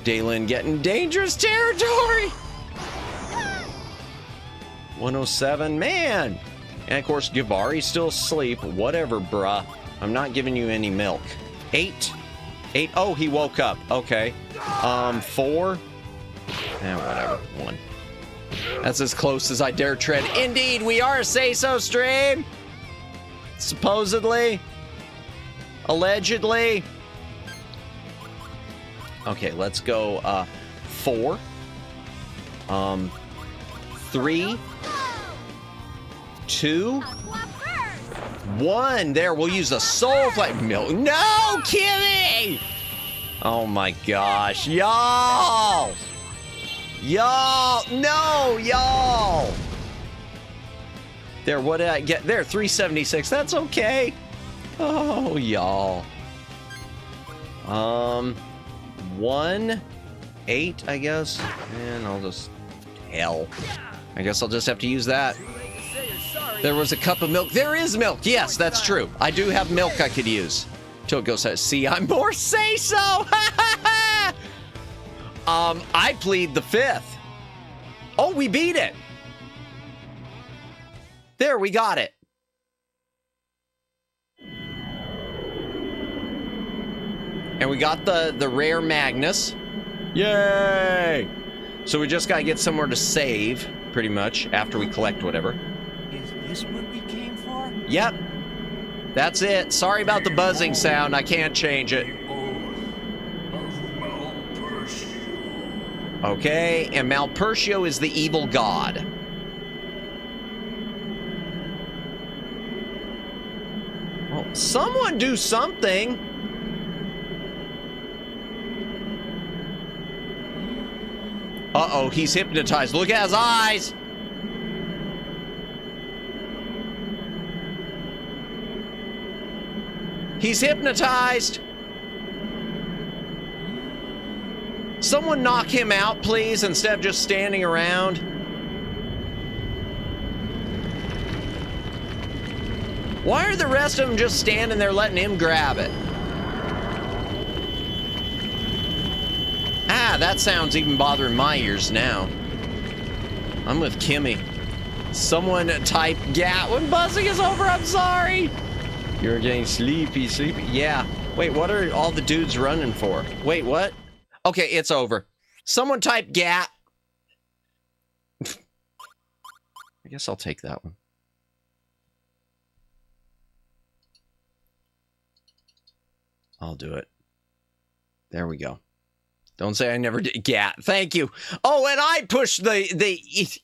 Daylin getting dangerous territory. 107, man. And of course, Gibari's still asleep. Whatever, bruh. I'm not giving you any milk. 8. 8. Oh, he woke up. Okay. 4. Whatever. 1. That's as close as I dare tread. Indeed, we are a say-so stream. Supposedly. Allegedly. Okay, let's go 4. 3. 2. 1. There, we'll use a soul flame. No, Kimmy! Oh my gosh, y'all! Y'all! No, y'all! There, what did I get? There, 376. That's okay. Oh, y'all. 1, 8, I guess. And I'll just... Hell. I guess I'll just have to use that. There was a cup of milk. There is milk. Yes, that's true. I do have milk I could use. Till it goes, see, I'm more say-so. I plead the 5th. Oh, we beat it. There, we got it. And we got the rare Magnus. Yay! So we just gotta get somewhere to save, pretty much, after we collect whatever. Is this what we came for? Yep. That's it. Sorry about the buzzing sound. I can't change it. Okay, and Malpertio is the evil god. Well, someone do something. Uh-oh, he's hypnotized. Look at his eyes. He's hypnotized. Someone knock him out, please, instead of just standing around. Why are the rest of them just standing there letting him grab it? Ah, that sound's even bothering my ears now. I'm with Kimmy. Someone type GAT when buzzing is over, I'm sorry. You're getting sleepy. Yeah. Wait, what are all the dudes running for? Wait, what? Okay, it's over. Someone type GAT. I guess I'll take that one. I'll do it. There we go. Don't say I never did. Yeah, thank you. Oh, and I pushed the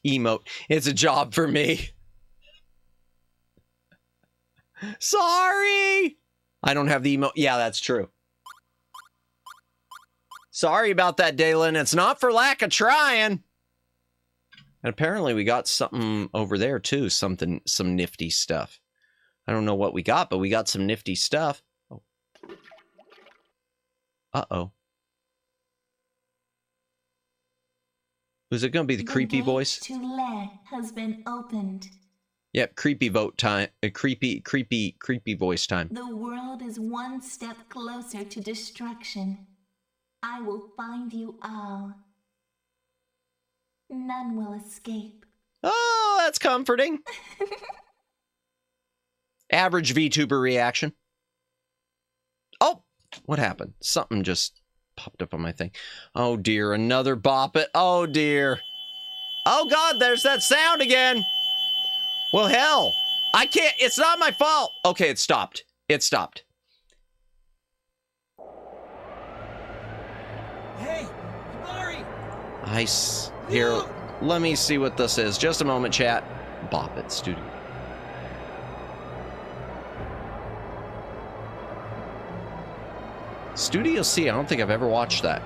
emote. It's a job for me. Sorry. I don't have the emote. Yeah, that's true. Sorry about that, Dalen. It's not for lack of trying. And apparently we got something over there too. Some nifty stuff. I don't know what we got, but we got some nifty stuff. Oh. Uh-oh. Was it going to be the creepy voice? To Lair has been opened. Yep, creepy vote time. Creepy voice time. The world is one step closer to destruction. I will find you all. None will escape. Oh, that's comforting. Average VTuber reaction. Oh, what happened? Something just popped up on my thing. Oh dear, another bop it. Oh dear. Oh God, there's that sound again. Well, hell, I can't. It's not my fault. Okay, it stopped. It stopped. Hey, Mari! Here, let me see what this is. Just a moment, chat. Bop it, studio. Studio C, I don't think I've ever watched that.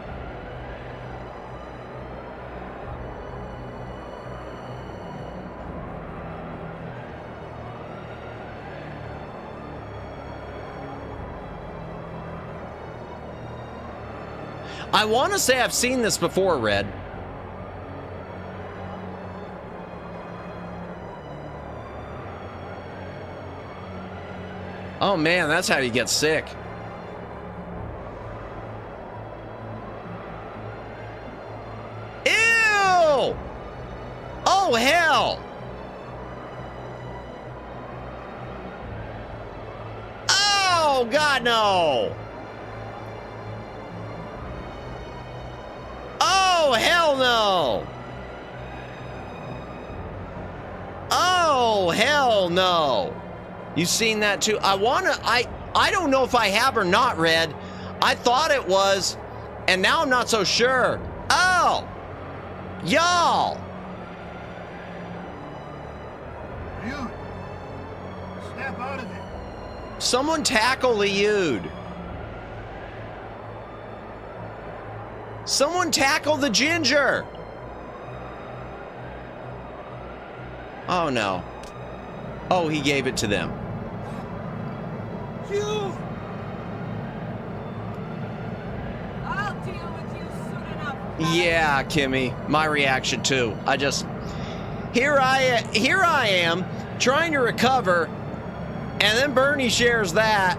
I want to say I've seen this before, Red. Oh man, that's how you get sick. Ew! Oh hell! Oh God, no! Oh, hell no! Oh, hell no! You seen that too? I don't know if I have or not, Red. I thought it was, and now I'm not so sure. Oh! Y'all! Dude, snap out of it. Someone tackle Liud. Someone tackle the ginger! Oh no. Oh, he gave it to them. You! I'll deal with you soon enough. Yeah, Kimmy. My reaction too. Here I am trying to recover, and then Bernie shares that.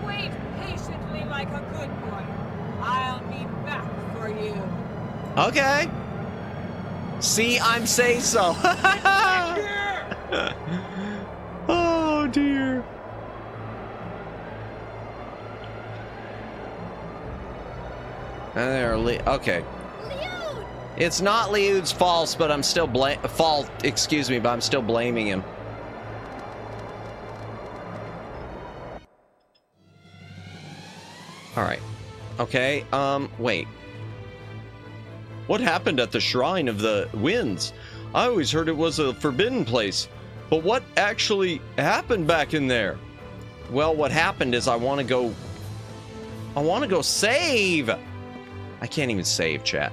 Wait patiently like a good boy. I'll be back for you. Okay. See, I'm say so. Oh dear. And there, okay. Liud! It's not Liud's fault, but I'm still but I'm still blaming him. All right. Okay. Wait. What happened at the Shrine of the Winds? I always heard it was a forbidden place. But what actually happened back in there? Well, what happened is I want to go save. I can't even save, chat.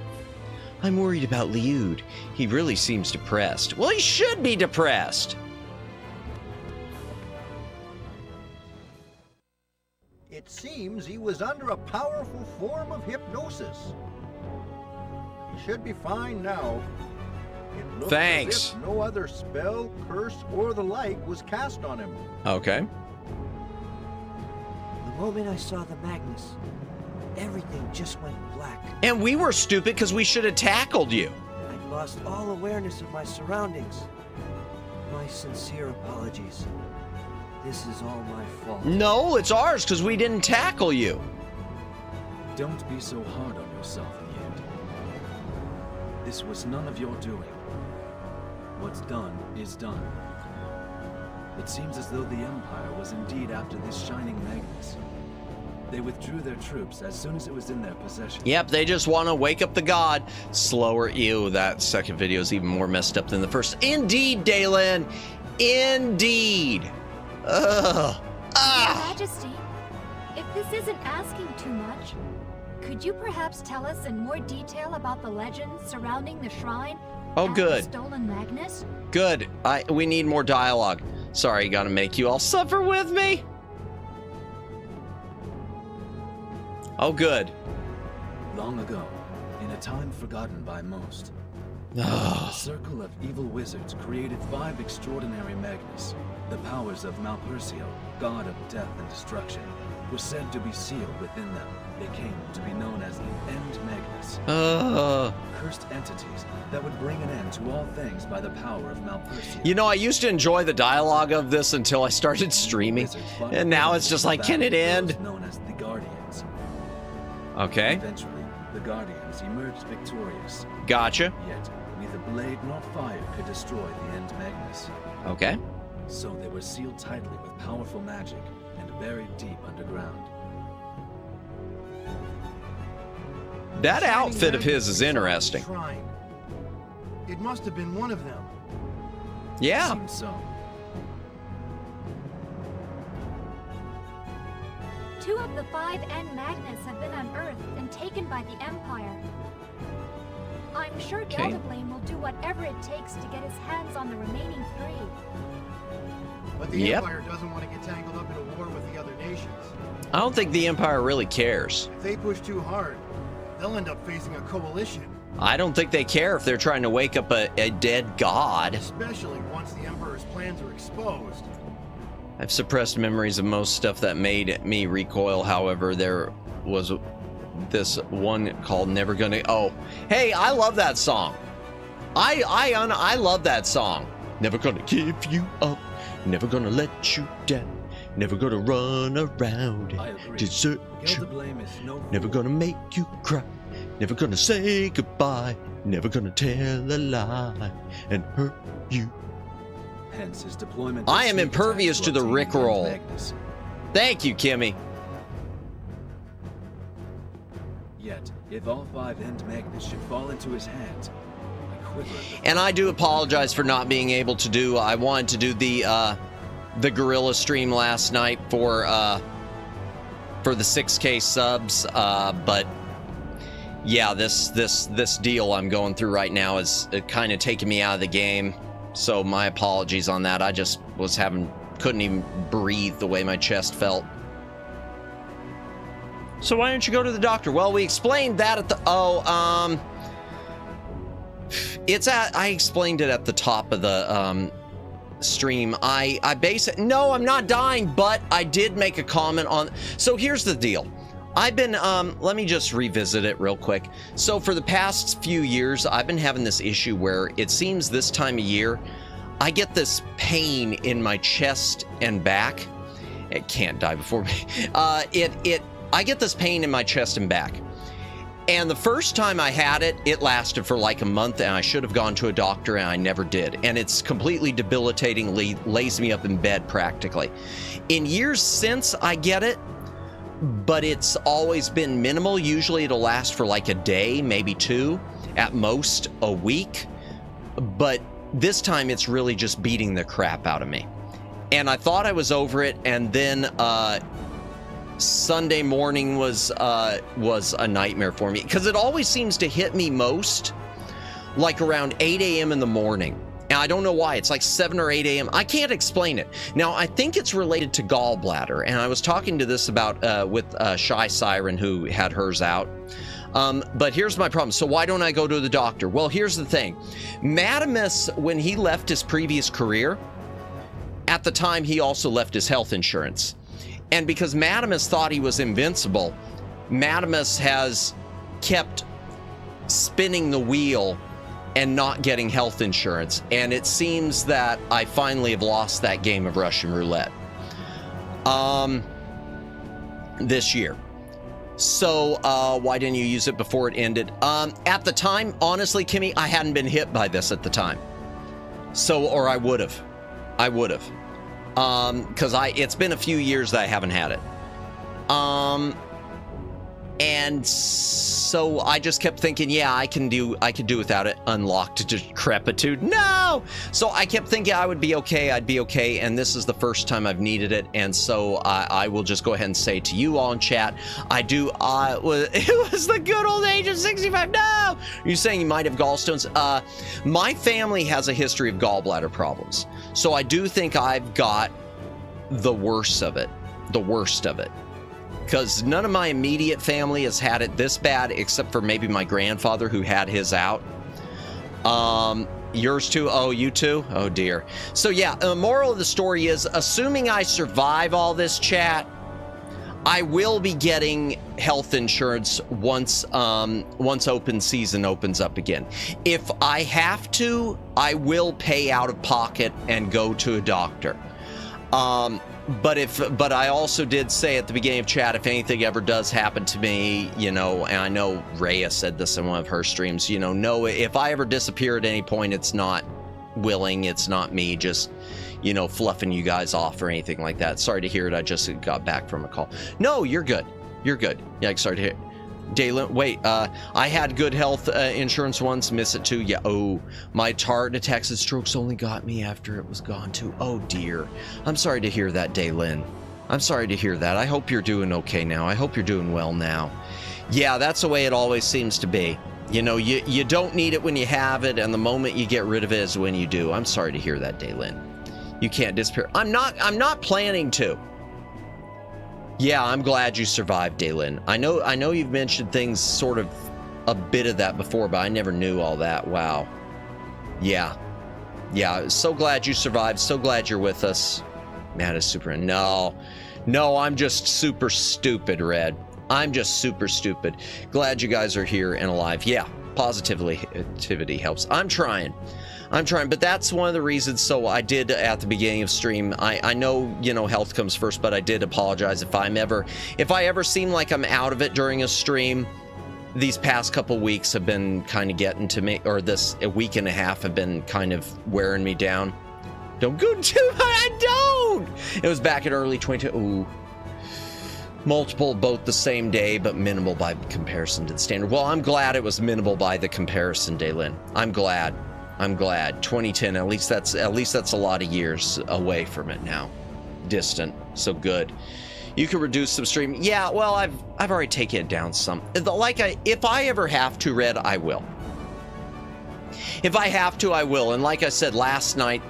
I'm worried about Liud. He really seems depressed. Well, he should be depressed. It seems he was under a powerful form of hypnosis. He should be fine now. It looks Thanks. as if no other spell, curse, or the like was cast on him. Okay. The moment I saw the Magnus, everything just went black. And we were stupid because we should have tackled you. I'd lost all awareness of my surroundings. My sincere apologies. This is all my fault. No, it's ours because we didn't tackle you. Don't be so hard on yourself, Liud. This was none of your doing. What's done is done. It seems as though the Empire was indeed after this shining Magnus. They withdrew their troops as soon as it was in their possession. Yep, they just want to wake up the god. Slower. Ew, that second video is even more messed up than the first. Indeed, Dalen. Indeed. Ugh. Your Majesty, if this isn't asking too much, could you perhaps tell us in more detail about the legends surrounding the shrine? Oh, and good. The stolen Magnus? Good. We need more dialogue. Sorry, gotta make you all suffer with me. Oh, good. Long ago, in a time forgotten by most, a circle of evil wizards created 5 extraordinary Magnus. The powers of Malpercio, god of death and destruction, were said to be sealed within them. They came to be known as the End Magnus. Cursed entities that would bring an end to all things by the power of Malpercio. You know, I used to enjoy the dialogue of this until I started streaming, and now it's just like, can it end? Known as the Guardians. Okay. Eventually, the Guardians emerged victorious. Gotcha. Yet, neither blade nor fire could destroy the End Magnus. Okay. So they were sealed tightly with powerful magic and buried deep underground. That outfit of his is interesting. Shrine. It must have been one of them. Yeah. Seems so. 2 of the 5 End Magnus have been unearthed and taken by the Empire. I'm sure Gelderblame will do whatever it takes to get his hands on the remaining 3. But the Empire doesn't want to get tangled up in a war with the other nations. I don't think the Empire really cares. If they push too hard, they'll end up facing a coalition. I don't think they care if they're trying to wake up a dead god. Especially once the Emperor's plans are exposed. I've suppressed memories of most stuff that made me recoil. However, there was this one called Never Gonna... Oh, hey, I love that song. I love that song. Never gonna give you up. Never gonna let you down. Never gonna run around and desert you. Never gonna make you cry. Never gonna say goodbye. Never gonna tell a lie and hurt you. Hence his deployment. I am impervious to the Rickroll. Thank you, Kimmy. Yet, if all 5 End Magnus should fall into his hands, I quiver. And I do apologize for not being able to do. I wanted to do the gorilla stream last night for the 6K subs, but yeah, this deal I'm going through right now is kind of taking me out of the game. So my apologies on that. I just was couldn't even breathe the way my chest felt. So why don't you go to the doctor? Well, we explained that at the I explained it at the top of the stream. No, I'm not dying, but I did make a comment on. So here's the deal. I've been let me just revisit it real quick. So for the past few years, I've been having this issue where it seems this time of year I get this pain in my chest and back. It can't die before me. I get this pain in my chest and back. And the first time I had it, it lasted for like a month, and I should have gone to a doctor, and I never did. And it's completely debilitatingly lays me up in bed practically. In years since, I get it, but it's always been minimal. Usually it'll last for like a day, maybe 2, at most a week. But this time it's really just beating the crap out of me. And I thought I was over it, and then Sunday morning was a nightmare for me, because it always seems to hit me most like around 8 a.m. in the morning. And I don't know why. It's like 7 or 8 a.m. I can't explain it. Now, I think it's related to gallbladder. And I was talking to this about with Shy Siren, who had hers out. But here's my problem. So why don't I go to the doctor? Well, here's the thing. Madamus, when he left his previous career, at the time, he also left his health insurance. And because Madamus thought he was invincible, Madamus has kept spinning the wheel and not getting health insurance. And it seems that I finally have lost that game of Russian roulette this year. So why didn't you use it before it ended? At the time, honestly, Kimmy, I hadn't been hit by this at the time. So, or I would have. Because it's been a few years that I haven't had it. And so I just kept thinking, yeah, I could do without it. Unlocked decrepitude. No! So I kept thinking I would be okay, I'd be okay, and this is the first time I've needed it, and so I will just go ahead and say to you all in chat, it was the good old age of 65. No! You're saying you might have gallstones? My family has a history of gallbladder problems, so I do think I've got the worst of it. Because none of my immediate family has had it this bad, except for maybe my grandfather who had his out. Yours too? Oh, you too? Oh dear. So yeah, the moral of the story is, assuming I survive all this, chat, I will be getting health insurance once open season opens up again. If I have to, I will pay out of pocket and go to a doctor. But I also did say at the beginning of chat, if anything ever does happen to me, you know, and I know Rhea said this in one of her streams, you know, if I ever disappear at any point, it's not willing, it's not me just, you know, fluffing you guys off or anything like that. Sorry to hear it. I just got back from a call. No, you're good. You're good. Yeah, sorry to hear. Daylin, wait, I had good health insurance once, miss it too. Yeah, oh, my heart attacks and strokes only got me after it was gone too. Oh dear. I'm sorry to hear that, Daylin. I'm sorry to hear that. I hope you're doing okay now. I hope you're doing well now. Yeah, that's the way it always seems to be. You know, you don't need it when you have it, and the moment you get rid of it is when you do. I'm sorry to hear that, Daylin. You can't disappear. I'm not planning to. Yeah, I'm glad you survived, Daylin. I know you've mentioned things, sort of a bit of that before, but I never knew all that. Wow. Yeah. So glad you survived. So glad you're with us. Matt is super. No, I'm just super stupid, I'm just super stupid. Glad you guys are here and alive. Yeah, positivity helps. I'm trying, but that's one of the reasons. So I did at the beginning of stream, I know, you know, health comes first, but I did apologize if I ever seem like I'm out of it during a stream. These past couple weeks have been kind of getting to me, or a week and a half have been kind of wearing me down. Don't go too high. I don't. It was back in early 20. Ooh. Multiple, both the same day, but minimal by comparison to the standard. Well, I'm glad it was minimal by the comparison, Daylin. I'm glad. 2010, at least that's a lot of years away from it now. Distant, so good. You can reduce some stream. Yeah, well, I've already taken it down some. If I ever have to, Red, I will. If I have to, I will. And like I said last night,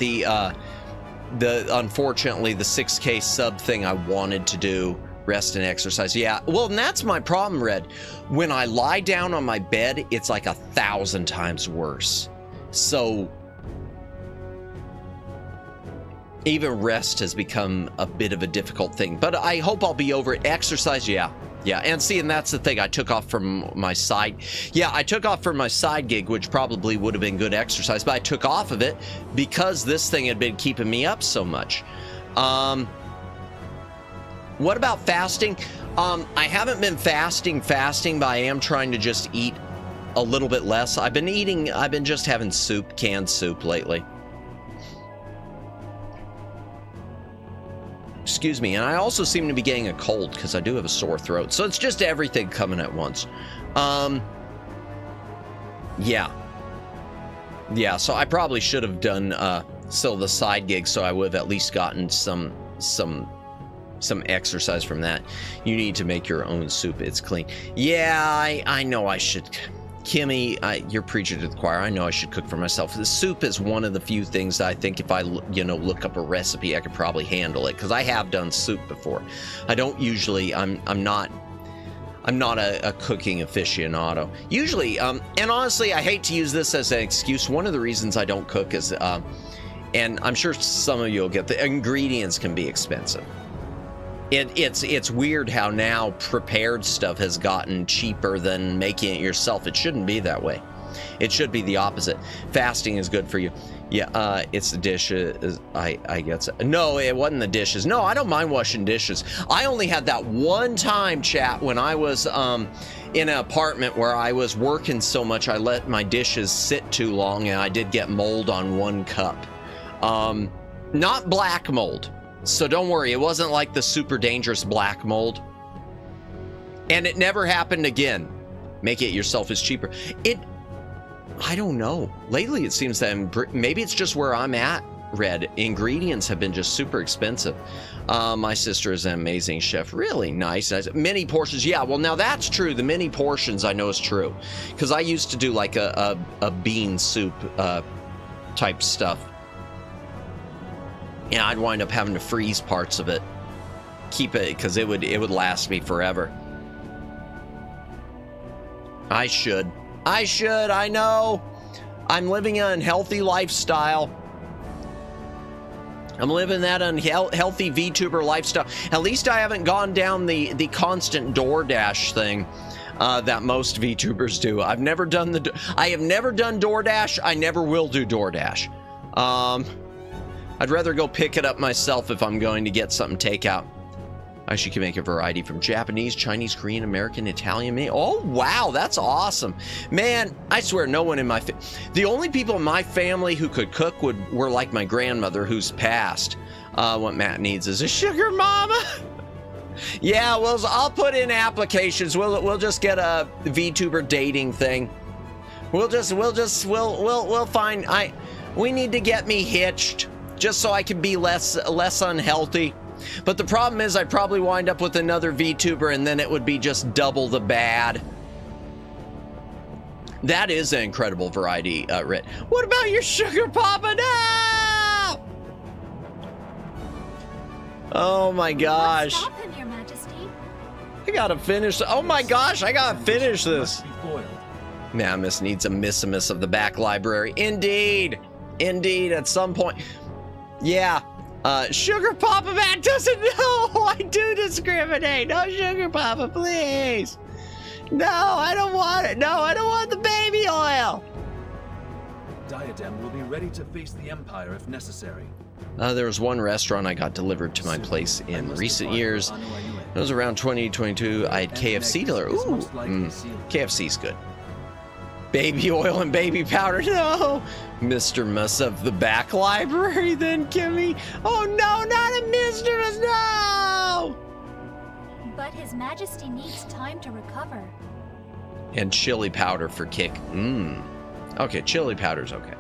unfortunately the 6K sub thing I wanted to do, rest and exercise. Yeah, well, and that's my problem, Red. When I lie down on my bed, it's like 1,000 times worse. So even rest has become a bit of a difficult thing, but I hope I'll be over it. Exercise, yeah, and see, and that's the thing. I took off from my side. Yeah, I took off from my side gig, which probably would have been good exercise, but I took off of it because this thing had been keeping me up so much. What about fasting? I haven't been fasting, but I am trying to just eat a little bit less. I've been just having soup, canned soup lately. Excuse me, and I also seem to be getting a cold because I do have a sore throat. So it's just everything coming at once. Yeah, so I probably should have done still the side gig, so I would have at least gotten some exercise from that. You need to make your own soup. It's clean. Yeah, I know I should. Kimmy, you're preaching to the choir. I know I should cook for myself. The soup is one of the few things that I think if I, look up a recipe, I could probably handle it, because I have done soup before. I don't usually. I'm not a cooking aficionado. Usually, and honestly, I hate to use this as an excuse. One of the reasons I don't cook is, and I'm sure some of you will get, the ingredients can be expensive. It's weird how now prepared stuff has gotten cheaper than making it yourself. It shouldn't be that way. It should be the opposite. Fasting is good for you. Yeah, it's the dishes. I guess. No, it wasn't the dishes. No, I don't mind washing dishes. I only had that one time, chat, when I was in an apartment where I was working so much I let my dishes sit too long, and I did get mold on one cup. Not black mold. So don't worry, it wasn't like the super dangerous black mold. And it never happened again. Make it yourself is cheaper. I don't know. Lately, it seems that maybe it's just where I'm at, Red. Ingredients have been just super expensive. My sister is an amazing chef. Really nice. Mini portions. Yeah, well, now that's true. The mini portions I know is true. Because I used to do like a bean soup type stuff. Yeah, I'd wind up having to freeze parts of it. Keep it, because it would last me forever. I should, I know. I'm living an unhealthy lifestyle. I'm living that unhealthy VTuber lifestyle. At least I haven't gone down the constant DoorDash thing that most VTubers do. I have never done DoorDash. I never will do DoorDash. I'd rather go pick it up myself if I'm going to get something takeout. I actually can make a variety from Japanese, Chinese, Korean, American, Italian. Oh, wow, that's awesome. Man, I swear no one in my the only people in my family who could cook were like my grandmother, who's passed. What Matt needs is a sugar mama. Yeah, well, I'll put in applications. We'll just get a VTuber dating thing. We'll find we need to get me hitched just so I can be less unhealthy. But the problem is I'd probably wind up with another VTuber and then it would be just double the bad. That is an incredible variety, Rit. What about your sugar papa? No! Oh my gosh. Stop him, Your Majesty. I gotta finish. Oh my gosh, I gotta finish this. Mammoth needs a missimus of the back library. Indeed. Indeed, at some point. Yeah. Sugar Papa Matt doesn't know. I do discriminate. No Sugar Papa, please. No, I don't want it. No, I don't want the baby oil. Diadem will be ready to face the Empire if necessary. There was one restaurant I got delivered to my place in recent years. It was around 2022. I had KFC delivered. Ooh, KFC's good. Baby oil and baby powder. No. Mr. Muss of the back library, then, Kimmy. Oh, no, not a Mr. Muss, no! But His Majesty needs time to recover. And chili powder for kick. Okay, chili powder's okay.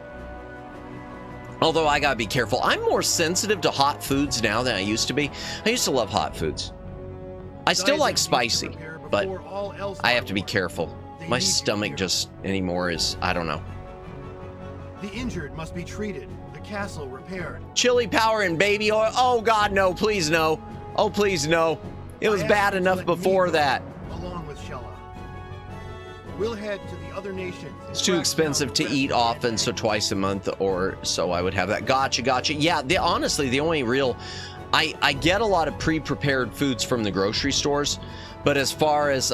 Although I gotta be careful. I'm more sensitive to hot foods now than I used to be. I used to love hot foods. I still like spicy, but I have to be careful. My stomach just anymore is, I don't know. The injured must be treated. The castle repaired. Chili powder and baby oil. Oh God, no, please no. Oh, please no. It was bad enough before that. Along with Shella. We'll head to the other nations. It's too expensive to eat often, so twice a month or so I would have that. Gotcha. Yeah, honestly, the only real... I get a lot of pre-prepared foods from the grocery stores, but as far as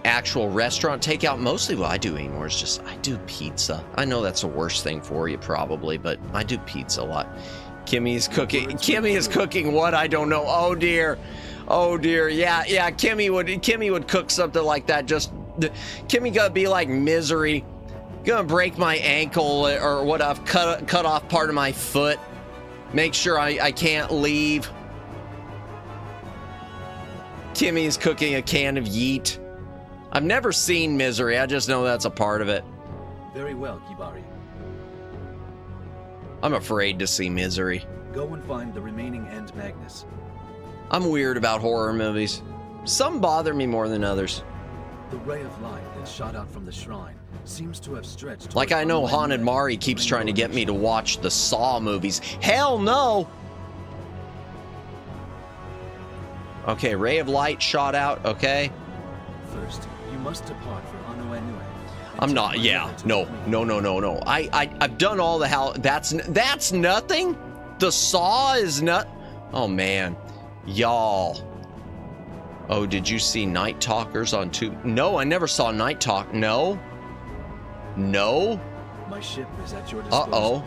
actual restaurant takeout, mostly what I do anymore is just I do pizza. I know that's the worst thing for you probably, but I do pizza a lot. Kimmy is cooking what? I don't know. Oh dear. Yeah. Kimmy would cook something like that. Just Kimmy gonna be like Misery, gonna break my ankle or what? I've cut off part of my foot. Make sure I can't leave. Kimmy's cooking a can of yeet. I've never seen Misery. I just know that's a part of it. Very well, Kibari. I'm afraid to see Misery. Go and find the remaining End Magnus. I'm weird about horror movies. Some bother me more than others. The ray of light that shot out from the shrine seems to have stretched. Like I know Haunted Mari keeps trying to get me to watch the Saw movies. Hell no! Okay, ray of light shot out, okay? First, you must depart for Anu. I'm not, yeah, no. I've done all the hell, that's nothing? The Saw is not, oh man, y'all. Oh, did you see Night Talkers on Tube? No, I never saw Night Talk, no. My ship is at your disposal. Uh-oh.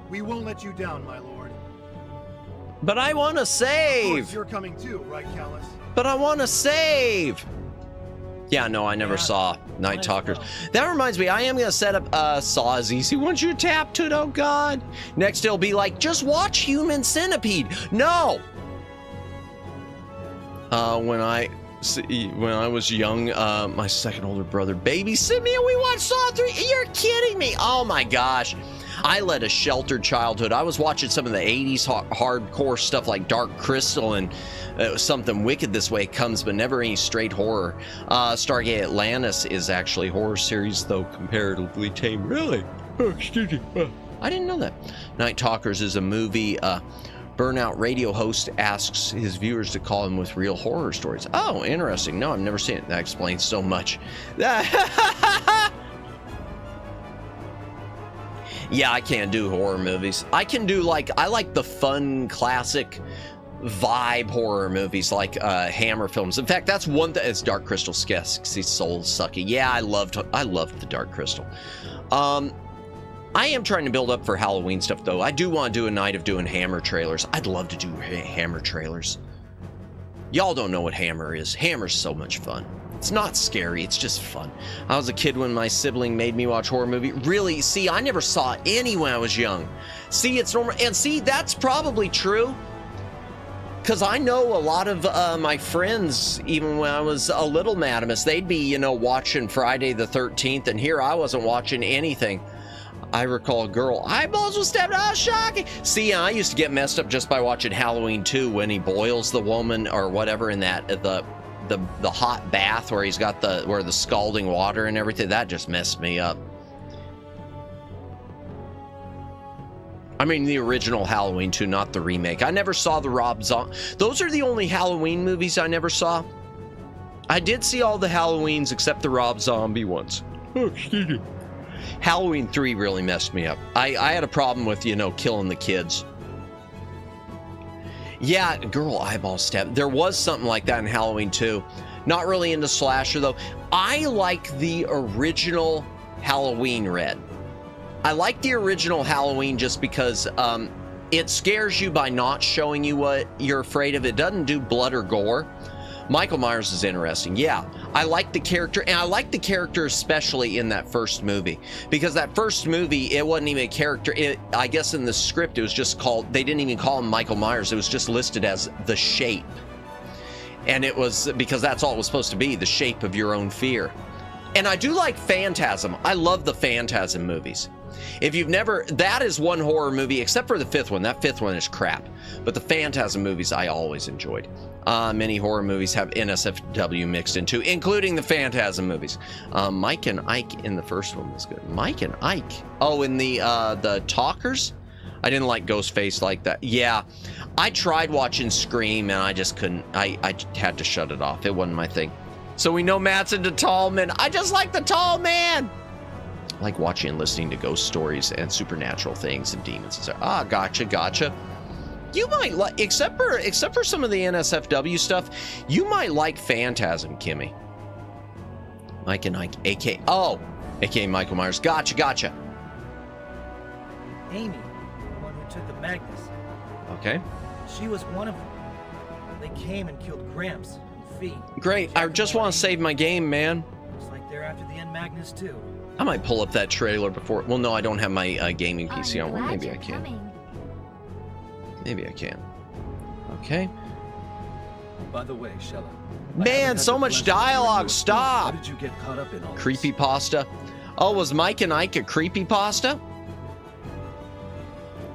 We won't let you down, my lord. But I want to save. Of course you're coming too, right, Callus? But I want to save. Yeah, no, I never saw Night Talkers. That reminds me, I am going to set up Saw is easy once you tap to it. Oh, God. Next, it'll be like, just watch Human Centipede. No. when I was young, my second older brother babysit me and we watched Saw 3. You're kidding me. Oh my gosh. I led a sheltered childhood. I was watching some of the 80s hardcore stuff like Dark Crystal and Something Wicked This Way Comes, but never any straight horror. Stargate Atlantis is actually a horror series, though comparatively tame. Really? Oh, excuse me. I didn't know that. Night Talkers is a movie. Burnout radio host asks his viewers to call him with real horror stories. Oh, interesting. No, I've never seen it. That explains so much. Yeah, I can't do horror movies. I can do I like the fun, classic vibe horror movies like Hammer films. In fact, that's one that is Dark Crystal Sketch. He's soul sucky. Yeah, I loved the Dark Crystal. I am trying to build up for Halloween stuff, though. I do want to do a night of doing Hammer trailers. I'd love to do Hammer trailers. Y'all don't know what Hammer is. Hammer's so much fun. It's not scary, it's just fun. I was a kid when my sibling made me watch horror movie. Really? See, I never saw any when I was young. See, it's normal. And see, that's probably true. Because I know a lot of my friends, even when I was a little Madamus, they'd be, watching Friday the 13th, and here I wasn't watching anything. I recall a girl, eyeballs was stabbed out, shocking. See, I used to get messed up just by watching Halloween 2 when he boils the woman or whatever in that, the hot bath where he's got the scalding water and everything. That just messed me up. I mean, the original Halloween 2, not the remake. I never saw the Rob Zombie. Those are the only Halloween movies I never saw. I did see all the Halloweens except the Rob Zombie ones. Oh, excuse me. Halloween 3 really messed me up. I had a problem with, killing the kids. Yeah, girl eyeball stab. There was something like that in Halloween 2. Not really into slasher, though. I like the original Halloween Red. I like the original Halloween just because it scares you by not showing you what you're afraid of. It doesn't do blood or gore. Michael Myers is interesting. Yeah, I like the character, and I like the character especially in that first movie, because that first movie, it wasn't even a character. I guess in the script, it was just called, they didn't even call him Michael Myers. It was just listed as The Shape. And it was because that's all it was supposed to be, the shape of your own fear. And I do like Phantasm. I love the Phantasm movies. If you've never, that is one horror movie, except for the fifth one. That fifth one is crap. But the Phantasm movies I always enjoyed. Many horror movies have NSFW mixed into, including the Phantasm movies. Mike and Ike in the first one was good. Mike and Ike. Oh, in the Talkers? I didn't like Ghostface like that. Yeah, I tried watching Scream and I just couldn't. I had to shut it off. It wasn't my thing. So we know Matt's into tall men. I just like the tall man. I like watching and listening to ghost stories and supernatural things and demons. Ah, gotcha. You might like, except for some of the NSFW stuff, you might like Phantasm, Kimmy. Mike and Ike, aka Michael Myers. Gotcha. Amy, the one who took the Magnus. Okay. She was one of them. They came and killed Gramps and Fee. Great. I just want to save my game, man. Looks like they're after the N Magnus too. I might pull up that trailer before. Well, no, I don't have my gaming PC on. Well, maybe I can. Maybe I can. Okay. By the way, Shella. Man, so much dialogue. Stop. How did you get caught up in all this? Creepypasta. Oh, was Mike and Ike a creepypasta?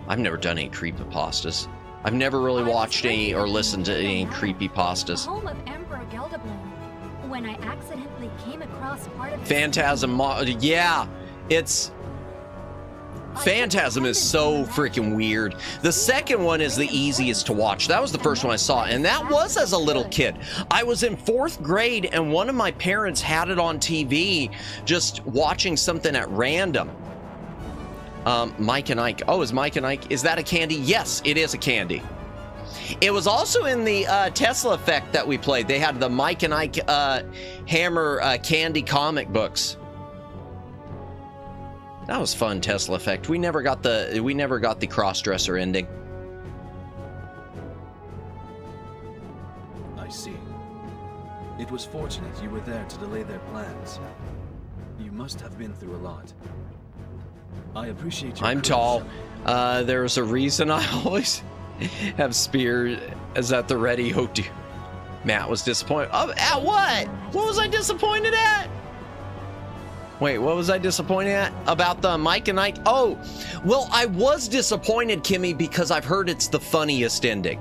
I've never done any creepypastas. I've never really watched any or listened to any creepypastas. Home of Emperor Gelderblin. When I accidentally came across part of Phantasm. Yeah, it's. Phantasm is so freaking weird. The second one is the easiest to watch. That was the first one I saw, and that was as a little kid. I was in 4th grade, and one of my parents had it on TV, just watching something at random. Mike and Ike. Oh, is Mike and Ike, is that a candy? Yes, it is a candy. It was also in the Tesla Effect that we played. They had the Mike and Ike Hammer candy comic books. That was fun, Tesla Effect. We never got the cross-dresser ending. I see. It was fortunate you were there to delay their plans. You must have been through a lot. I appreciate your I'm tall. There's a reason I always have spears at the ready. Oh dear. Matt was disappointed. At what? What was I disappointed at? Wait, what was I disappointed at? About the Mike and Ike? Oh, well, I was disappointed, Kimmy, because I've heard it's the funniest ending.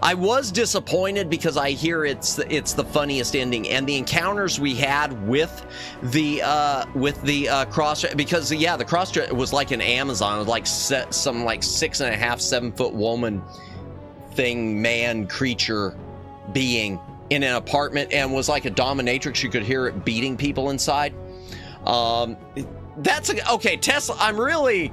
I was disappointed because I hear it's the funniest ending, and the encounters we had with the cross, because yeah, the cross was like an Amazon, it was like some like 6.5, 7 foot woman thing, man, creature, being in an apartment, and was like a dominatrix. You could hear it beating people inside. Okay, Tesla, I'm really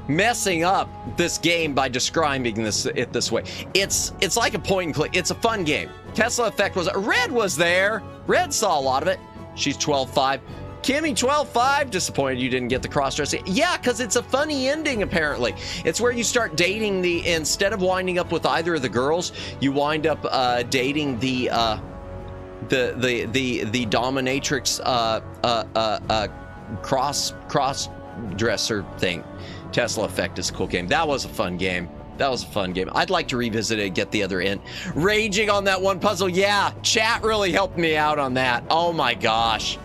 messing up this game by describing it this way. It's like a point and click. It's a fun game. Tesla Effect was, Red was there. Red saw a lot of it. She's 12.5. Kimmy, 12.5, disappointed you didn't get the cross-dressing. Yeah, because it's a funny ending, apparently. It's where you start dating instead of winding up with either of the girls, you wind up dating the dominatrix cross dresser thing. Tesla Effect is a cool game. That was a fun game. I'd like to revisit it, get the other end. Raging on that one puzzle. Yeah, chat really helped me out on that. Oh my gosh.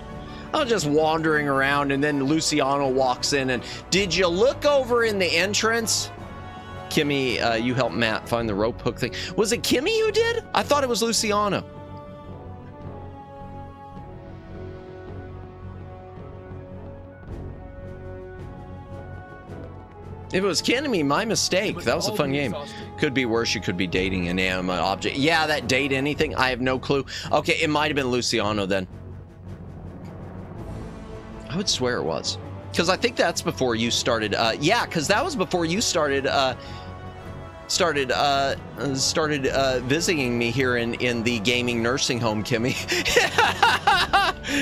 I was just wandering around, and then Luciano walks in, and did you look over in the entrance? Kimmy, you helped Matt find the rope hook thing. Was it Kimmy who did? I thought it was Luciano. If it was Kimmy, my mistake. That was a fun game. Could be worse. You could be dating an inanimate object. Yeah, that date anything. I have no clue. Okay, it might have been Luciano then. I would swear it was. Because I think that's before you started. Yeah, because that was before you started visiting me here in the gaming nursing home, Kimmy.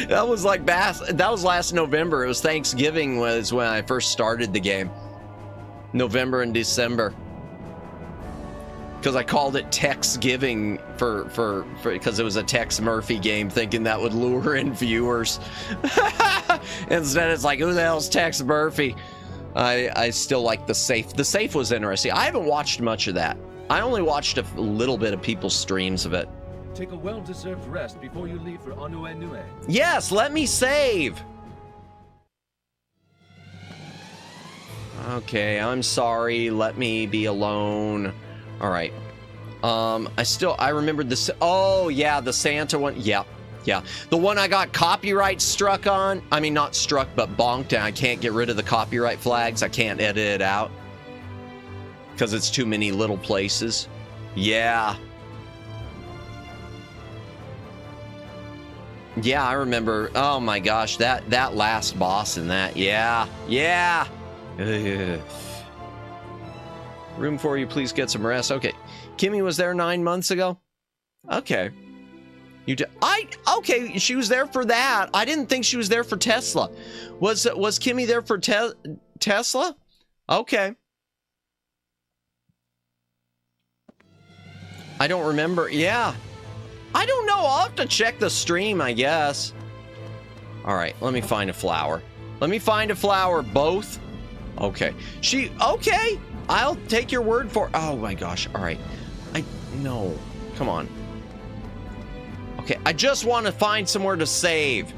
That was like that was last November. It was Thanksgiving was when I first started the game. November and December, because I called it Tex-Giving for because it was a Tex Murphy game, thinking that would lure in viewers. Instead, it's like, who the hell's Tex Murphy? I still like the safe. The safe was interesting. I haven't watched much of that. I only watched a little bit of people's streams of it. Take a well-deserved rest before you leave for Onuenue. Yes, let me save. Okay, I'm sorry. Let me be alone. All right. I remembered this. Oh, yeah, the Santa one. Yeah. The one I got copyright struck on. I mean, not struck, but bonked, and I can't get rid of the copyright flags. I can't edit it out because it's too many little places. Yeah. Yeah, I remember. Oh, my gosh. That last boss in that. Yeah. Room for you, please get some rest. Okay, Kimmy was there 9 months ago. Okay, okay, she was there for that. I didn't think she was there for Tesla. Was Kimmy there for Tesla? Okay, I don't remember. Yeah, I don't know. I'll have to check the stream, I guess. All right, let me find a flower. Both. Okay. Okay. I'll take your word for. Oh my gosh. All right. No. Come on. Okay. I just want to find somewhere to save.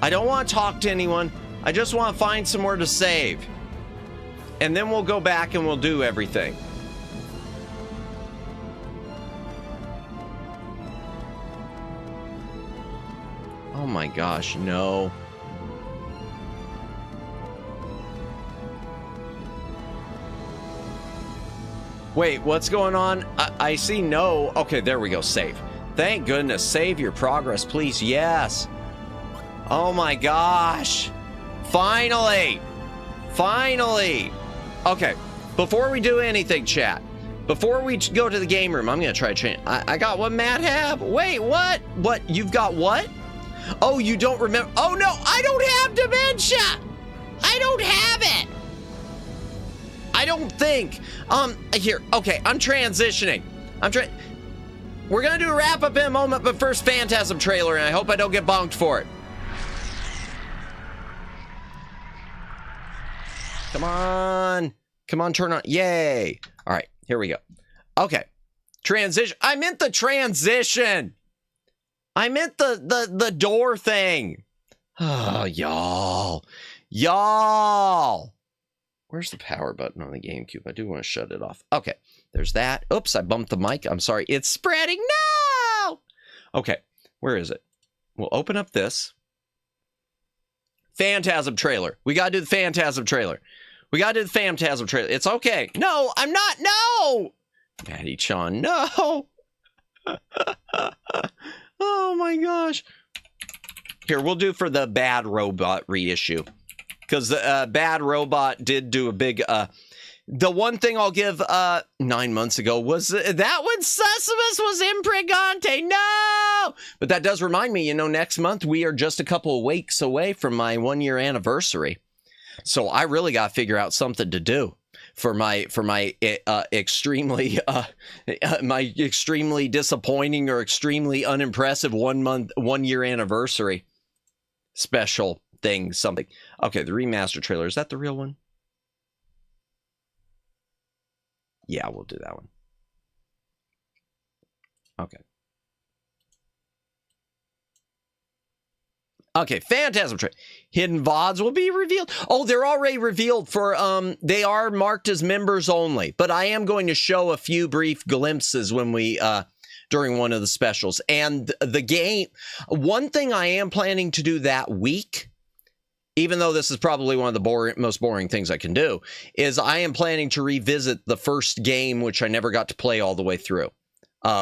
I don't want to talk to anyone. I just want to find somewhere to save. And then we'll go back and we'll do everything. Oh my gosh. No. Wait, what's going on? I see no. Okay, there we go. Save. Thank goodness. Save your progress, please. Yes. Oh my gosh. Finally. Okay, before we do anything, chat, before we go to the game room, I'm going to try to change. I got what Matt have. Wait, what? What? You've got what? Oh, you don't remember. Oh, no, I don't have dementia. I don't have it. I don't think. Here. Okay, I'm transitioning. We're gonna do a wrap up in a moment, but first, Phantasm trailer, and I hope I don't get bonked for it. Come on, turn on. Yay! All right, here we go. Okay, Transition. I meant the transition. I meant the door thing. Oh, y'all. Y'all. Where's the power button on the GameCube? I do want to shut it off. Okay, there's that. Oops, I bumped the mic. I'm sorry. It's spreading. No! Okay, where is it? We'll open up this. Phantasm trailer. We got to do the Phantasm trailer. We got to do the Phantasm trailer. It's okay. No, I'm not. No! Maddie-chan, no! Oh, my gosh. Here, we'll do for the Bad Robot reissue. Because the Bad Robot did do a big... the one thing I'll give 9 months ago was that when Sussimus was in Pregante. No! But that does remind me, you know, next month we are just a couple of weeks away from my 1-year anniversary. So I really got to figure out something to do for my extremely disappointing or extremely unimpressive 1-year anniversary special thing, something. Okay, the remaster trailer, is that the real one? Yeah, we'll do that one. Okay. Okay, Phantasm trailer. Hidden VODs will be revealed. Oh, they're already revealed for, they are marked as members only, but I am going to show a few brief glimpses when we, during one of the specials. And the game, one thing I am planning to do that week, even though this is probably one of the most boring things I can do, is I am planning to revisit the first game, which I never got to play all the way through,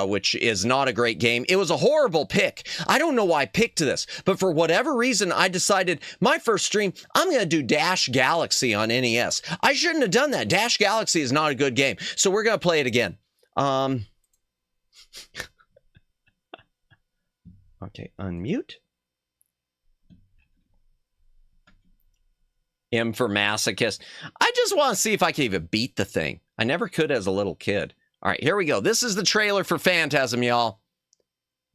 which is not a great game. It was a horrible pick. I don't know why I picked this, but for whatever reason, I decided my first stream, I'm going to do Dash Galaxy on NES. I shouldn't have done that. Dash Galaxy is not a good game, so we're going to play it again. Okay, unmute. M for masochist. I just want to see if I can even beat the thing. I never could as a little kid. All right, here we go. This is the trailer for Phantasm, y'all.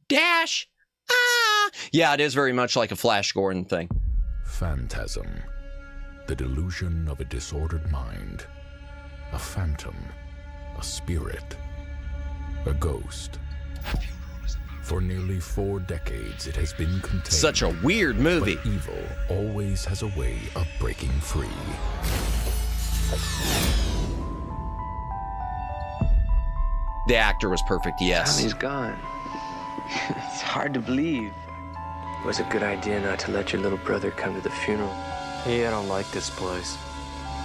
Dash. Ah. Yeah, it is very much like a Flash Gordon thing. Phantasm. The delusion of a disordered mind. A phantom. A spirit. A ghost. For nearly 4 decades, it has been contained. Such a weird movie. But evil always has a way of breaking free. The actor was perfect, yes. Tommy's gone. It's hard to believe. It was a good idea not to let your little brother come to the funeral. Hey, I don't like this place.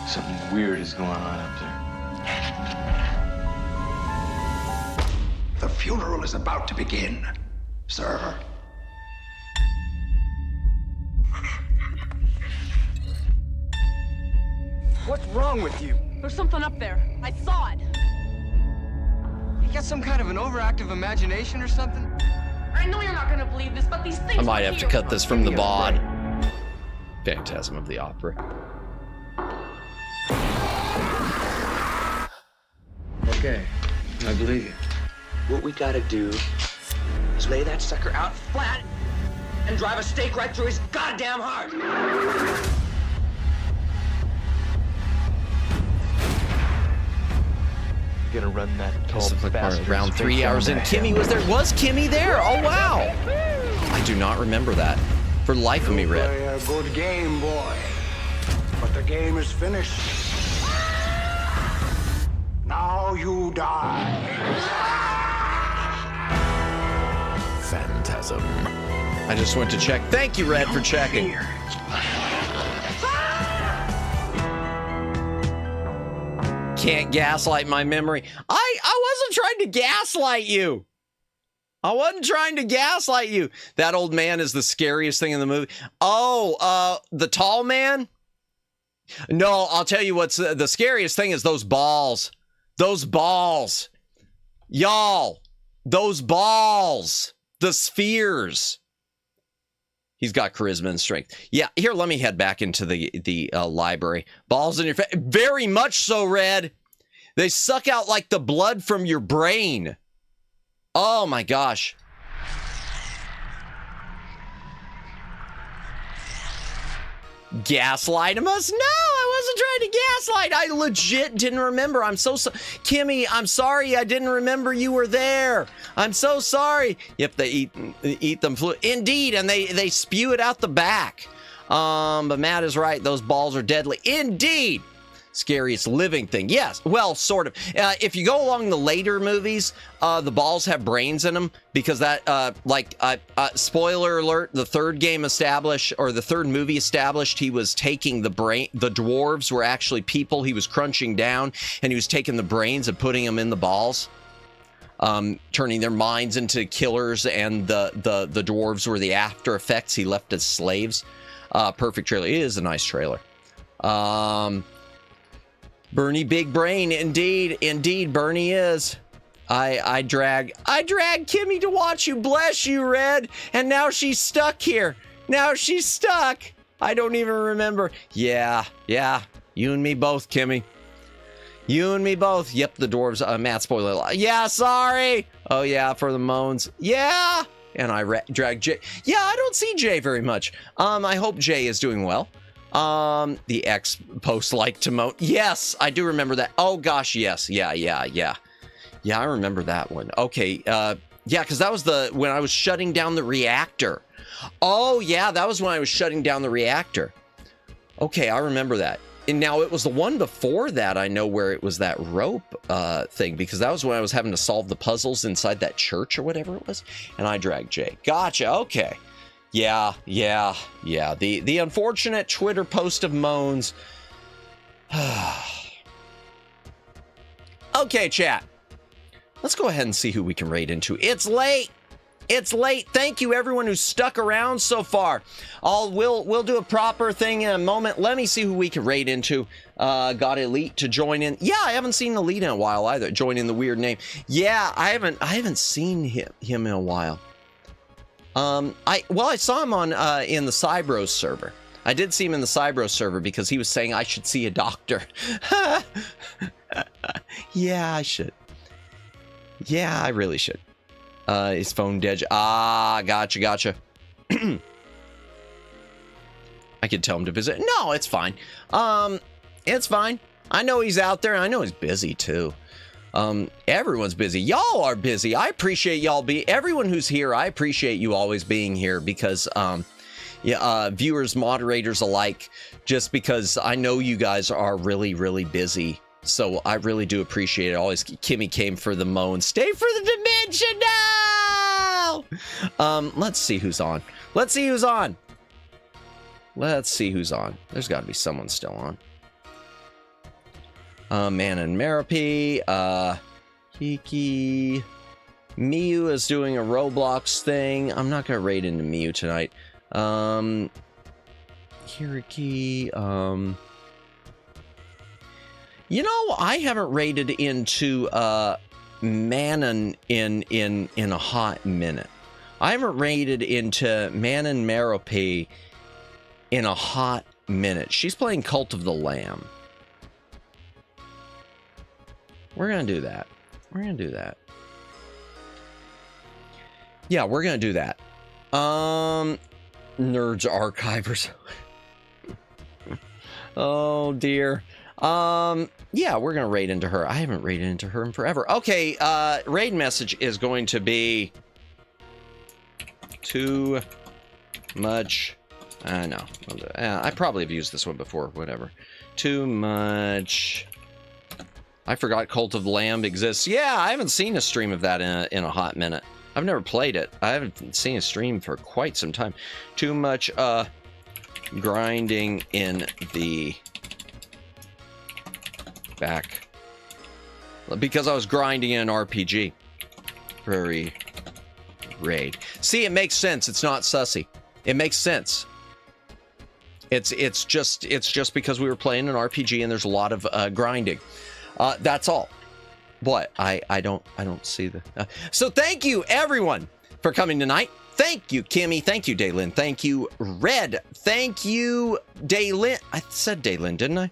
Something weird is going on up there. The funeral is about to begin, sir. What's wrong with you? There's something up there. I saw it. You got some kind of an overactive imagination or something? I know you're not gonna believe this, but these things I might have to cut this from the VOD. Phantasm of the Opera. Okay, I believe you. What we gotta do is lay that sucker out flat and drive a stake right through his goddamn heart. Gonna run that tall bastard around 3 hours in. Kimmy was there. Was Kimmy there? Oh, wow. I do not remember that. For the life of me, Red. Play a good game, boy. But the game is finished. Now you die. Phantasm. I just went to check. Thank you, Red, for checking. Can't gaslight my memory. I wasn't trying to gaslight you. I wasn't trying to gaslight you. That old man is the scariest thing in the movie. Oh, the tall man? No, I'll tell you what's the scariest thing is those balls. Those balls. Y'all, those balls. The spheres. He's got charisma and strength. Yeah, here, let me head back into the library. Balls in your face. Very much so, Red. They suck out like the blood from your brain. Oh, my gosh. Gaslight us? No, I wasn't trying to gaslight. I legit didn't remember. I'm so Kimmy, I'm sorry I didn't remember you were there. I'm so sorry. Yep, they eat them fluid. Indeed, and they spew it out the back. But Matt is right. Those balls are deadly. Indeed. Scariest living thing. Yes, well, sort of. If you go along the later movies, the balls have brains in them because that, spoiler alert, the third game established, or the third movie established, he was taking the dwarves were actually people he was crunching down, and he was taking the brains and putting them in the balls, turning their minds into killers, and the dwarves were the after effects he left as slaves. Perfect trailer. It is a nice trailer. Bernie Big Brain, indeed, Bernie is. I drag Kimmy to watch you. Bless you, Red. And now she's stuck here. Now she's stuck. I don't even remember. Yeah. You and me both, Kimmy. You and me both. Yep, the dwarves. Matt, spoiler. Yeah, sorry. Oh yeah, for the moans. Yeah. And I drag Jay. Yeah, I don't see Jay very much. I hope Jay is doing well. The X post like Timon. Yes, I do remember that. Oh gosh, yes. Yeah, I remember that one. Okay, yeah, because that was when I was shutting down the reactor. Oh yeah, that was when I was shutting down the reactor. Okay, I remember that. And now it was the one before that, I know, where it was that rope thing, because that was when I was having to solve the puzzles inside that church or whatever it was. And I dragged Jay. Gotcha, okay. Yeah. The unfortunate Twitter post of moans. Okay, chat. Let's go ahead and see who we can raid into. It's late. Thank you, everyone who's stuck around so far. We'll do a proper thing in a moment. Let me see who we can raid into. Got Elite to join in. Yeah, I haven't seen Elite in a while either. Join in the weird name. Yeah, I haven't seen him in a while. I saw him on in the Cybros server. I did see him in the Cybros server because he was saying I should see a doctor. Yeah, I should. Yeah, I really should. His phone dead. Ah, gotcha. I could tell him to visit. No, it's fine. It's fine. I know he's out there. I know he's busy too. Everyone's busy. Y'all are busy. I appreciate y'all everyone who's here. I appreciate you always being here because, viewers, moderators alike, just because I know you guys are really, really busy. So I really do appreciate it. Always, Kimmy came for the moan. Stay for the dimension now! Let's see who's on. There's got to be someone still on. Man and Marapi, Kiki, Miyu is doing a Roblox thing. I'm not gonna raid into Miyu tonight. Hiriki, you know, I haven't raided into Manon in a hot minute. I haven't raided into Manon Marapi in a hot minute. She's playing Cult of the Lamb. We're gonna do that. Yeah, we're gonna do that. Nerds Archivers. Oh dear. Yeah, we're gonna raid into her. I haven't raided into her in forever. Okay, raid message is going to be too much. No, I probably have used this one before. Whatever. Too much. I forgot Cult of the Lamb exists. Yeah, I haven't seen a stream of that in a hot minute. I've never played it. I haven't seen a stream for quite some time. Too much grinding in the back. Because I was grinding in an RPG. Prairie raid. See, it makes sense. It's not sussy. It makes sense. It's just because we were playing an RPG and there's a lot of grinding. That's all. But I don't see the. So thank you everyone for coming tonight. Thank you, Kimmy. Thank you, Daylin. Thank you, Red. Thank you, Daylin. I said Daylin, didn't I?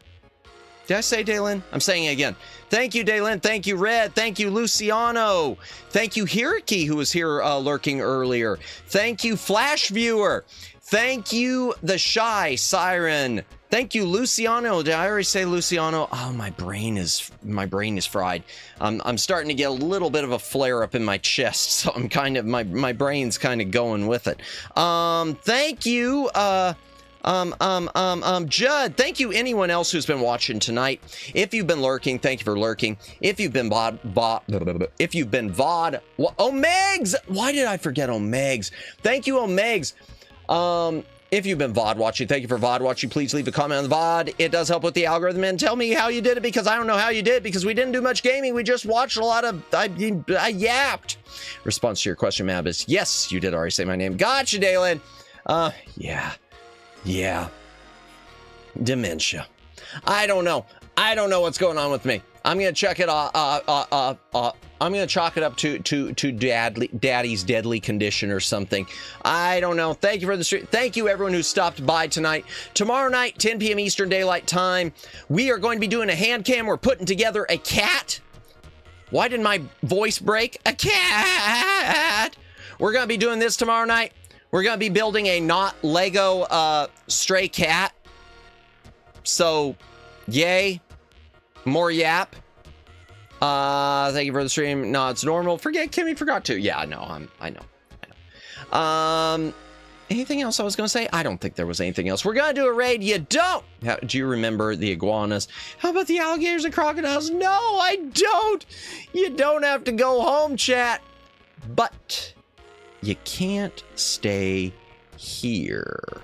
Did I say Daylin? I'm saying it again. Thank you, Daylin. Thank you, Red. Thank you, Luciano. Thank you, Hiraki, who was here lurking earlier. Thank you, Flash Viewer. Thank you, The Shy Siren. Thank you, Luciano. Did I already say Luciano? Oh, my brain is fried. I'm starting to get a little bit of a flare up in my chest, so I'm kind of my brain's kind of going with it. Thank you, Judd. Thank you, anyone else who's been watching tonight. If you've been lurking, thank you for lurking. If you've been VOD, Omegs. Why did I forget Omegs? Thank you, Omegs. If you've been VOD watching, thank you for VOD watching. Please leave a comment on the VOD. It does help with the algorithm. And tell me how you did it, because I don't know how you did, because we didn't do much gaming. We just watched a lot of, I yapped. Response to your question, Mab, is yes, you did already say my name. Gotcha, Dalen. Yeah. Dementia. I don't know what's going on with me. I'm gonna check it. I'm gonna chalk it up to daddy's deadly condition or something. I don't know. Thank you for the stream. Thank you everyone who stopped by tonight. Tomorrow night, 10 p.m. Eastern Daylight Time, we are going to be doing a hand cam. We're putting together a cat. Why did my voice break? A cat. We're gonna be doing this tomorrow night. We're gonna be building a not Lego stray cat. So, yay. More yap. Thank you for the stream. No, it's normal. Kimmy forgot to. Yeah, no, I know. Anything else I was going to say? I don't think there was anything else. We're going to do a raid. You don't. Do you remember the iguanas? How about the alligators and crocodiles? No, I don't. You don't have to go home, chat. But you can't stay here.